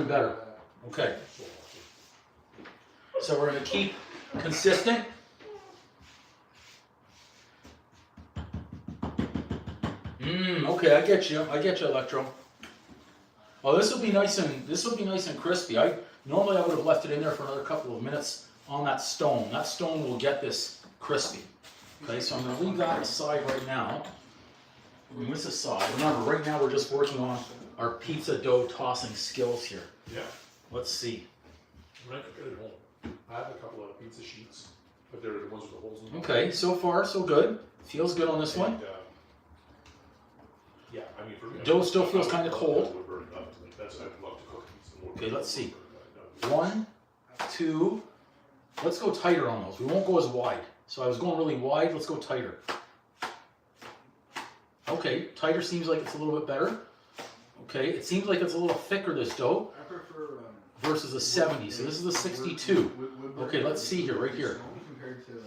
better. Okay. So we're going to keep consistent. Okay, I get you, Electro. Oh, this will be nice and crispy. Normally I would have left it in there for another couple of minutes on that stone. That stone will get this crispy. Okay, so I'm going to leave that aside right now. Move this aside. Remember, right now we're just working on our pizza dough tossing skills here. Yeah. Let's see. When I cook it at home, I have a couple of pizza sheets, but they're the ones with the holes in them. Okay, so far so good. Feels good on this one. And, yeah, I mean, for me, Dough still feels kinda cold. I would burn it up. Like, I'd love to cook pizza more. Okay, let's see. 1, 2. Let's go tighter on those. We won't go as wide. So I was going really wide. Let's go tighter. Okay, tighter seems like it's a little bit better. Okay, it seems like it's a little thicker, this dough, I prefer versus a 70. So this is a 62. Okay, let's see here, right here. Compared to like,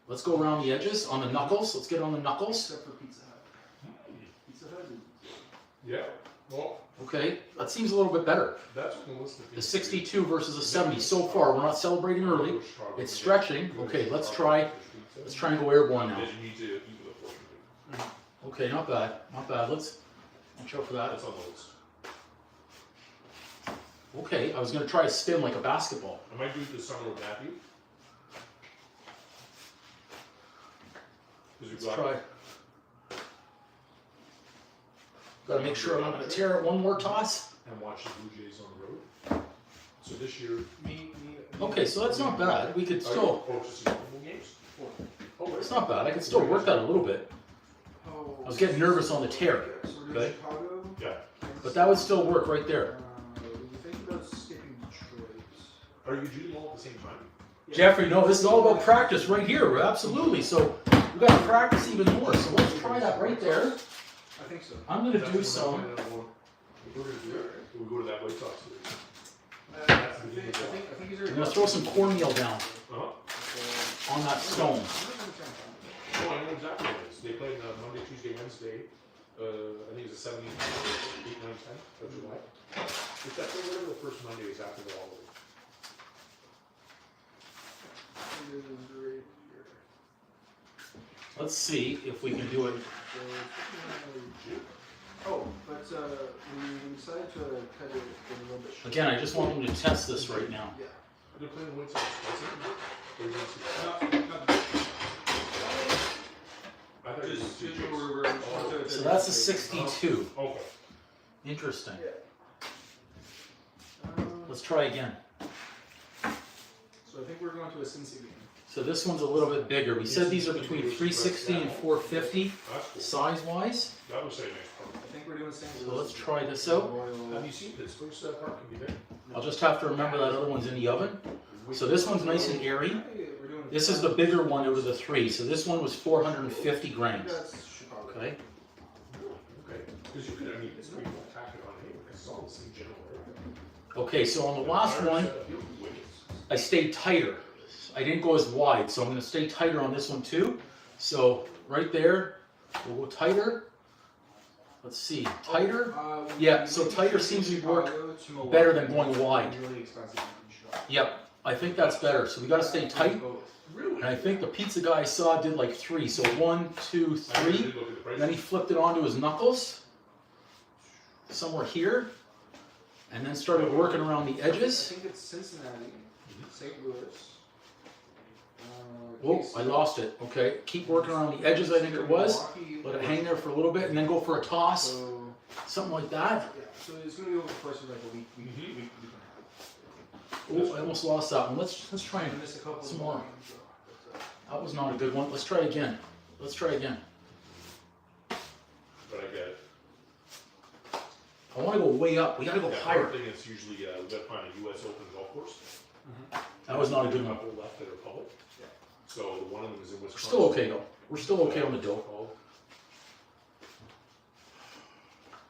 Let's go around the edges on the knuckles. Let's get on the knuckles. except for Pizza Hut. Pizza Hut is Yeah. Well, Okay, that seems a little bit better. that's what Melissa. The 62 versus the 70 so far. We're not celebrating early. It's stretching. Okay, let's try and go airborne now. You need to eat with a fork. Okay, not bad, not bad. Let's watch out for that. That's on the list. Okay, I was gonna try a spin like a basketball. I might do it this summer with Matthew. Let's try. Gotta make sure I'm not gonna tear it one more toss. And watch the Blue Jays on the road. So this year. Okay, so that's not bad. We could still. Oh, just the football games? Oh, It's not bad. I could still work that a little bit. I was getting nervous on the tear. Okay, Yeah. but that would still work right there. Are you doing them all at the same time? Jeffrey, no, this is all about practice right here. Absolutely. So we got to practice even more. So let's try that right there. I think so. I'm gonna do some. If we're gonna do it, we'll go to that White Sox series. I think these are. I'm gonna throw some cornmeal down Uh-huh. on that stone. Oh, I know exactly what it is. They played Monday, Tuesday, Wednesday. I think it was the 17th, 8, 9, 10 of July. It's that whatever the first Monday is after the holiday. Let's see if we can do it. Oh, but we decided to cut it a little bit short. Again, I just want them to test this right now. Yeah. They're playing the White Sox. That's it? I thought it was Just two we're Jays. So that's a 62. Okay. Interesting. Yeah. Let's try again. So I think we're going to a Cincy game. So this one's a little bit bigger. We said these are between 360 and 450 That's cool. size-wise. That was a nice park. I think we're doing St. So let's try this out. Have you seen Pittsburgh Park? Can be there. I'll just have to remember that other one's in the oven. So this one's nice and airy. This is the bigger one out of the three. So this one was 450 grams. Okay. Okay. Because you could, I mean, it's pretty well tack it on anyway. It's all the same general area. Okay, so on the last one, I stayed tighter. I didn't go as wide, so I'm going to stay tighter on this one too. So right there, we'll go tighter. Let's see, tighter. Yeah, so tighter seems to work better than going wide. Yep, I think that's better. So we got to stay tight. And I think the pizza guy I saw did like 3. So 1, 2, 3. And then he flipped it onto his knuckles, somewhere here, and then started working around the I edges. think it's Cincinnati, St. Louis. Oh, I lost it. Okay, keep working around the edges, I think it was. Let it hang there for a little bit, and then go for a toss. So, something like that. yeah, so it's going to be over the course of like a week and a half. Oh, I almost lost that one. Let's try and Missed a couple some of more. games, so, That was not a good one. Let's try again. Let's try again. But I get it. I want to go way up. We got to go Yeah, higher. our thing is usually we got to find a U.S. Open golf course. That was not a good one. Couple left that are public. Yeah. So one of them is in We're Wisconsin. still okay though. We're still okay on the dough.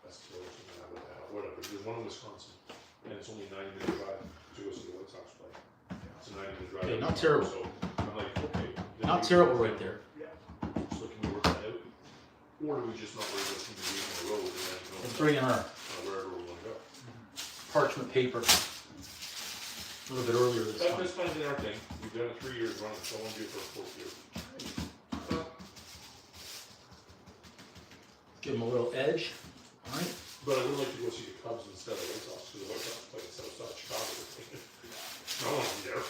That's the other thing I would have. Whatever. There's one in Wisconsin, and it's only a 90-minute drive to go see the White Sox play. It's a 90-minute drive. Okay, not terrible. So I'm like, okay. then Not we- terrible right there. So can we work that out? Or do we just not worry about the days on the road and then Let's bring in our wherever we want to go? parchment paper. A little bit earlier this But time. this kind of our thing. We've done it 3 years running, so I want to do it for a 4th year. Give them a little edge. All right. But I would like to go see the Cubs instead of the White Sox, because the White Sox play in Southside Chicago. I want to be there.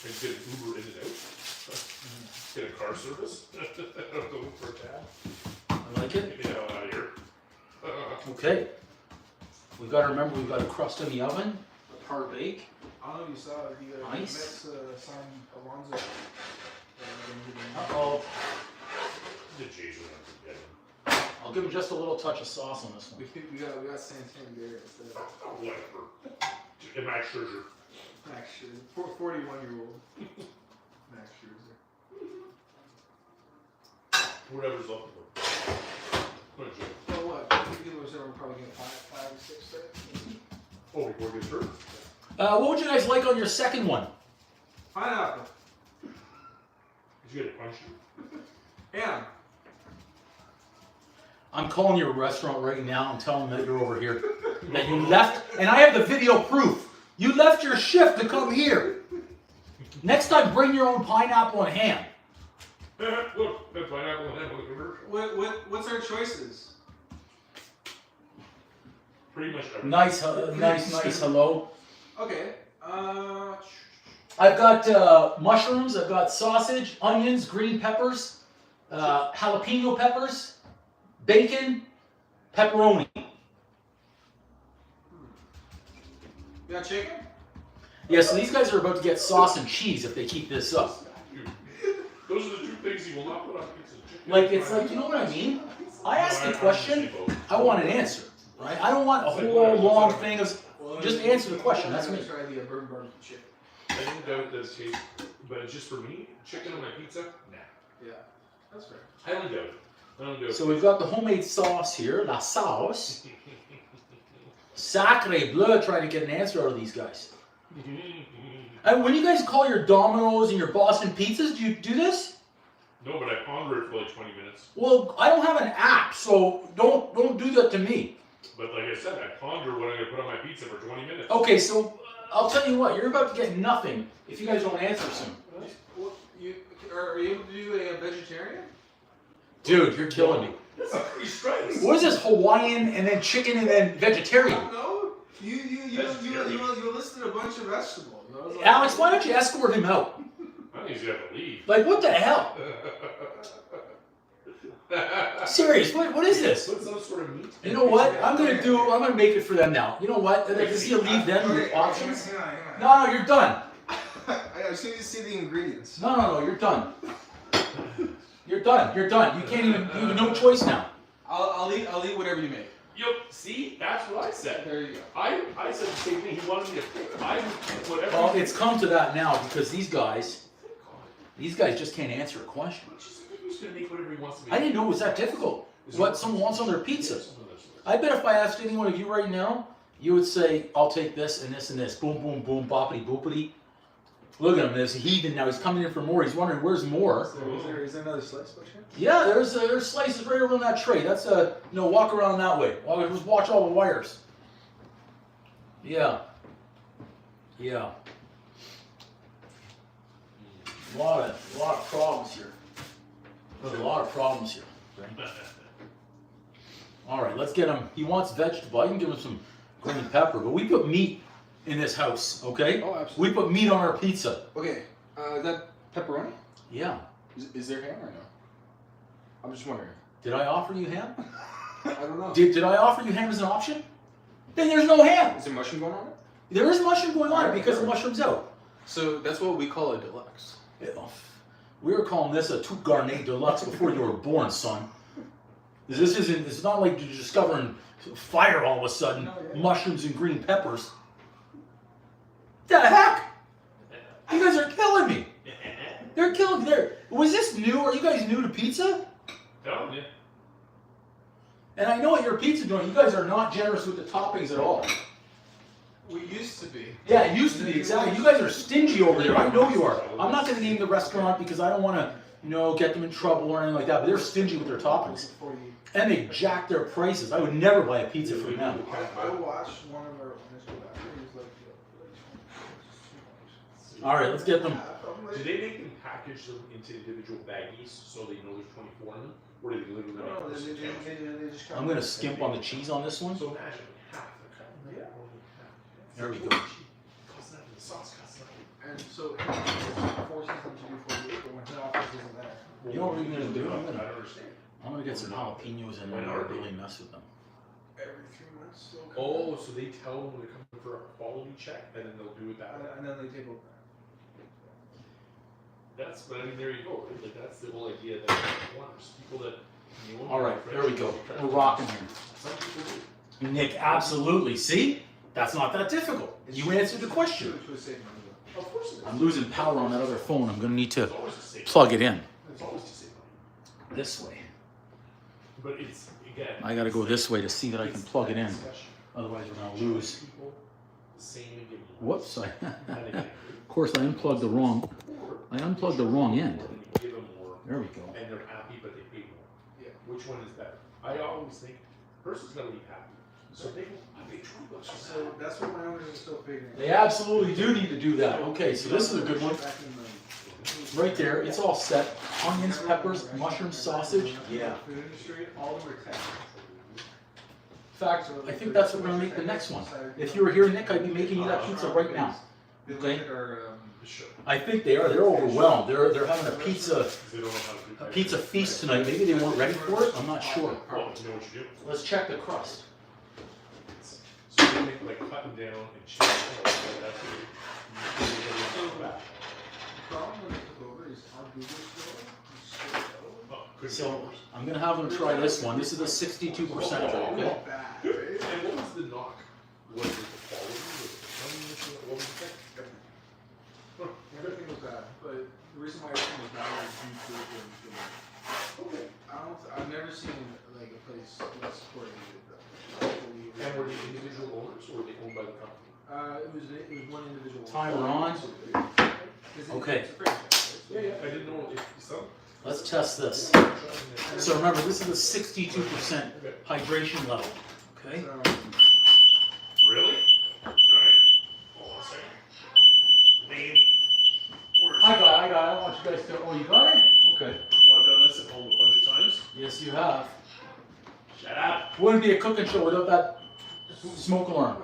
And get an Uber in and out. Get a car service. Go for a cab. I like it. Get the hell out of here. Okay. We've got to remember we've got a crust in the oven. A par bake. I don't know if you saw it. The Nice. Mets signed Alonso. Uh-oh. The Jays are going to get him. I'll give him just a little touch of sauce on this one. We got Santander instead of Whatever. And Max Scherzer. Max Scherzer. 41-year-old Max Scherzer. Whatever's left of him. What a joke. Well, what? People are saying we're probably getting 5 or 6 today. Oh, before he gets hurt? What would you guys like on your second one? Pineapple. Did you get a punch? Ham. I'm calling your restaurant right now and telling them that you're over here. That you left, and I have the video proof. You left your shift to come here. Next time, bring your own pineapple and ham. Look, that pineapple and ham with commercial. What's our choices? Pretty much everything. Nice, hello. Okay. I've got mushrooms, I've got sausage, onions, green peppers, jalapeno peppers, bacon, pepperoni. You got chicken? Yeah, so these guys are about to get sauce and cheese if they keep this up. Those are the two things you will not put on pizza. Chicken Like, and it's like, you know what I mean? I ask No, a question, understand I want an answer, right? I don't want a whole long thing of, just answer the question, that's me. Try the bourbon barbecue chicken. I don't doubt that's case, but just for me, chicken on my pizza, nah. Yeah, that's fair. I don't doubt it. I don't doubt it. So we've got the homemade sauce here, la sauce. Sacre bleu, trying to get an answer out of these guys. And when you guys call your Domino's and your Boston pizzas, do you do this? No, but I ponder it for like 20 minutes. Well, I don't have an app, so don't do that to me. But like I said, I ponder what I'm going to put on my pizza for 20 minutes. Okay, so I'll tell you what, you're about to get nothing if you guys don't answer soon. Are you able to do a vegetarian? Dude, you're killing me. That's not pretty strikes. What is this, Hawaiian and then chicken and then vegetarian? No, you listed a bunch of vegetables. I was like, Alex, why don't you escort him out? I think he's going to leave. Like, what the hell? Serious, what is this? Put some sort of meat. You know what? I'm gonna make it for them now. You know what? Does he leave them with options? Hang on. No, you're done. I just need to see the ingredients. No, you're done. You're done. You can't even, you have no choice now. I'll eat whatever you make. Yep, see? That's what I said. There you go. I said the same thing. He wanted me to pick. I would whatever. Well, it's come to that now because these guys just can't answer a question. He's going to make whatever he wants to make. I didn't know it was that difficult. What someone wants on their pizza. I bet if I asked any one of you right now, you would say, I'll take this and this and this. Boom, boom, boom, boppity, boopity. Look at him, there's a heathen now. He's coming in for more. He's wondering, where's more? Is there another slice by chance? Yeah, there's slices right over on that tray. That's walk around that way. Just watch all the wires. Yeah. A lot of problems here. There's a lot of problems here. Okay? All right, let's get him. He wants vegetable. I can give him some green pepper, but we put meat in this house, okay? Oh, absolutely. We put meat on our pizza. Okay, is that pepperoni? Yeah. Is there ham or no? I'm just wondering. Did I offer you ham? I don't know. Did I offer you ham as an option? Then there's no ham. Is there mushroom going on it? There is mushroom going on because the mushroom's out. So that's what we call a deluxe. Yeah. We were calling this a tout garnet deluxe before you were born, son. It's not like you're discovering fire all of a sudden, mushrooms and green peppers. The heck? You guys are killing me. They're killing me. Was this new? Are you guys new to pizza? Telling you. And I know at your pizza joint, you guys are not generous with the toppings at all. We used to be. Yeah, it used to be, exactly. You guys are stingy over there. I know you are. I'm not going to name the restaurant because I don't want to, get them in trouble or anything like that, but they're stingy with their toppings. And they jack their prices. I would never buy a pizza from them. I watched one of our initial batteries like All right, let's get them. Do they make them package them into individual baggies so they know there's 24 in them? Or do they literally No, make them they just I'm going to skimp on the cheese on this one. So imagine half. They're cutting Yeah. only half. There we go. Costs nothing. The sauce costs nothing. And so it forces them to do 48, but when the office isn't there. You know what we're going to do? I don't understand. I'm going to get some jalapenos in there and really mess with them. Every 3 months, they'll come Oh, so they tell them when they're coming for a quality check, and then they'll do it that way. and then they take over. But I mean, there you go. Right? Like that's the whole idea that there's people that. All right, there we go. We're rocking here. Some people do. Nick, absolutely. See? That's not that difficult. You answered the question. Which was saving money. Of course it is. I'm losing power on that other phone. I'm going to need to It's always to save plug it in It's always to save money. this way. But it's again. I got to go this way to see that I can it's plug it that in. discussion. Otherwise, we're going to lose. People the same and give them Whoops. more. And again, Of course, I unplugged the wrong end. and you give them more, There we go. and they're happy, but they pay more. Yeah. which one is better. I always think the person's gonna be happy. So they pay $20 for So that. that's what my owners are still figuring. They absolutely do need to do that. Okay, so this is a good one. Right there, it's all set. Onions, peppers, mushroom, sausage. Yeah. Food industry, all of them are tech. In fact, I think that's what we're gonna make the next one. If you were here, Nick, I'd be making you that pizza right now. Okay? I think they are. They're overwhelmed. They're having a pizza feast tonight. Maybe they weren't ready for it. I'm not sure. Well, you know what you do. Let's check the crust. So you make like cutting down and cheese. That's The problem when I took over is our Google store. So I'm gonna have them try this one. This is a 62%. Okay. Bad, Good. right? And what was the knock? Was it the quality? Was it the combination? What was the thing? Everything was bad, but the reason why everything was bad was due to it being too much. Okay. I've never seen like a place that's coordinated though. And were they individual owners or were they owned by the company? It was one individual. Timer on. Okay. It's a franchise, right? Yeah. I didn't know if some. Let's test this. So remember, this is a 62% hydration level. Okay. So, Really? Alright. Hold on a second. Name. Where's I got it. I want you guys to. Oh, you got it? Okay. Well, I've done this at home a bunch of times. Yes, you have. Shut up. Wouldn't be a cooking show without that smoke alarm.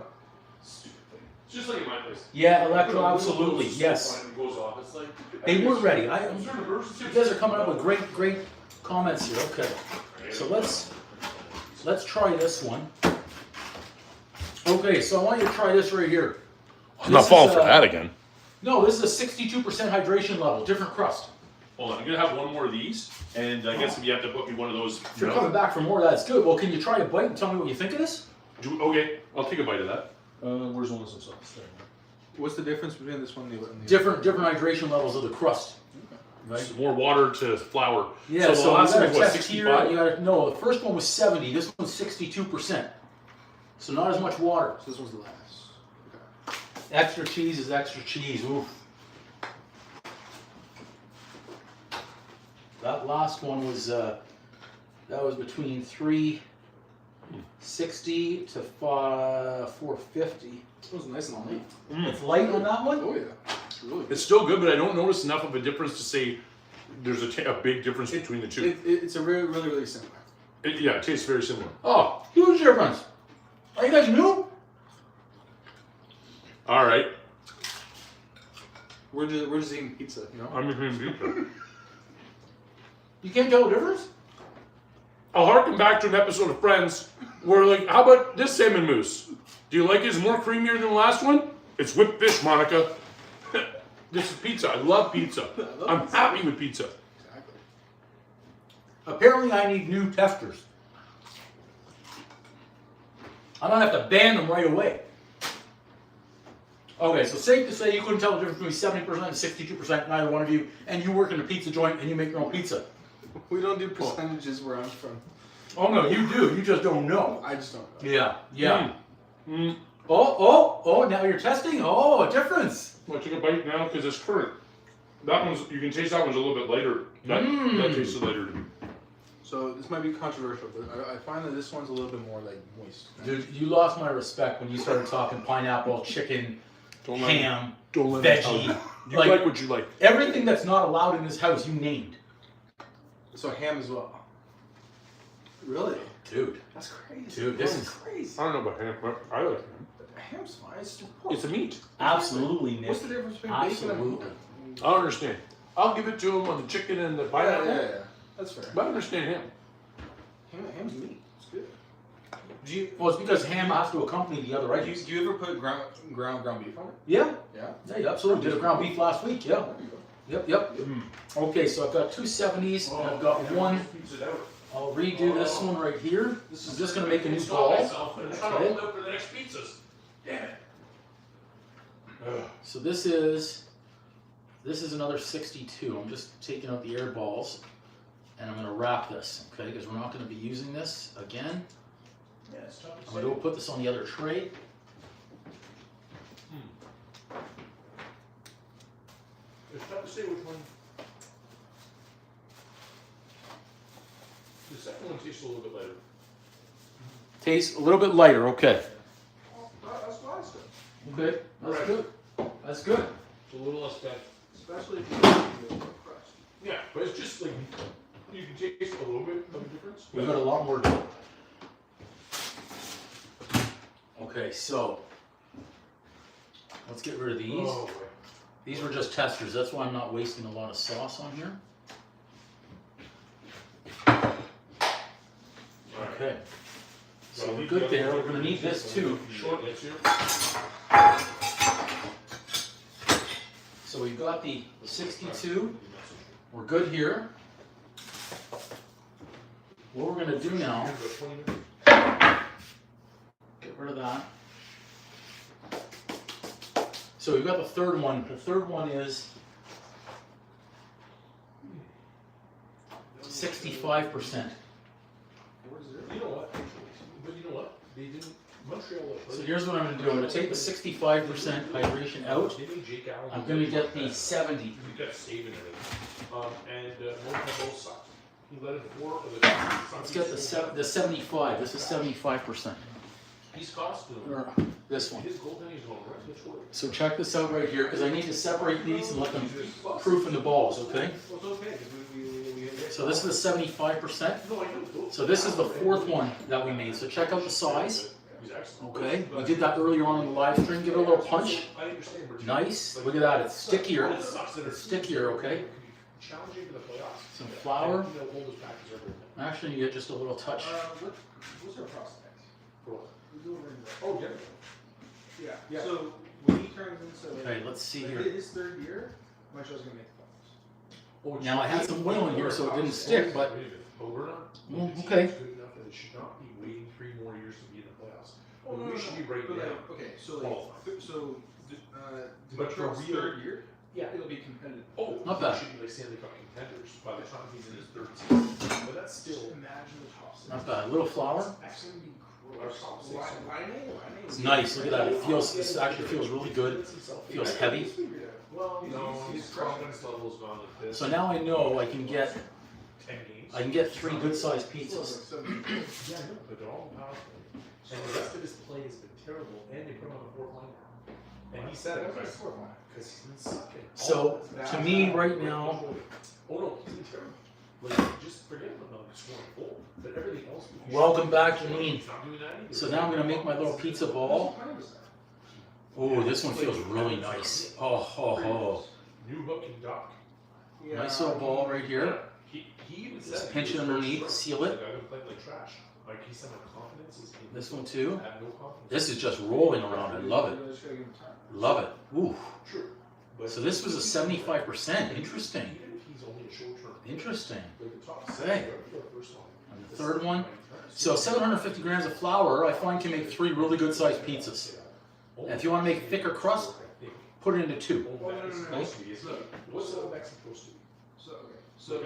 Stupid thing. It's just like in my place. Yeah, electro, absolutely. Yes. It goes off. It's like. They weren't ready. Is there an emergency? You guys are coming up with great comments here. Okay. So let's try this one. Okay, so I want you to try this right here. I'm not This falling is, for that again. No, this is a 62% hydration level, different crust. Hold on, I'm gonna have one more of these, and I guess if you have to book me one of those. If you're coming back for more, that's good. Well, can you try a bite and tell me what you think of this? Okay, I'll take a bite of that. Where's one of those sauce? what's the difference between this one and the other? Different hydration levels of the crust. Right? It's more water to flour. Yeah, So so, the last you one gotta was what, test here. 65? You gotta, no, the first one was 70. This one's 62%. So not as much water. So this one's the last. Okay. Extra cheese is extra cheese. Oof. That last one was that was between 360 to 450. This one's nice and light. It's light on that one. Oh yeah, it's really good. It's still good, but I don't notice enough of a difference to say there's a big difference between the two. It's a really similar. Yeah, it tastes very similar. Oh, huge difference. Are you guys new? All right, We're just eating pizza, you know. I'm eating pizza. You can't tell the difference? I'll harken back to an episode of Friends where, like, how about this salmon mousse? Do you like it? It's more creamier than the last one? It's whipped fish, Monica. This is pizza. I love pizza. I'm happy with pizza. Exactly. Apparently I need new testers. I don't have to ban them right away. Okay, so safe to say you couldn't tell the difference between 70% and 62%, neither one of you, and you work in a pizza joint and you make your own pizza. We don't do percentages where I'm from. Oh no, you do. You just don't know. I just don't know. Yeah, yeah. Oh, now you're testing? Oh, a difference. Well, I took a bite now because it's current. That one's, you can taste that one's a little bit lighter. That tastes lighter to me. So this might be controversial, but I find that this one's a little bit more like moist. Dude, you lost my respect when you started talking pineapple, chicken, Don't let me- ham, Don't let me tell veggie. you. You like what you like. Everything that's not allowed in this house, you named. So ham as well. Really? Dude, That's crazy. Dude, this That's is- crazy. I don't know about ham, but I like ham. Ham's fine. It's still pork. It's a meat. absolutely, Nick. What's the difference between bacon Absolutely. and I don't understand. I'll give it to him on the chicken and the pineapple. Yeah. That's fair. But I understand ham. Ham's meat. It's good. Do you Well, it's because ham has to accompany the other do items. you ever put ground beef on it? Yeah, Yeah. yeah, you absolutely did a ground beef last week. Yeah. There you go. Yep. Okay, so I've got two 70s and I've got one. I'll redo this one right here. I'm just gonna make a new ball. I'm trying to hold out for the next pizzas. Damn it. So this is another 62. I'm just taking out the air balls and I'm gonna wrap this, okay? Because we're not gonna be using this again. Yeah, it's tough to I'm gonna go put this on the other tray. It's tough to say which one. The second one tastes a little bit lighter. Tastes a little bit lighter. Okay. That's what I said. Okay. That's Right. good. That's good. It's a little less bad. Especially if you do the crust. Yeah, but it's just like, you can taste a little bit of a difference. We've got a lot more to do. Okay, so let's get rid of these. Oh, boy. These were just testers. That's why I'm not wasting a lot of sauce on here. Okay. So we're good there. We're going to need this too. Short lips here. So we've got the 62. We're good here. What we're going to do now, get rid of that. So we've got the third one. The third one is 65%. You know what? But you know what? They didn't. Montreal. So here's what I'm going to do. I'm going to take the 65% hydration out. They made Jake Allen. I'm going to get the 70. You got to save it everything. Montreal both sucked. He let it 4 of the. Let's get the 75. This is 75%. He's costing them. Or this one. His goaltending is going right to the short. So check this out right here because I need to separate these and let them proof in the balls, okay? Well, it's okay, because So this is the 75%. No, I know. So this is the fourth one that we made. So check out the size. He's excellent. Okay, we did that earlier on in the live stream. Give it a little punch. I understand. We're Nice. Look at that. It's stickier. It sucks that It's stickier, okay? challenging for the playoffs. Some flour. And, you know, hold his practice everything. Actually, you get just a little touch. What's our prospect? For what? Who's over in there? Oh, yeah. Yeah. So when he turns into Okay, let's see like, here. his third year, Montreal's gonna make the playoffs. Oh, Now I had some oil in here so it didn't stick, but we're not. Mm, the team okay. is good enough that it should not be waiting 3 more years to be in the playoffs. Oh, we should be right but now. like, okay, so like, qualified. but for Montreal's real third year, Yeah. it'll be competitive. Oh, Not he bad. should be like Stanley Cup contenders by the time he's in his third season. But that's Just still. imagine the top six. not bad. A little flour. That's gonna be Our gross. top six. It's nice. Look at that. It feels. This actually feels really good. Feels heavy. Well, no, his confidence level has gone like this. So now I know I can get 10 games. 3 good sized pizzas. Yeah, I know, but they're all powerful. And the rest of his play has been terrible, and they put him on the 4th line now. And he said it, because he's been sucking. So to me right now, Oh no, he's been terrible. Like, just forget about the scoring goal, but everything else. welcome back, Janine. He's not doing that either. So now I'm gonna make my little pizza ball. Oh, this one feels really nice. Oh. New hook and duck. Nice little ball right here. He even Just said. pinch it underneath, seal it. Like, I've been playing like trash. Like, he said my confidence is. This one too. I have no confidence. This is just rolling around. I love it. Love it. Ooh. True. But So this was a 75%. Interesting. Even if he's only a short term. Interesting. Like the top Okay. for the first one. And the third one. So 750 grams of flour, I find can make 3 really good sized pizzas. And if you want to make thicker crust, put it into 2. What's the next supposed to be? So,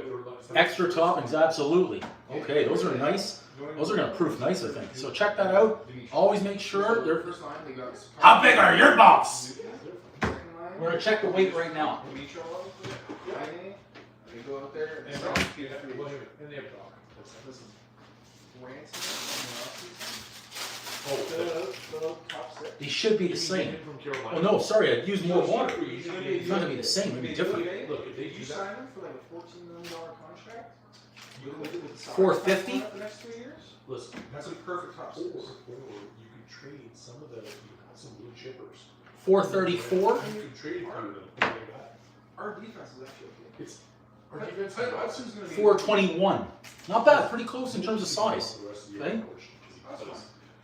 Extra toppings, absolutely. Okay, those are nice. Those are gonna proof nice, I think. So check that out. Always make sure they're. first line, they got. How big are your balls? Second line, We're gonna check the weight right now. Dimitro, Kneading, they go out there and And start they to have get dog. Listen, Ransom, Oh, the top 6. They should be the same. From Carolina. Oh no, sorry, I'd use more water. It's It's not gonna be the same, it'll be different. Look, if they If you do that. sign them for like a $14 million contract, you can look at the salary 450? cap for the next 3 years. Listen, That's a perfect top or 6. you could trade some of the, you have some blue chippers. 434. You could trade a few of them, things like that. Our defense is actually okay. It's, our defense. That's who's gonna be 421. Not bad, pretty close in terms of size. Okay. That's fine.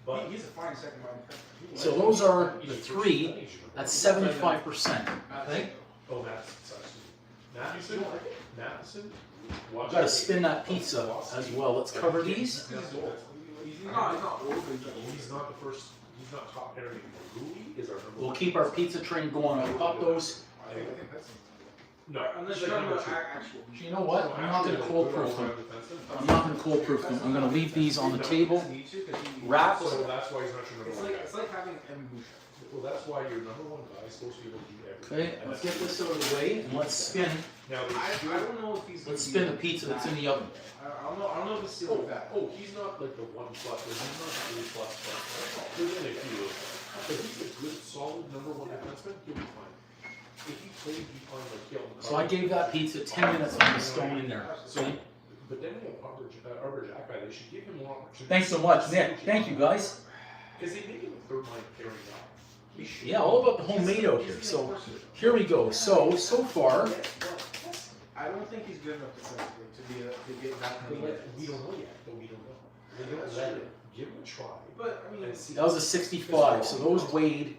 But He's a fine second line defender. So those are the 3. That's 75%. Okay. Oh, Matheson. Matheson. I've got to spin that pizza as well. Let's cover these. He's not old, but He's not the first, he's not top pairing anymore. Rui is our number We'll one. keep our pizza train going. I'll pop those. I think that's No, Unless he's you're like talking number about two. actual. You know what? I'm not going to Actually, cold like, proof good them. all-around defenseman. I'm not going to cold proof them. I'm going to leave these on the table. Wrapped. So that's why he's not your number It's one like guy. it's like having Evan Boucher. Well, that's why your number one guy is supposed to be able to do everything. Okay, And let's that's- get this out of the way and let's spin. Now, I don't know if he's. Let's spin the pizza that's in the oven. I don't know. I don't know if it's still that. he's not like the 1+, or he's not the 3++. There's only a few of them. But he's a good, solid number one defenseman, he'll be fine. If he played behind like Kale McCarthy. So I gave that pizza 10 minutes on the stone in there. See? But then we have Arbor Jack guy, they should give him more opportunities. Thanks so much, Nick. Thank you, guys. Because they make him a third line pairing guy. He should- Yeah, all about the homemade out here. So here we go. So far, I don't think he's good enough defensively to be to get that many But hits. we don't know yet, but we don't know. We don't let it. Give him a try. But I mean, And see. that was a 65. So those weighed,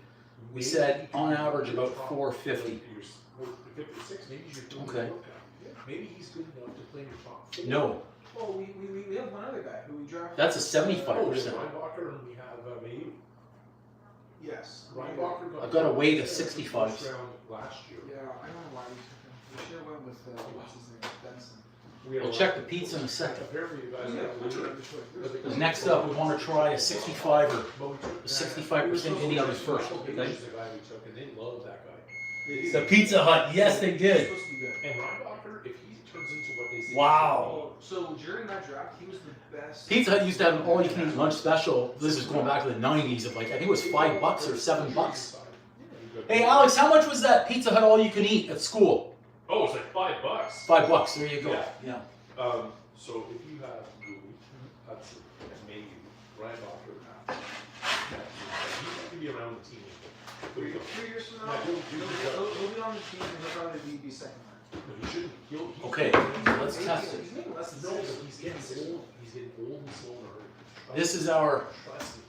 we said, on average about 450. 56, maybe you're doing Okay. Maybe he's good enough to play in your top four. No, well, we have one other guy who we drafted. that's a Oh, we 75%. have Reinbacher and we have maybe. Yes. Reinbacher got. I've got a weight of first 65s. round last year. Yeah, I don't know why we took him. We should have went with what's his name, Benson. We had We'll a check lot- the pizza in a second. Apparently you guys Yeah, have to leave it. But because- Next up, we want to try a 65er. But we took- 65% any others first, Michael okay? Baker's the guy we took, and they love that guy. The Pizza Hut. Yes, they He's did. supposed to be good. And Reinbacher, if he turns into what they say. Wow. So during that draft, he was the best. Pizza Hut used to have an all-you-can-eat lunch special. This is going back to the 90s of like, I think it was $5 or $7. Hey, Alex, how much was that Pizza Hut all-you-can-eat at school? Oh, it's like $5. $5. There you go. Yeah. Yeah. So if you have Louis, Hudson, maybe Reinbacher, he's going to be around the team. There you go. 3 years from now, Yeah, he'll be on the team and he'll probably be second line. No, he shouldn't. He's Okay, let's test it. He's making less No, than but 6. he's getting old. He's getting old and slow in a hurry. This is our Trust me.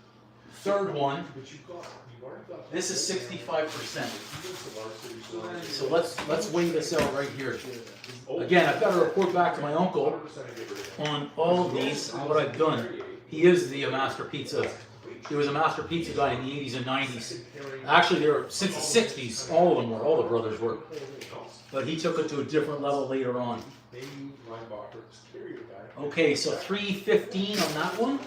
third one. But you've already got. This is 65%. He goes to varsity, So let's weigh this out right here. Oh, Again, I've got to report back to my uncle 100% I get rid of him. on all of these and what I've done. He is the master pizza. He was a master pizza guy in the 80s and 90s. Actually, they were since the 60s. All of them were. All the brothers were. But he took it to a different level later on. Maybe Reinbacher, carrier guy. Okay, so 315 on that one.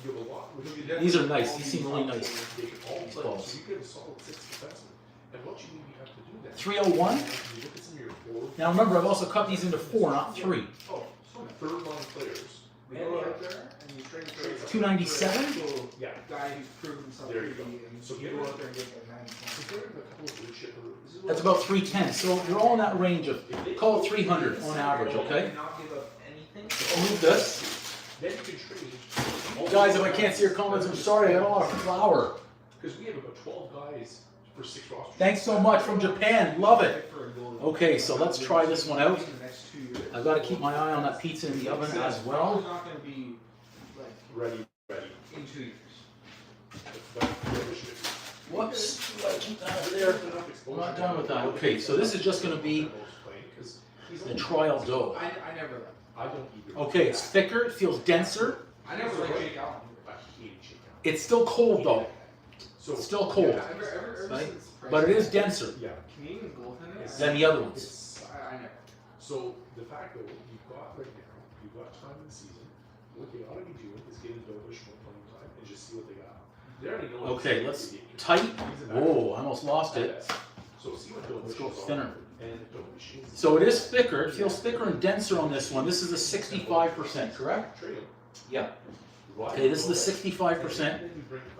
You have a lot. These are nice. These seem really nice. They can all These play. balls. So you get a solid 6 defensemen. And what you maybe have to do then. 301. You look at some of your forward. Now remember, I've also cut these into 4, not 3. Oh, some third line players. We go out there and you trade for 297? Yeah. guy who's proven himself There to you be, go. and So you get go rid out there and get like 90 So points. there are a couple of blue chippers. That's about 310. So you're all in that range of, call it 300 on average, okay? And not give up anything. I'll move this. Then you can trade. Guys, if I can't see your comments, I'm sorry. I got a lot of flour. Because we have about 12 guys for 6 rosters. Thanks so much from Japan. Love it. For a goal. Okay, so let's try this one out. In the next 2 years. I've got to keep my eye on that pizza in the oven as Probably well. not going to be like Ready. in 2 years. But whoever should- Whoops. Gotta keep that out there. We're not done with that. Okay, so this is just going to be the trial dough. I never like. I don't either. Okay, it's thicker. It feels denser. I never like Jake Allen. I hate chicken. It's still cold though. So It's still cold. Ever Right? since But it is denser yeah. Canadian goaltender. than the other ones. It's, I never. so the fact that you've got right now, you've got time in the season. What they ought to be doing is giving Dovish more playing time and just see what they got. They already know. Okay, let's tight. Whoa, I almost lost it. So see what Dovish Let's go is on. thinner. And Dovish is. So it is thicker. It feels thicker and denser on this one. This is a 65%, correct? Trade him. Yeah. Right. Okay, this is the 65%.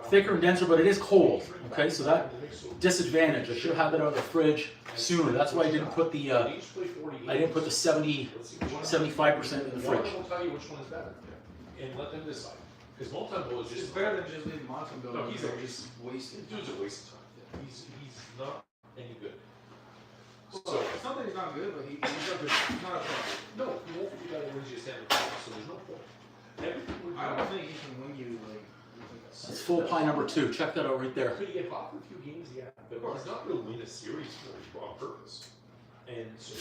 Thicker and denser, but it is cold. Okay, so that disadvantage. I should have had that out of the fridge sooner. That's why I didn't put the 70, 75% in the fridge. We'll tell you which one is better, and let them decide. Because Montembeau is It's just better than just leaving Montembeau. No, he's a just wasted. Dude's a waste of time. He's not any good. So it's not that he's not good, but he's not good. He's not a pro. No, you won't be better when you just stand the ball, so there's no point. Everything we're I doing. don't think he can win you like. That's full pie number 2. Check that out right there. Could he get hot for a few games? Yeah, but he's not going to win a series for his on purpose. And so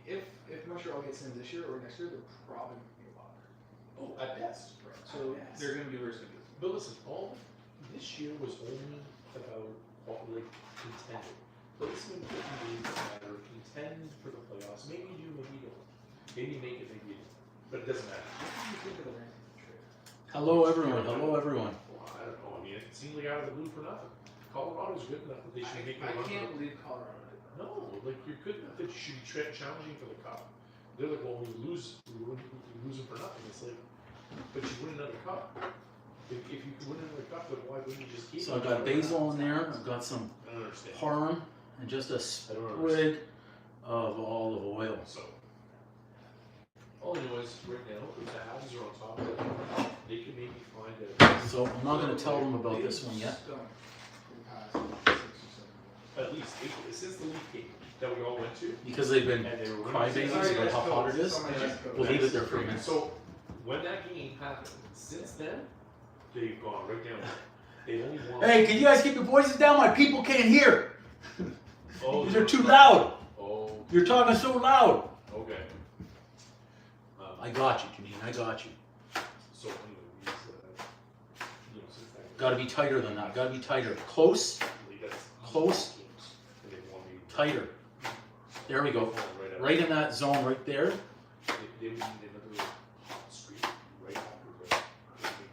If Montreal gets in this year or next year, they're probably going to be a lot better. oh, at best. So they're going to be where it's going to be. But listen, all this year was only about like contending. placement in the matter, contend for the playoffs. Maybe you do, maybe you don't. Maybe you make it, maybe you don't. But it doesn't matter. What do you think of the Rankin trade? Hello, everyone. Hello, everyone. Well, I don't know. I mean, it seemed like out of the blue for nothing. Colorado's good enough that they should make it I a run. can't believe Colorado did that. No, like you're good enough that you should be challenging for the cup. They're like, well, we lose them for nothing. It's like, but you win another cup. If you could win another cup, then why wouldn't you just keep So it? I've got basil in there. I've got some I don't understand. parm and just a I don't sprig of olive oil. So, all I know is right now the tabs are on top of it. They can maybe find a So I'm not going to tell them about this one yet. Stunk for the past 6 or 7 months. at least since the leaf game that we all went to, Because they've been and they were crybabies Sorry, about guys, how hot it is. Sorry, guys, go. We'll leave it there for a minute. So when that game happened, since then they've gone right down. They only won. Hey, can you guys keep your voices down? My people can't hear. Oh, These are too loud. Oh, You're talking so loud. okay. I got you, Janine. I got you. So anyway, these, since that Got to be tighter than that. Got to be tighter. Close, that's close, games, and they won me tighter. There we go. right out. Right in that zone right there. They would need another hot streak right after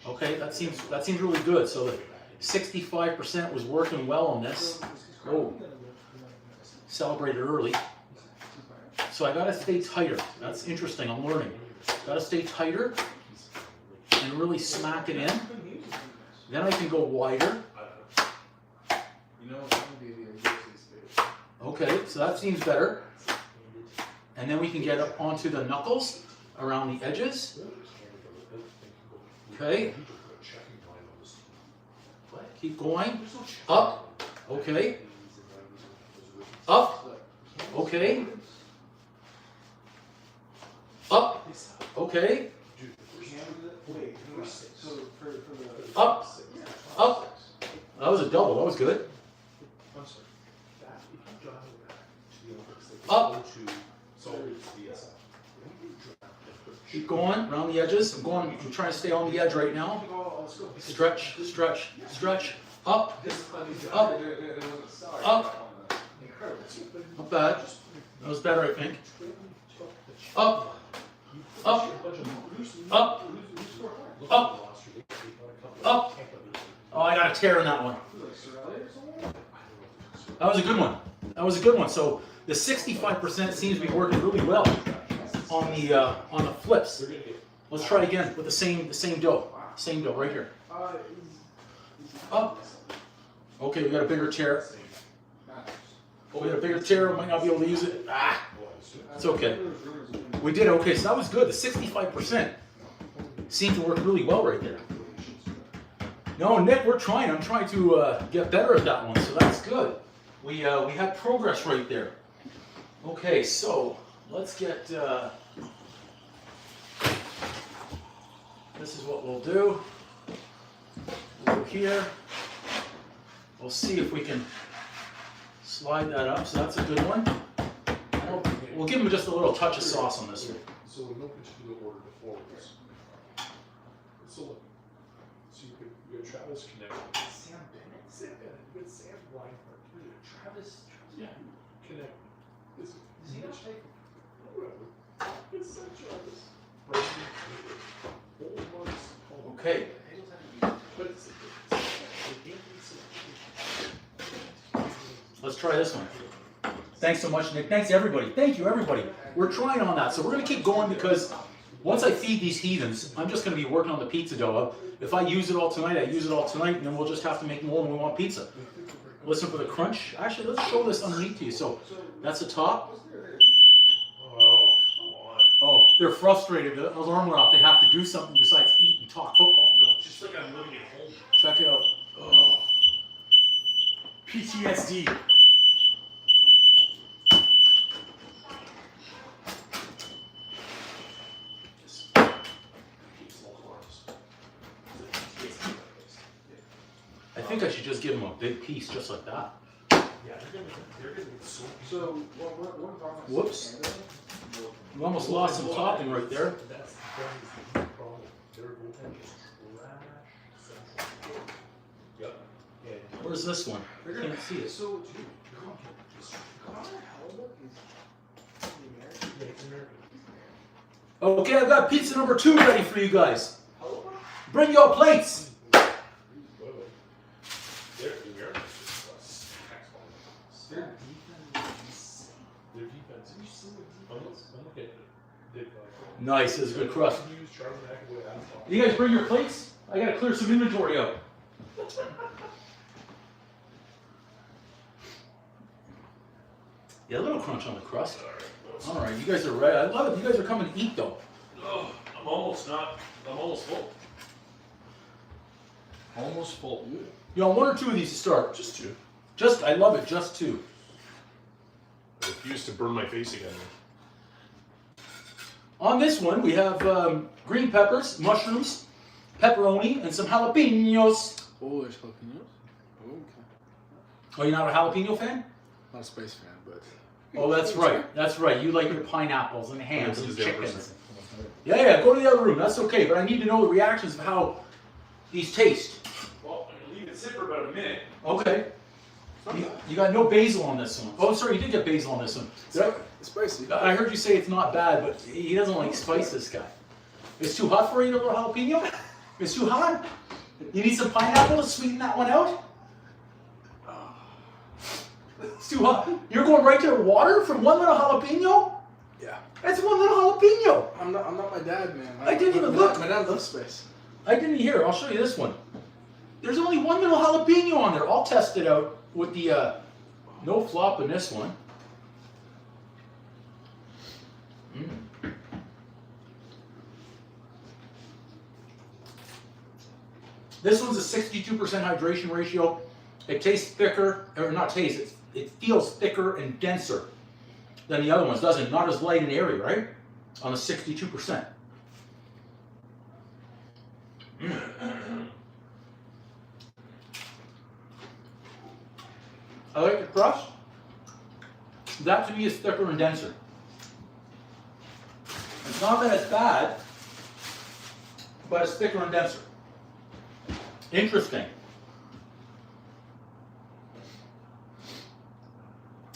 the. Okay, that seems really good. So the 65% was working well on this. Oh, celebrated early. So I gotta stay tighter. That's interesting. I'm learning. Gotta stay tighter and really smack it in. Then I can go wider. You know, some of the space. Okay, so that seems better. And then we can get up onto the knuckles around the edges. Okay. Keep going. Up. Okay. Up. Okay. Up. Okay. Wait, so for the Up. Up. That was a double. That was good. I'm sorry. That if you drive that to the Olympics, they Up. go to VSF. Keep going around the edges. I'm trying to stay on the edge right now. Let's go. Stretch, stretch, stretch. Up. This is Up. Up. incredible. Not bad. That was better, I think. Up. Up. Up. Up. Up. Oh, I got a tear in that one. That was a good one. That was a good one. So the 65% seems to be working really well on the flips. Let's try again with the same dough. Same dough right here. Up. Okay, we got a bigger tear. We got a bigger tear. Might not be able to use it. Ah, it's okay. We did okay. So that was good. The 65% seemed to work really well right there. No, Nick, we're trying. I'm trying to get better at that one. So that's good. We had progress right there. Okay, so let's get. This is what we'll do. We'll go here. We'll see if we can slide that up. So that's a good one. We'll give him just a little touch of sauce on this one. So in no particular order the forwards. So look. So you got Travis connected. Sam Bennett. Sam Bennett. You got Sam Reinhardt. Travis. Yeah. Connect. Is he not shaking? Whatever. It's Sam Travis. Brandon. Old ones. Okay. But it's Let's try this one. Thanks so much, Nick. Thanks, everybody. Thank you, everybody. We're trying on that. So we're going to keep going because once I feed these heathens, I'm just going to be working on the pizza dough. If I use it all tonight, I use it all tonight, and then we'll just have to make more when we want pizza. Listen for the crunch. Actually, let's show this underneath to you. So that's the top. oh, come on. Oh, they're frustrated. The alarm went off. They have to do something besides eat and talk football. No, it's just like I'm living at home. Check it out. Oh. PTSD. I think I should just give him a big piece just like that. Yeah, they're gonna get so. So, what about Whoops. We almost lost some topping right there. That's the problem. Their goaltender is trash. Yep. And Where's this one? I can't see it. So, Halibut is the American. Yeah, it's American. Okay, I've got pizza number 2 ready for you guys. Halibut? Bring your plates. They're the Americans. Their defense is insane. Their defense. Have you seen their I'm defense? looking at it. They've Nice, this is a good crust. Use Charlie McAvoy out of top. You guys bring your plates? I gotta clear some inventory out. Yeah, a little crunch on the crust. All right, you guys are ready. I love it. You guys are coming to eat though. Oh, I'm almost full. Almost full. You want 1 or 2 of these to start? Just 2. I love it. Just 2. I refuse to burn my face again. On this one, we have green peppers, mushrooms, pepperoni, and some jalapenos. Oh, there's jalapenos. Oh, okay. Oh, you're not a jalapeno fan? Not a spice fan, but. Oh, that's right. That's right. You like your pineapples and hams and This is the other chickens. person. Yeah, go to the other room. That's okay. But I need to know the reactions of how these taste. Well, I'm gonna leave it sit for about a minute. Okay. You got no basil on this one. Oh, sorry, you did get basil on this one. It's spicy. I heard you say it's not bad, but he doesn't like spice, this guy. It's too hot for you, the little jalapeno? It's too hot? You need some pineapple to sweeten that one out? It's too hot. You're going right to the water from one little jalapeno? Yeah. That's one little jalapeno. I'm not my dad, man. I didn't even my look. Dad, my dad loves spice. I didn't hear. I'll show you this one. There's only one little jalapeno on there. I'll test it out with the no flop in this one. This one's a 62% hydration ratio. It tastes thicker, or not taste, it feels thicker and denser than the other ones, doesn't it? Not as light and airy, right? On the 62%. I like the crust. That to me is thicker and denser. It's not that it's bad, but it's thicker and denser. Interesting.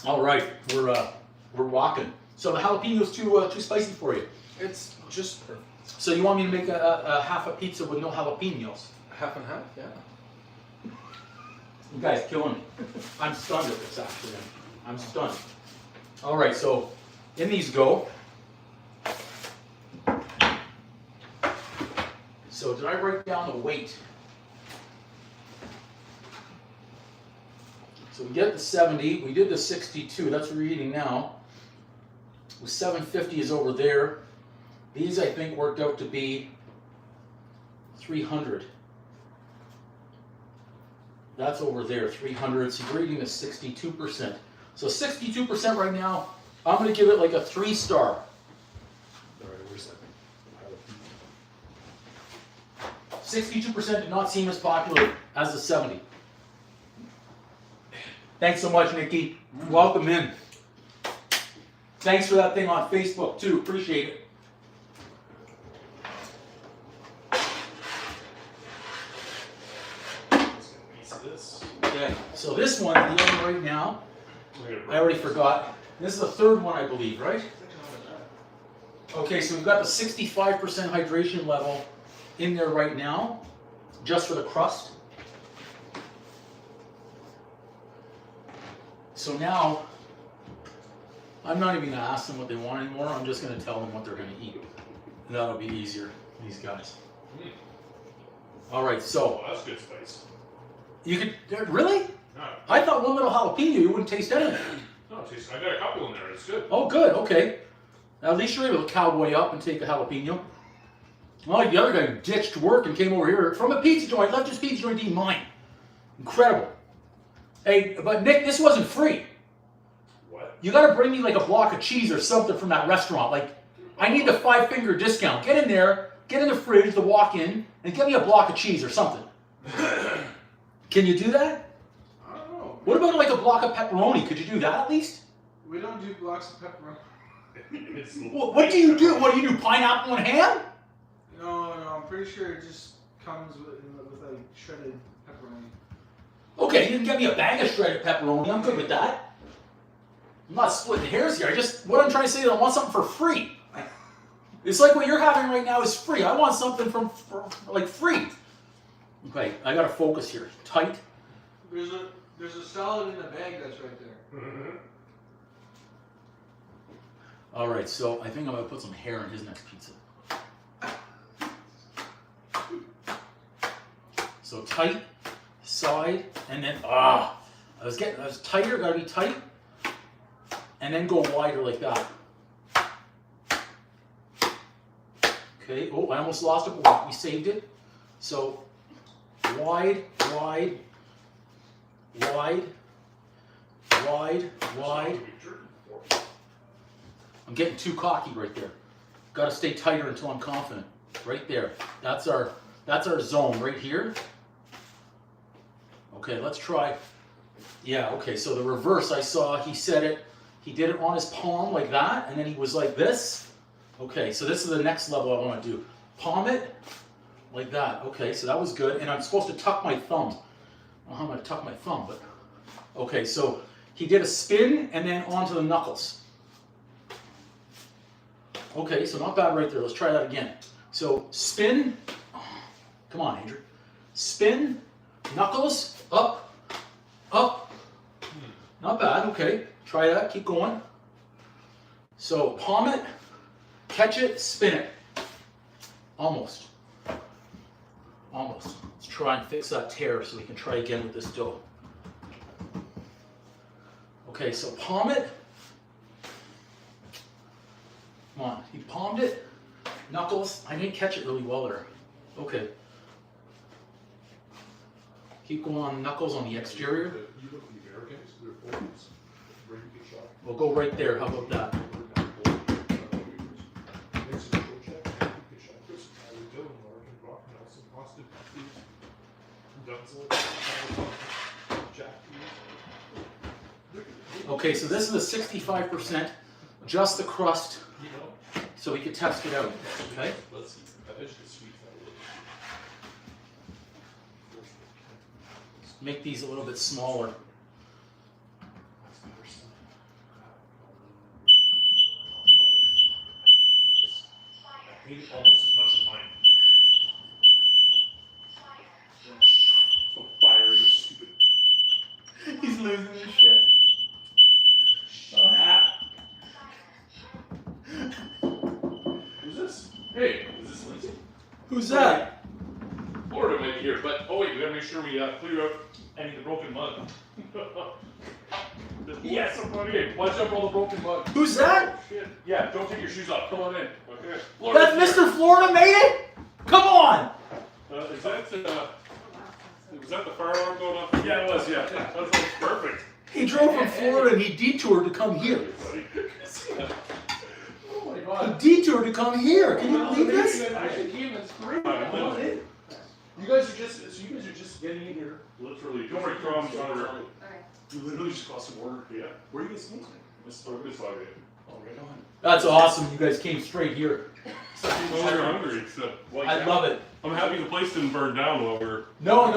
All right, we're rocking. So the jalapeno's too spicy for you. It's just perfect. So you want me to make a half a pizza with no jalapenos? Half and half, yeah. You guys killing me. I'm stunned at this, actually. I'm stunned. All right, so in these go. So did I write down the weight? So we get the 70, we did the 62, that's what we're eating now. The 750 is over there. These I think worked out to be 300. That's over there, 300. So you're eating the 62%. So 62% right now, I'm going to give it like a 3-star. All right, where's that? 62% did not seem as popular as the 70. Thanks so much, Nikki. Welcome in. Thanks for that thing on Facebook too. Appreciate it. This. Okay, so this one, the other right now, I already forgot. This is the third one, I believe, right? Okay, so we've got the 65% hydration level in there right now, just for the crust. So now, I'm not even gonna ask them what they want anymore. I'm just gonna tell them what they're gonna eat. And that'll be easier, these guys. All right, so Oh, that's good spice. you could, really? No, I thought one little jalapeno, you wouldn't taste anything. no, I got a couple in there. It's good. Oh, good, okay. At least you're able to cowboy up and take a jalapeno. Well, the other guy ditched work and came over here from a pizza joint, left his pizza joint to eat mine. Incredible. Hey, but Nick, this wasn't free. What? You gotta bring me like a block of cheese or something from that restaurant. Like, I need the 5-finger discount. Get in there, get in the fridge, the walk-in, and get me a block of cheese or something. Can you do that? I don't know. What about like a block of pepperoni? Could you do that at least? We don't do blocks of pepperoni. It's What do you do? What do you do? Pineapple and ham? No, I'm pretty sure it just comes with like shredded pepperoni. Okay, you can get me a bag of shredded pepperoni. I'm good with that. I'm not splitting hairs here. What I'm trying to say is I want something for free. It's like what you're having right now is free. I want something for like free. Okay, I gotta focus here. Tight. There's a salad in a bag that's right there. All right, so I think I'm gonna put some hair in his next pizza. So tight, side, and then I was tighter. Gotta be tight, and then go wider like that. Okay. Oh, I almost lost it, but we saved it. So wide, wide, wide, wide, wide. I'm getting too cocky right there. Got to stay tighter until I'm confident. Right there. That's our zone right here. Okay, let's try. Yeah, okay, so the reverse I saw, he did it on his palm like that, and then he was like this. Okay, so this is the next level I want to do. Palm it like that. Okay, so that was good, and I'm supposed to tuck my thumb. I don't know how I'm going to tuck my thumb, but okay, so he did a spin and then onto the knuckles. Okay, so not bad right there. Let's try that again. So spin. Come on, Andrew. Spin, knuckles, up, up. Not bad, okay. Try that, keep going. So palm it, catch it, spin it. Almost. Almost. Let's try and fix that tear so we can try again with this dough. Okay, so palm it. Come on, he palmed it. Knuckles, I didn't catch it really well there. Okay. Keep going on knuckles on the exterior. You look at the Americans, they're forwards. Where you get shot. We'll go right there, how about that? Okay, so this is a 65%, just the crust, so we can test it out, okay? Let's see. I bet you the sweet Make these a little bit smaller. I hate it almost as much as mine. So fiery, stupid. He's losing his shit. Who's this? Hey, is this Lindsay? Who's that? Florida might be here, but oh wait, we gotta make sure we clear out any of the broken mud. Yes, okay, watch out for all the broken mud. Who's that? Shit. Yeah, don't take your shoes off. Come on in. Okay. That's Mr. Florida made it? Come on! Is that was that the fire alarm going off? Yeah, it was. Yeah, that was perfect. He drove from Florida and he detoured to come here. Oh my god. He detoured to come here. Can you believe this? You guys are just getting in here. Literally, don't worry, crumbs on her. Alright. You literally just got some order. Yeah. Where are you guys sneaking? This way. Oh, right on. That's awesome. You guys came straight here. Well, we're hungry, so. I love it. I'm happy the place didn't burn down while we're. No.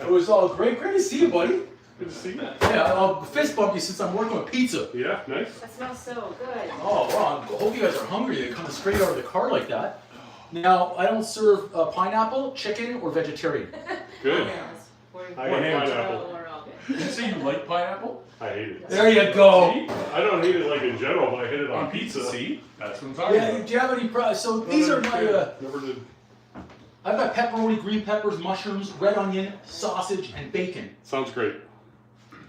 It was all great. Great to see you, buddy. Good to see you. Yeah, I'll fist bump you since I'm working with pizza. Yeah, nice. That smells so good. Oh, well, I hope you guys are hungry. They come straight out of the car like that. Now, I don't serve pineapple, chicken, or vegetarian. Good. I I hate pineapple. We're all good. Did you say you like pineapple? I hate it. There you go. See? I don't hate it like in general, but I hate it on pizza. See? That's what I'm talking Yeah, about. do you have any so these are my, Never did. I've got pepperoni, green peppers, mushrooms, red onion, sausage, and bacon. Sounds great.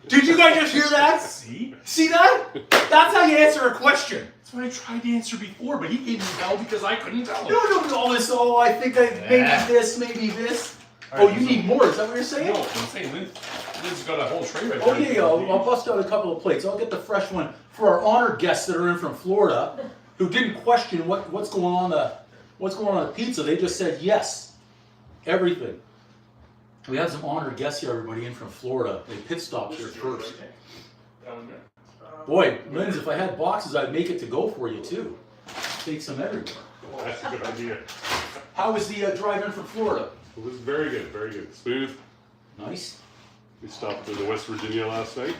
Did you guys just hear that? See? See that? That's how you answer a question. That's what I tried to answer before, but he gave me hell because I couldn't tell him. No, all this, I think maybe this, maybe this. Oh, you need more, is that what you're saying? No, I'm saying Lynn's got a whole tray right Oh there. yeah, I'll bust out a couple of plates. I'll get the fresh one for our honored guests that are in from Florida, who didn't question what's going on the pizza. They just said yes, everything. We have some honored guests here, everybody in from Florida. They pit stopped here first. Boy, Linz, if I had boxes, I'd make it to go for you too. Take some everywhere. Oh, that's a good idea. How was the drive in from Florida? It was very good, very good. Smooth. Nice. We stopped in West Virginia last night.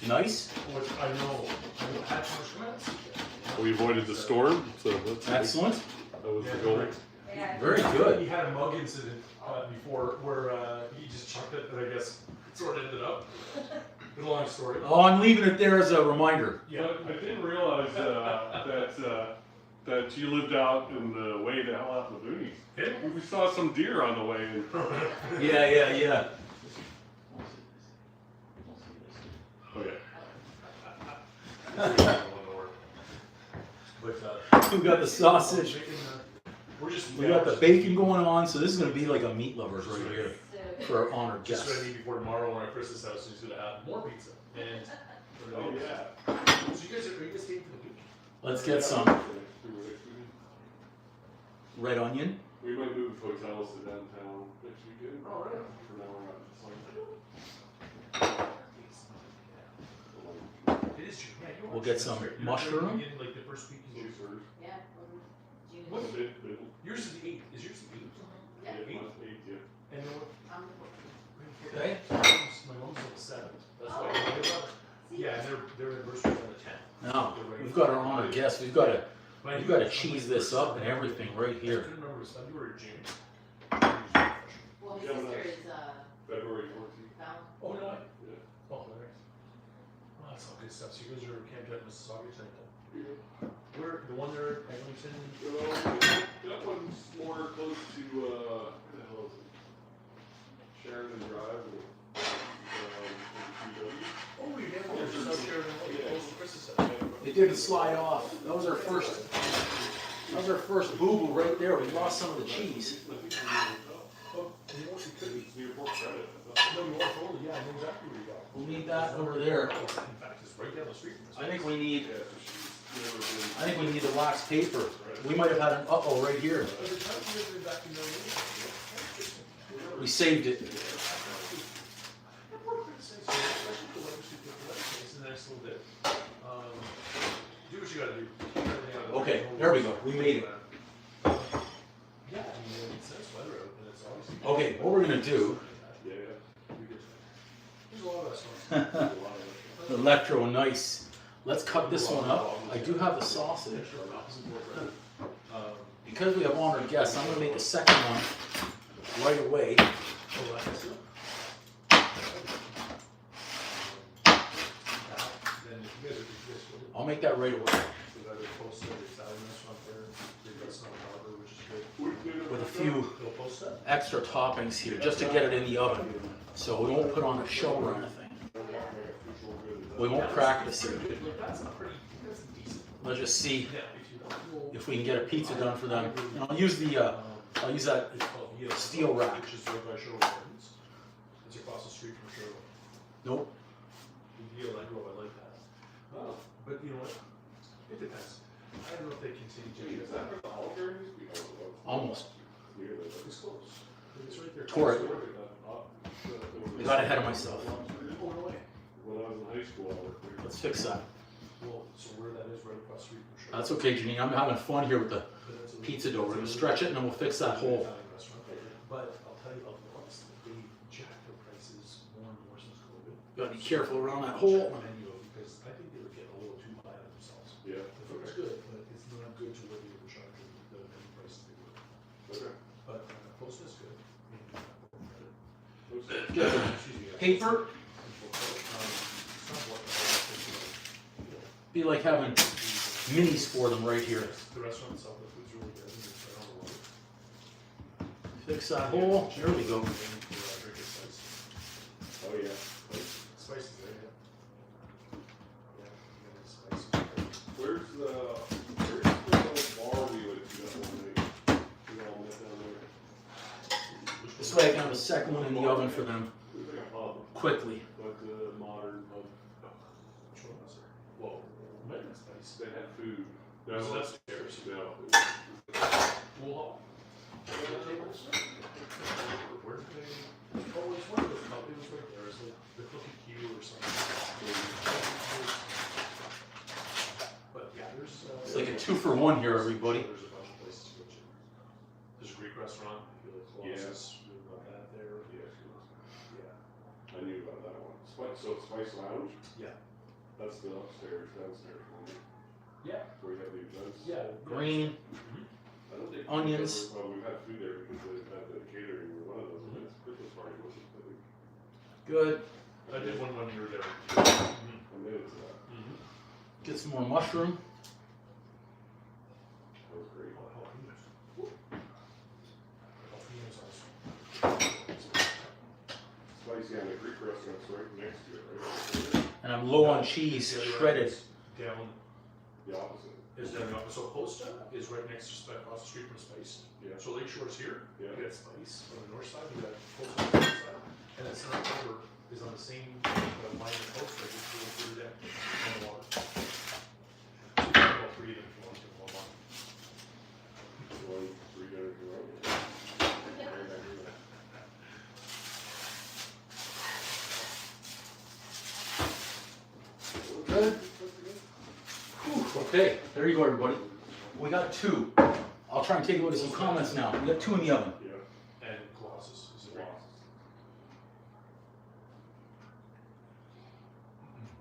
Nice. I know. I had too much comments. We avoided the storm, so that's Excellent. that was the goal. Very He good. had a mug incident before where he just chucked it, and I guess it sort of ended up. It's a long story. Oh, I'm leaving it there as a reminder. Yeah. But I didn't realize that you lived out in the way the hell out in the boonies. Yeah. We saw some deer on the way. And, Yeah. oh yeah. But We got the sausage. we're just We got the bacon going on, so this is gonna be like a meat lovers right here for our honored just guests. ready before tomorrow when I Chris's house, he's gonna have more pizza. And Oh yeah. so you guys are you guys staying for the week? Let's get some red onion. We might move hotels to downtown next weekend. Oh, right. For now, we're not just like. It is true. Yeah, you are. We'll get some You're mushroom. getting, like the first week is yours. Yeah. June. What? Middle. Yours is the 8th. Is yours the 8th? Yeah. Yeah, month 8, yeah. And then what? I'm Okay. My mom's on the 7th. That's why. Yeah, and their anniversary is on the 10th. Now, we've got our honored guests. We've got to cheese this up and everything right I here. couldn't remember if it was February or June. Well, Yeah, my but sister is February 14th. found. Oh, no. Yeah. Oh, nice. Oh, that's all good stuff. So you guys are camped out in Mississauga tonight then? Yeah. Where, the one there at Eglinton? That one's more close to, what the hell is it? Sheridan Drive or, Oh, you're down there, just out here, close to Chris's house. It didn't slide off. That was our first boo-boo right there. We lost some of the cheese. Oh, and you know what, you could be. Newport credit. No, you are totally, yeah, I know exactly where you are. We'll need that over there. In fact, it's right down the street from us. I think we need Yeah, so she's never been. the wax paper. We might have had an uh-oh right here. By the time you guys are back in We saved it. It's a nice little bit. Do what you gotta do. Okay, there we go. We made it. Yeah, I mean, it's nice weather out, and it's obviously. Okay, what we're gonna do, Yeah, There's a lot of restaurants. yeah. A lot of it. electro nice. Let's cut this one up. I do have the sausage. Because we have honored guests, I'm gonna make the second one right away. I'll make that right away with a few extra toppings here, just to get it in the oven. So we won't put on a show or anything. We won't practice here. Let's just see if we can get a pizza done for them. And I'll use that steel rack. It's across the street from Sherwood. Nope. Deal, I go, I like that. Oh, but you know what? It depends. I don't know if they continue to. Is that where the Oliver used to be? Almost. It's close. It's right there. Tore it. I got ahead of myself. Oh, no way. When I was in high school, I worked there. Let's fix that. Well, so where that is, right across the street from Sherwood. That's okay, Janine. I'm having fun here with the But that's a- pizza dough. We're gonna stretch it and then we'll fix that hole. But I'll tell you, they jacked their prices more and more since COVID. Gotta be careful around that hole. Menu, because I think they were getting a little too high on themselves. Yeah. The food was good, but it's not good to what they were charging the menu prices they were. Okay. But closeness is good. Get the paper. Be like having minis for them right here. The restaurant itself, the food's really good. It's right on the water. Fix that hole. There we go. Oh, yeah. Spices there, yeah. Where's the little bar we went to that one day? We all met down there. This way I can have a second one in the oven for them It was like a pub, quickly. but modern pub. Which one was there? Whoa, American Spice. They had food. No, So that's upstairs. No. Pool hall. Where did they? Oh, it's one of those pubs. It was right there. It's like the Cookie Q or something. But yeah, there's. It's like a 2-for-1 here, everybody. There's a bunch of places to go to. There's a Greek restaurant. I feel like Yeah. Colossus. Really love that there. Yeah, Yeah. I knew about that so Spice Lounge? Yeah. That's the upstairs, downstairs one. Yeah. Where you have the events. Yeah. Green. I don't think Onions. Well, we've had food there because they've had the catering or one of those events. Christmas party wasn't, I think. Good. I did one when you were there. I made it to that. Get some more mushroom. That was great. Spicy and the Greek restaurant's right next to it, right? And I'm low on cheese, shredded. Down The opposite. is down the opposite. So Costa is right next to across the street from Spice. Yeah. So Lakeshore's here. Yeah. You got Spice on the north side. You got Costa on the south side, and then Center Harbor is on the same line of coast. Like it's going through that on the water. So you can go three of them if you want to get one more. One, three dinner, two out. Good. Whew, okay, there you go, everybody. We got two. I'll try and take a look at some comments now. We got two in the oven. Yeah. And Colossus is a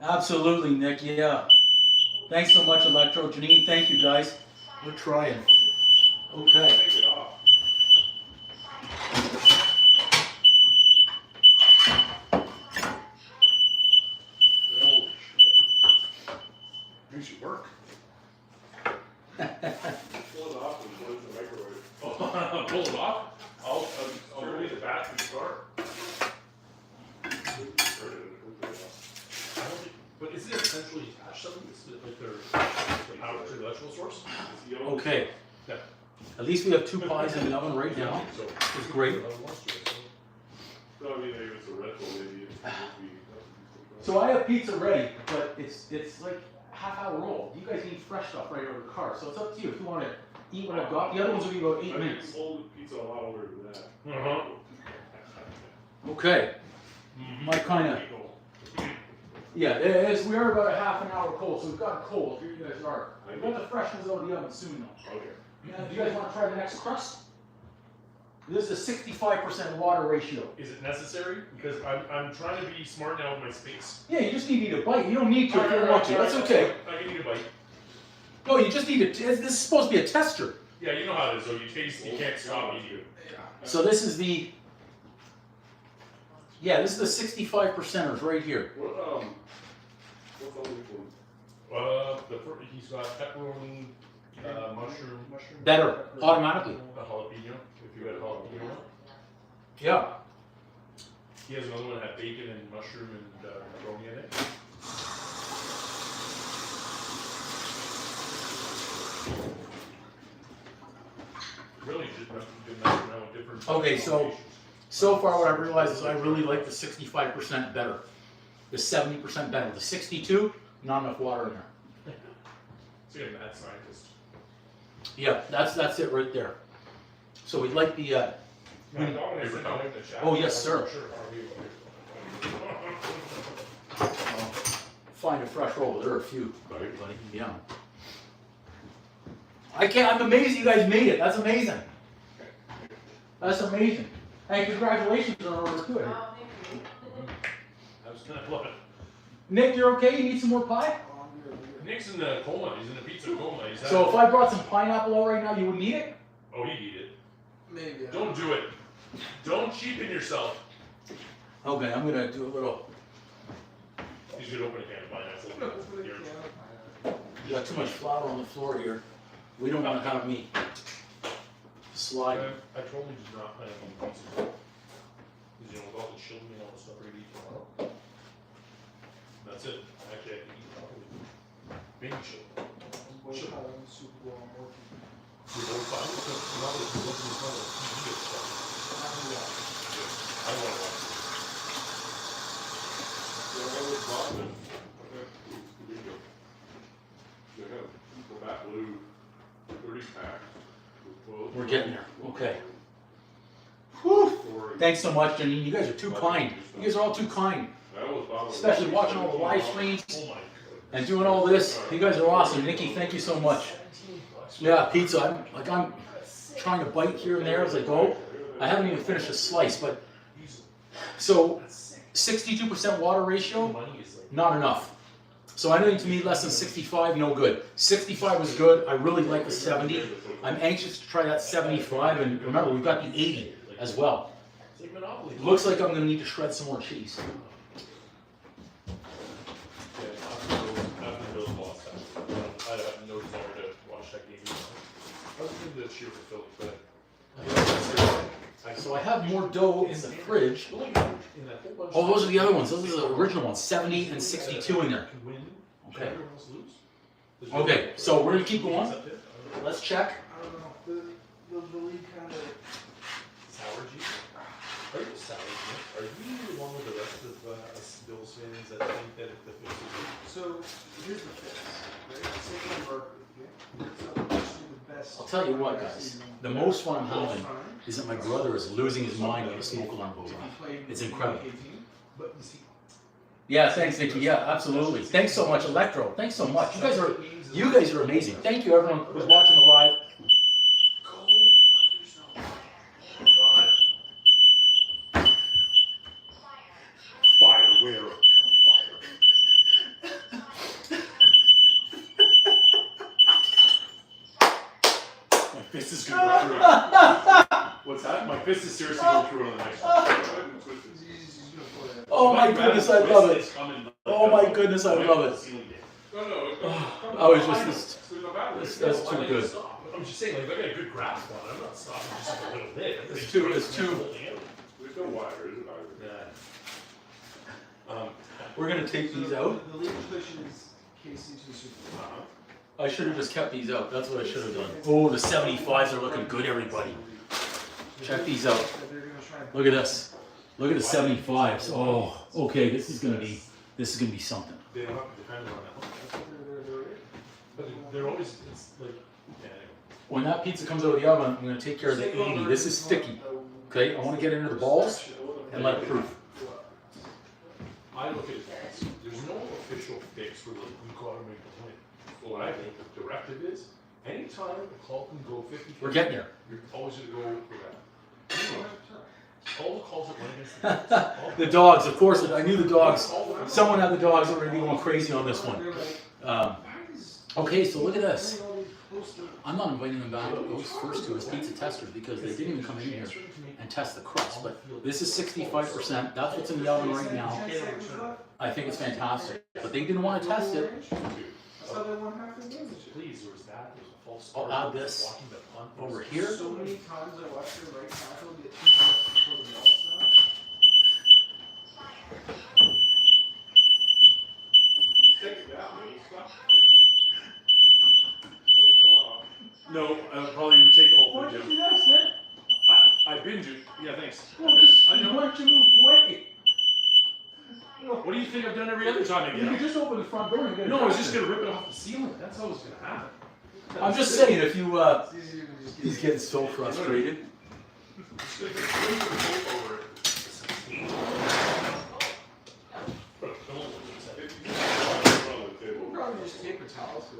Absolutely, Nick. Yeah. Thanks so much, Electro. Janine, thank you, guys. We're trying. Okay. Take it off. Holy shit. You should work. Pull it off and put it in the microwave. Pull it off. I'll go to the back and start. I don't think, but is it essentially attached something? Is it like the power to the electrical source? Okay. Yeah. At least we have two pies in the oven right now. So It's great. So I mean, if it's a rental, maybe it's be. So I have pizza ready, but it's like half-hour old. You guys need fresh stuff right out of the car, so it's up to you if you want to eat what I've got. The other ones will be about 8 minutes. Old pizza a lot older than that. Uh-huh. Okay. My kind of. Yeah, we are about a half an hour cold, so we've got cold. Here you guys are. We've got the freshness out of the oven soon, though. Okay. Yeah, do you guys want to try the next crust? This is a 65% water ratio. Is it necessary? Because I'm trying to be smart now with my space. Yeah, you just need to eat a bite. You don't need to if you don't want to. That's okay. I can eat a bite. No, you just need to. This is supposed to be a tester. Yeah, you know how it is. Though you taste, you can't stop eating it. So this is the. Yeah, this is the 65%ers right here. What's on this one? He's got pepperoni, mushroom, Better, automatically. a jalapeno. If you had jalapeno. Yeah. He has another one that had bacon and mushroom and pepperoni in it. Really, just good mess around with different. Okay, so far what I've realized is I really like the 65% better. The 70% better. The 62, not enough water in there. It's like a mad scientist. Yeah, that's it right there. So we'd like the. Oh, yes, sir. Find a fresh roll. There are a few, buddy. Yeah. I'm amazed you guys made it. That's amazing. That's amazing. Hey, congratulations on order two. Oh, thank you. That was kind of what. Nick, you're okay? You need some more pie? Nick's in the coma. He's in the pizza coma. He's So if I brought some pineapple out right now, you wouldn't eat it? Oh, he'd eat it. Maybe. Don't do it. Don't cheapen yourself. Okay, I'm gonna do a little. He's gonna open a can of pineapple. Here. You got too much flour on the floor here. We don't want to have me slide. I told him he's not planning on pizza. Because, with all the chili and all the stuff we're gonna eat tomorrow. That's it. Actually, I can eat properly. Baby chili. Super Bowl, I'm working. You're both fine. It's not like you're looking at the TV and stuff. I don't want to watch it. Yeah, I was Boston. They have the Bat Blue 30 pack. We're getting there. Okay. Whew. Thanks so much, Janine. You guys are too kind. You guys are all too kind. Especially watching all the live streams Oh my god. and doing all this. You guys are awesome. Nikki, thank you so much. Yeah, pizza. I'm trying to bite here and there as I go. I haven't even finished a slice, but so 62% water ratio, Money is like. not enough. So anything to me less than 65, no good. 65 was good. I really like the 70. I'm anxious to try that 75, and remember, we've got the 80 as well. It's like Monopoly. Looks like I'm gonna need to shred some more cheese. Yeah, after those lost that. I have no desire to watch that game anymore. I was going to cheer for Philly, but. So I have more dough in the fridge. In that whole bunch Oh, those are the other ones. Those are the original ones. 70 and 62 in there. Can win, Okay. everyone else lose. There's Okay, so we're gonna keep going. Up there. Let's check. I don't know. The league kind of. Sour G? Are you sour G? Are you one with the rest of us Bills fans that think that if the fix is So here's the fix, right? Say you work with the best. I'll tell you what, guys. The most fun I'm having is that my brother is losing his mind when the smoke alarm goes off. It's incredible. But you see, Yeah, thanks, Nikki. Yeah, absolutely. Thanks so much, Electro. Thanks so much. You guys are amazing. Thank you, everyone who's watching the live. go fuck yourself. fire, where? My fist is gonna go through. What's that? My fist is seriously going through on the next one. Oh my goodness, I love it. Oh my goodness, I love it. I was just that's too good. I'm just saying, like, if I got a good grasp on it, I'm not stopping just like a little bit. It's too. There's no wire, is it? We're gonna take these out. The league push is KC to Super Bowl. I should have just kept these out. That's what I should have done. Oh, the 75s are looking good, everybody. Check these out. They're gonna try and Look at this. Look at the 75s. Oh, okay. This is gonna be something. They don't have to depend on that. That's what they're But they're always, it's like, yeah, anyway. When that pizza comes out of the oven, I'm gonna take care of the 80. This is sticky. Okay, I want to get into the balls and let it proof. I look at it as, there's no official fix where like, we gotta make a point. What I think the directive is, anytime a call can go 50. We're getting there. You're always gonna go for that. All the calls that went against the Bills, The dogs, of course. I knew the dogs. Someone had the dogs that were gonna be going crazy on this one. Okay, so look at this. I'm not inviting them back. Those first two as pizza testers because they didn't even come in here and test the crust. But this is 65%. That's what's in the oven right now. I think it's fantastic. But they didn't want to test it. So they won half the game this year. please, there was that, there was a false I'll start. add this Walking the punt. over here. So many times I watched their right tackle get 2 steps before the ball snapped. Just take it down, it'll stop. It'll come off. No, probably you take the whole Why thing don't you down. do this, man? I binge it, yeah, thanks. Well, just I know. why don't you move away? What do you think I've done every other time I You get can up? just open the front door and get it. No, I was just gonna rip it off the ceiling, that's how it was gonna happen. I'm just saying, if you, It's easier to just get he's getting so frustrated. Just gonna swing the boat over it. We'll probably just tape a towel so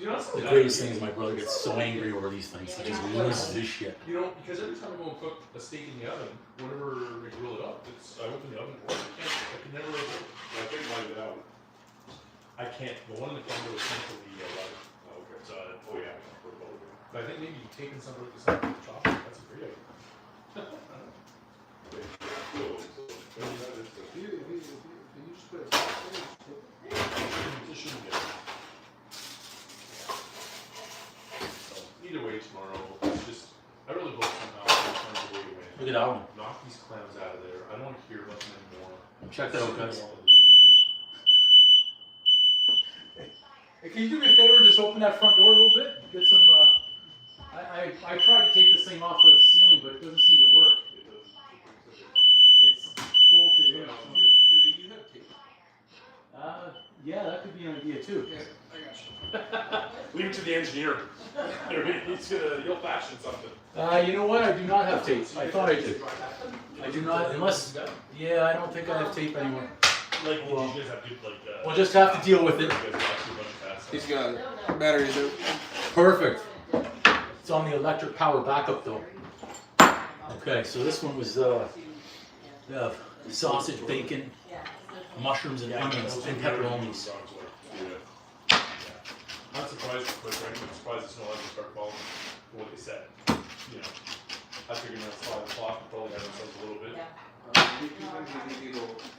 You know, The greatest thing is my brother gets so angry over these things. He just loses his shit. You know, because every time I go and cook a steak in the oven, whenever we grill it up, I open the oven door. I can never. I think mine down. I can't. The one in the front door is centrally light. Oh, okay. So, Oh, yeah, for both. but I think maybe taking some of this out of the chocolate. That's a great idea. if you just put a towel there, just tape it. This shouldn't get. So, either way, tomorrow, it's just. I really hope somehow we find a way to win. Look at that one. Knock these clams out of there. I don't want to hear about them anymore. Check that out, guys. Because Hey, can you do me a favor? Just open that front door a little bit. Get some. I tried to take this thing off the ceiling, but it doesn't seem to work. It's bolted in. You have tape. Yeah, that could be an idea too. Yeah, I got you. leave it to the engineer. He'll fashion something. You know what? I do not have tape. I thought I did. I do not, unless. Yeah, I don't think I have tape anymore. Like, Well, you guys have to, like, We'll just have to deal with it. you guys watch too much fast. He's got it. Batteries out. Perfect. It's on the electric power backup though. Okay, so this one was We have sausage, bacon, Yeah. mushrooms, and onions, and pepperonis. Yeah. I'm surprised, but frankly, I'm surprised it's no longer start following what they said. You know, I figured now it's 5 o'clock, we'll probably have ourselves a little bit. Yeah.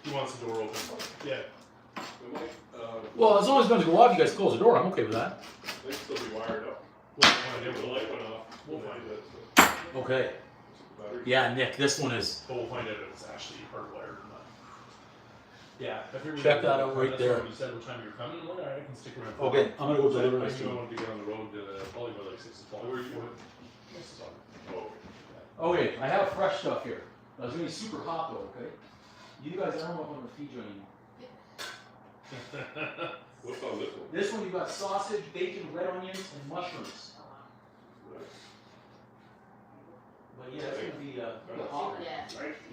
He wants the door open. Yeah. Well, as long as it's going to go off, you guys close the door. I'm okay with that. They still be wired up. We'll find The out. light went off. We'll find it. Okay. Yeah, Nick, this one is. But we'll find out if it's actually hardwired or not. Yeah. I figured Check that out right that's there. when you said what time you're coming. I'm like, all right, I can stick around. Okay, I'm gonna go deliver I this to knew I you. wanted to get on the road probably by like 6 o'clock. Where are you going? Oh, Okay, I have fresh stuff here. Now, it's gonna be super hot though, okay? You guys, I don't know if I'm gonna feed you anymore. what's on this one? This one, you got sausage, bacon, red onions, and mushrooms. But yeah, it's gonna be a hot one. Yeah.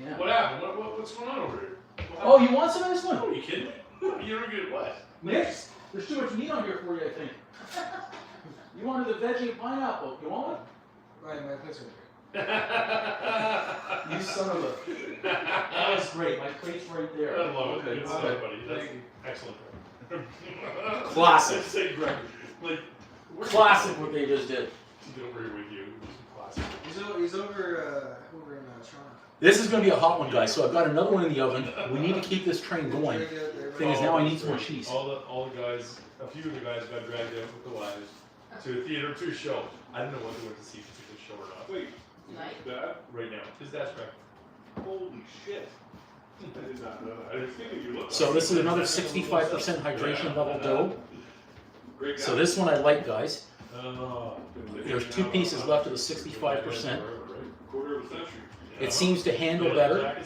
Yeah. What happened? What's going on over here? Oh, you want some of this Oh, one? are you kidding me? You're a good what? Nick, there's too much meat on here for you, I think. You wanted the veggie and pineapple. You want one? My plate's over You son of a. That was great. My plate's right there. I love it. Okay, Good all stuff, right. buddy. That's excellent. Classic. Say, Greg, like, Classic what they just did. Get over here with you. Classic. here. He's over in Toronto. This is going to be a hot one, guys. So I've got another one in the oven. We need to keep this train going. Thing is, now I need some more cheese. All the guys, a few of the guys got dragged out with the wives to a theater, to a show. I don't know what they went to see, if it's a good show or not. Wait, Tonight. Dad? Right now, his dad's back. Holy shit. I did not know that. I didn't think you looked. So this is another 65% hydration level dough. Great guy. So this one I like, guys. Oh. There's 2 pieces left of the 65%. Quarter of a century. It seems to handle better.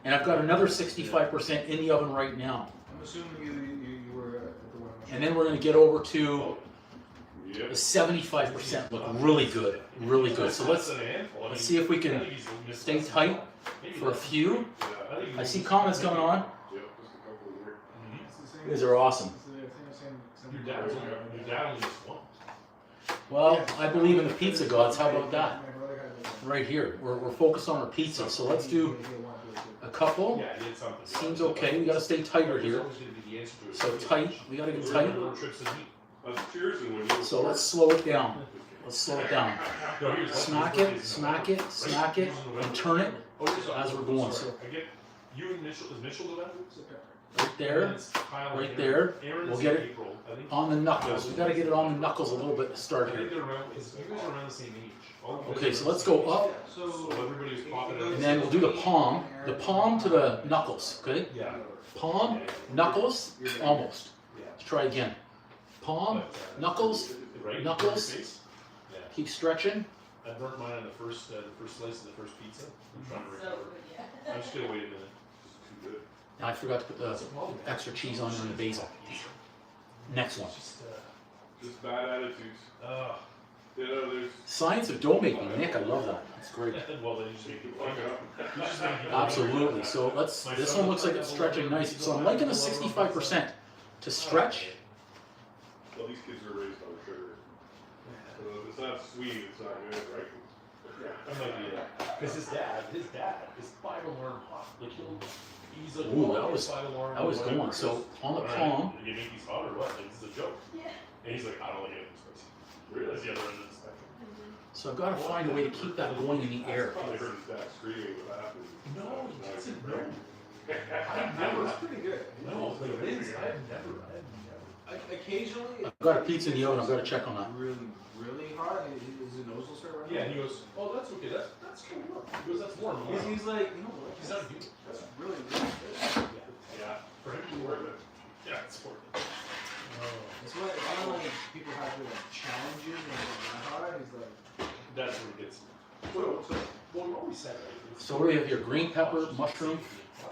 And I've got another 65% in the oven right now. I'm assuming you were at the one. And then we're going to get over to Yep. the 75% look really good. Really good. So let's see if we can stay tight for a few. I see comments coming on. Yep, just a couple of years. You guys are awesome. Your dad only missed one. Well, I believe in the pizza gods. How about that? Right here. We're focused on our pizza. So let's do a couple. Yeah, he did something. Seems okay. We got to stay tighter here. So tight. We got to get tight. Cheers and when you. So let's slow it down. Let's slow it down. Smack it, smack it, smack it, and turn it as we're going. So I get you and Mitchell. Is Mitchell the vendor? right there, right there. We'll get it on the knuckles. We got to get it on the knuckles a little bit to start I think here. they're around. You guys are around the same age. Okay, so let's go up, So everybody's popping out. and then we'll do the palm to the knuckles. Okay, Yeah. palm, knuckles, almost. Let's try again. Palm, knuckles, Right? Knuckles. Yeah. keep stretching. I burnt mine on the first slice of the first pizza. I'm trying to So recover. good, yeah. I'm just gonna wait a minute. Too good. Now I forgot to put the extra cheese on there and the basil. Next one. Just bad attitudes. You know, there's. Science of dough making, Nick. I love that. That's great. Well, then you just make it Fuck it up. You just make it Absolutely. So let's. This one looks like it's stretching nice. So I'm liking the 65% to stretch. Well, these kids are raised on sugar. So if it's not sweet, it's not good, right? That might be it. Because his dad is 5 alarm hot. Like he's like, Ooh, oh, that it's was- 5 alarm. That was whatever going. it So is. on the All right, palm, You make these hot or what? Like, this is a joke. Yeah. And he's like, I don't like anything spicy. Really? That's the other end of the spectrum. so I've got to find a way to keep that going in the air. I heard his dad screaming with that. No, he doesn't. No. I've never. It's pretty good. No, like Liz, I've never. Occasionally, I've got a pizza in the oven. I've got to check on that. really hot. His nose will start running. Yeah, and he goes, oh, that's okay. That's cool. He goes, that's warm. He's like, you know what? He's not a dude. That's really good. Yeah. For him to be worth it. Yeah, it's worth it. It's why like people have to like challenges and like hot. He's like, That's where it gets. Well, we always said, right? So what do we have here? Green pepper, mushroom,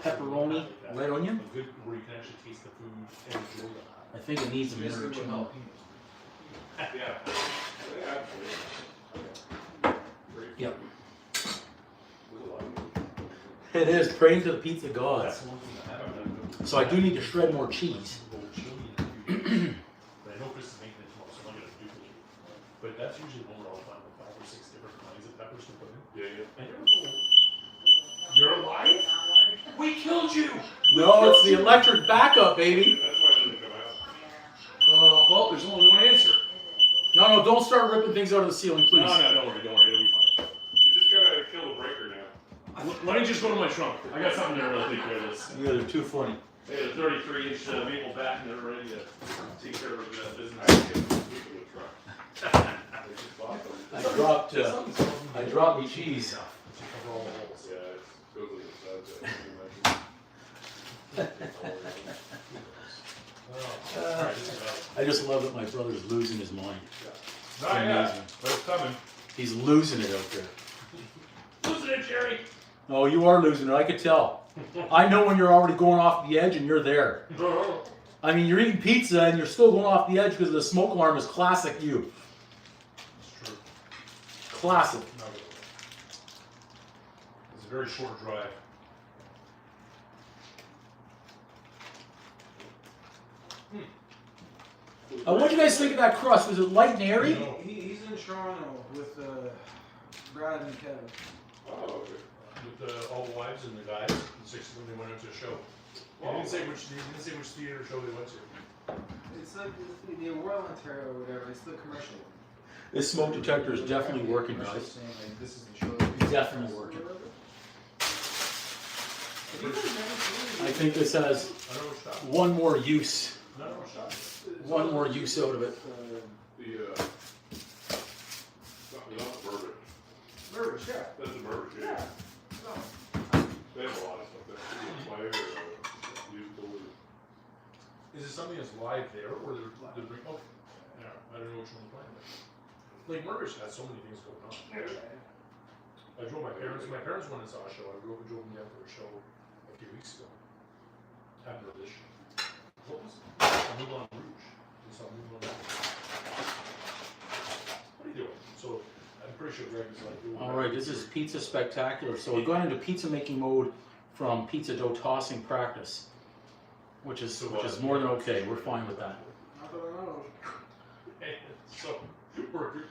pepperoni, red onion. A good where you can actually taste the food and enjoy the hot. I think it needs a minute or basically two. what Yeah. Yeah, absolutely. Great. Yep. There's a lot of It is praying to the pizza gods. That's one thing I haven't done. So I do need to shred more cheese. But I know Chris is making it tomorrow, so I'm not gonna duplicate. But that's usually when we're all fine with 5 or 6 different kinds of peppers to put in. Yeah, yeah. And you're alive? Not worried. Wait, we killed you. No, it's the electric backup, baby. That's why it didn't come out. Oh, well, there's only one answer. No, don't start ripping things out of the ceiling, please. No, don't worry, it'll be fine. You just gotta kill the breaker now. Let me just go to my trunk. I got something there that'll take care of this. Yeah, they're too funny. Hey, the 33-inch maple back, and they're ready to take care of I business. can't sleep in the truck. I just bought them. I dropped the cheese. Yeah, it goes in the sides. I just love that my brother's losing his mind. Not yet, Amazing. but it's coming. He's losing it out there. Losing it, Jerry. No, you are losing it. I could tell. I know when you're already going off the edge and you're there. I mean, you're eating pizza and you're still going off the edge because the smoke alarm is classic you. It's true. Classic. It's a very short drive. What do you guys think of that crust? Was it light and airy? No. He's in Toronto with Brad and Kevin. Oh, okay. With all the wives and the guys, the 6 of them, they went into a show. He didn't say which theater show they went to. It's like the Royal Ontario or whatever. It's the commercial. This smoke detector is definitely working, Commercial guys. saying, like, this is the show. Definitely working. Have you guys never seen I think this has I don't know which shop. one more use. I don't know which shop. One more use out of it. Not the bourbon. Mervish, yeah. That's the bourbon, yeah. No. They have a lot of stuff there. Fire, usable. Is it something that's live there, or they're bring? Okay, yeah, I don't know which one they're playing. Like Murbish has so many things going on. I drove my parents. My parents went and saw a show. I drove them down for a show a few weeks ago. Hadn't heard this show. What was it? Moulin Rouge. We saw Moulin Rouge. What are you doing? So I'm pretty sure Greg is like doing. All right, this is Pizza Spectacular. So we're going into pizza making mode from pizza dough tossing practice, which is more than okay. We're fine with that. Not that I know. So we're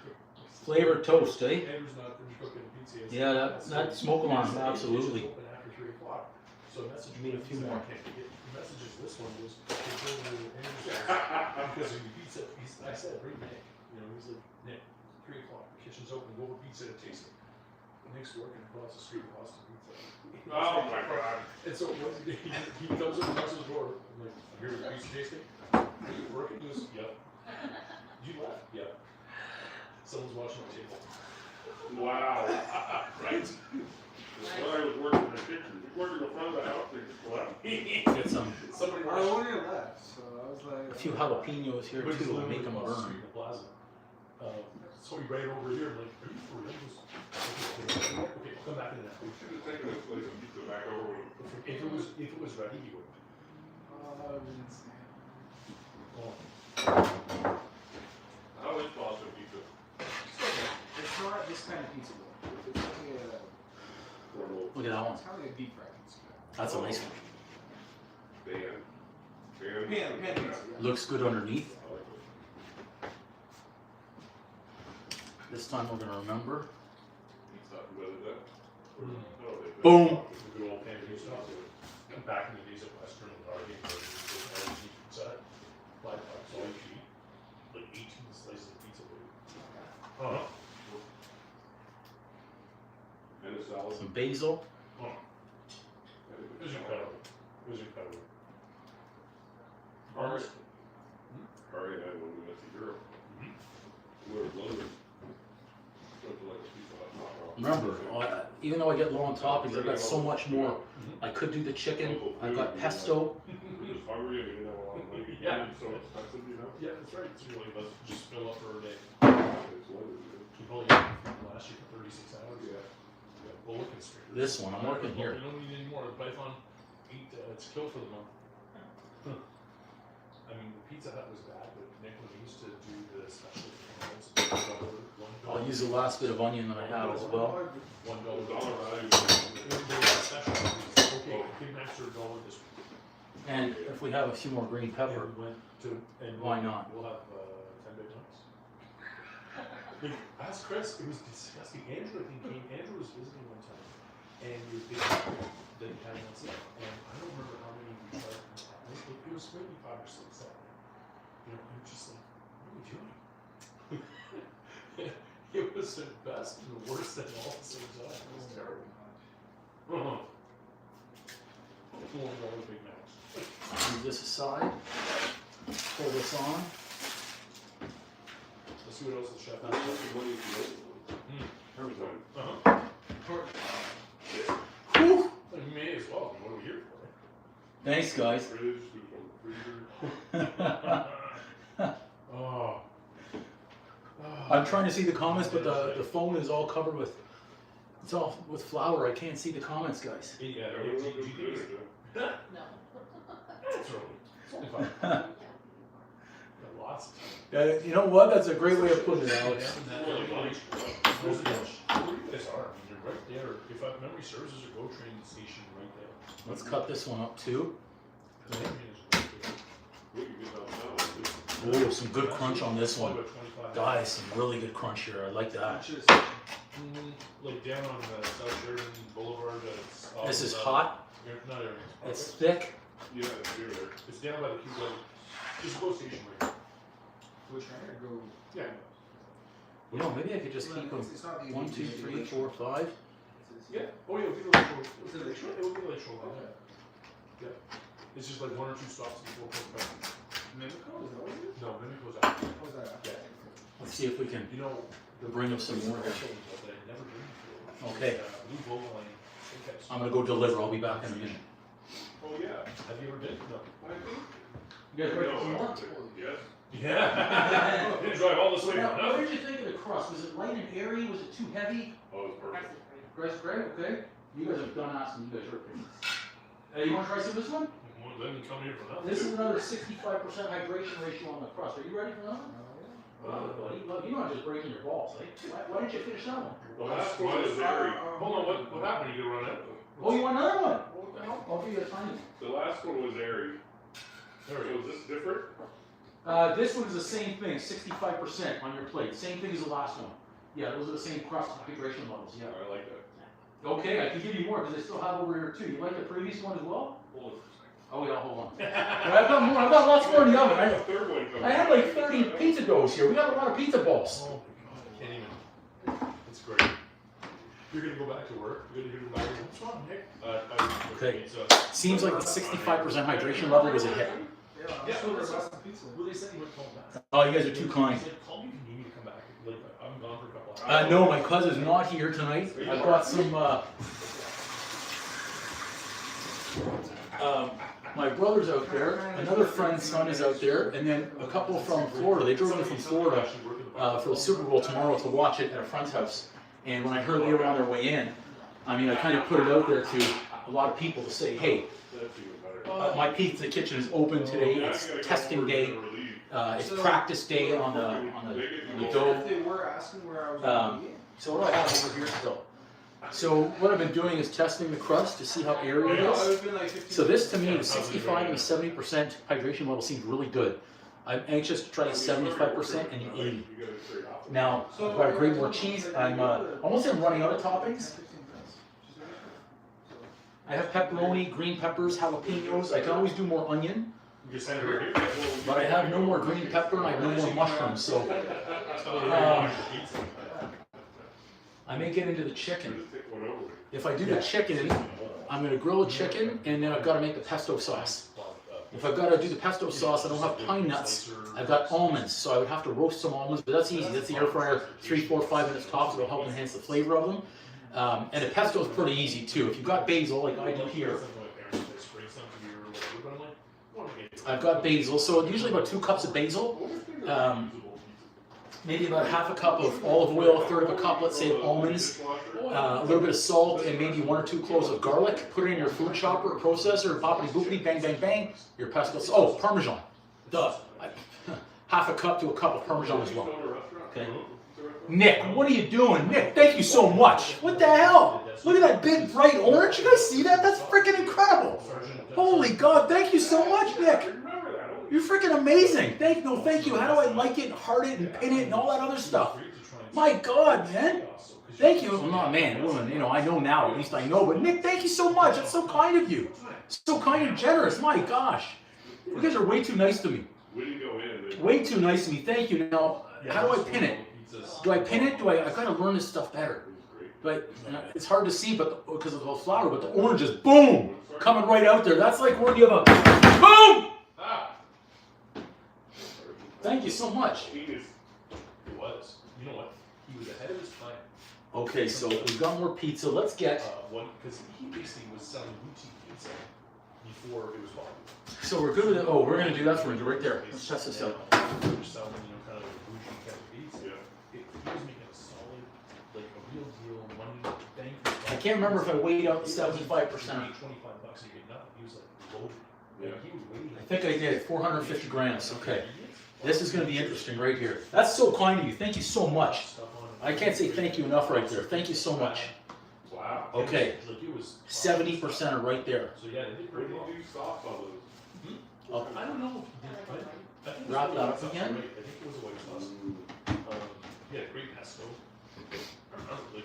Flavored toast, eh? Andrew's not finished cooking pizza. It's- Yeah, that smoke alarm, it's- absolutely. It's open after 3 o'clock. So the message Need a few more. The message is this one was because of the pizza. I said, bring Nick. You know, he's like, Nick, 3 o'clock. The kitchen's open. Go over pizza and taste it. Nick's working across the street with Austin Pizza. Oh my God. And so he comes up and knocks on the door. I'm like, I'm here with the pizza tasting. Are you working? He goes, yep. You left? Yep. Someone's watching my table. Wow. Right? This guy was working in the kitchen. He's working in front of the house. They just left. Get Somebody I watched. only left, so I was like. a few jalapenos here But he's too. We'll literally make them across the burn. street in the plaza. So he ran over here, like, are you for real? He goes, okay, I'll come back in an hour. We should have taken this place and pizza back over with him. If it was ready, he would. I didn't see it. Oh. How is Boston pizza? It's not this kind of pizza though. It's like Look at that one. it's kind of like a deep fried pizza. That's a nice one. Pan pizza. Yeah. Looks good underneath. I like it. This time we're gonna remember. Pizza, who was that? Oh, they- Boom. It's a good old pan pizza. Back in the days of Western and Darby, where it was energy pizza, $5 all you could eat, like 18 slices of pizza. Uh-huh. And a salad. Some basil. Oh, it was incredible. It was incredible. Harry and I, when we went to Europe, we were in London. Went to like a Pizza Hut knock off. Remember, even though I get low on toppings, I've got so much more. I could do the chicken. I've got pesto. We were just hungry and we didn't have a lot of money. Yeah. So expensive, you know? Yeah, that's right. It's really does just fill up for a day. It's London, dude. You probably got it from last year for 36 hours. Yeah. Well, looking straight. This one, I'm working here. You don't need any more. The Python ate its kill for the month. I mean, the Pizza Hut was bad, but Nick, when he used to do the special meals, $1. I'll use the last bit of onion that I have as well. $1 Dollar value. Okay, Big Macs are $1 this week. And if we have a few more green pepper, And we went to, and Why not? We'll have 10 Big Macs. Like, ask Chris, it was disgusting. Andrew, I think, came, Andrew was visiting one time, and he was big that he had one set, and just like that. You know, you're just like, what are you doing? It was the best and the worst at all at the same time. It was terrible. Uh-huh. All the Big Macs. Move this aside. Pull this on. Let's see what else the chef That's has. the money if you don't. There we go. Uh-huh. Whew. You may as well. What are we here for? Thanks, guys. Fridge, there's one freezer. Oh. I'm trying to see the comments, but the phone is all covered with, it's all with flour. I can't see the comments, guys. Yeah, I don't know if it's good. No. It's early. It's only 5. Got lots of time. You know what? That's a great way of putting it, Alex. Where you guys are, I mean, you're right there. If memory serves, there's a GO train station right there. Let's cut this one up too. The train is right there. We can get downtown. Oh, some good crunch on this one. Probably about 25 Guys, some really good crunch here. I like that. Like down on the South Sheridan Boulevard. This is hot. Not area. It's thick. Yeah, it's near there. It's down by the Cuba. There's a GO station right there. Which one? Or go? Yeah. You know, maybe I could just keep them. It's not the 1, 2, 3, 4, 5. Yeah. Oh yeah, it would be like Was it Lakeshore? It would be like Shore. Okay. Yeah. It's just like 1 or 2 stops before Port Back. Mimico? Is that what it is? No, then it goes out. What was that? Yeah. Let's see if we can You know, bring them some more. that I never did before. Okay. Blue Bowline Steakhouse. I'm gonna go deliver. I'll be back in a minute. Oh, yeah. Have you ever been? No. I think. You guys ready for some No, more? yes. Yeah. Didn't drive all this way Now, for what nothing. did you think of the crust? Was it light and airy? Was it too heavy? Oh, it's perfect. Rice great, okay. You guys have done asking. You guys are opinions. You want to try some of this one? Let me come here for nothing. This is another 65% hydration ratio on the crust. Are you ready for that one? Buddy, look, you're not just breaking your balls, eh? Why didn't you finish that one? The last one was very, Hold on, what happened? You gonna run out? Oh, you want another one? What the hell? I'll give you a tiny one. the last one was airy. There So we go. is this different? This one is the same thing, 65% on your plate. Same thing as the last one. Yeah, those are the same crust hydration levels, yeah. I like that. Okay, I can give you more because I still have over here too. You like the previous one as well? Hold it. Oh yeah, hold on. I've got more, I've got lots more in the oven. I have a third one coming. I have like 30 pizza doughs here. We got a lot of pizza balls. Oh my god, I can't even. It's great. You're gonna go back to work. You're gonna go back. What's wrong, Nick? Okay. Pizza. Seems like the 65% hydration level was a hit. Yeah, Yeah, I'm well, still some pizza. Well, they said you went home back. Oh, you guys are too kind. They said, call me if you need me to come back. Like, I'm gone for a couple hours. No, my cousin's not here tonight. I've got some, my brother's out there, another friend's son is out there, and then a couple from Florida. They drove in from Florida for the Super Bowl tomorrow to watch it at a friend's house. And when I heard they were on their way in, I mean, I kind of put it out there to a lot of people to say, hey, That's even better. my pizza kitchen is open today. It's testing day. It's practice day on the dough. If they were asking where I was Um, going to be, So what do I have over here still? So what I've been doing is testing the crust to see how airy it I is. would've been like 15 So this to me, the minutes. 65 and the 70% hydration level seems really good. I'm anxious to try the 75% and the 80. Now, I've got to grate more cheese. I'm almost running out of toppings. I have pepperoni, green peppers, jalapenos. I can always do more onion, You can send it over here. but I have no more green pepper and I have no more mushrooms. So I may get into the chicken. If I do the chicken, I'm going to grill a chicken and then I've got to make the pesto sauce. If I've got to do the pesto sauce, I don't have pine nuts. I've got almonds, so I would have to roast some almonds, but that's easy. That's the air fryer, 3, 4, 5 minutes tops. It'll help enhance the flavor of them. And the pesto is pretty easy too. If you've got basil, like I do here, I've got basil. So usually about 2 cups of basil, maybe about half a cup of olive oil, a third of a cup, let's say, of almonds, a little bit of salt, and maybe 1 or 2 cloves of garlic. Put it in your food chopper or processor, boppity boopity, bang, bang, bang. Your pesto. Oh, Parmesan. Duh. Half a cup to a cup of Parmesan as well. Okay. Nick, what are you doing? Nick, thank you so much. What the hell? Look at that big bright orange. You guys see that? That's freaking incredible. Holy God, thank you so much, Nick. You're freaking amazing. Thank you. How do I like it and heart it and pin it and all that other stuff? My God, man. Thank you. Well, not man, woman. You know, I know now. At least I know. But Nick, thank you so much. That's so kind of you. So kind and generous. My gosh. You guys are way too nice to me. We didn't go in. Way too nice to me. Thank you. Now, how do I pin it? Do I pin it? I gotta learn this stuff better. But it's hard to see, but because of the flour. But the orange is boom coming right out there. That's like worthy of a boom. Thank you so much. He was. You know what? He was ahead of his time. Okay, so we've got more pizza. Let's get. Because he basically was selling boutique pizza before it was popular. So we're good with it. Oh, we're gonna do that for you right there. Let's test this out. They were selling, kind of a bougie kind of pizza. He was making a solid, like a real deal money bang. I can't remember if I weighed out the 75%. $25 you get nothing. He was like loaded. Yeah. He was waiting. I think I did 450 grams. Okay, this is gonna be interesting right here. That's so kind of you. Thank you so much. I can't say thank you enough right there. Thank you so much. Wow. Okay, Like it was 70% are right there. So yeah, they did Where pretty did well. you do sauce on those? Oh, I don't know if he did, but I think it was Wrap a that white up sauce, again. right? I think it was a white sauce. Yeah, great pesto. Like,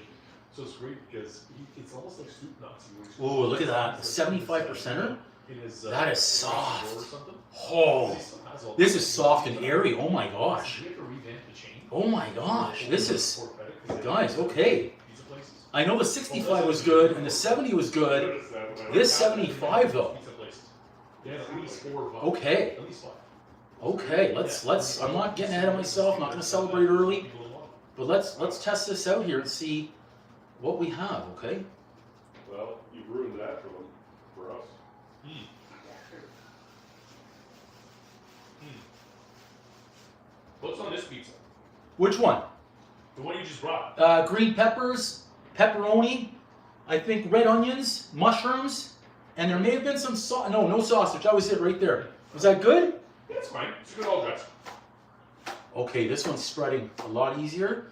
so it's great because it's almost like soup Nazi. Ooh, look at that. 75%er? It is, That is or soft. something. Oh, It still has all this the- is soft and airy. Oh my gosh. We have to revamp the chain. Oh my gosh. This is, Pork feta, 'cause they- guys, okay. Pizza places. I know the 65 was good and the 70 was good. Noticed that when I This went out. 75 though. Pizza places. Yeah, at least 4 or 5. Okay. At least 5. Okay, let's, I'm not getting ahead of myself, not gonna celebrate early, but let's test this out here and see what we have, okay? Well, you ruined that for them, for us. What's on this pizza? Which one? The one you just brought. Green peppers, pepperoni, I think red onions, mushrooms, and there may have been some no sausage, that was it right there. Was that good? Yeah, it's fine. It's a good all dressed. Okay, this one's spreading a lot easier.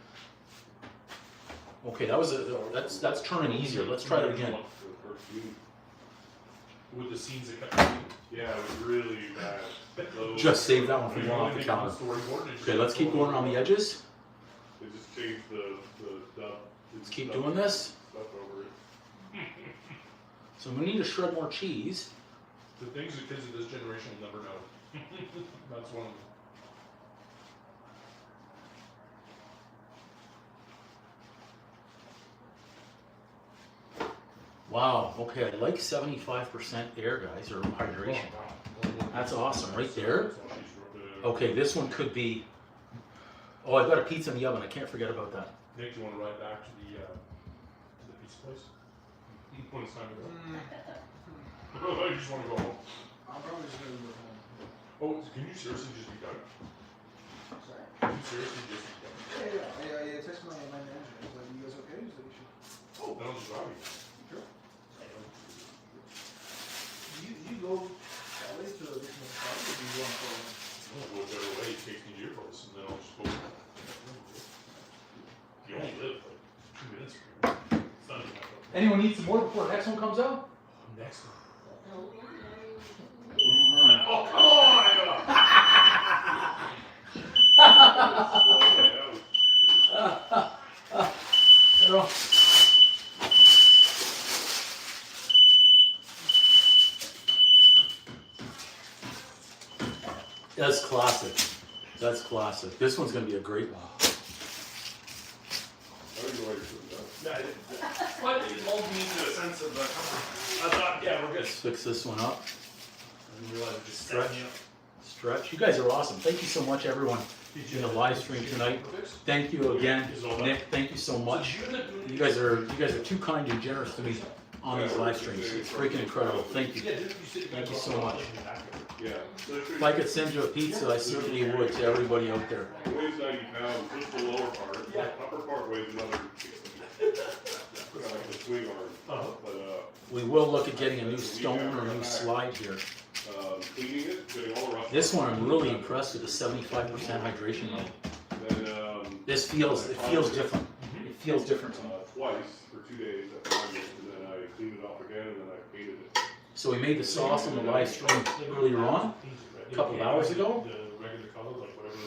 Okay, that's turning easier. Let's try it again. The perfume. With the scenes that cut. Yeah, it was really bad. Those- Just save that one for You going off really the make counter. the storyboard and just- Okay, let's keep going around the edges. They just changed the stuff. Let's keep doing this. Stuff over it. So we need to shred more cheese. The things that kids of this generation will never know. That's one of them. Wow, okay, I like 75% air, guys, or hydration. That's awesome, right there. Okay, this one could be, oh, I've got a pizza in the oven, I can't forget about that. Nick, do you want to ride back to the pizza place? When it's time to go. I just want to go home. I'm probably just gonna go home. Oh, can you seriously just be done? Sorry. Can you seriously just be done? Yeah. I texted my manager. I was like, you guys okay? He's like, you should. Oh, then I'll just drive you. Sure. You go that way to this one spot, or do you want to go? I'll go whichever way it takes me to your place, and then I'll just go. You only live like 2 minutes from here. It's not even that far. Anyone need some more before the next one comes out? Next one. Alright. Oh, come on! That's classic. That's classic. This one's gonna be a great one. But it lulled me into a sense of comfort. I thought, yeah, we're good. Let's fix this one up. I didn't realize it just Stretch. Stretch. You guys are awesome. Thank you so much, everyone, in the live stream tonight. Thank you again, Nick. Thank you so much. You guys are too kind and generous to me on these live streams. It's freaking incredible. Thank you. Thank you so much. Yeah. If I could send you a pizza, I certainly would to everybody out there. It weighs 90 pounds, just the lower part. The upper part weighs another 60. Like the swing arm. But We will look at getting a new stone or a new slide here. cleaning it, getting all the rust. This one I'm really impressed with the 75% hydration level. Then This feels different. It feels different to me. twice for 2 days at August, and then I cleaned it off again, and then I painted it. So we made the sauce on the live stream earlier on, a couple of hours ago. The regular color, like whatever.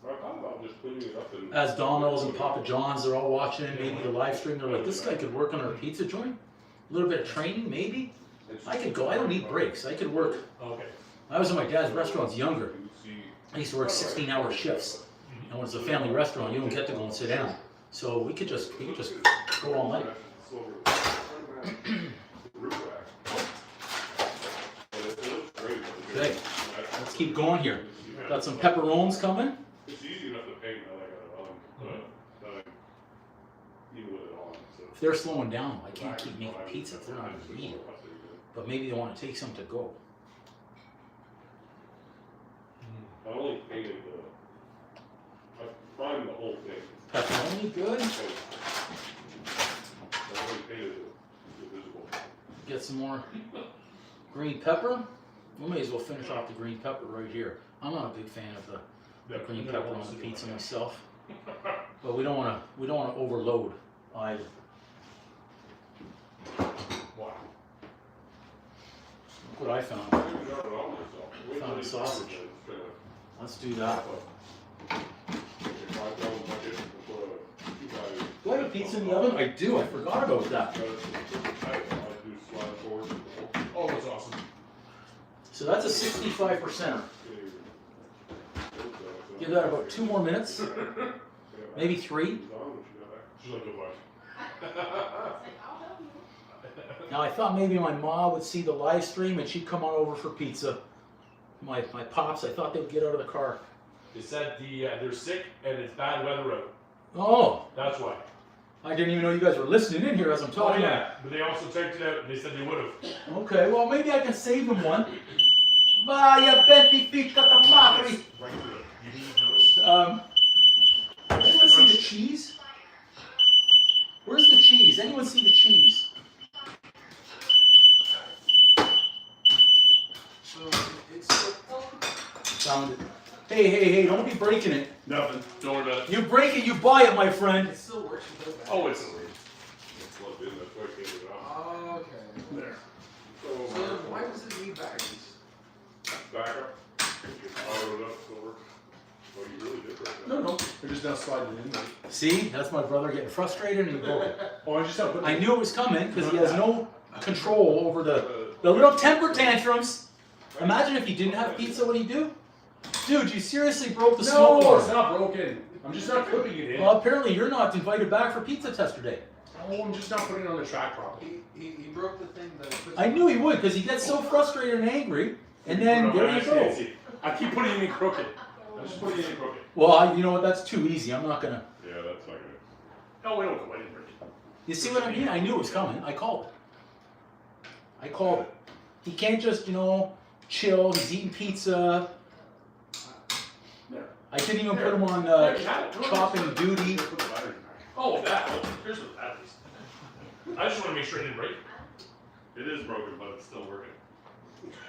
I thought about just cleaning it up and. As Domino's and Papa John's, they're all watching maybe the live stream. They're like, this guy could work on our pizza joint. A little bit of training, maybe. I could go. I don't need breaks. I could work. Okay. I was in my dad's restaurants younger. I used to work 16-hour shifts. And when it's a family restaurant, you don't get to go and sit down. So we could just go all night. Okay, let's keep going here. Got some pepperones coming. It's easy enough to paint that I got an oven, but even with it on. So. If they're slowing down, I can't keep making pizza if they're not going to eat it. But maybe they want to take some to go. I only painted I primed the whole thing. Pepperoni, good. I only painted the visible. Get some more green pepper. We may as well finish off the green pepper right here. I'm not a big fan of the green pepper on the pizza myself, but we don't want to overload either. Wow. Look what I found. Found a sausage. Let's do that. Do I have a pizza in the oven? I do. I forgot about that. Oh, that's awesome. So that's a 65%. Give that about 2 more minutes, maybe 3. She's like, good luck. Now I thought maybe my mom would see the live stream and she'd come on over for pizza. My pops, I thought they would get out of the car. They said they're sick and it's bad weather out. Oh, That's why. I didn't even know you guys were listening in here as I'm Oh talking. yeah, but they also checked it out and they said they would have. Okay, well maybe I can save them one. Vaya bentifica the macri. Right through it. You didn't notice? Anyone see the cheese? Where's the cheese? Anyone see the cheese? So it's Found it. Hey, don't be breaking it. Nothing. Don't worry about it. You break it, you buy it, my friend. it still works without that. Oh, it's Plugged in, that's why I painted it off. Okay. there. So why does it need batteries? Backup. Power it up, so it works. Well, you really did right now. No, they're just now sliding in there. See, that's my brother getting frustrated and he broke it. Oh, I just have to put I knew it was coming because he has no control over the little temper tantrums. Imagine if he didn't have pizza, what'd he do? Dude, you seriously broke the smoke No, it's alarm. not broken. I'm just not clipping it in. Well, apparently you're not invited back for pizza tester day. Oh, I'm just not putting it on the track properly. He broke the thing that puts I knew he would because he gets so frustrated and angry, and then there you go. I keep putting it in crooked. I'm just putting it in crooked. Well, you know what? That's too easy. I'm not gonna. Yeah, that's not good. No, we don't go. I didn't break it. You see what I mean? I knew it was coming. I called it. He can't just, chill. He's eating pizza. There. I didn't even put him on chopping duty. Oh, that. Here's what that is. I just want to make sure I didn't break it. It is broken, but it's still working.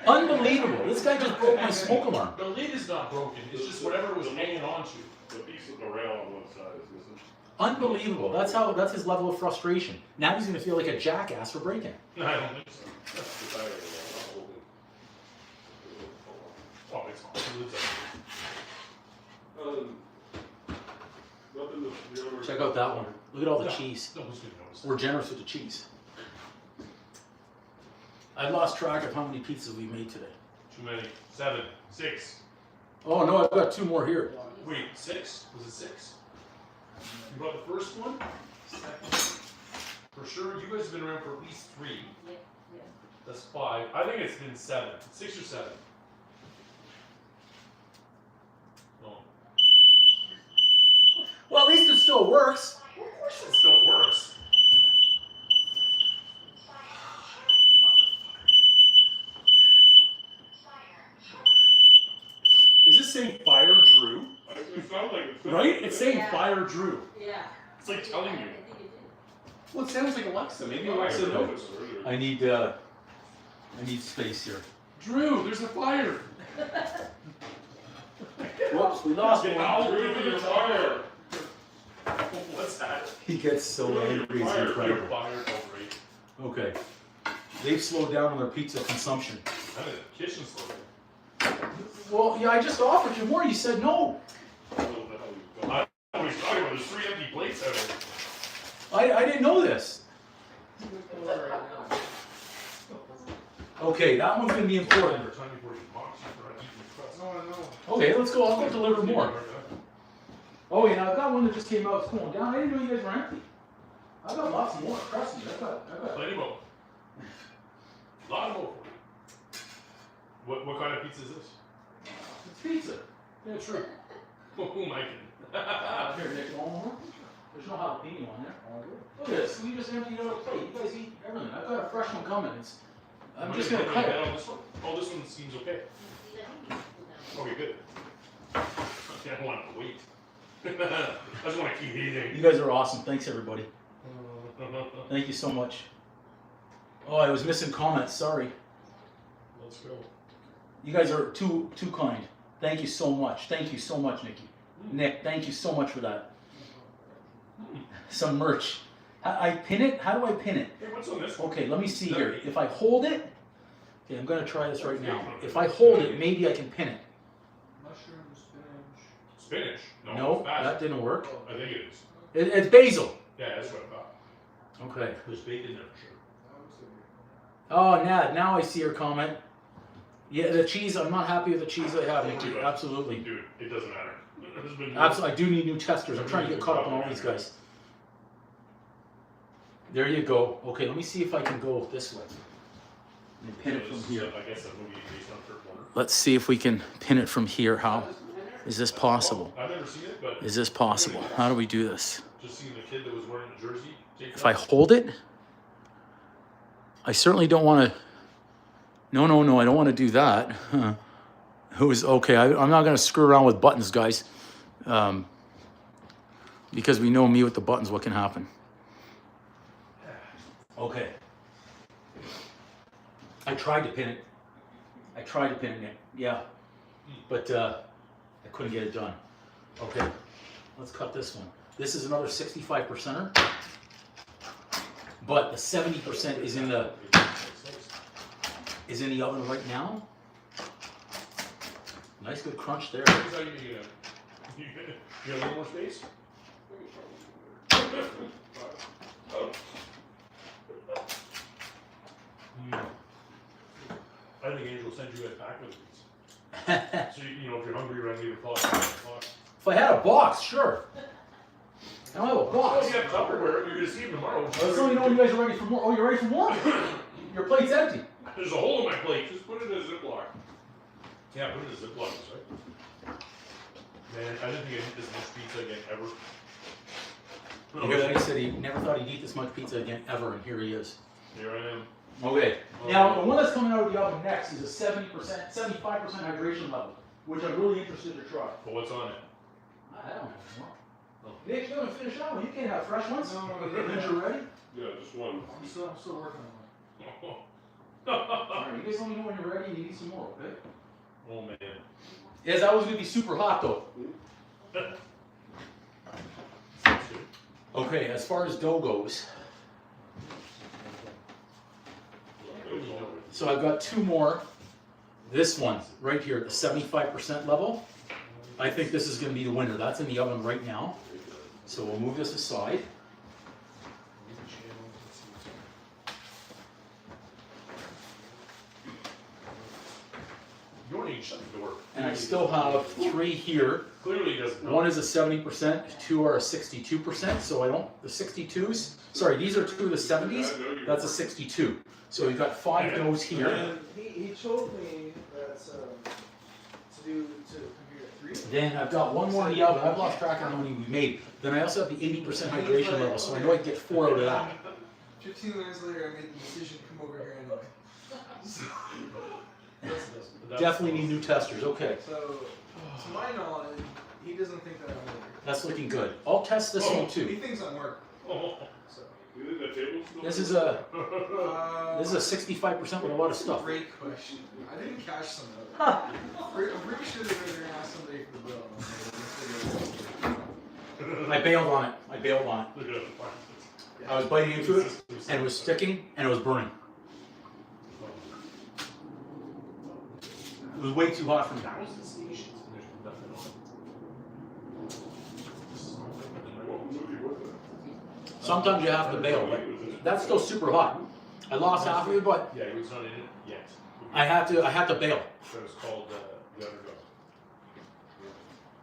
Unbelievable. This guy just broke my smoke alarm. The lid is not broken. It's just whatever it was hanging on to. The piece of the rail on one side is missing. Unbelievable. That's his level of frustration. Now he's gonna feel like a jackass for breaking it. I don't think so. The battery rail, Oh, it's fine. The lid's nothing the other. Check out that one. Look at all the No. cheese. No one's gonna notice. We're generous with the cheese. I lost track of how many pizzas we made today. Too many. 7, 6. Oh no, I've got 2 more here. Wait, 6? Was it 6? You brought the first one? For sure. You guys have been around for at least 3. Yeah. That's 5. I think it's been 7. 6 or 7. No. Well, at least it still works. Well, of course it still works. Is this saying fire Drew? It sounds like it's. Right? It's saying Yeah. fire Drew. Yeah. It's like telling I you. think it did. Well, it sounds like Alexa. Maybe Alexa knows. I need space here. Drew, there's a fire. Whoops, we lost one. Drew, fire. What's that? He gets so angry, it's incredible. Fire. Oh, great. Okay. They've slowed down on their pizza consumption. I'm in the kitchen slow. Well, yeah, I just offered you more. You said no. I don't know what he's talking about. There's 3 empty plates out there. I didn't know this. Okay, that one's gonna be important. Time before he mocks you Oh no. Okay, let's go. I'll go deliver more. Oh yeah, I've got one that just came out. It's cooling down. I didn't know you guys were empty. I've got lots more. Trust me. I've got. Plenty more. A lot more. What kind of pizza is this? It's pizza. Yeah, true. Who am I kidding? Here, Nick, one more. There's no jalapeno on there. Look at this. We just emptied out a plate. You guys eat everything. I've got a fresh one coming. I'm just gonna cut it. On this one? Oh, this one seems okay. Okay, good. I don't want to wait. I just want to keep eating. You guys are awesome. Thanks, everybody. Thank you so much. Oh, I was missing comments. Sorry. Let's go. You guys are too kind. Thank you so much. Thank you so much, Nikki. Nick, thank you so much for that. Some merch. I pin it? How do I pin it? Hey, what's on this one? Okay, let me see here. If I hold it, okay, I'm gonna try this right now. If I hold it, maybe I can pin it. Mushroom, spinach. Spinach. No, No, it's basil. that didn't work. I think it is. It's basil. Yeah, that's what I thought. Okay. There's bacon there, sure. Oh, now I see your comment. Yeah, the cheese. I'm not happy with the cheese I have, Nikki. Absolutely. Dude, it doesn't matter. There's been Absolutely. I do need new testers. I'm trying to get caught up on all these guys. There you go. Okay, let me see if I can go this way. And pin it from here. I guess that movie based on Kurt Warner. Let's see if we can pin it from here. How? Is this possible? I've never seen it, but Is this possible? How do we do this? just seeing the kid that was wearing the jersey. If I hold it, I certainly don't want to. No, I don't want to do that. Who's okay? I'm not going to screw around with buttons, guys, because we know me with the buttons. What can happen? Okay. I tried to pin it. Nick. Yeah, but I couldn't get it done. Okay, let's cut this one. This is another 65%er, but the 70% is in the oven right now. Nice good crunch there. Is that you got a little more space? I think Angel will send you guys back with these. So you know, if you're hungry around 8 o'clock, 9 o'clock. If I had a box, sure. I don't have a Oh, box. you have Tupperware. You're gonna see them tomorrow. Let's let me know when you guys are ready for more. Oh, you're ready for more? Your plate's empty. There's a hole in my plate. Just put it in a Ziploc. Yeah, put it in a Ziploc. Right? Man, I didn't think I'd eat this much pizza again ever. You hear that? He said he never thought he'd eat this much pizza again ever, and here he is. Here I am. Okay. Now, the one that's coming out of the oven next is a 70%, 75% hydration level, which I'm really interested to try. But what's on it? I don't have more. Oh. Nick, you haven't finished that one. You can't have fresh ones. No. Since you're ready. Yeah, just one. I'm still working on it. All right, you guys let me know when you're ready and you need some more, okay? Oh man. Yes, that was gonna be super hot though. Okay, as far as dough goes, so I've got two more. This one right here at the 75% level. I think this is gonna be the winner. That's in the oven right now. So we'll move this aside. You don't need to shut the door. And I still have three here. Clearly doesn't. One is a 70%, two are a 62%, so I don't, the 62s, sorry, these are two of the 70s, that's a 62. So we've got five doughs here. And he told me that to compare 3. Then I've got one more in the oven, I've lost track of how many we made. Then I also have the 80% hydration level, so I know I can get 4 out of that. 15 minutes later, I made the decision to come over here anyway. Definitely need new testers, okay. So, to my knowledge, he doesn't think that I'm working. That's looking good. I'll test this one He too. thinks I'm working. Oh. So, You think that table's still? This is a 65% with a lot of stuff. Great question. I didn't catch some of it. I'm pretty sure that they're gonna ask somebody for the bill. I bailed on it. Look at it. I was biting into it, and it was sticking, and it was burning. It was way too hot for me. Sometimes you have to bail, but that's still super hot. I lost half of it, but Yeah, he was not in it yet. I had to bail. So it's called the underdog.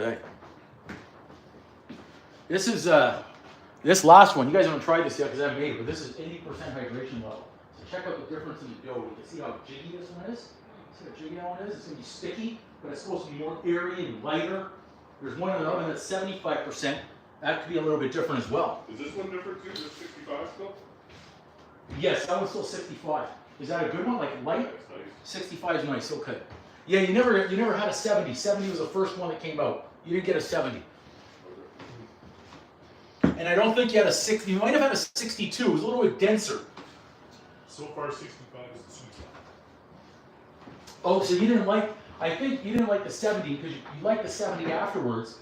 Okay. This is this last one. You guys haven't tried this yet because I haven't made it, but this is 80% hydration level. So check out the difference in the dough. You can see how jiggy this one is. See how jiggy that one is? It's gonna be sticky, but it's supposed to be more airy and lighter. There's one in the oven that's 75%. That could be a little bit different as well. Is this one different too? Is it 65 still? Yes, that one's still 65. Is that a good one? Like light? That's nice. 65 is nice. Okay. Yeah, you never had a 70. 70 was the first one that came out. You didn't get a 70. And I don't think you had a 60. You might have had a 62. It was a little bit denser. So far, 65 is the sweet spot. Oh, so you didn't like? I think you didn't like the 70 because you liked the 70 afterwards.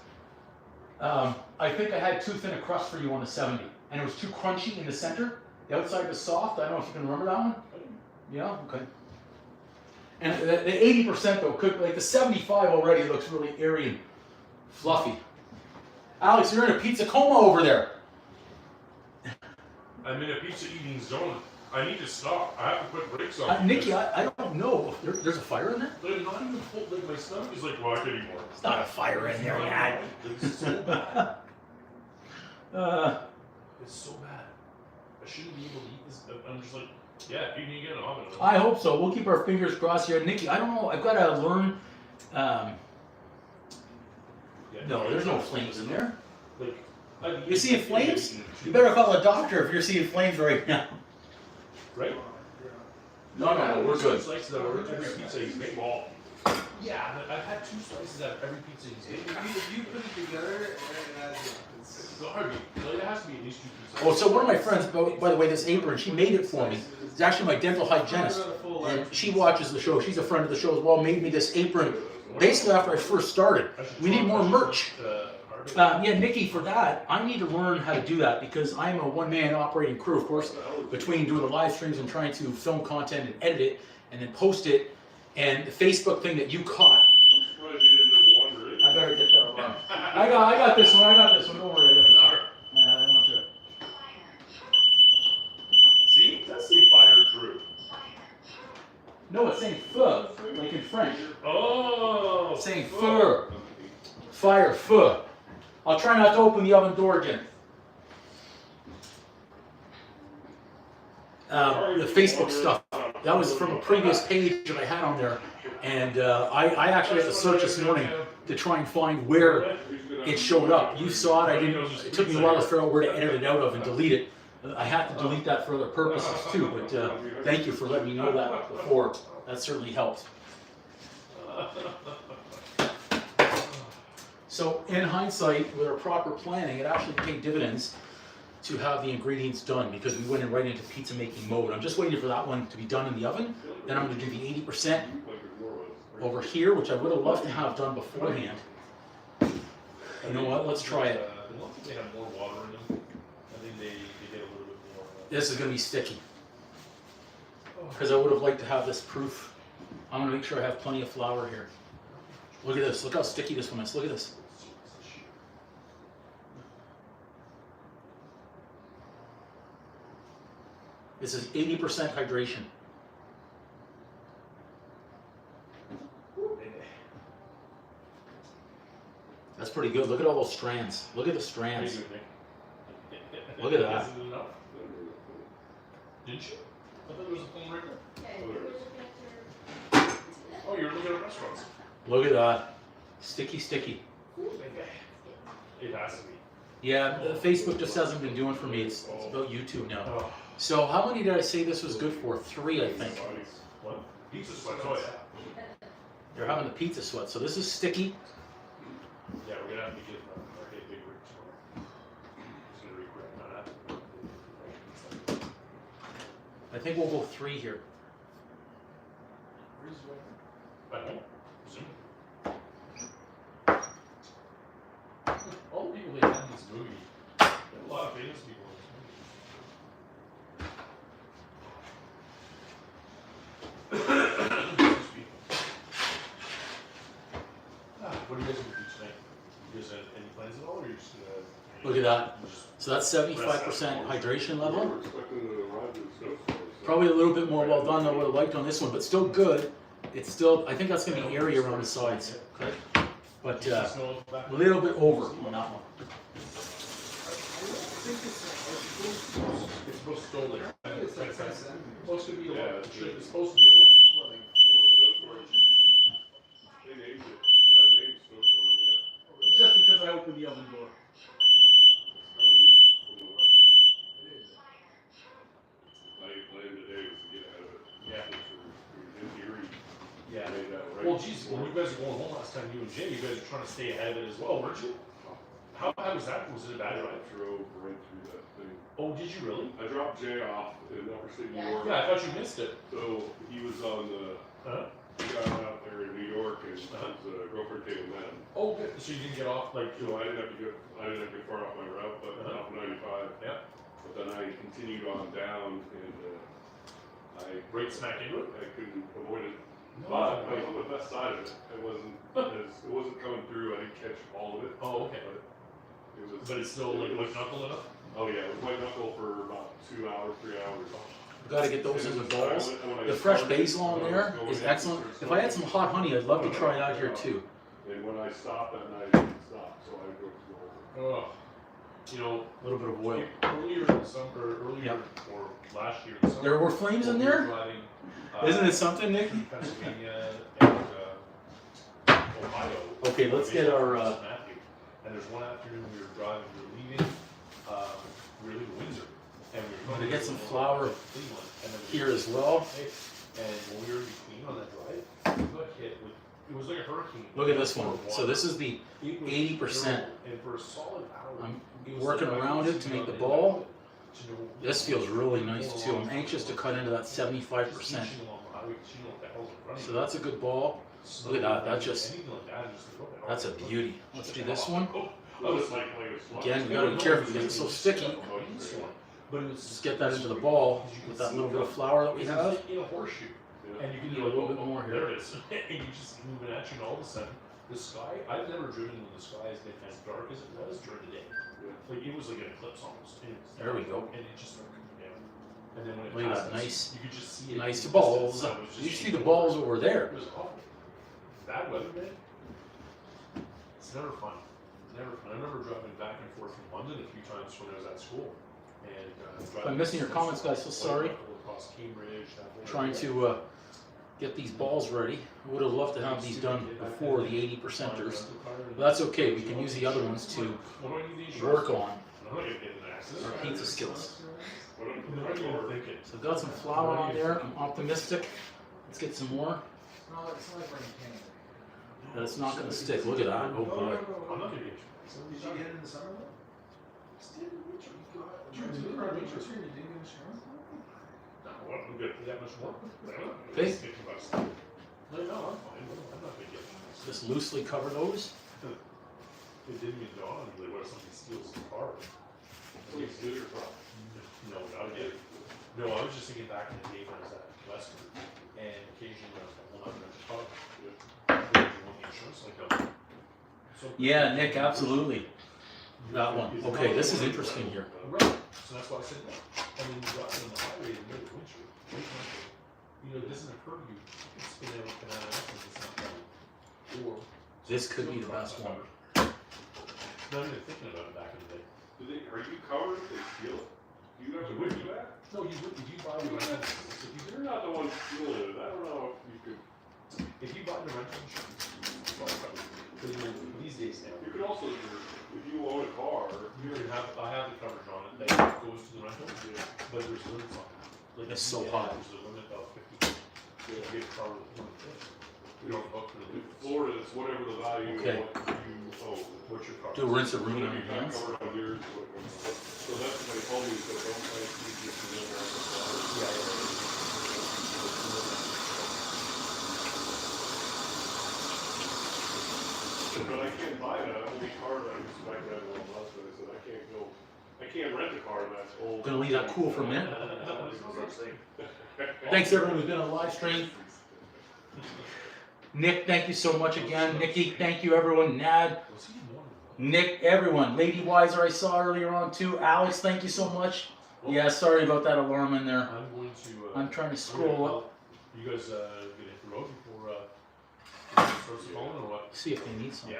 I think I had too thin a crust for you on the 70, and it was too crunchy in the center. The outside was soft. I don't know if you can remember that one. Yeah. Okay. And the 80% though, could like the 75 already looks really airy and fluffy. Alex, you're in a pizza coma over there. I'm in a pizza eating zone. I need to stop. I have to put brakes on. Nikki, I don't know. There's a fire in there? Like, not even full, like my stomach is like rock anymore. It's not a fire in there, man. It's so bad. It's so bad. I shouldn't be able to eat this. I'm just like, yeah, if you can get an oven. I hope so. We'll keep our fingers crossed here. Nikki, I don't know. I've got to learn. Yeah, No, there's no flames in there. Like, You seeing flames? You better call a doctor if you're seeing flames right now. Right? No, we're good. Slices out of every pizza he's made. Well, yeah, but I've had 2 slices out of every pizza he's made. If you put it together, and it adds up. It's hard. Like, it has to be at least 2 pizzas. Oh, so one of my friends, by the way, this apron, she made it for me. It's actually my dental hygienist. And she watches the show. She's a friend of the show as well. Made me this apron basically after I first started. We need more merch. Yeah, Nikki, for that, I need to learn how to do that because I'm a one-man operating crew, of course, between doing the live streams and trying to film content and edit it and then post it. And the Facebook thing that you caught. I better get that one. I got this one. Don't worry, I got this one. I want you. See? That's the fire Drew. No, it's saying feu, like in French. Oh! It's saying feu. Fire, feu. I'll try not to open the oven door again. The Facebook stuff, that was from a previous page that I had on there. And I actually had to search this morning to try and find where it showed up. You saw it, it took me a while to figure out where to edit it out of and delete it. I had to delete that for other purposes too, but thank you for letting me know that before. That certainly helped. So in hindsight, with our proper planning, it actually paid dividends to have the ingredients done because we went right into pizza making mode. I'm just waiting for that one to be done in the oven. Then I'm going to do the 80% over here, which I would have loved to have done beforehand. You know what? Let's try it. I don't think they have more water in them. I think they get a little bit more. This is going to be sticky because I would have liked to have this proof. I'm going to make sure I have plenty of flour here. Look at this. Look how sticky this one is. Look at this. This is 80% hydration. That's pretty good. Look at all those strands. Look at the strands. Look at that. Isn't it enough? Didn't you? I thought there was a phone right there. Okay, we're looking at your. Oh, you're looking at restaurants. Look at that. Sticky, sticky. It has to be. Yeah, Facebook just hasn't been doing for me. It's about YouTube now. Oh. So how many did I say this was good for? 3, I think. What? Pizza sweats. Oh, yeah. You're having the pizza sweat. So this is sticky. Yeah, we're gonna have to get our big rig tomorrow. Just gonna record that. I think we'll go 3 here. At home? Zoom. All the people they had in this movie, there are a lot of famous people in this movie. What do you guys gonna do tonight? You guys have any plans at all, or are you just gonna? Look at that. So that's 75% hydration level. Probably a little bit more well done than I would have liked on this one, but still good. It's still, I think that's going to be airy around the sides. Okay. but Did you smell it back a little bit over on that one. It's supposed to go like It's like 10 centimeters. supposed to be a Yeah, lot. it's It's supposed to be a lot. What, like They named it, named snowstorm, yeah. Just because I opened the oven door. It's coming from the west. it is. My plan today was to get ahead of it. Yeah. In theory, Yeah. made that right. Well, geez, when you guys were going home last time, you and Jay, you guys were trying to stay ahead of it as well, weren't you? How bad was that? Was it a bad I drive? drove right through that thing. Oh, did you really? I dropped Jay off in Upper State New York. Yeah, I thought you missed it. So he was on the, Huh? he got out there in New York and his girlfriend came with him. Oh, good. So you didn't get off like. So I didn't have to get far off my route, but off 95. Yeah. But then I continued on down and I Right smack into it. I couldn't avoid it. No. But I was on the best side of it. It wasn't coming through. I didn't catch all of it. Oh, okay. It was. But it's still like white knuckle enough? Oh yeah, it was white knuckle for about 2 hours, 3 hours. Got to get those in the balls. When I The fresh started, basil on when I there was going is in, excellent. If I had some hot honey, I'd love to try it out here too. And when I stopped that night, I didn't stop, so I drove to Oh. You know, A little bit of oil. earlier in the summer, Yep. or last year in the summer. There were flames in when we were there? driving, Isn't it something, Nick? Pennsylvania and Ohio. Okay, let's get our, Matthew. And there's one afternoon we were driving, we were leaving Windsor. And we were I'm going gonna get some flour Cleveland. And then here as well. And when we were in between on that drive, we got hit with, it was like a hurricane. Look at this one. So this is the It was 80%. terrible. And for a solid hour. I'm it was working like I around was it to make the sitting on ball. end of it, to know- This feels really nice too. I'm anxious to cut into that 75%. Just along the highway, 'cause you know what the hell's in front of So you. that's a good ball. Look at that, that just- Anything like that, just like, what the hell? That's a beauty. Let's do this one. I was like, Again, you gotta be careful because it's so sticky. But it was Just get that into the ball with that little bit of flour that we It's have. in a horseshoe, and you can Do a little bit more here. There it is, and you just moving at you, and all of a sudden, the sky. I've never driven when the sky has been as dark as it was during the day. Like it was like an eclipse almost. And it was There we go. And it just started coming down. And then when it Look at that, passes, nice- you could just see it. Nice in the balls. distance, so it was just You see shooting the balls over there. It was awful. Bad weather, man. It's never fun. Never fun. I remember driving back and forth from London a few times when I was at school. And I'm missing your comments, guys, so sorry. Across Cambridge, that whole Trying area. to get these balls ready. I would have loved to have these done before the 80%ers. But that's okay. We can use the other ones to What do I need these work shirts? on I'm not gonna get an access. our pizza skills. What do you think it? So I've got some flour on there. I'm optimistic. Let's get some more. It's not like we're in Canada. But it's not going to stick. Look at that. Oh boy. I'm not gonna get you. So did you get it in the summer though? Still, which one you got? You didn't get insurance? No, what, I'm good. That much more? Okay. $50. No, I'm fine. I'm not gonna get you. Just loosely cover those. It didn't even dawn on me, like, what if somebody steals the car? Please do your problem. No, not again. No, I was just thinking back in the day when I was at Western, and occasionally when I was at home, I would rent a car. Would you want the insurance, like, so. Yeah, Nick, absolutely. That one. Okay, this is interesting here. Right, so that's why I said no. I mean, you drive on the highway in the middle of winter, late winter, you know, it doesn't occur to you, you can spin out banana apples, it's not bad. Or. This could be the best one. Not even thinking about it back in the day. Are you covered if they steal it? You have to You would do be. that? No, you would, if you buy the rental insurance, You're not the one stealing it. I don't know if you could. if you buy the rental insurance, you buy coverage. Because you know, these days now, You could also, if you own a car, you can have, I have the coverage on it that goes to the rental, but there's limits on it. Like, It's if so you hot. There's a limit of 50. You get a car with 150. We don't hook for the in limits. Florida, it's whatever the value of Okay. what you own. What's your car? Do a rinse and room on Whatever your you got hands. covered on yours. So that's what they told me, so don't try to keep this in there. Yeah. But I can't buy that only car that I just back that one last I said I can't rent a car that's old. Gonna leave that cool for a minute. Thanks. Thanks everyone who's been on the live stream. Nick, thank you so much again. Nikki, thank you everyone. Nad, Nick, everyone. Lady Wiser I saw earlier on too. Alex, thank you so much. Yeah, sorry about that alarm in there. I'm going to. I'm trying to scroll up. You guys gonna hit the road before Throw some bone or what? See if they need some. Yeah.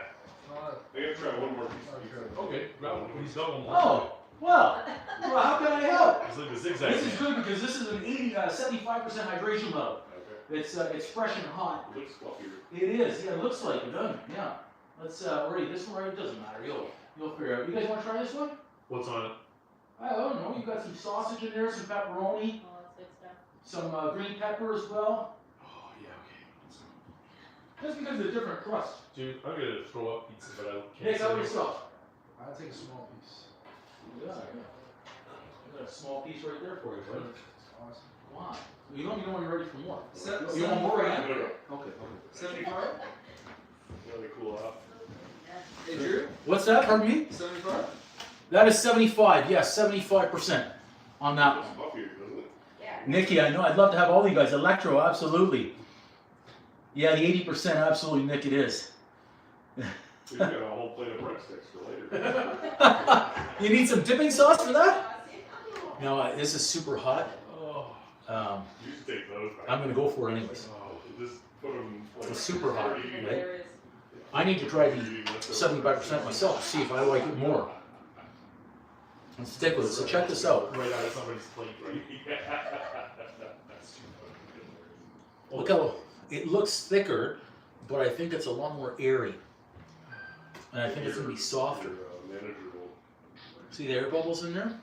Not I gotta try one more piece of pizza. Okay, grab one. He's got one more. Oh, well, how can I help? It's like a zigzag. This is good because this is an 75% hydration level. Okay. It's fresh and hot. It looks fluffier. It is, yeah, it looks like it, doesn't it? Yeah. Let's rate this one right, it doesn't matter, you'll figure it out. You guys wanna try this one? What's on it? I don't know, you got some sausage in there, some pepperoni, Oh, that's good stuff. some green pepper as well. Oh, yeah, okay. Just because of the different crust. Dude, I'm gonna throw up pizza, but I can't. Nick, how about yourself? I'll take a small piece. Yeah, I got a small piece right there for you, buddy. Awesome. Why? You know when you're ready for more. Se- You want more right 75? now? Okay. 75? Really cool off. Hey Drew? What's that, pardon me? 75? That is 75, yes, 75% on that Looks one. fluffier, doesn't it? Yeah. Nikki, I know, I'd love to have all you guys. Electro, absolutely. Yeah, the 80%, absolutely, Nick, it is. So you got a whole plate of breadsticks for later. You need some dipping sauce for that? No, this is super hot. Oh, You should take those back. I'm gonna go for it anyways. Just put them like. It's super hot, 30, right? There is. I need to try the 75% 75% myself, see if I like it more. Let's stick with it. So check this out. right out of somebody's plate, right? That's too funny. Look how it looks thicker, but I think it's a lot more airy. And I think it's gonna be softer. Manageable. See the air bubbles in there?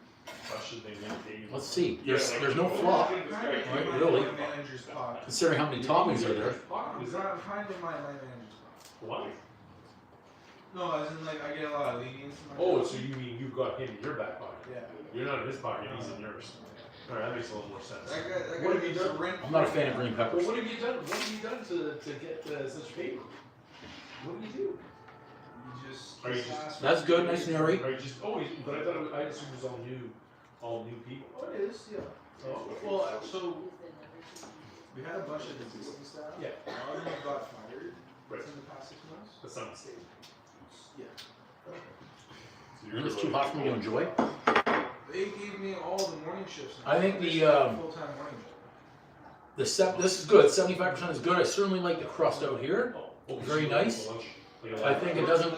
Should they maintain? Let's see. Yeah, There's no fluff. Right, really? My manager's pot. Considering how many toppings are there. I'm trying to get my manager's pot. Why? No, as in like I get a lot of lenience in my Oh, so you mean you've got him in your back pocket? Yeah. You're not in his pocket, he's in yours. Alright, that makes a little more sense. That guy What have you gets done? rent. I'm not a fan of green Well, peppers. what have you done? What have you done to get such favor? What do you do? You just. Are you just- That's good, nice and airy. Are you just but I thought I assumed it was all new people. Oh, it is, yeah. Oh, Well, so we had a bunch of existing staff. Yeah. A lot of them got fired Right. in the past 6 months. That's not a mistake. Yeah. So It's too hot for me to enjoy. They gave me all the morning shifts. I think the, full-time morning job. This is good. 75% is good. I certainly like the crust out here. Oh, Very so nice. lunch, like a I lot. think it doesn't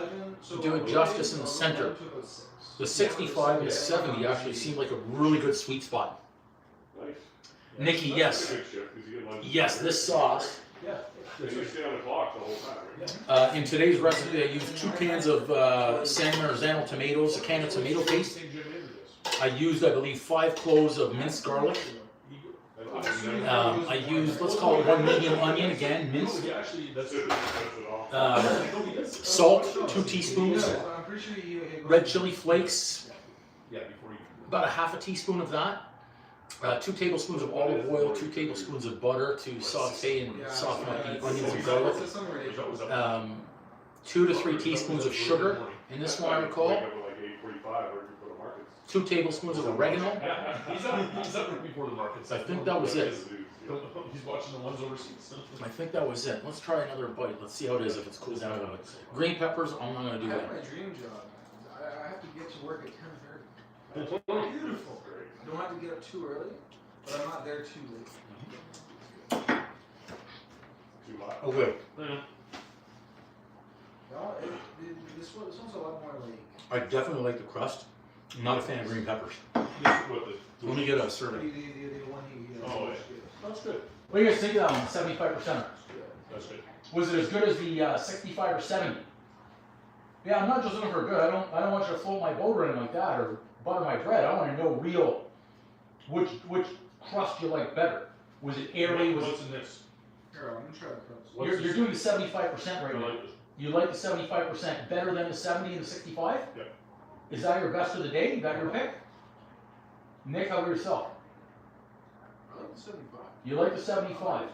do it justice in the So center. took about 6. The 65 and 70 actually seem like a really good sweet spot. Nice. Nikki, That's yes. a good shift, 'cause you get lunch. Yes, this sauce. Yeah. And you stay on the clock the whole time, right? In today's recipe, I used 2 cans of San Marzano tomatoes, a can of tomato paste. Same gym neighbor does. I used, I believe, 5 cloves of minced garlic. I used, let's call it 1 medium onion, again, minced. Yeah, actually, that's That's it, that's it all. Salt, 2 teaspoons. I'm pretty sure you. Red chili flakes, Yeah, before you. about a half a teaspoon of that. 2 tablespoons of olive oil, 2 tablespoons of butter to saute and soften up the onions and garlic. It's something ridiculous. 2 to 3 teaspoons of sugar in this one, I recall. Wake up at like 8:45 or go to markets. 2 tablespoons of oregano. Yeah, he's up before the markets. I think that was it. He's watching the ones overseas. I think that was it. Let's try another bite. Let's see how it is if it's cooled down a little bit. Green peppers, I'm not gonna do I have that. my dream job. I have to get to work at 10:30. Beautiful. I don't have to get up too early, but I'm not there too late. Too hot. Okay. No, this one's a lot more like. I definitely like the crust. I'm not a fan of green peppers. Let me get a serving. The one he. Oh, yeah. That's good. What do you guys think of that one, 75%? That's good. Was it as good as the 65 or 70? Yeah, I'm not just looking for good. I don't want you to float my boat or anything like that or butter my bread. I want to know real which crust you like better. Was it airy? Was What's it, in this? Here, I'm gonna try the crust. you're doing the 75% right I now. like this. You like the 75% better than the 70 and the 65? Yeah. Is that your best of the day? You got your pick? Nick, how about yourself? I like the 75. You like the 75? 75.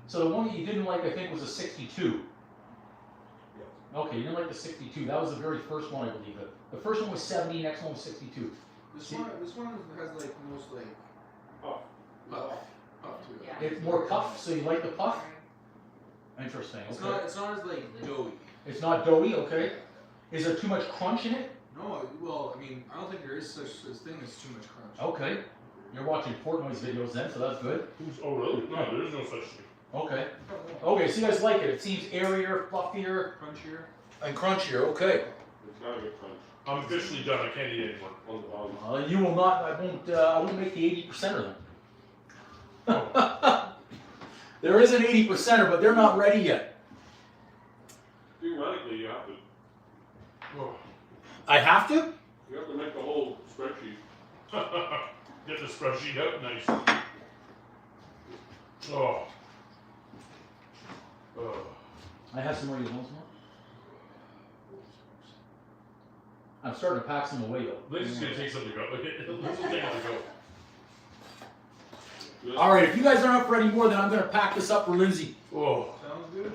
So the one that you didn't like, I think, was a 62. Okay, you didn't like the 62. That was the very first one, I believe. The first one was 70, next one was 62. This one has like the most like Oh, puff to it. Yeah. It's more puff, so you like the puff? Interesting, It's okay. not as like doughy. It's not doughy, okay. Is there too much crunch in it? No, well, I mean, I don't think there is such thing as too much crunch. Okay. You're watching Portnoy's videos then, so that's good. Oh, really? No, there's no such thing. Okay. Oh, Okay, so you guys like it. It seems airier, fluffier, Crunchier. and crunchier. Okay. It's gotta get crunch I'm officially done. I can't eat anymore. on the bottom. You will not. I won't make the 80%er then. There is an 80%er, but they're not ready yet. Theoretically, you have to. I have to. You have to make the whole spreadsheet. Get the spreadsheet out. Nice. Oh. Oh. I have some more. You want some more? I'm starting to pack some away though. Lindsay's gonna take something to go. Lindsay's taking it to go. All right, if you guys aren't up for any more, then I'm going to pack this up for Lindsay. Oh. Sounds good.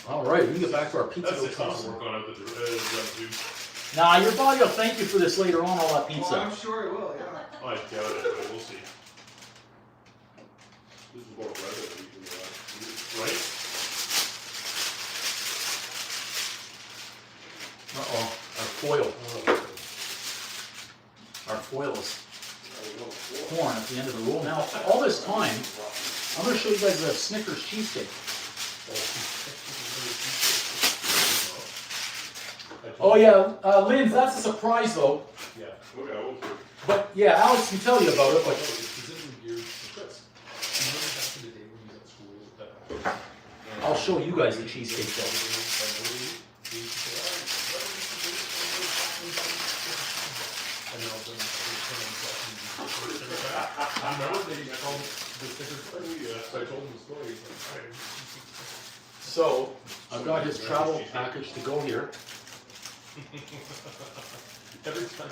All right, we can get back to our pizza. That's 6 hours of work on it. The Nah, your body will thank you for this later on, all that Oh, pizza. I'm sure it will, yeah. I doubt it, but we'll see. This is more bread that we can use. Right? Uh-oh, our foil. Our foil is corn at the end of the roll. Now, all this time, I'm going to show you guys the Snickers cheesecake. Oh yeah, Linz, that's a surprise though. Yeah. Okay, I will too. But yeah, Alex can tell you about it, but I'll show you guys the cheesecake though. Remember they called the stickers? Yeah, I told him the story. He's like, "Alright." So, I've got his travel package to go here. Every time.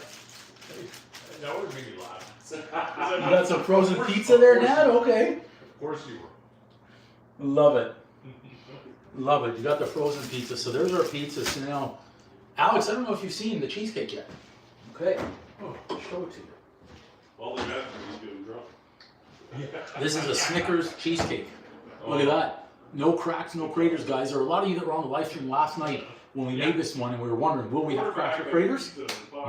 That always made me laugh. You got some frozen pizza there, Nat? Okay. Of course you were. Love it. Love it. You got the frozen pizza. So there's our pizza. So now, Alex, I don't know if you've seen the cheesecake yet. Okay. Oh, I'll show it to you. All the guys are getting drunk. This is a Snickers cheesecake. Look at that. No cracks, no craters, guys. There are a lot of you that were on the live stream last night when we made this one and we were wondering, will we have cracks or craters?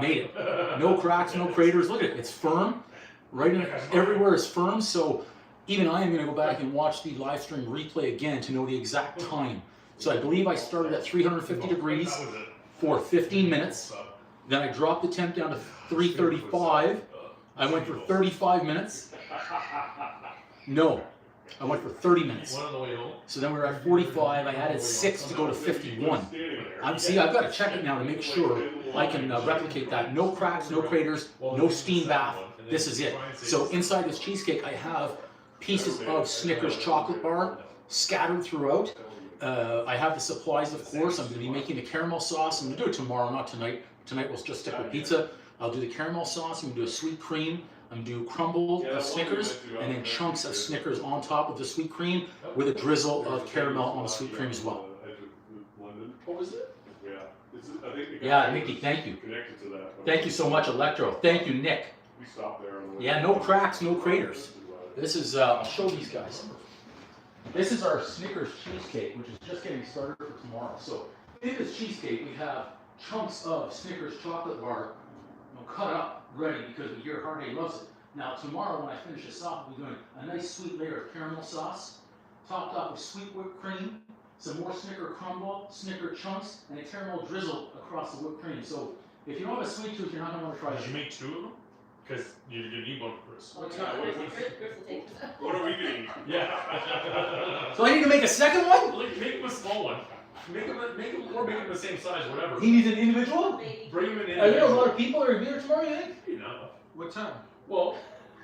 Made it. No cracks, no craters. Look at it. It's firm. Right in, everywhere is firm. So even I am going to go back and watch the live stream replay again to know the exact time. So I believe I started at 350 degrees for 15 minutes. Then I dropped the temp down to 335. I went for 35 minutes. No, I went for 30 minutes. One on the way home. So then we were at 45. I added 6 to go to 51. See, I've got to check it now to make sure I can replicate that. No cracks, no craters, no steam bath. This is it. So inside this cheesecake, I have pieces of Snickers chocolate bar scattered throughout. I have the supplies, of course. I'm going to be making the caramel sauce. I'm going to do it tomorrow, not tonight. Tonight we'll just stick with pizza. I'll do the caramel sauce. I'm going to do a sweet cream. I'm going to do crumble of Snickers and then chunks of Snickers on top of the sweet cream with a drizzle of caramel on the sweet cream as well. What was it? Yeah. I think Yeah, Nikki, thank you. Connected to that. Thank you so much, Electro. Thank you, Nick. We stopped there on the way. Yeah, no cracks, no craters. This is, I'll show these guys. This is our Snickers cheesecake, which is just getting started for tomorrow. So in this cheesecake, we have chunks of Snickers chocolate bar, cut up, ready, because we hear Hardy loves it. Now tomorrow, when I finish this off, we'll be doing a nice sweet layer of caramel sauce, topped off with sweet whipped cream, some more Snicker crumble, Snicker chunks, and a caramel drizzle across the whipped cream. So if you don't have a sweet tooth, you're not going to want to try Did it. you make 2 of them? Because you're going to need one for Chris. What are we getting? Yeah. So I need to make a second one? Look, make him a small one. Make him the same size, whatever. He needs an individual? Bring him in. Are there a lot of people that are here tomorrow, you think? You know. What time? Well,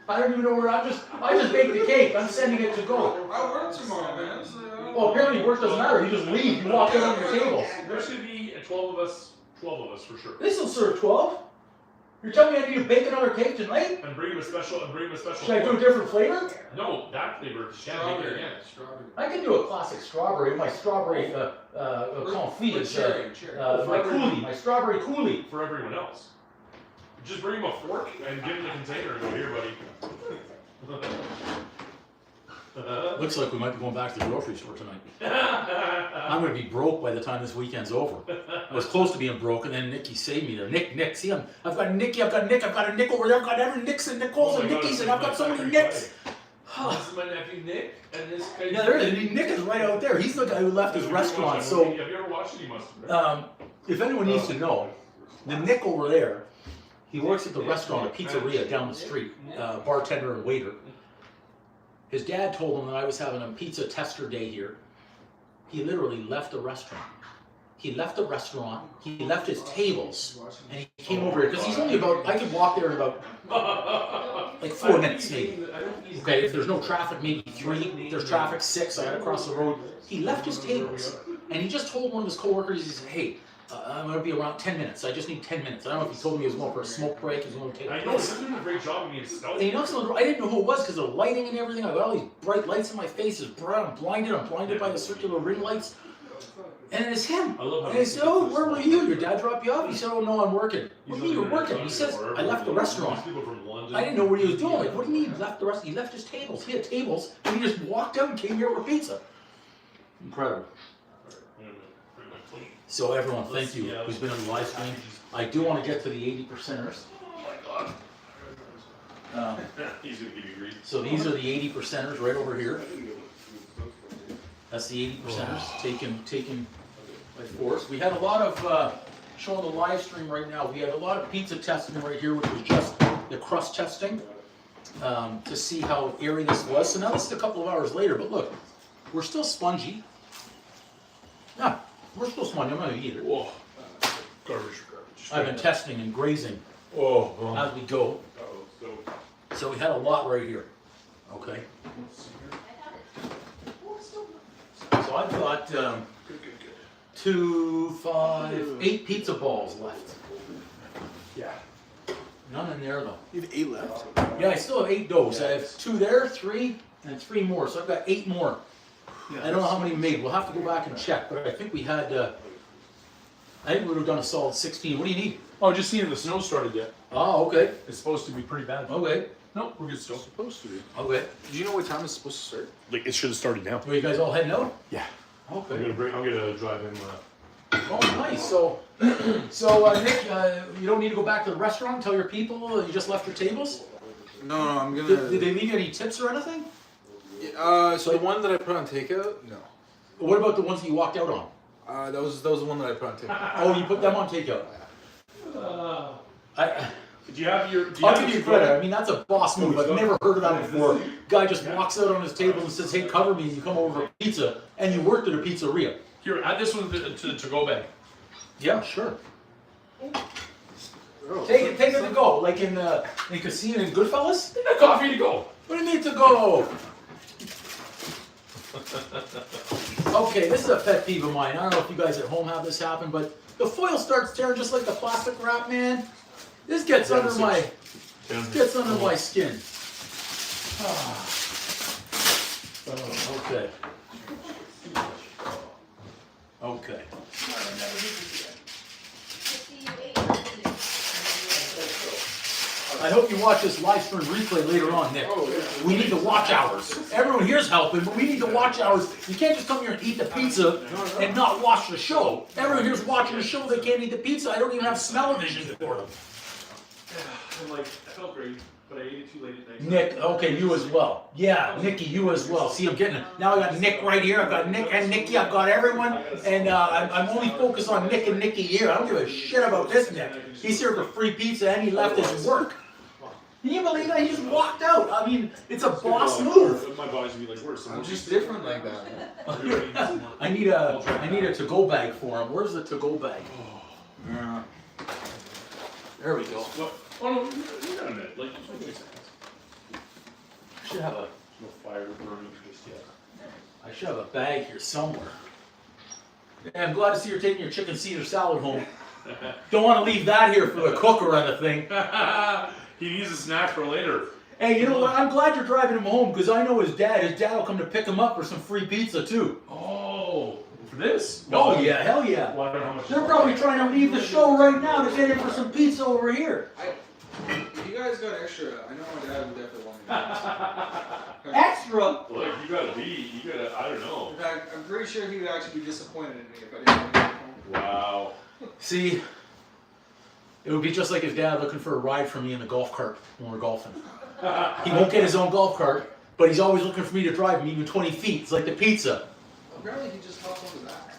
I don't even know where, I just baked the cake. I'm sending it to go. I work tomorrow, man. So, Well, apparently work doesn't matter. You just leave. You walk out on your tables. there's going to be 12 of us for sure. This will serve 12. You're telling me I need to bake another cake tonight? And bring him a special. Should I do a different flavor? No, that flavor. Can't make it strawberry. again. Strawberry. I can do a classic strawberry. My strawberry confit is Cherry. my coulis, my strawberry coulis. For everyone else. Just bring him a fork and give him the container and go, here, buddy. Looks like we might be going back to the grocery store tonight. I'm going to be broke by the time this weekend's over. I was close to being broke, and then Nikki saved me there. Nick, see, I've got Nick, I've got a Nick over there, I've got every Nicks and Nicoles and Nickies, and I've got so many Nicks. This is my nephew Nick, and this guy. Yeah, Nick is right out there. He's the guy who left his restaurant. So, have you ever watched it? You must have. Right? if anyone needs to know, the Nick over there, he works at the restaurant, a pizzeria down the street, bartender and waiter. His dad told him that I was having a pizza tester day here. He literally left the restaurant. He left the restaurant, he left his tables, and he came over here, because he's only about, I could walk there in about, like 4 minutes maybe. Okay, if there's no traffic, maybe 3. If there's traffic, 6, I gotta cross the road. He left his tables, and he just told one of his coworkers, he said, hey, I'm gonna be around 10 minutes, I just need 10 minutes. I don't know if he told me he was going for a smoke break, he was going to take a I know, he's doing a great job of being stealthy. and you know something, I didn't know who it was because of the lighting and everything. I got all these bright lights in my face, it's bright, I'm blinded by the circular ring lights. And it's him. I love how And I said, oh, where were you? Your dad dropped you off? He said, oh no, I'm working. What do you mean you're working? He says, I left the restaurant. I didn't know what he was doing. Like, what do you mean he left the restaurant? He left his tables. He had tables, and he just walked out and came here for pizza. Incredible. So everyone, thank you who's been on the live stream. I do want to get to the 80%ers. Oh my god. He's gonna give you grief. So these are the 80%ers right over here. That's the 80%ers taken by force. We had a lot of, showing the live stream right now, we had a lot of pizza testing right here, which was just the crust testing, to see how airy this was. So now this is a couple of hours later, but look, we're still spongy. Yeah, we're still spongy, I'm not gonna eat it. Whoa. Garbage. I've been testing and grazing Oh. as we go. So we had a lot right here, okay? So I've got 2, 5, 8 pizza balls left. Yeah. None in there though. You have 8 left? Yeah, I still have 8 doughs. I have 2 there, 3, and 3 more. So I've got 8 more. Yeah, I don't know how many we made. We'll have to go back and check, but I think we had, I think we would have done a solid 16. What do you need? Oh, just seeing if the snow started yet. Oh, okay. It's supposed to be pretty bad. Okay. No, we're good still. It's supposed to be. Okay. Do you know what time it's supposed to start? Like it should have started now. Are you guys all heading out? Yeah. Okay. I'm gonna drive in. Oh, nice. So, Nick, you don't need to go back to the restaurant and tell your people you just left your tables? No, I'm Did gonna. they leave you any tips or anything? So the one that I put on takeout, no. What about the ones that you walked out on? That was the one that I put on takeout. Oh, you put them on takeout. Did you have your? I'll give you credit. I mean, that's a boss move. I've never heard of that before. Guy just walks out on his table and says, "Hey, cover me." And you come over for pizza, and you worked at a pizzeria. Here, add this one to go bag. Yeah, sure. Take it to go, like in Casino in Goodfellas. Take that coffee to go. What do you mean to go? Okay, this is a pet peeve of mine. I don't know if you guys at home have this happen, but the foil starts tearing just like the plastic wrap, man. This gets under my skin. Okay. Okay. I hope you watch this live stream replay later on, Nick. We need the watch hours. Everyone here's helping, but we need the watch hours. You can't just come here and eat the pizza and not watch the show. Everyone here's watching the show, they can't eat the pizza. I don't even have smell-o-vision for them. I'm like, I felt great, but I ate it too late at night. Nick, okay, you as well. Yeah, Nikki, you as well. See, I'm getting it. Now I got Nick right here. I've got Nick and Nikki. I've got everyone. And I'm only focused on Nick and Nikki here. I don't give a shit about this Nick. He's here for free pizza and he left his work. Can you believe that? He just walked out. I mean, it's a boss move. My body's gonna be like, where's I'm just different like that. I need a to-go bag for him. Where's the to-go bag? There we go. What? Oh no, you got a minute. Like, just make sense. I should have a No fire burning just yet. I should have a bag here somewhere. Yeah, I'm glad to see you're taking your chicken Caesar salad home. Don't want to leave that here for the cook or anything. He needs a snack for later. Hey, you know what? I'm glad you're driving him home because I know his dad. His dad will come to pick him up for some free pizza too. Oh, for this? Oh yeah, hell yeah. Well, I don't know how much. They're probably trying to leave the show right now to get in for some pizza over here. If you guys got extra, I know my dad would definitely want me. Extra? Look, you gotta, I don't know. In fact, I'm pretty sure he would actually be disappointed in me if I didn't bring it home. Wow. See, it would be just like his dad looking for a ride from me in the golf cart when we're golfing. He won't get his own golf cart, but he's always looking for me to drive him even 20 feet. It's like the pizza. Apparently he just hops on the back.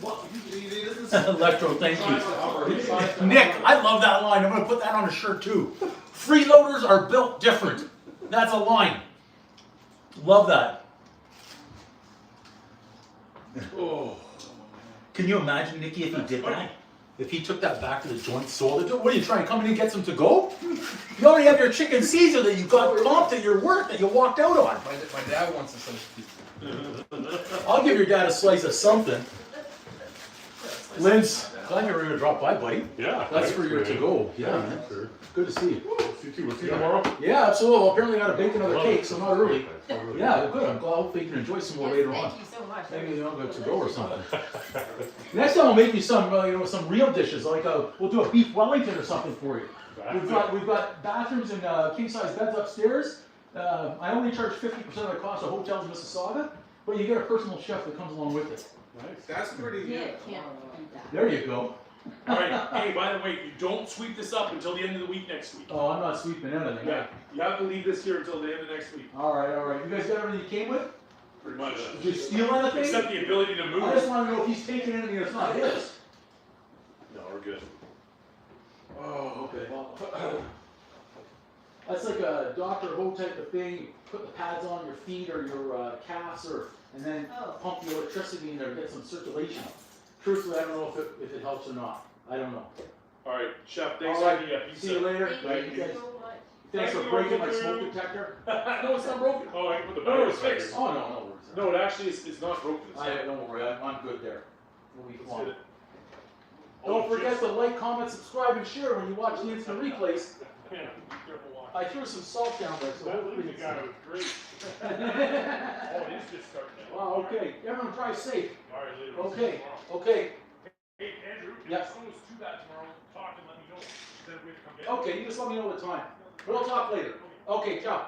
What? He doesn't Electro, thank Tries to hover. He tries you. to Nick, hover. I love that line. I'm going to put that on a shirt too. Freeloaders are built different. That's a line. Love that. Oh. Can you imagine, Nikki, if he did that? If he took that back to the joint, sold it? What are you trying to come in and get some to go? You already have your chicken Caesar that you got comped at your work that you walked out on. My dad wants a slice of pizza. I'll give your dad a slice of something. Linz, glad you were going to drop by, buddy. Yeah. That's for your to go. Yeah, man. Sure. Good to see you. See you too. We'll see you tomorrow. Yeah, absolutely. Well, apparently I got to bake another cake, so not early. Yeah, good. I'm glad. Hopefully you can enjoy some more Yes, later on. thank you so much. Maybe you know, go to go or something. Next time I'll make you some, some real dishes. Like we'll do a beef Wellington or something for you. We've got bathrooms and king size beds upstairs. I only charge 50% of the cost of hotels in Mississauga, but you get a personal chef that comes along with it. Nice. That's pretty Yeah, good. can't do that. There you go. All right. Hey, by the way, you don't sweep this up until the end of the week next week. Oh, I'm not sweeping anything. Yeah. You have to leave this here until the end of next week. All right, all right. You guys got everything you came with? Pretty much. Did you steal anything? Except the ability to I move. just want to know if he's taking anything that's not his. No, we're good. Oh, okay. That's like a Dr. Ho type of thing. You put the pads on your feet or your calves, and then Oh. pump the electricity in there to get some circulation. Truthfully, I don't know if it helps or not. I don't know. All right, Chef. Thanks All right. for the pizza. See you later. Thank you Thanks, so much. thanks for Thank you. breaking my smoke detector. No, it's not broken. Oh, I can put the No, batteries it's back fixed. in. Oh no, no worries. No, it actually is not broken. It's not. Don't worry. I'm good there. We'll be Let's fine. get it. Don't Oh, forget jeez. to like, comment, subscribe, and share when you watch the instant replays. Yeah, be careful watching. I threw some salt down there, so That hopefully Lindsay it's guy was great. Oh, it is just starting now. Wow, okay. Everyone drive safe. All right, later. Okay, okay. Hey, Andrew, Yeah. if someone's too bad tomorrow, talk and let me know. Then we have to come get Okay, you just let me know the time. We'll talk later. Okay, ciao.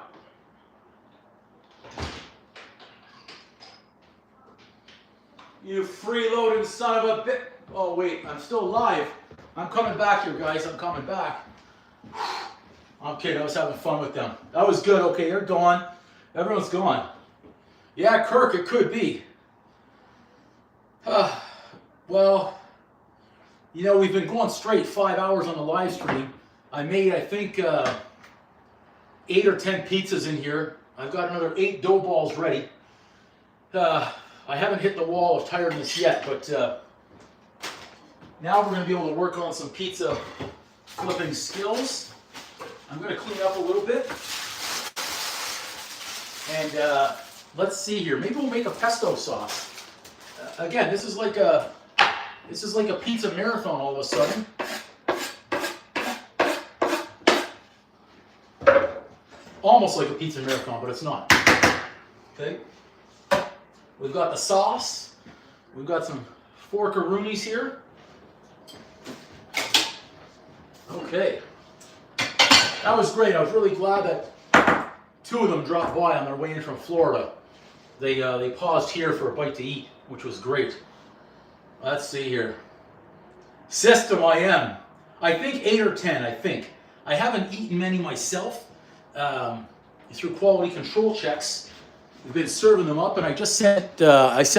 You freeloading son of a bit. Oh, wait, I'm still live. I'm coming back here, guys. I'm coming back. I'm kidding. I was having fun with them. That was good. Okay, they're gone. Everyone's gone. Yeah, Kirk, it could be. Well, we've been going straight 5 hours on the live stream. I made, I think, 8 or 10 pizzas in here. I've got another 8 dough balls ready. I haven't hit the wall of tiredness yet, but now we're going to be able to work on some pizza flipping skills. I'm going to clean up a little bit. And let's see here. Maybe we'll make a pesto sauce. Again, this is like a pizza marathon all of a sudden. Almost like a pizza marathon, but it's not. Okay. We've got the sauce. We've got some forkaroonies here. Okay. That was great. I was really glad that 2 of them dropped by on their way in from Florida. They paused here for a bite to eat, which was great. Let's see here. System I am. I think 8 or 10, I think. I haven't eaten many myself. Through quality control checks, we've been serving them up, and I just sent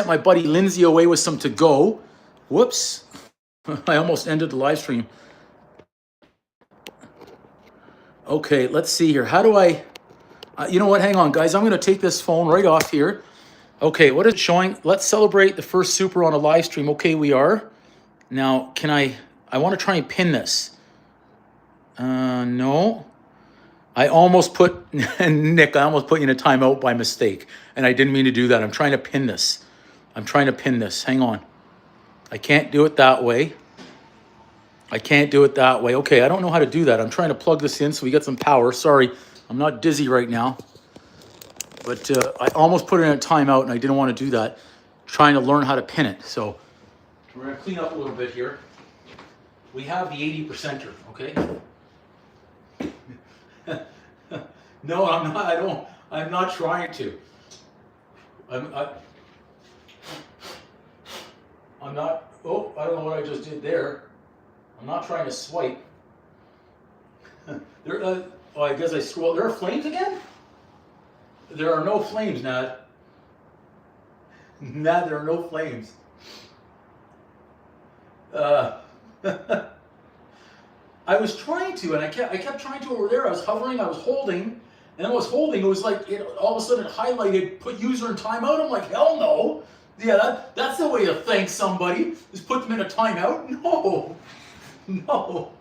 my buddy Lindsay away with some to go. Whoops. I almost ended the live stream. Okay, let's see here. How do I... you know what? Hang on, guys. I'm going to take this phone right off here. Okay, what is it showing? Let's celebrate the first super on a live stream. Okay, we are. Now, can I want to try and pin this. No. I almost put... Nick, I almost put you in a timeout by mistake. And I didn't mean to do that. I'm trying to pin this. Hang on. I can't do it that way. Okay, I don't know how to do that. I'm trying to plug this in so we get some power. Sorry, I'm not dizzy right now. But I almost put it in a timeout, and I didn't want to do that. Trying to learn how to pin it. So we're going to clean up a little bit here. We have the 80%er, okay? No, I'm not. I'm not trying to. I'm not. Oh, I don't know what I just did there. I'm not trying to swipe. I guess I scrolled. There are flames again? There are no flames, Nad. Nad, there are no flames. I was trying to, and I kept trying to over there. I was hovering, I was holding, and I was holding. It was like all of a sudden it highlighted, put user in timeout. I'm like, hell no. Yeah, that's the way to thank somebody. Just put them in a timeout. No, no.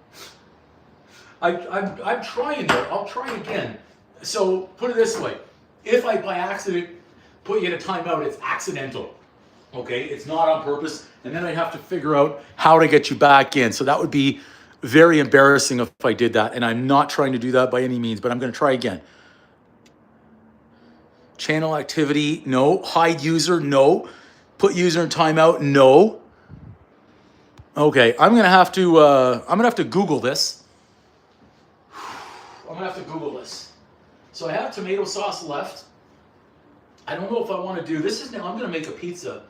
I'm trying there. I'll try again. So put it this way: if I by accident put you in a timeout, it's accidental. Okay, it's not on purpose, and then I'd have to figure out how to get you back in. So that would be very embarrassing if I did that, and I'm not trying to do that by any means, but I'm going to try again. Channel activity, no. Hide user, no. Put user in timeout, no. Okay, I'm gonna have to Google this. I'm gonna have to Google this. So I have tomato sauce left. I don't know if I want to do this. Is now I'm gonna make a pizza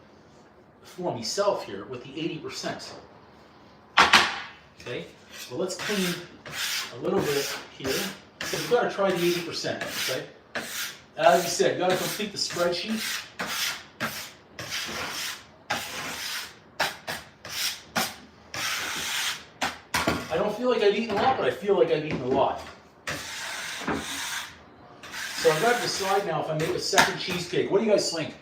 for myself here with the 80%. Okay, so let's clean a little bit here. So we've got to try the 80%. Okay, as you said, you got to complete the spreadsheet. I don't feel like I've eaten a lot, but I feel like I've eaten a lot. So I've got to decide now if I make a second cheesecake. What do you guys think?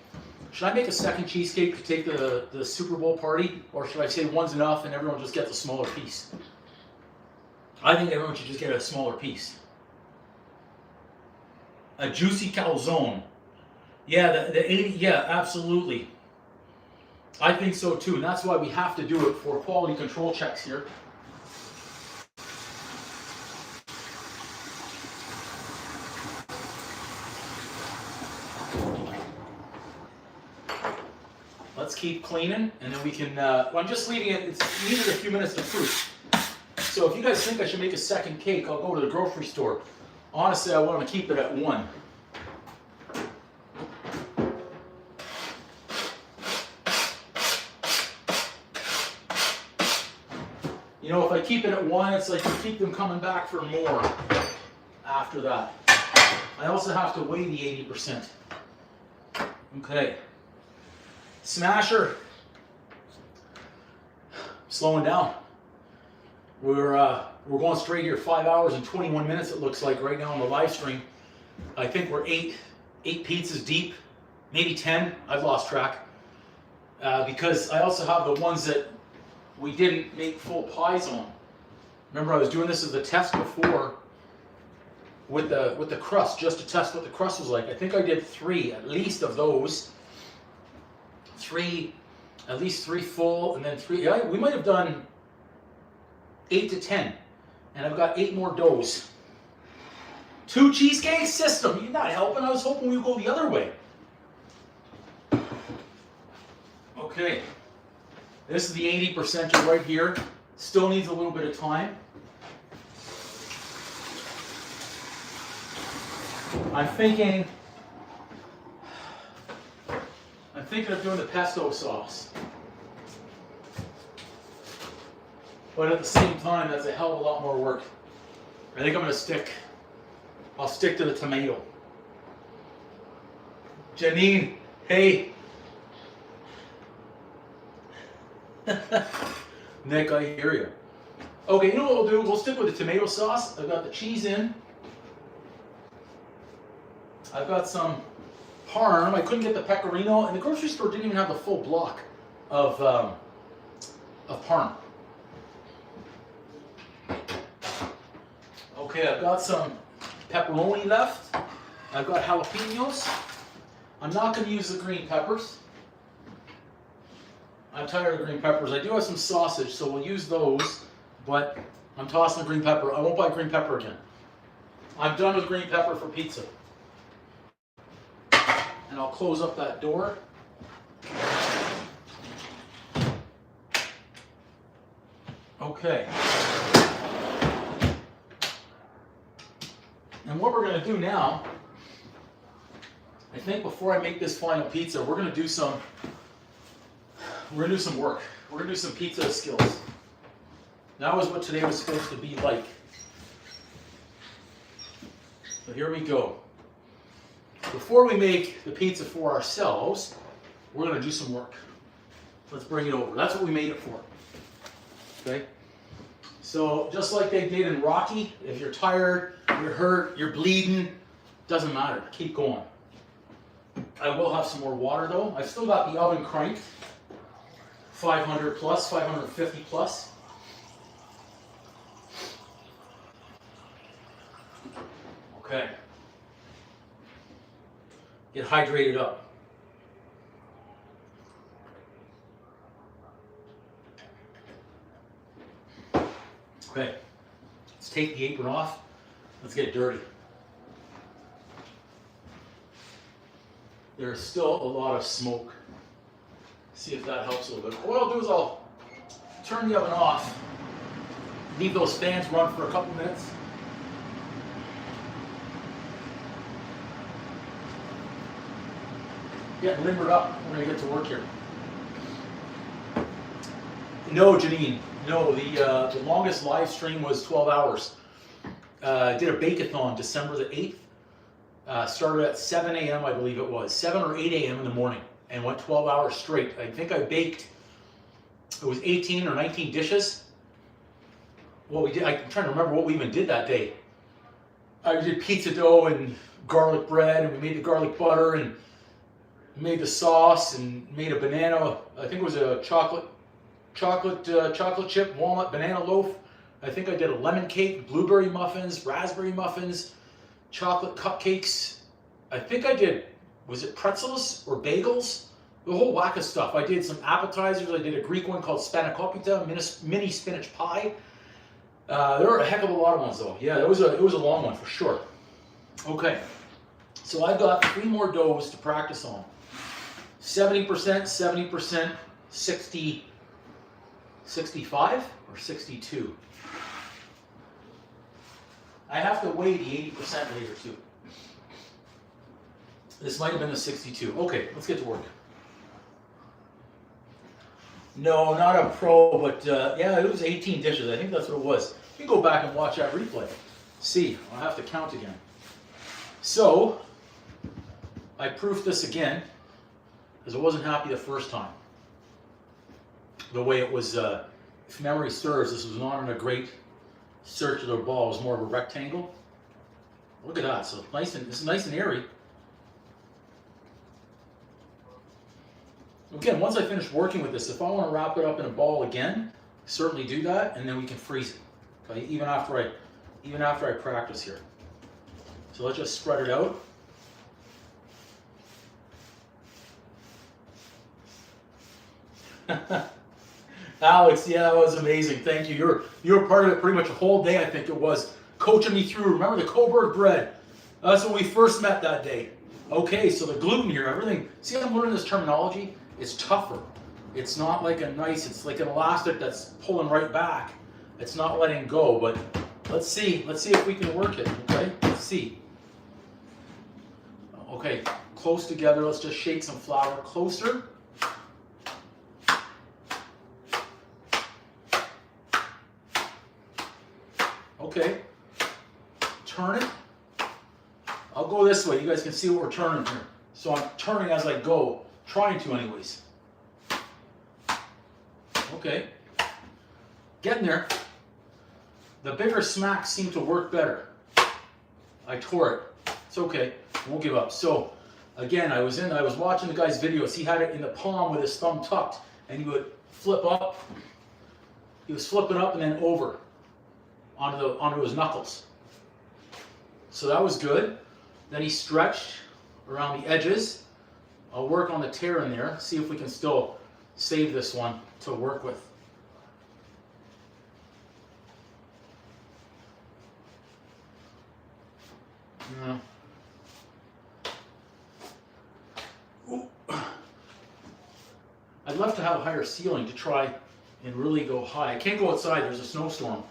Should I make a second cheesecake to take the Super Bowl party? Or should I say one's enough and everyone just gets a smaller piece? I think everyone should just get a smaller piece. A juicy calzone. Yeah, the 80, yeah, absolutely. I think so too, and that's why we have to do it for quality control checks here. Let's keep cleaning, and then we can, well, I'm just leaving it, it's needed a few minutes to proof. So if you guys think I should make a second cake, I'll go to the grocery store. Honestly, I want to keep it at 1. You know, if I keep it at 1, it's like you keep them coming back for more after that. I also have to weigh the 80%. Okay. Smasher. Slowing down. We're going straight here, 5 hours and 21 minutes it looks like right now on the live stream. I think we're eight pizzas deep, maybe 10. I've lost track. Because I also have the ones that we didn't make full pies on. Remember, I was doing this as a test before with the crust, just to test what the crust was like. I think I did 3 at least of those. At least 3 full, and then 3. Yeah, we might have done 8 to 10, and I've got 8 more doughs. 2 cheesecake system. You're not helping. I was hoping we would go the other way. Okay, this is the 80% right here. Still needs a little bit of time. I'm thinking of doing the pesto sauce. But at the same time, that's a hell of a lot more work. I think I'll stick to the tomato. Janine, hey. Nick, I hear you. Okay, you know what we'll do? We'll stick with the tomato sauce. I've got the cheese in. I've got some parm. I couldn't get the pecorino, and the grocery store didn't even have the full block of parm. Okay, I've got some pepperoni left. I've got jalapenos. I'm not going to use the green peppers. I'm tired of green peppers. I do have some sausage, so we'll use those, but I'm tossing the green pepper. I won't buy green pepper again. I'm done with green pepper for pizza. And I'll close up that door. Okay. And what we're going to do now, I think before I make this final pizza, we're going to do some work. We're going to do some pizza skills. That was what today was supposed to be like. So here we go. before we make the pizza for ourselves, we're gonna do some work. Let's bring it over. That's what we made it for. Okay? So just like they did in Rocky, if you're tired, you're hurt, you're bleeding, doesn't matter. Keep going. I will have some more water though. I've still got the oven cranked. 500 plus, 550 plus. Okay. Get hydrated up. Okay. Let's take the apron off. Let's get dirty. There's still a lot of smoke. See if that helps a little bit. What I'll do is I'll turn the oven off, leave those fans run for a couple minutes. Getting limbered up. We're gonna get to work here. No, Janine. No, the longest live stream was 12 hours. Did a bake-a-thon December the 8th. Started at 7 a.m. I believe it was. 7 or 8 a.m. in the morning and went 12 hours straight. I think I baked, it was 18 or 19 dishes. What we did, I'm trying to remember what we even did that day. I did pizza dough and garlic bread, and we made the garlic butter and made the sauce and made a banana, I think it was a chocolate chip walnut banana loaf. I think I did a lemon cake, blueberry muffins, raspberry muffins, chocolate cupcakes. I think I did, was it pretzels or bagels? The whole whack of stuff. I did some appetizers. I did a Greek one called spanakopita, mini spinach pie. There were a heck of a lot of ones though. Yeah, it was a long one for sure. Okay, so I've got 3 more doughs to practice on. 70%, 70%, 60, 65 or 62. I have to weigh the 80% later too. This might have been the 62. Okay, let's get to work. No, not a pro, but yeah, it was 18 dishes. I think that's what it was. You can go back and watch that replay. See, I'll have to count again. So, I proofed this again, because I wasn't happy the first time. The way it was, if memory serves, this was not in a great circular ball. It was more of a rectangle. Look at that. So nice and, this is nice and airy. Again, once I finish working with this, if I want to wrap it up in a ball again, certainly do that, and then we can freeze it. Okay, even after I practice here. So let's just spread it out. Alex, yeah, that was amazing. Thank you. You were part of it pretty much a whole day, I think it was, coaching me through. Remember the Coburg bread? That's when we first met that day. Okay, so the gluten here, everything. See, I'm learning this terminology. It's tougher. It's not like a nice, it's like an elastic that's pulling right back. It's not letting go, but let's see if we can work it, okay? Let's see. Okay, close together. Let's just shake some flour closer. Okay, turn it. I'll go this way. You guys can see what we're turning here. So I'm turning as I go, trying to anyways. Okay, getting there. The bigger smacks seem to work better. I tore it. It's okay, won't give up. So again, I was watching the guy's videos. He had it in the palm with his thumb tucked, and he would flip up. He was flipping up and then over onto his knuckles. So that was good. Then he stretched around the edges. I'll work on the tear in there, see if we can still save this one to work with. Yeah. Ooh. I'd love to have a higher ceiling to try and really go high. I can't go outside, there's a snowstorm.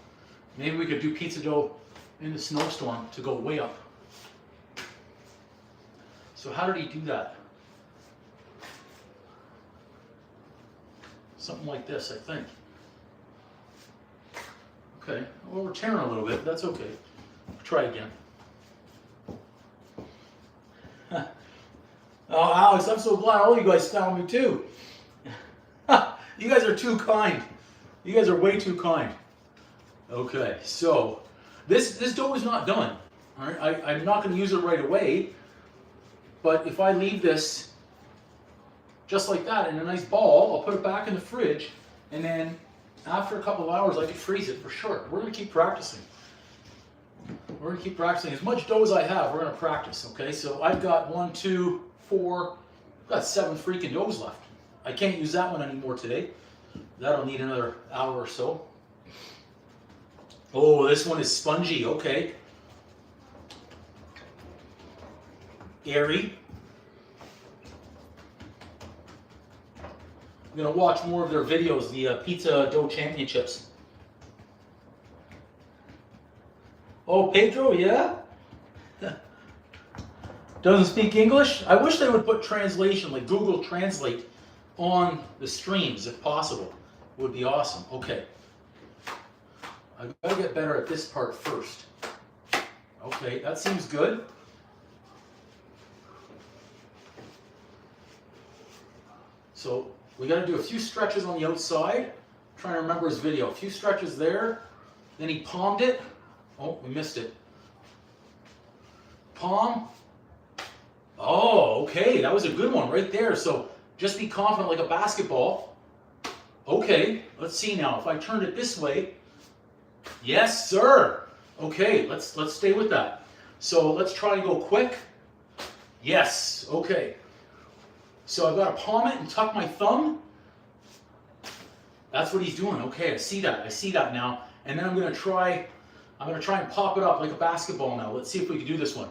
Maybe we could do pizza dough in the snowstorm to go way up. So how did he do that? Something like this, I think. Okay, well, we're tearing a little bit, but that's okay. Try again. Oh, Alex, I'm so glad all you guys found me too. You guys are too kind. You guys are way too kind. Okay, so this dough is not done. All right, I'm not going to use it right away, but if I leave this just like that in a nice ball, I'll put it back in the fridge, and then after a couple of hours, I can freeze it for sure. We're going to keep practicing. We're going to keep practicing. As much dough as I have, we're going to practice, okay? So I've got 1, 2, 4, I've got 7 freaking doughs left. I can't use that one anymore today. That'll need another hour or so. Oh, this one is spongy, okay. Airy. I'm going to watch more of their videos, the Pizza Dough Championships. Oh, Pedro, yeah? Doesn't speak English? I wish they would put translation, like Google Translate, on the streams if possible. It would be awesome. Okay. I've got to get better at this part first. Okay, that seems good. So we got to do a few stretches on the outside. I'm trying to remember his video. A few stretches there. Then he palmed it. Oh, we missed it. Palm. Oh, okay. That was a good one right there. So just be confident like a basketball. Okay, let's see now. If I turned it this way. Yes, sir. Okay, let's stay with that. So let's try and go quick. Yes, okay. So I've got to palm it and tuck my thumb. That's what he's doing. Okay, I see that now. And then I'm going to try and pop it up like a basketball now. Let's see if we can do this one.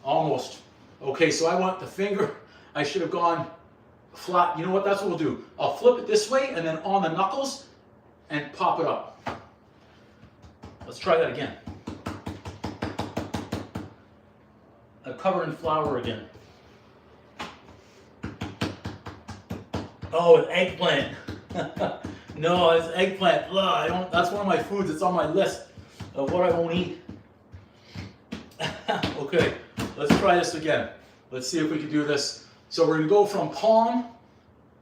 Almost. Okay, so I want the finger. I should have gone flat. You know what? That's what we'll do. I'll flip it this way and then on the knuckles and pop it up. Let's try that again. I'm covered in flour again. Oh, it's eggplant. No, it's eggplant. Ugh, that's one of my foods. It's on my list of what I won't eat. Okay, let's try this again. Let's see if we can do this. So we're going to go from palm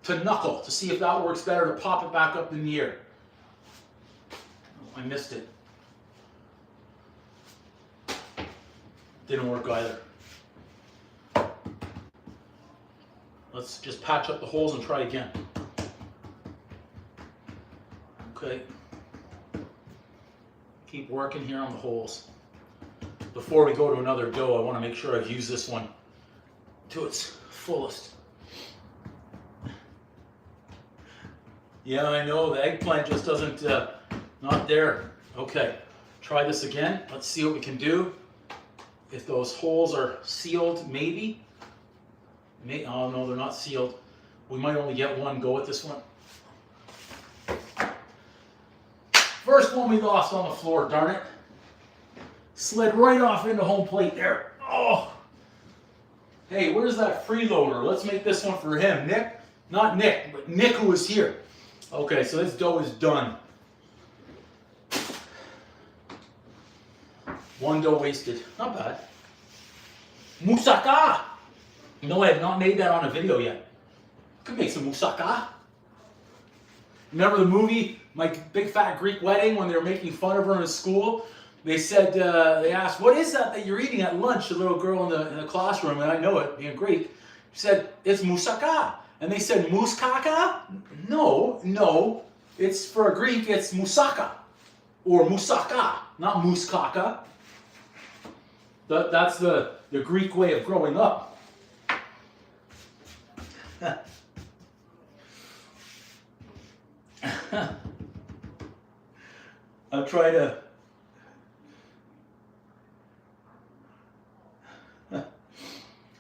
to knuckle to see if that works better to pop it back up in the air. Oh, I missed it. Didn't work either. Let's just patch up the holes and try again. Okay. Keep working here on the holes. Before we go to another dough, I want to make sure I've used this one to its fullest. Yeah, I know, the eggplant just doesn't, not there. Okay, try this again. Let's see what we can do. If those holes are sealed, maybe. Oh no, they're not sealed. We might only get one go at this one. First one we lost on the floor, darn it. Slid right off into home plate there. Oh. Hey, where's that freeloader? Let's make this one for him. Nick? Not Nick, but Nick who is here. Okay, so this dough is done. One dough wasted. Not bad. Moussaka! No, I have not made that on a video yet. Could make some moussaka. Remember the movie, My Big Fat Greek Wedding, when they were making fun of her in school? They said, they asked, what is that you're eating at lunch? The little girl in the classroom, and I know it, being Greek, said, it's moussaka. And they said, mouskaka? No, it's for a Greek, it's moussaka. Or moussaka, not mouskaka. That's the Greek way of growing up. I'll try to...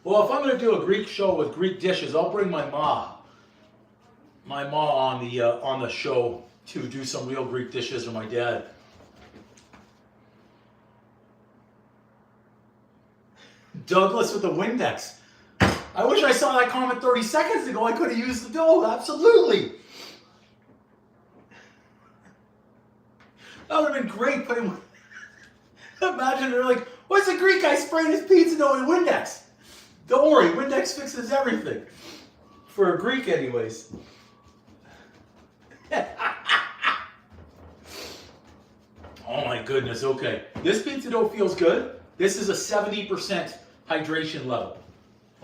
Well, if I'm going to do a Greek show with Greek dishes, I'll bring my ma on the show to do some real Greek dishes, or my dad. Douglas with the Windex. I wish I saw that comment 30 seconds ago. I could have used the dough. Absolutely. That would have been great putting... Imagine they're like, what's the Greek guy spraying his pizza dough in Windex? Mix fixes everything. For a Greek, anyways. Oh my goodness, okay. This pizza dough feels good. This is a 70% hydration level.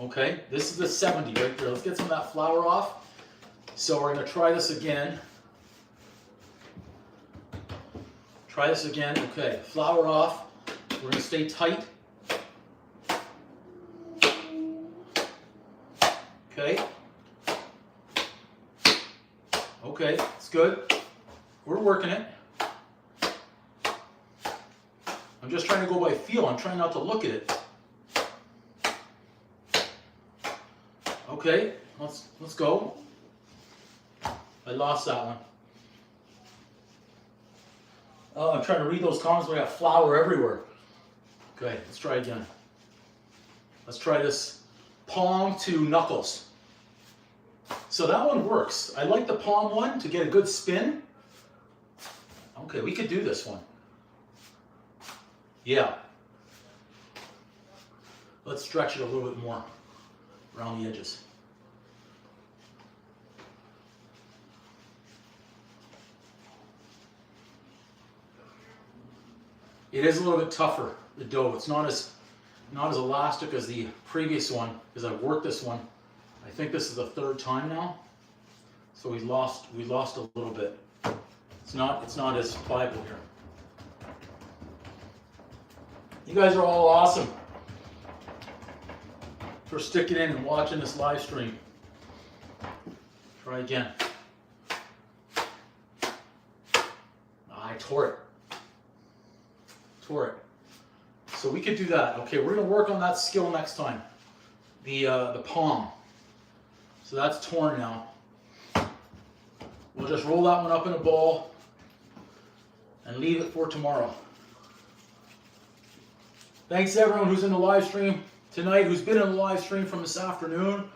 Okay, this is the 70 right there. Let's get some of that flour off. So we're gonna try this again. Try this again, okay. Flour off. We're gonna stay tight. Okay. Okay, it's good. We're working it. I'm just trying to go by feel. I'm trying not to look at it. Okay, let's go. I lost that one. Oh, I'm trying to read those comments. We got flour everywhere. Okay, let's try again. Let's try this palm to knuckles. So that one works. I like the palm one to get a good spin. Okay, we could do this one. Yeah. Let's stretch it a little bit more around the edges. It is a little bit tougher, the dough. It's not as elastic as the previous one, because I've worked this one. I think this is the third time now. So we lost a little bit. It's not as pliable here. You guys are all awesome for sticking in and watching this live stream. Try again. I tore it. So we could do that. Okay, we're gonna work on that skill next time. The palm. So that's torn now. We'll just roll that one up in a ball and leave it for tomorrow. Thanks to everyone who's in the live stream tonight, who's been in the live stream from this afternoon.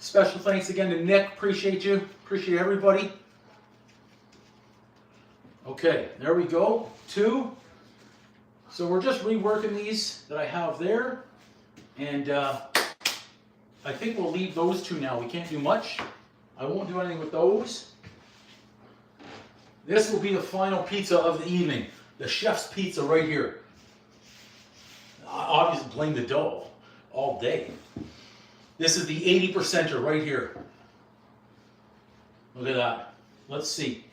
Special thanks again to Nick. Appreciate you. Appreciate everybody. Okay, there we go. 2. So we're just reworking these that I have there. And I think we'll leave those 2 now. We can't do much. I won't do anything with those. This will be the final pizza of the evening. The chef's pizza right here. I obviously blame the dough all day. This is the 80%er right here. Look at that. Let's see.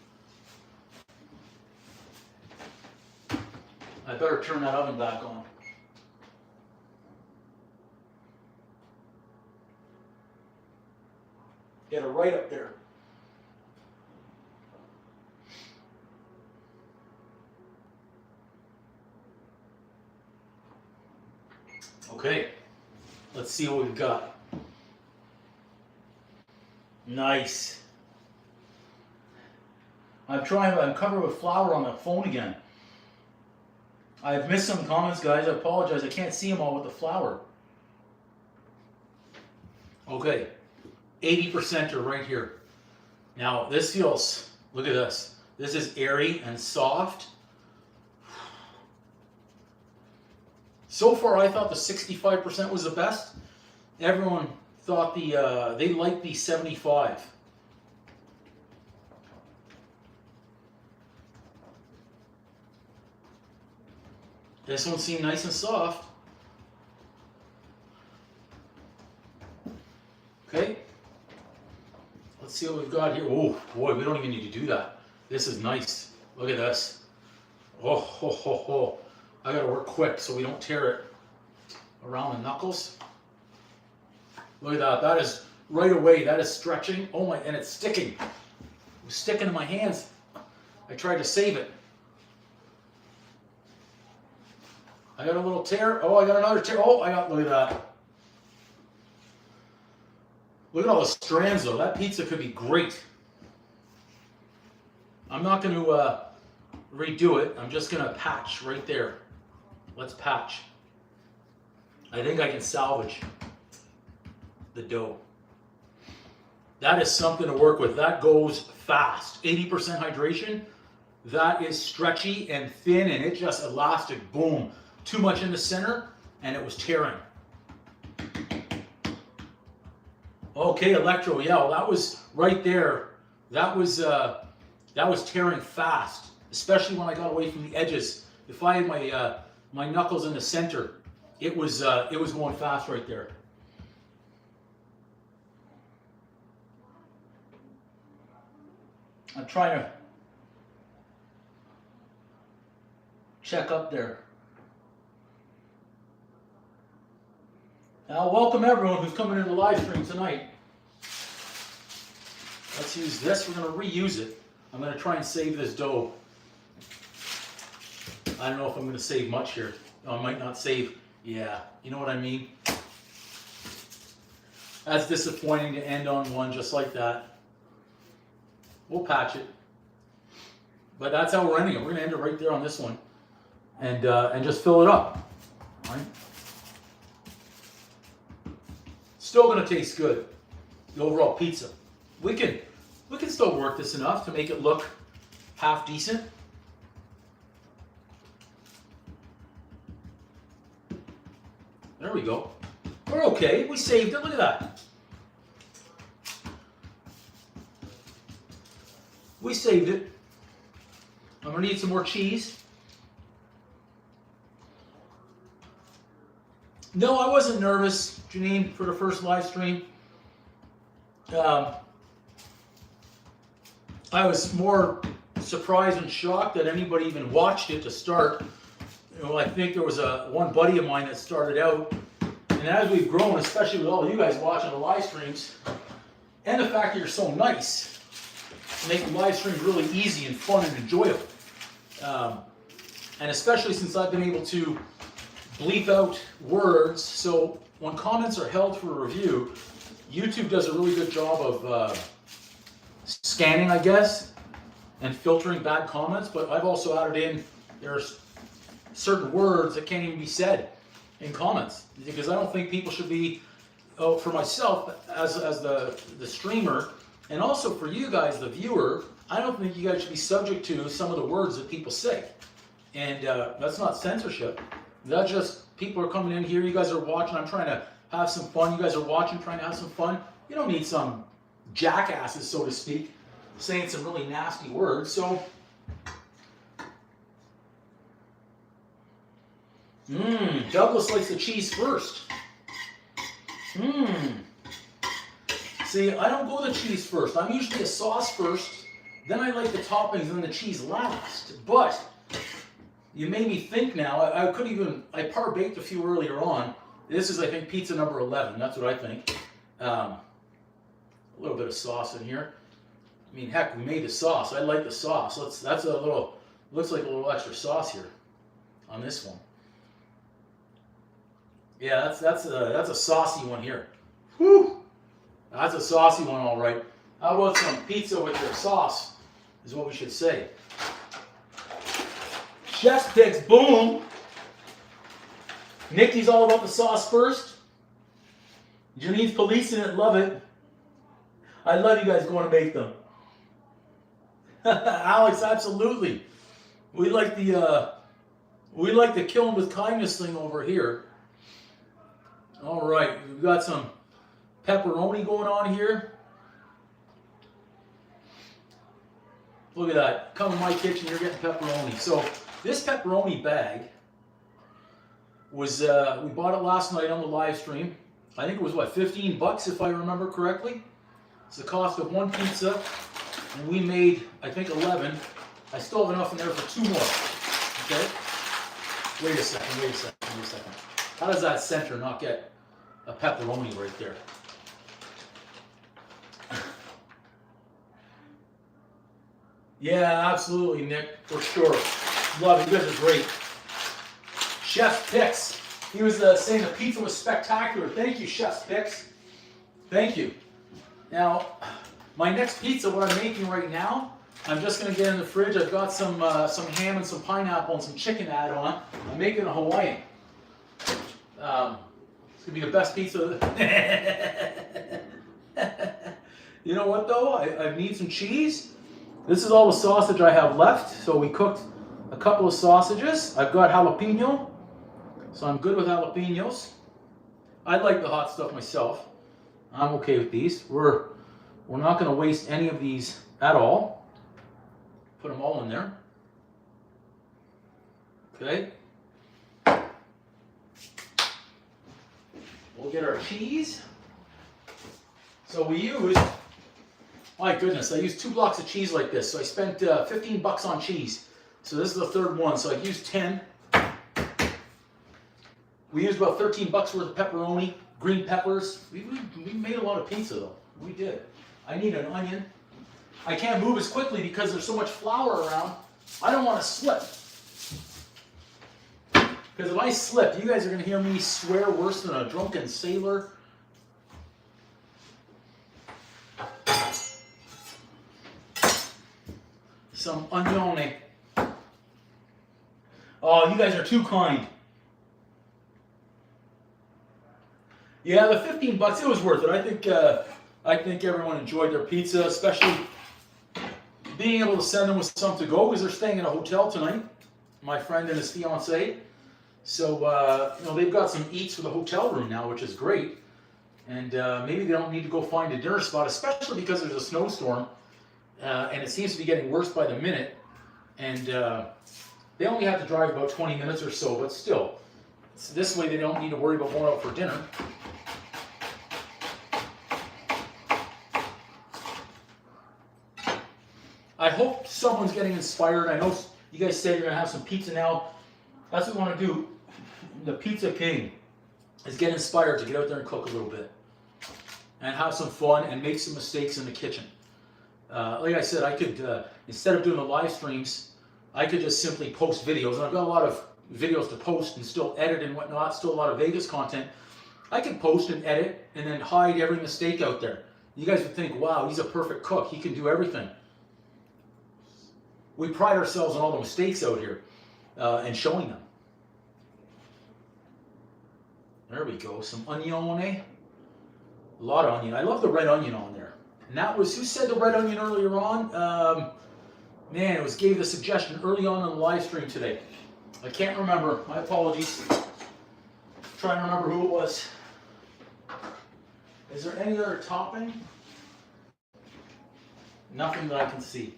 I better turn that oven back on. Get it right up there. Okay, let's see what we've got. Nice. I'm covered with flour on the phone again. I've missed some comments, guys. I apologize. I can't see them all with the flour. Okay, 80%er right here. Now, this feels, look at this. This is airy and soft. So far, I thought the 65% was the best. Everyone thought they liked the 75. This one seemed nice and soft. Okay. Let's see what we've got here. Oh, boy, we don't even need to do that. This is nice. Look at this. Oh, ho, ho, ho. I gotta work quick so we don't tear it around the knuckles. Look at that. That is right away. That is stretching. Oh my, and it's sticking. It was sticking in my hands. I tried to save it. I got a little tear. Oh, I got another tear. Oh, look at that. Look at all the strands though. That pizza could be great. I'm not going to redo it. I'm just going to patch right there. Let's patch. I think I can salvage the dough. That is something to work with. That goes fast. 80% hydration. That is stretchy and thin and it just elastic. Boom. Too much in the center and it was tearing. Okay, Electro. Yeah, well, that was right there. That was tearing fast, especially when I got away from the edges. If I had my knuckles in the center, it was going fast right there. I'm trying to check up there. Now, welcome everyone who's coming in the live stream tonight. Let's use this. We're going to reuse it. I'm going to try and save this dough. I don't know if I'm going to save much here. I might not save. Yeah, you know what I mean? That's disappointing to end on one just like that. We'll patch it. But that's how we're ending it. We're going to end it right there on this one. And just fill it up. All right? Still going to taste good. The overall pizza. We can still work this enough to make it look half decent. There we go. We're okay. We saved it. Look at that. We saved it. I'm going to need some more cheese. No, I wasn't nervous, Janine, for the first live stream. I was more surprised and shocked that anybody even watched it to start. You know, I think there was one buddy of mine that started out, and as we've grown, especially with all of you guys watching the live streams, and the fact that you're so nice, make the live streams really easy and fun and enjoyable. And especially since I've been able to bleep out words, so when comments are held for a review, YouTube does a really good job of scanning, I guess, and filtering bad comments, but I've also added in, there's certain words that can't even be said in comments, because I don't think people should be, for myself as the streamer, and also for you guys, the viewer, I don't think you guys should be subject to some of the words that people say. And that's not censorship. That's just people are coming in here. You guys are watching. I'm trying to have some fun. You guys are watching, trying to have some fun. You don't need some jackasses, so to speak, saying some really nasty words. So, Douglas likes the cheese first. See, I don't go the cheese first. I'm usually a sauce first. Then I like the toppings and then the cheese last. But you made me think now. I par-baked a few earlier on. This is, I think, pizza number 11. That's what I think. A little bit of sauce in here. I mean, heck, we made the sauce. I like the sauce. Looks like a little extra sauce here on this one. Yeah, that's a saucy one here. Whew! That's a saucy one, all right. How about some pizza with your sauce, is what we should say. Chef's picks, boom! Nikki's all about the sauce first. Janine's policing it, love it. I love you guys going to make them. Alex, absolutely. We like the kill 'em with kindness thing over here. All right, we've got some pepperoni going on here. Look at that. Come in my kitchen, you're getting pepperoni. So this pepperoni bag was, we bought it last night on the live stream. I think it was, what, $15 if I remember correctly. It's the cost of one pizza, and we made, I think, 11. I still have enough in there for 2 more, okay? Wait a second. How does that center not get a pepperoni right there? Yeah, absolutely, Nick, for sure. Love it. You guys are great. Chef's Picks. He was saying the pizza was spectacular. Thank you, Chef's Picks. Thank you. Now, my next pizza, what I'm making right now, I'm just going to get in the fridge. I've got some ham and some pineapple and some chicken add on. I'm making a Hawaiian. It's going to be the best pizza. You know what, though? I need some cheese. This is all the sausage I have left. So we cooked a couple of sausages. I've got jalapeno, so I'm good with jalapenos. I like the hot stuff myself. I'm okay with these. We're not going to waste any of these at all. Put them all in there. Okay. We'll get our cheese. So we used, my goodness, I used 2 blocks of cheese like this. So I spent 15 bucks on cheese. So this is the third one. So I used 10. We used about 13 bucks worth of pepperoni, green peppers. We made a lot of pizza though. We did. I need an onion. I can't move as quickly because there's so much flour around. I don't want to slip. Because if I slip, you guys are going to hear me swear worse than a drunken sailor. Some onione. Oh, you guys are too kind. Yeah, the 15 bucks, it was worth it. I think everyone enjoyed their pizza, especially being able to send them with some to go because they're staying in a hotel tonight. My friend and his fiance. So, they've got some eats for the hotel room now, which is great. And maybe they don't need to go find a dinner spot, especially because there's a snowstorm. And it seems to be getting worse by the minute. And they only have to drive about 20 minutes or so, but still. This way they don't need to worry about going out for dinner. I hope someone's getting inspired. I know you guys said you're going to have some pizza now. That's what we want to do. The Pizza King is get inspired to get out there and cook a little bit. And have some fun and make some mistakes in the kitchen. Like I said, I could, instead of doing the live streams, I could just simply post videos. And I've got a lot of videos to post and still edit and whatnot, still a lot of Vegas content. I can post and edit and then hide every mistake out there. You guys would think, wow, he's a perfect cook. He can do everything. We pride ourselves on all the mistakes out here and showing them. There we go. Some onione. A lot of onion. I love the red onion on there. And that was, who said the red onion earlier on? Man, it was gave the suggestion early on the live stream today. I can't remember. My apologies. Trying to remember who it was. Is there any other topping? Nothing that I can see.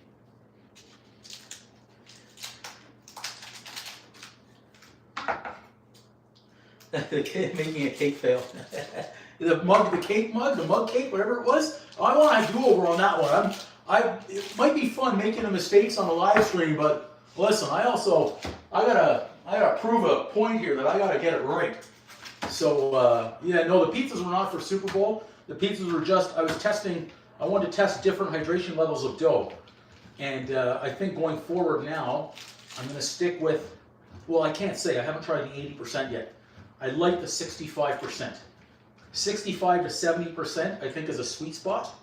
The kid made me a cake fail. The cake mug, the mug cake, whatever it was. I want to do over on that one. It might be fun making the mistakes on the live stream, but listen, I gotta prove a point here that I gotta get it right. So yeah, no, the pizzas were not for Super Bowl. The pizzas were just, I wanted to test different hydration levels of dough. And I think going forward now, I'm gonna stick with, well, I can't say, I haven't tried the 80% yet. I like the 65%. 65 to 70%, I think, is a sweet spot.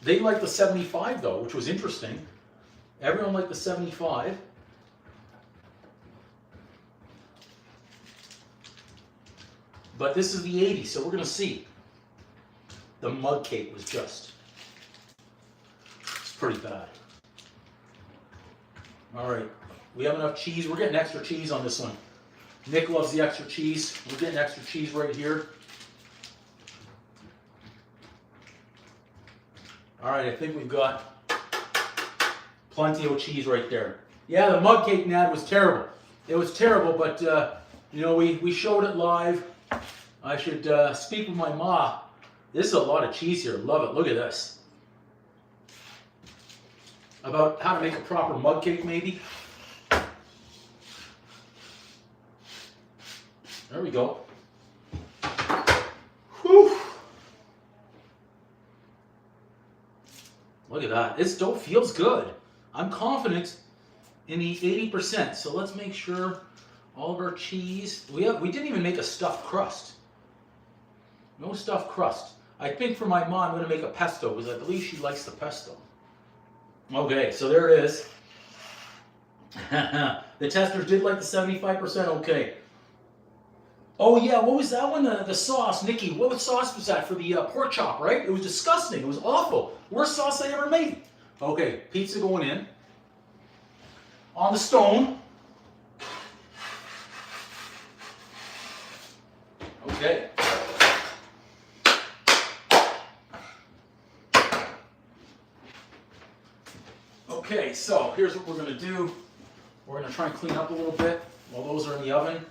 They like the 75 though, which was interesting. Everyone liked the 75. But this is the 80, so we're gonna see. The mug cake was just, it's pretty bad. All right, we have enough cheese. We're getting extra cheese on this one. Nick loves the extra cheese. We're getting extra cheese right here. All right, I think we've got plenty of cheese right there. Yeah, the mug cake, Nad, was terrible. It was terrible, but we showed it live. I should speak with my ma. This is a lot of cheese here. Love it. Look at this. About how to make a proper mug cake, maybe. There we go. Whew. Look at that. This dough feels good. I'm confident in the 80%. So let's make sure all of our cheese. We didn't even make a stuffed crust. No stuffed crust. I think for my mom, I'm going to make a pesto because I believe she likes the pesto. Okay, so there it is. The testers did like the 75%. Okay. Oh yeah, what was that one? The sauce, Nikki. What sauce was that for the pork chop, right? It was disgusting. It was awful. Worst sauce I ever made. Okay, pizza going in. On the stone. Okay. Okay, so here's what we're gonna do. We're gonna try and clean up a little bit while those are in the oven.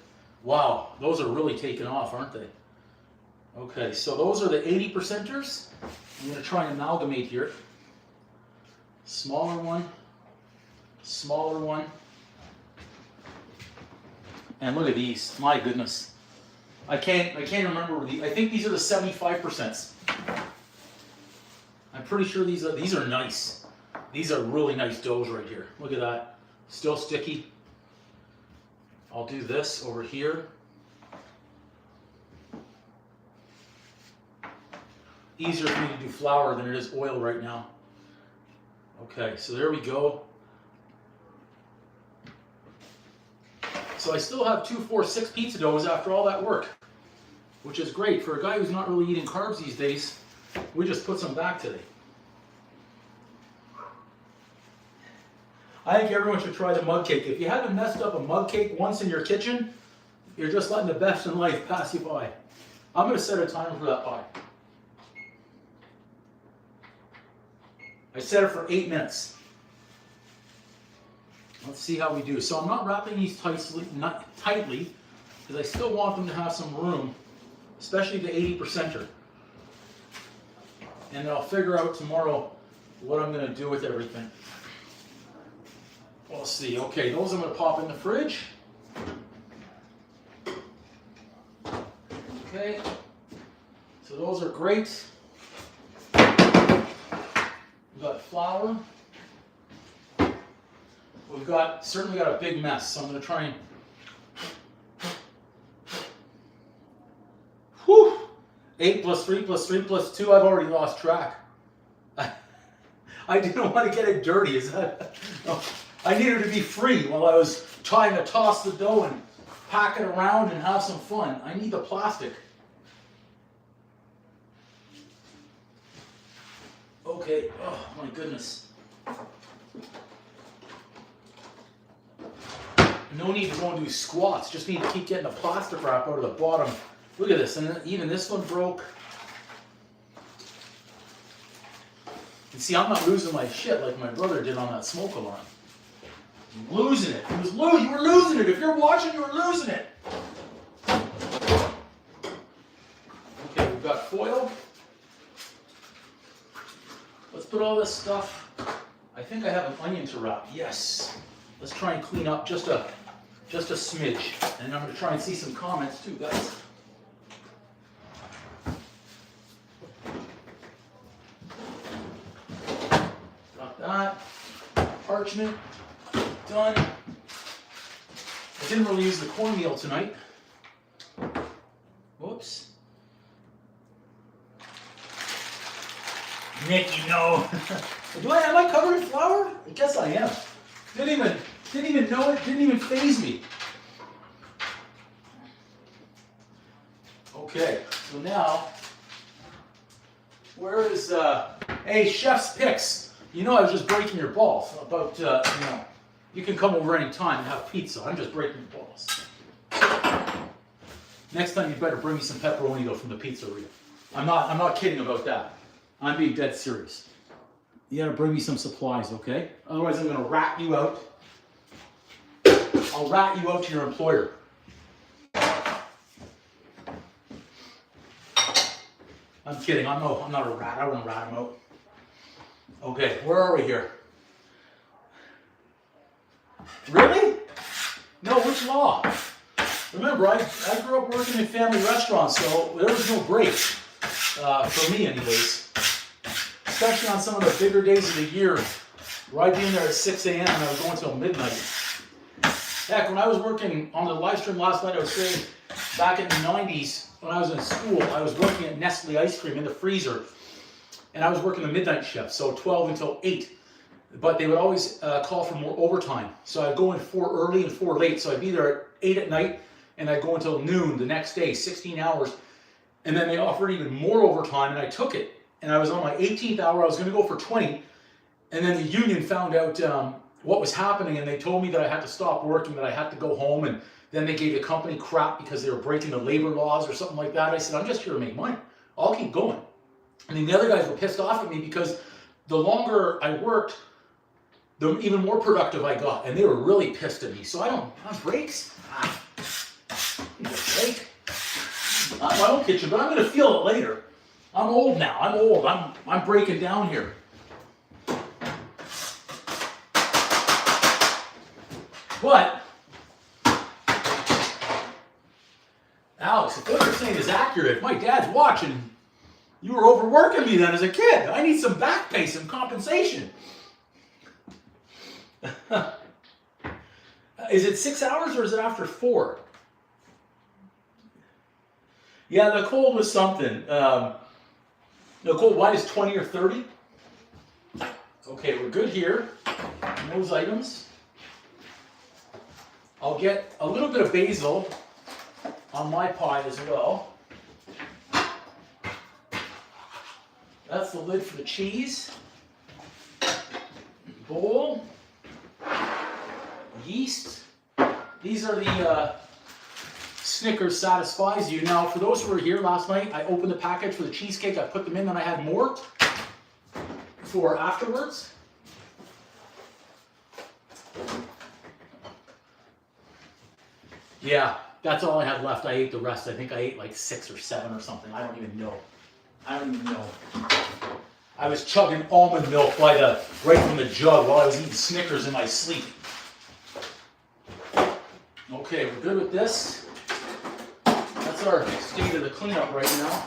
Wow, those are really taking off, aren't they? Okay, so those are the 80%ers. I'm gonna try and amalgamate here. Smaller one, smaller one. And look at these, my goodness. I can't remember I think these are the 75%. I'm pretty sure these are nice. These are really nice doughs right here. Look at that, still sticky. I'll do this over here. Easier for me to do flour than it is oil right now. Okay, so there we go. So I still have 2, 4, 6 pizza doughs after all that work, which is great. For a guy who's not really eating carbs these days, we just put some back today. I think everyone should try the mug cake. If you haven't messed up a mug cake once in your kitchen, you're just letting the best in life pass you by. I'm going to set a timer for that pie. I set it for 8 minutes. Let's see how we do. So I'm not wrapping these tightly, because I still want them to have some room, especially the 80%er. And then I'll figure out tomorrow what I'm going to do with everything. We'll see. Okay, those I'm going to pop in the fridge. Okay, so those are great. We've got flour. We've certainly got a big mess, so I'm going to try and. Whew! 8 plus 3 plus 3 plus 2. I've already lost track. I didn't want to get it dirty. Is that? No. I needed to be free while I was trying to toss the dough and pack it around and have some fun. I need the plastic. Okay. Oh my goodness. No need to go and do squats. Just need to keep getting the plastic wrap out of the bottom. Look at this. And even this one broke. And see, I'm not losing my shit like my brother did on that smoke alarm. I'm losing it. You were losing it. If you're watching, you were losing it. Okay, we've got foil. Let's put all this stuff. I think I have an onion to wrap. Yes. Let's try and clean up just a smidge. And I'm going to try and see some comments too, guys. Got that. Parchment. Done. I didn't really use the cornmeal tonight. Whoops. Nicky, no. Am I covered in flour? I guess I am. Didn't even know it. Didn't even faze me. Okay, so now, where is hey, chef's picks. You know I was just breaking your balls about you can come over any time and have pizza. I'm just breaking your balls. Next time you better bring me some pepperoni though from the pizzeria. I'm not kidding about that. I'm being dead serious. You gotta bring me some supplies, okay? Otherwise I'm gonna rat you out. I'll rat you out to your employer. I'm kidding, I'm not a rat, I wouldn't rat him out. Okay, where are we here? Really? No, which law? Remember, I grew up working in family restaurants, so there was no break, for me anyways. Especially on some of the bigger days of the year, where I'd be in there at 6 a.m. and I was going till midnight. Heck, when I was working on the live stream last night, I was saying back in the 90s, when I was in school, I was working at Nestle ice cream in the freezer. And I was working the midnight shift, so 12 until 8. But they would always call for more overtime. So I'd go in 4 early and 4 late. So I'd be there at 8 at night, and I'd go until noon the next day, 16 hours. And then they offered even more overtime, and I took it. And I was on my 18th hour, I was going to go for 20. And then the union found out what was happening, and they told me that I had to stop working, that I had to go home. And then they gave the company crap because they were breaking the labor laws or something like that. I said, I'm just here to make money. I'll keep going. And then the other guys were pissed off at me because the longer I worked, the even more productive I got. And they were really pissed at me. So I don't have breaks. Need a break. Not my own kitchen, but I'm going to feel it later. I'm old now. I'm old. I'm breaking down here. But, Alex, if what you're saying is accurate, if my dad's watching, you were overworking me then as a kid. I need some back pay, some compensation. Is it 6 hours or is it after 4? Yeah, the cold was something. Nicole, why is 20 or 30? Okay, we're good here. Those items. I'll get a little bit of basil on my pie as well. That's the lid for the cheese. Bowl. Yeast. These are the Snickers Satisfies You. Now, for those who were here last night, I opened the package for the cheesecake. I put them in, and I had more for afterwards. Yeah, that's all I had left. I ate the rest. I think I ate like 6 or 7 or something. I don't even know. I was chugging almond milk right from the jug while I was eating Snickers in my sleep. Okay, we're good with this. That's our state of the cleanup right now.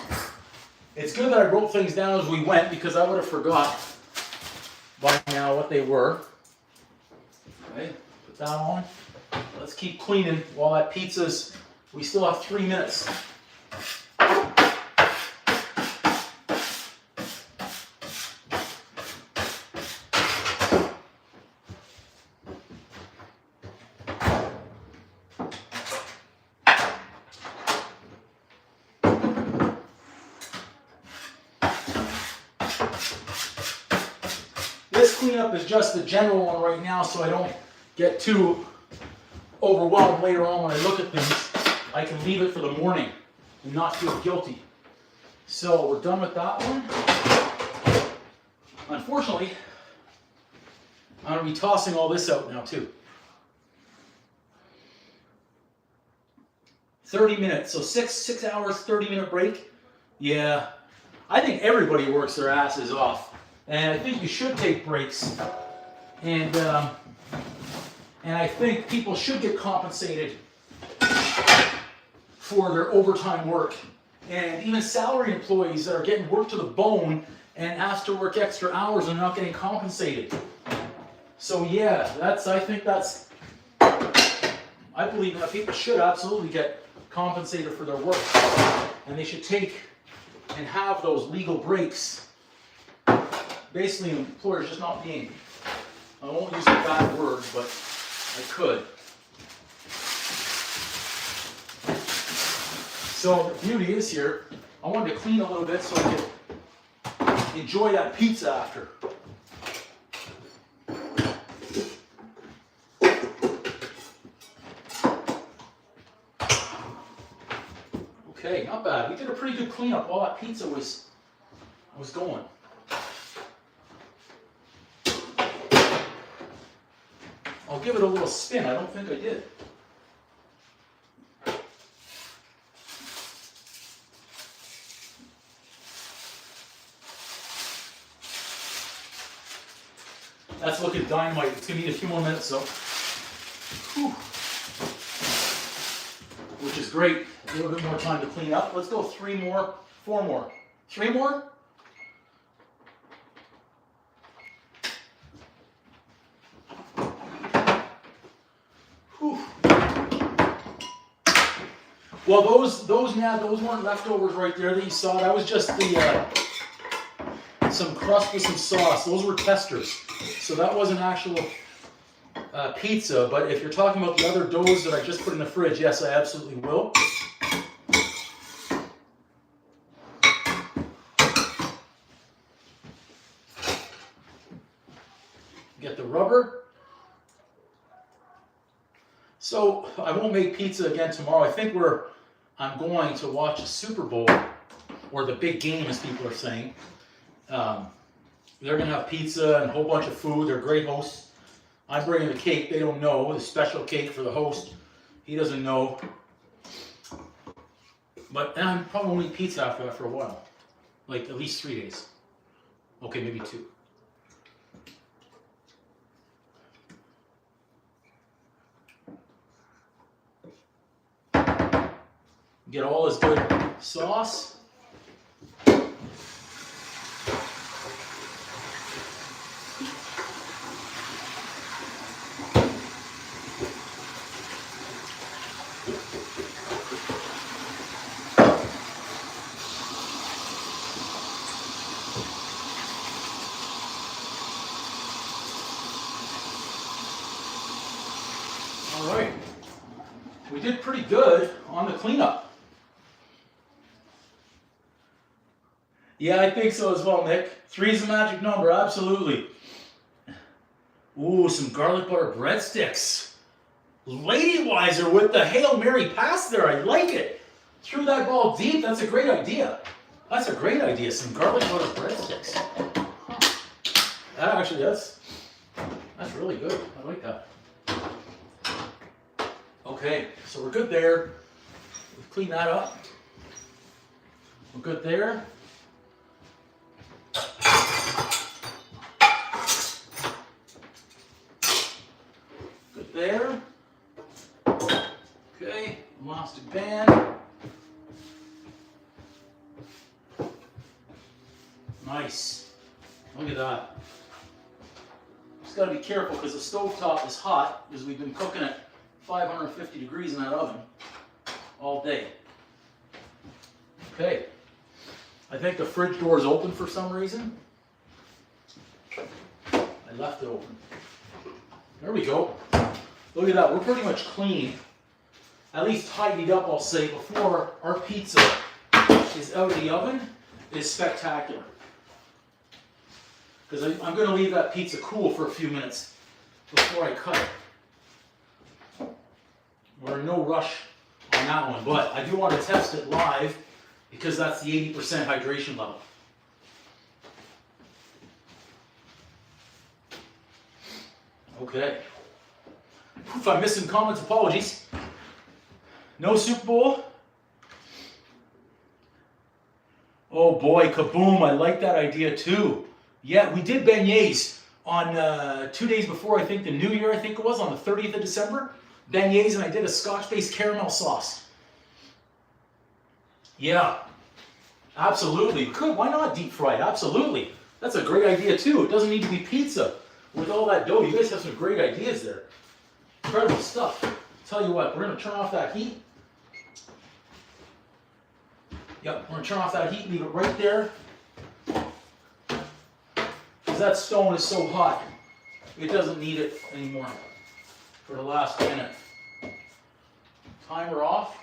It's good that I wrote things down as we went because I would have forgot by now what they were. Okay, put that on. Let's keep cleaning while that pizza's, we still have 3 minutes. This cleanup is just the general one right now, so I don't get too overwhelmed later on when I look at things. I can leave it for the morning and not feel guilty. So we're done with that one. Unfortunately, I'm going to be tossing all this out now too. 30 minutes, so 6 hours, 30-minute break. Yeah, I think everybody works their asses off. And I think you should take breaks. And I think people should get compensated for their overtime work. And even salary employees that are getting worked to the bone and asked to work extra hours and not getting compensated. So yeah, I believe that people should absolutely get compensated for their work. And they should take and have those legal breaks. Basically, employers just not being, I won't use a bad word, but I could. So the beauty is here, I wanted to clean a little bit so I could enjoy that pizza after. Okay, not bad. We did a pretty good cleanup while that pizza was going. I'll give it a little spin. I don't think I did. That's looking dynamite. It's going to need a few more minutes, though. Whew. Which is great. A little bit more time to clean up. Let's go 3 more, 4 more. 3 more? Whew. Well, those weren't leftovers right there that you saw. That was just the some crust with some sauce. Those were testers. So that wasn't actual pizza, but if you're talking about the other doughs that I just put in the fridge, yes, I absolutely will. Get the rubber. So I won't make pizza again tomorrow. I think I'm going to watch the Super Bowl, or the big game as people are saying. They're going to have pizza and a whole bunch of food. They're great hosts. I'm bringing the cake. They don't know. The special cake for the host. He doesn't know. But and I'm probably won't eat pizza after that for a while. Like at least 3 days. Okay, maybe 2. Get all this good sauce. All right. We did pretty good on the cleanup. Yeah, I think so as well, Nick. 3 is the magic number, absolutely. Ooh, some garlic butter breadsticks. Lady Wiser with the Hail Mary pass there, I like it. Threw that ball deep, that's a great idea. That's a great idea, some garlic butter breadsticks. Actually, that's really good, I like that. Okay, so we're good there. We've cleaned that up. We're good there. Good there. Okay, elastic band. Nice. Look at that. Just gotta be careful because the stovetop is hot because we've been cooking at 550 degrees in that oven all day. Okay. I think the fridge door is open for some reason. I left it open. There we go. Look at that. We're pretty much clean. At least tidied up, I'll say, before our pizza is out of the oven. It is spectacular. Because I'm going to leave that pizza cool for a few minutes before I cut it. We're in no rush on that one, but I do want to test it live because that's the 80% hydration level. Okay. If I'm missing comments, apologies. No Super Bowl? Oh boy, kaboom, I like that idea too. Yeah, we did beignets on 2 days before, I think, the New Year, I think it was, on the 30th of December. Beignets, and I did a Scotch-based caramel sauce. Yeah, absolutely. Good, why not deep fried? Absolutely. That's a great idea too. It doesn't need to be pizza with all that dough. You guys have some great ideas there. Incredible stuff. Tell you what, we're going to turn off that heat. Yep, we're going to turn off that heat, leave it right there. Because that stone is so hot, it doesn't need it anymore for the last minute. Timer off.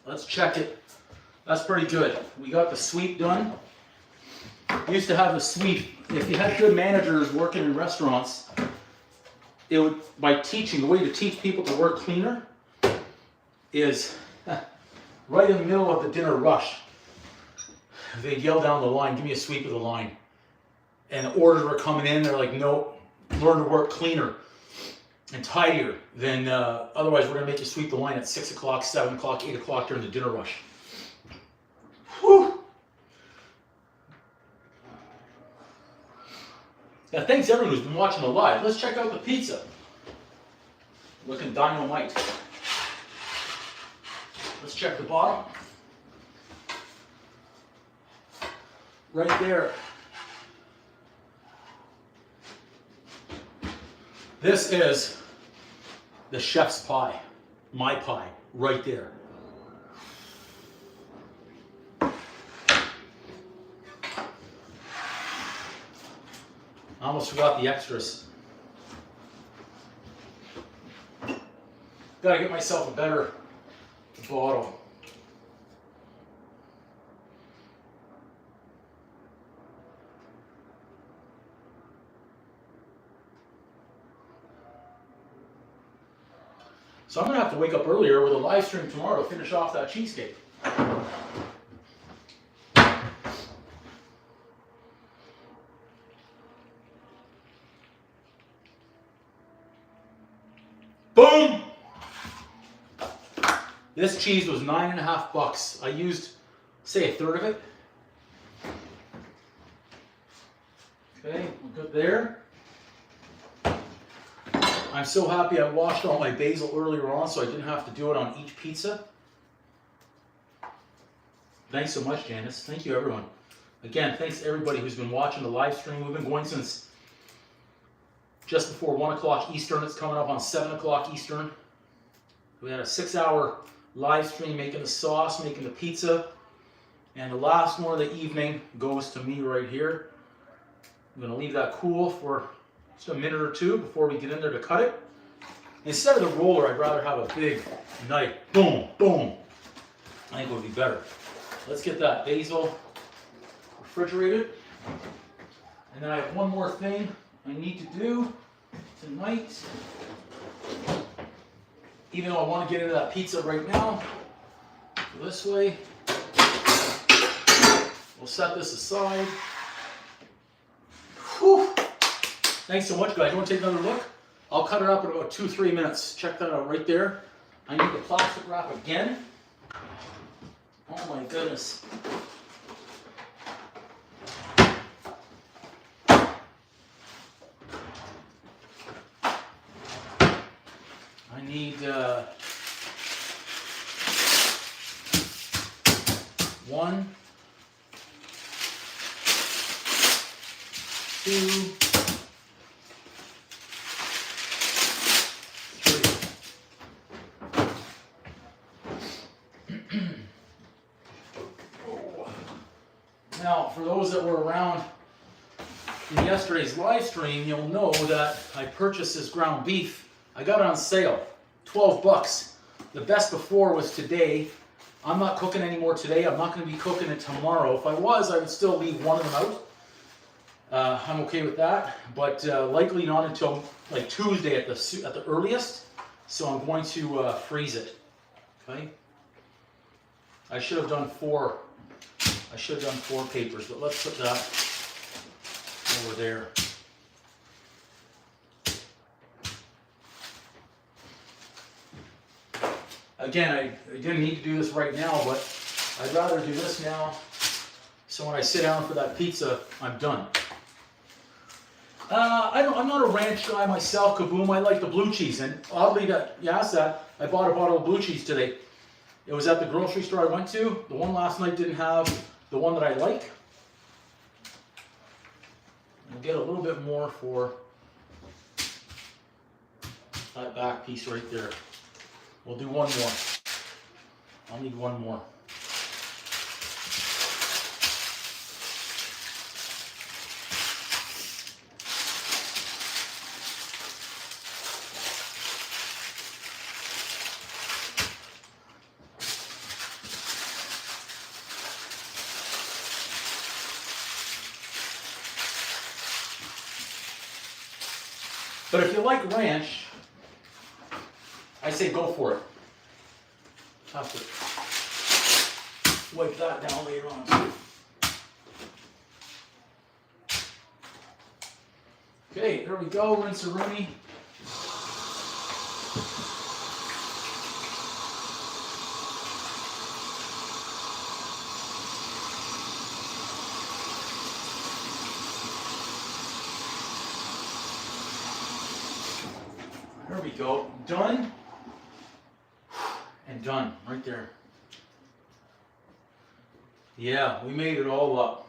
Let's check it. That's pretty good. We got the sweep done. We used to have the sweep. If you had good managers working in restaurants, it would, by teaching, the way to teach people to work cleaner is right in the middle of the dinner rush. They'd yell down the line, give me a sweep of the line. And the orders were coming in, they're like, no, learn to work cleaner and tidier. Then otherwise we're gonna make you sweep the line at 6 o'clock, 7 o'clock, 8 o'clock during the dinner rush. Whew. Yeah, thanks everyone who's been watching the live. Let's check out the pizza. Looking dynamite. Let's check the bottom. Right there. This is the chef's pie. My pie, right there. I almost forgot the extras. Gotta get myself a better bottle. So I'm gonna have to wake up earlier with a live stream tomorrow to finish off that cheesecake. This cheese was $9.50. I used, say, a third of it. Okay, we're good there. I'm so happy I washed all my basil earlier on so I didn't have to do it on each pizza. Thanks so much, Janice. Thank you, everyone. Again, thanks to everybody who's been watching the live stream. We've been going since just before 1 o'clock Eastern. It's coming up on 7 o'clock Eastern. We had a 6-hour live stream making the sauce, making the pizza. And the last one of the evening goes to me right here. I'm going to leave that cool for just a minute or two before we get in there to cut it. Instead of the roller, I'd rather have a big knife. Boom, boom. I think it would be better. Let's get that basil refrigerated. And then I have one more thing I need to do tonight. Even though I want to get into that pizza right now, go this way. We'll set this aside. Whew. Thanks so much, guys. You want to take another look? I'll cut it up in about 2-3 minutes. Check that out right there. I need the plastic wrap again. Oh my goodness. I need 1, 2, 3. Now, for those that were around in yesterday's live stream, you'll know that I purchased this ground beef. I got it on sale, 12 bucks. The best before was today. I'm not cooking anymore today. I'm not going to be cooking it tomorrow. If I was, I would still leave one of them out. I'm okay with that, but likely not until like Tuesday at the earliest. So I'm going to freeze it. Okay. I should have done 4. I should have done 4 papers, but let's put that over there. Again, I didn't need to do this right now, but I'd rather do this now, so when I sit down for that pizza, I'm done. I'm not a ranch guy myself, kaboom. I like the blue cheese, and oddly that you asked that, I bought a bottle of blue cheese today. It was at the grocery store I went to. The one last night didn't have the one that I like. I'll get a little bit more for that back piece right there. We'll do one more. I'll need one more. But if you like ranch, I say go for it. Have to wipe that down later on too. Okay, there we go, rinse-a-rooney. There we go, done. And done, right there. Yeah, we made it all up.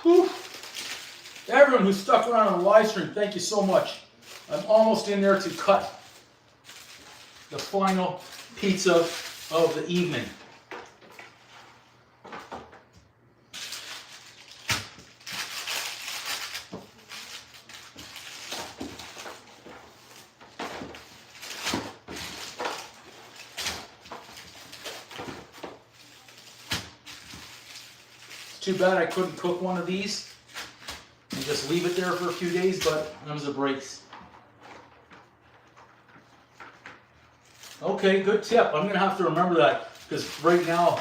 Whew. Everyone who stuck around on the live stream, thank you so much. I'm almost in there to cut the final pizza of the evening. It's too bad I couldn't cook one of these and just leave it there for a few days, but them's the breaks. Okay, good tip. I'm gonna have to remember that because right now,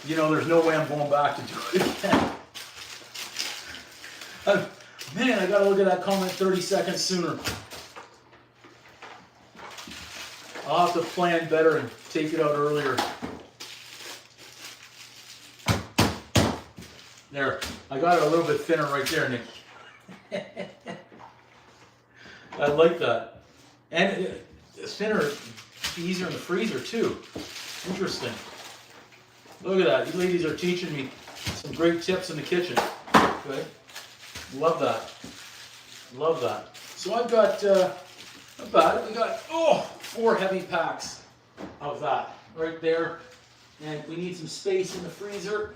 you know, there's no way I'm going back to do it again. Man, I gotta look at that comment 30 seconds sooner. I'll have to plan better and take it out earlier. There, I got it a little bit thinner right there, Nick. I like that. And it's thinner, easier in the freezer too. Interesting. Look at that. You ladies are teaching me some great tips in the kitchen. Okay. Love that. Love that. So I've got, not bad. We got, 4 heavy packs of that right there. And we need some space in the freezer.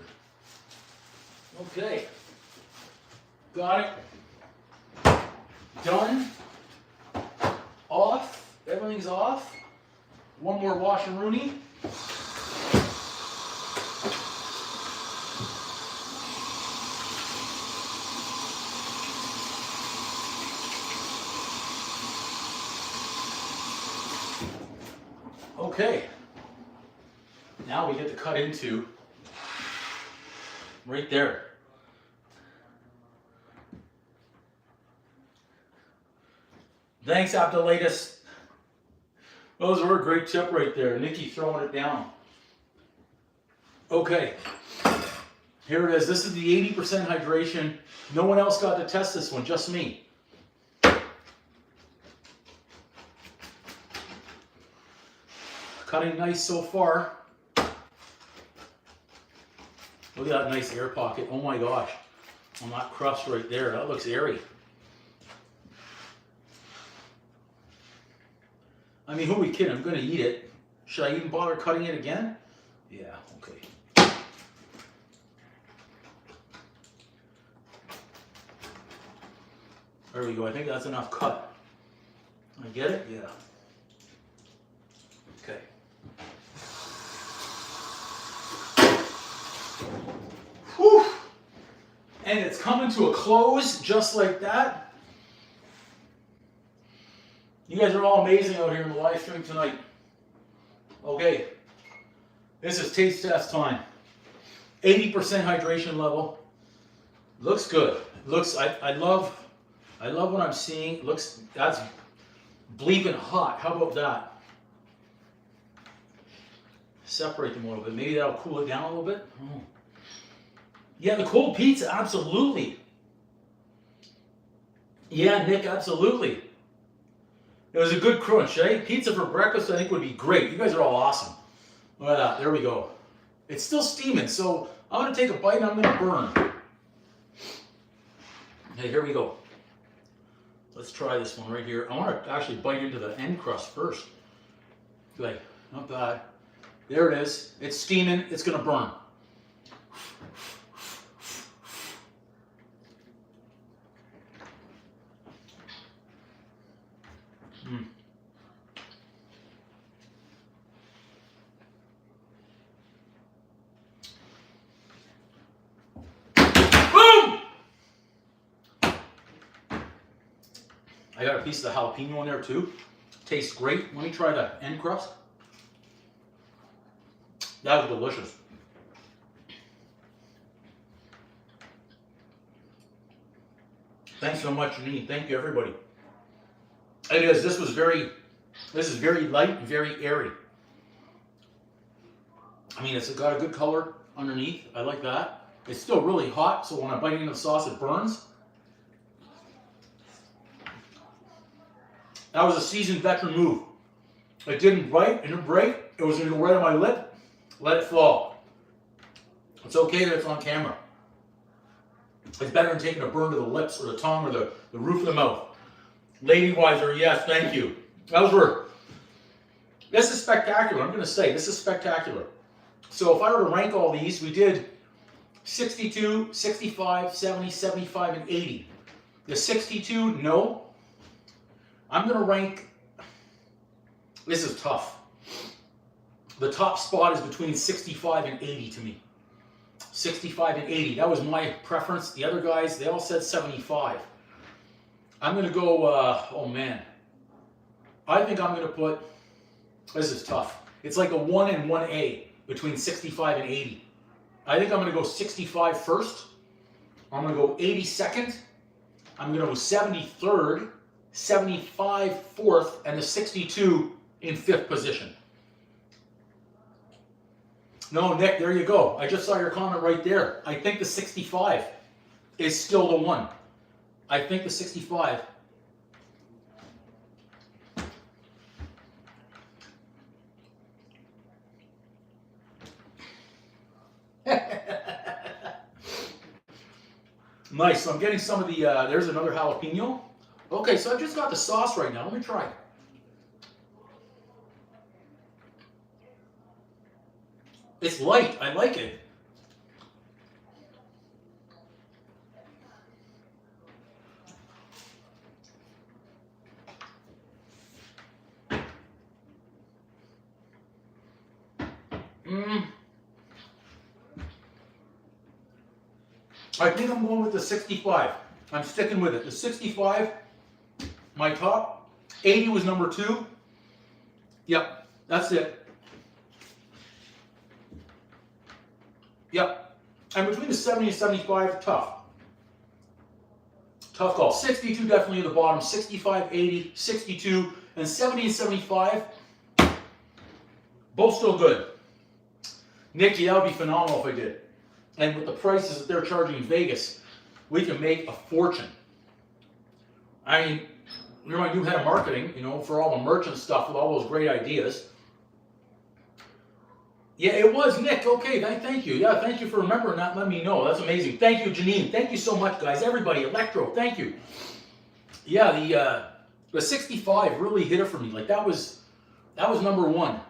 Okay. Got it. Done. Off. Everything's off. One more wash and rooney. Okay. Now we get to cut into right there. Thanks, Abdelatus. Those were a great tip right there. Nikki throwing it down. Okay. Here it is. This is the 80% hydration. No one else got to test this one, just me. Cutting nice so far. Look at that nice air pocket. Oh my gosh. On that crust right there. That looks airy. I mean, who are we kidding? I'm going to eat it. Should I even bother cutting it again? Yeah, okay. There we go. I think that's enough cut. I get it? Yeah. Okay. Whew. And it's coming to a close just like that. You guys are all amazing out here in the live stream tonight. Okay. This is taste test time. 80% hydration level. Looks good. Looks, I love what I'm seeing. Looks, that's bleeping hot. How about that? Separate them a little bit. Maybe that'll cool it down a little bit. Oh. Yeah, the cold pizza, absolutely. Yeah, Nick, absolutely. It was a good crunch, eh? Pizza for breakfast, I think, would be great. You guys are all awesome. Look at that. There we go. It's still steaming, so I'm going to take a bite and I'm going to burn. Okay, here we go. Let's try this one right here. I want to actually bite into the end crust first. Okay, not bad. There it is. It's steaming. It's going to burn. Mm. Boom! I got a piece of the jalapeno in there too. Tastes great. Let me try the end crust. That was delicious. Thanks so much, Janine. Thank you, everybody. It is. This is very light and very airy. I mean, it's got a good color underneath. I like that. It's still really hot, so when I bite into the sauce, it burns. That was a seasoned veteran move. It didn't bite, it didn't break. It was going to go right on my lip. Let it fall. It's okay that it's on camera. It's better than taking a burn to the lips or the tongue or the roof of the mouth. Lady Wiser, yes, thank you. This is spectacular. I'm going to say, this is spectacular. So if I were to rank all these, we did 62, 65, 70, 75, and 80. The 62, no. I'm going to rank, this is tough. The top spot is between 65 and 80 to me. 65 and 80, that was my preference. The other guys, they all said 75. I'm gonna go, oh man. I think I'm gonna put, this is tough. It's like a 1 and 1A between 65 and 80. I think I'm gonna go 65 first. I'm gonna go 80 second. I'm gonna go 73rd, 75 fourth, and the 62 in 5th position. No, Nick, there you go. I just saw your comment right there. I think the 65 is still the one. I think the 65. Nice. So I'm getting some of the, there's another jalapeno. Okay, so I've just got the sauce right now. Let me try. It's light. I like it. I think I'm going with the 65. I'm sticking with it. The 65, my top. 80 was number 2. Yep, that's it. Yep. And between the 70 and 75, tough. Tough call. 62 definitely at the bottom. 65, 80, 62, and 70 and 75, both still good. Nikki, that would be phenomenal if I did. And with the prices that they're charging in Vegas, we can make a fortune. I mean, you're my new head of marketing, you know, for all the merchant stuff with all those great ideas. Yeah, it was Nick. Okay, thank you. Yeah, thank you for remembering that and letting me know. That's amazing. Thank you, Janine. Thank you so much, guys. Everybody, Electro, thank you. Yeah, the 65 really hit it for me. Like that was number 1.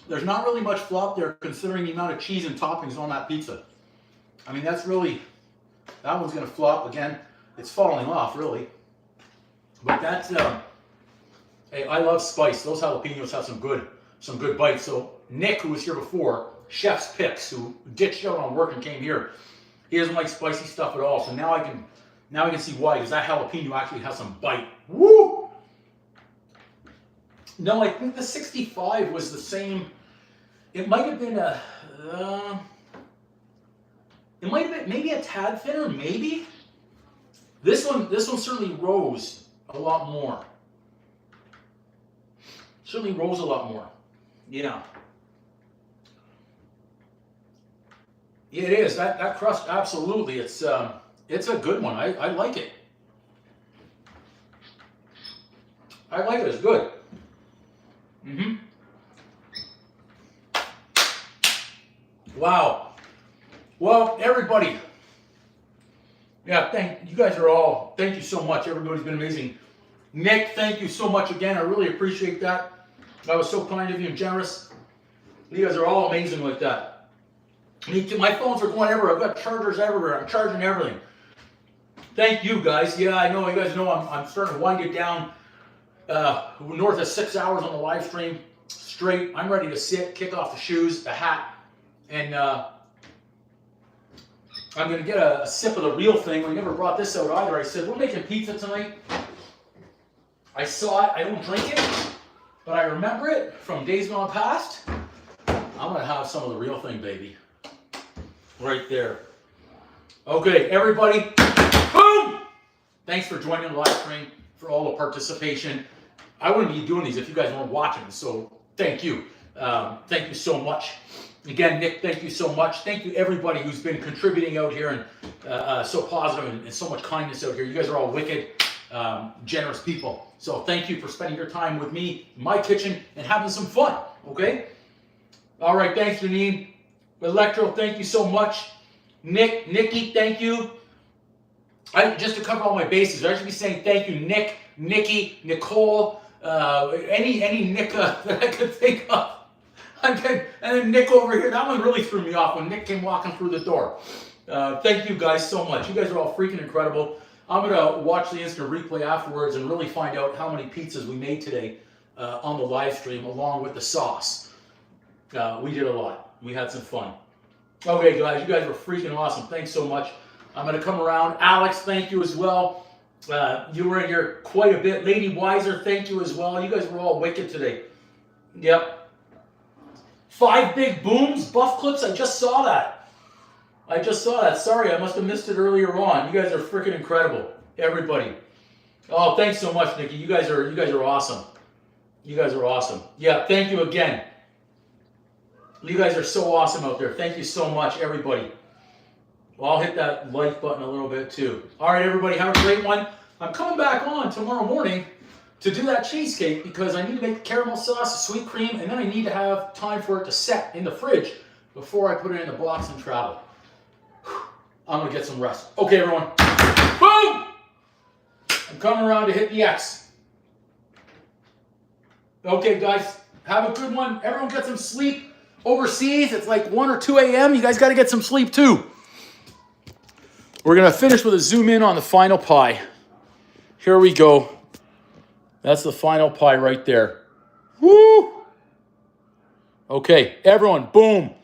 There's not really much flop there considering the amount of cheese and toppings on that pizza. I mean, that's really, that one's gonna flop again. It's falling off really. But that's, hey, I love spice. Those jalapenos have some good bites. So Nick, who was here before, Chef's Picks, who ditched out on work and came here, he doesn't like spicy stuff at all. So now I can see why, because that jalapeno actually has some bite. Woo! No, I think the 65 was the same. It might have been it might have been maybe a tad thinner, maybe. This one certainly rose a lot more. Certainly rose a lot more. Yeah. Yeah, it is. That crust, absolutely. It's a good one. I like it. I like it. It's good. Mm-hmm. Wow. Well, everybody. Yeah, thank you so much. Everybody's been amazing. Nick, thank you so much again. I really appreciate that. That was so kind of you and generous. You guys are all amazing like that. Me too. My phones are going everywhere. I've got chargers everywhere. I'm charging everything. Thank you guys. Yeah, I know you guys know I'm starting to wind it down. North of 6 hours on the live stream straight. I'm ready to sit, kick off the shoes, the hat, and I'm going to get a sip of the real thing. We never brought this out either. I said, we're making pizza tonight. I saw it. I don't drink it, but I remember it from days gone past. I'm going to have some of the real thing, baby. Right there. Okay, everybody. Boom! Thanks for joining the live stream, for all the participation. I wouldn't be doing these if you guys weren't watching, so thank you. Thank you so much. Again, Nick, thank you so much. Thank you, everybody who's been contributing out here and so positive and so much kindness out here. You guys are all wicked, generous people. So thank you for spending your time with me in my kitchen and having some fun, okay? All right, thanks, Janine. Electro, thank you so much. Nikki, thank you. Just to cover all my bases, I should be saying thank you, Nick, Nikki, Nicole, any Nick that I could think of. And then Nick over here, that one really threw me off when Nick came walking through the door. Thank you guys so much. You guys are all freaking incredible. I'm going to watch the instant replay afterwards and really find out how many pizzas we made today. on the live stream along with the sauce. We did a lot. We had some fun. Okay, guys, you guys were freaking awesome. Thanks so much. I'm going to come around. Alex, thank you as well. You were in here quite a bit. Lady Wiser, thank you as well. You guys were all wicked today. Yep. 5 big booms, buff clips. I just saw that. Sorry, I must have missed it earlier on. You guys are freaking incredible. Everybody. Oh, thanks so much, Nikki. You guys are awesome. You guys are awesome. Yeah, thank you again. You guys are so awesome out there. Thank you so much, everybody. Well, I'll hit that like button a little bit too. All right, everybody, have a great one. I'm coming back on tomorrow morning to do that cheesecake because I need to make the caramel sauce, the sweet cream, and then I need to have time for it to set in the fridge before I put it in the box and travel. I'm going to get some rest. Okay, everyone. Boom! I'm coming around to hit the X. Okay, guys, have a good one. Everyone get some sleep. Overseas, it's like 1 or 2 a.m. You guys got to get some sleep too. We're going to finish with a zoom in on the final pie. Here we go. That's the final pie right there. Woo! Okay, everyone, boom.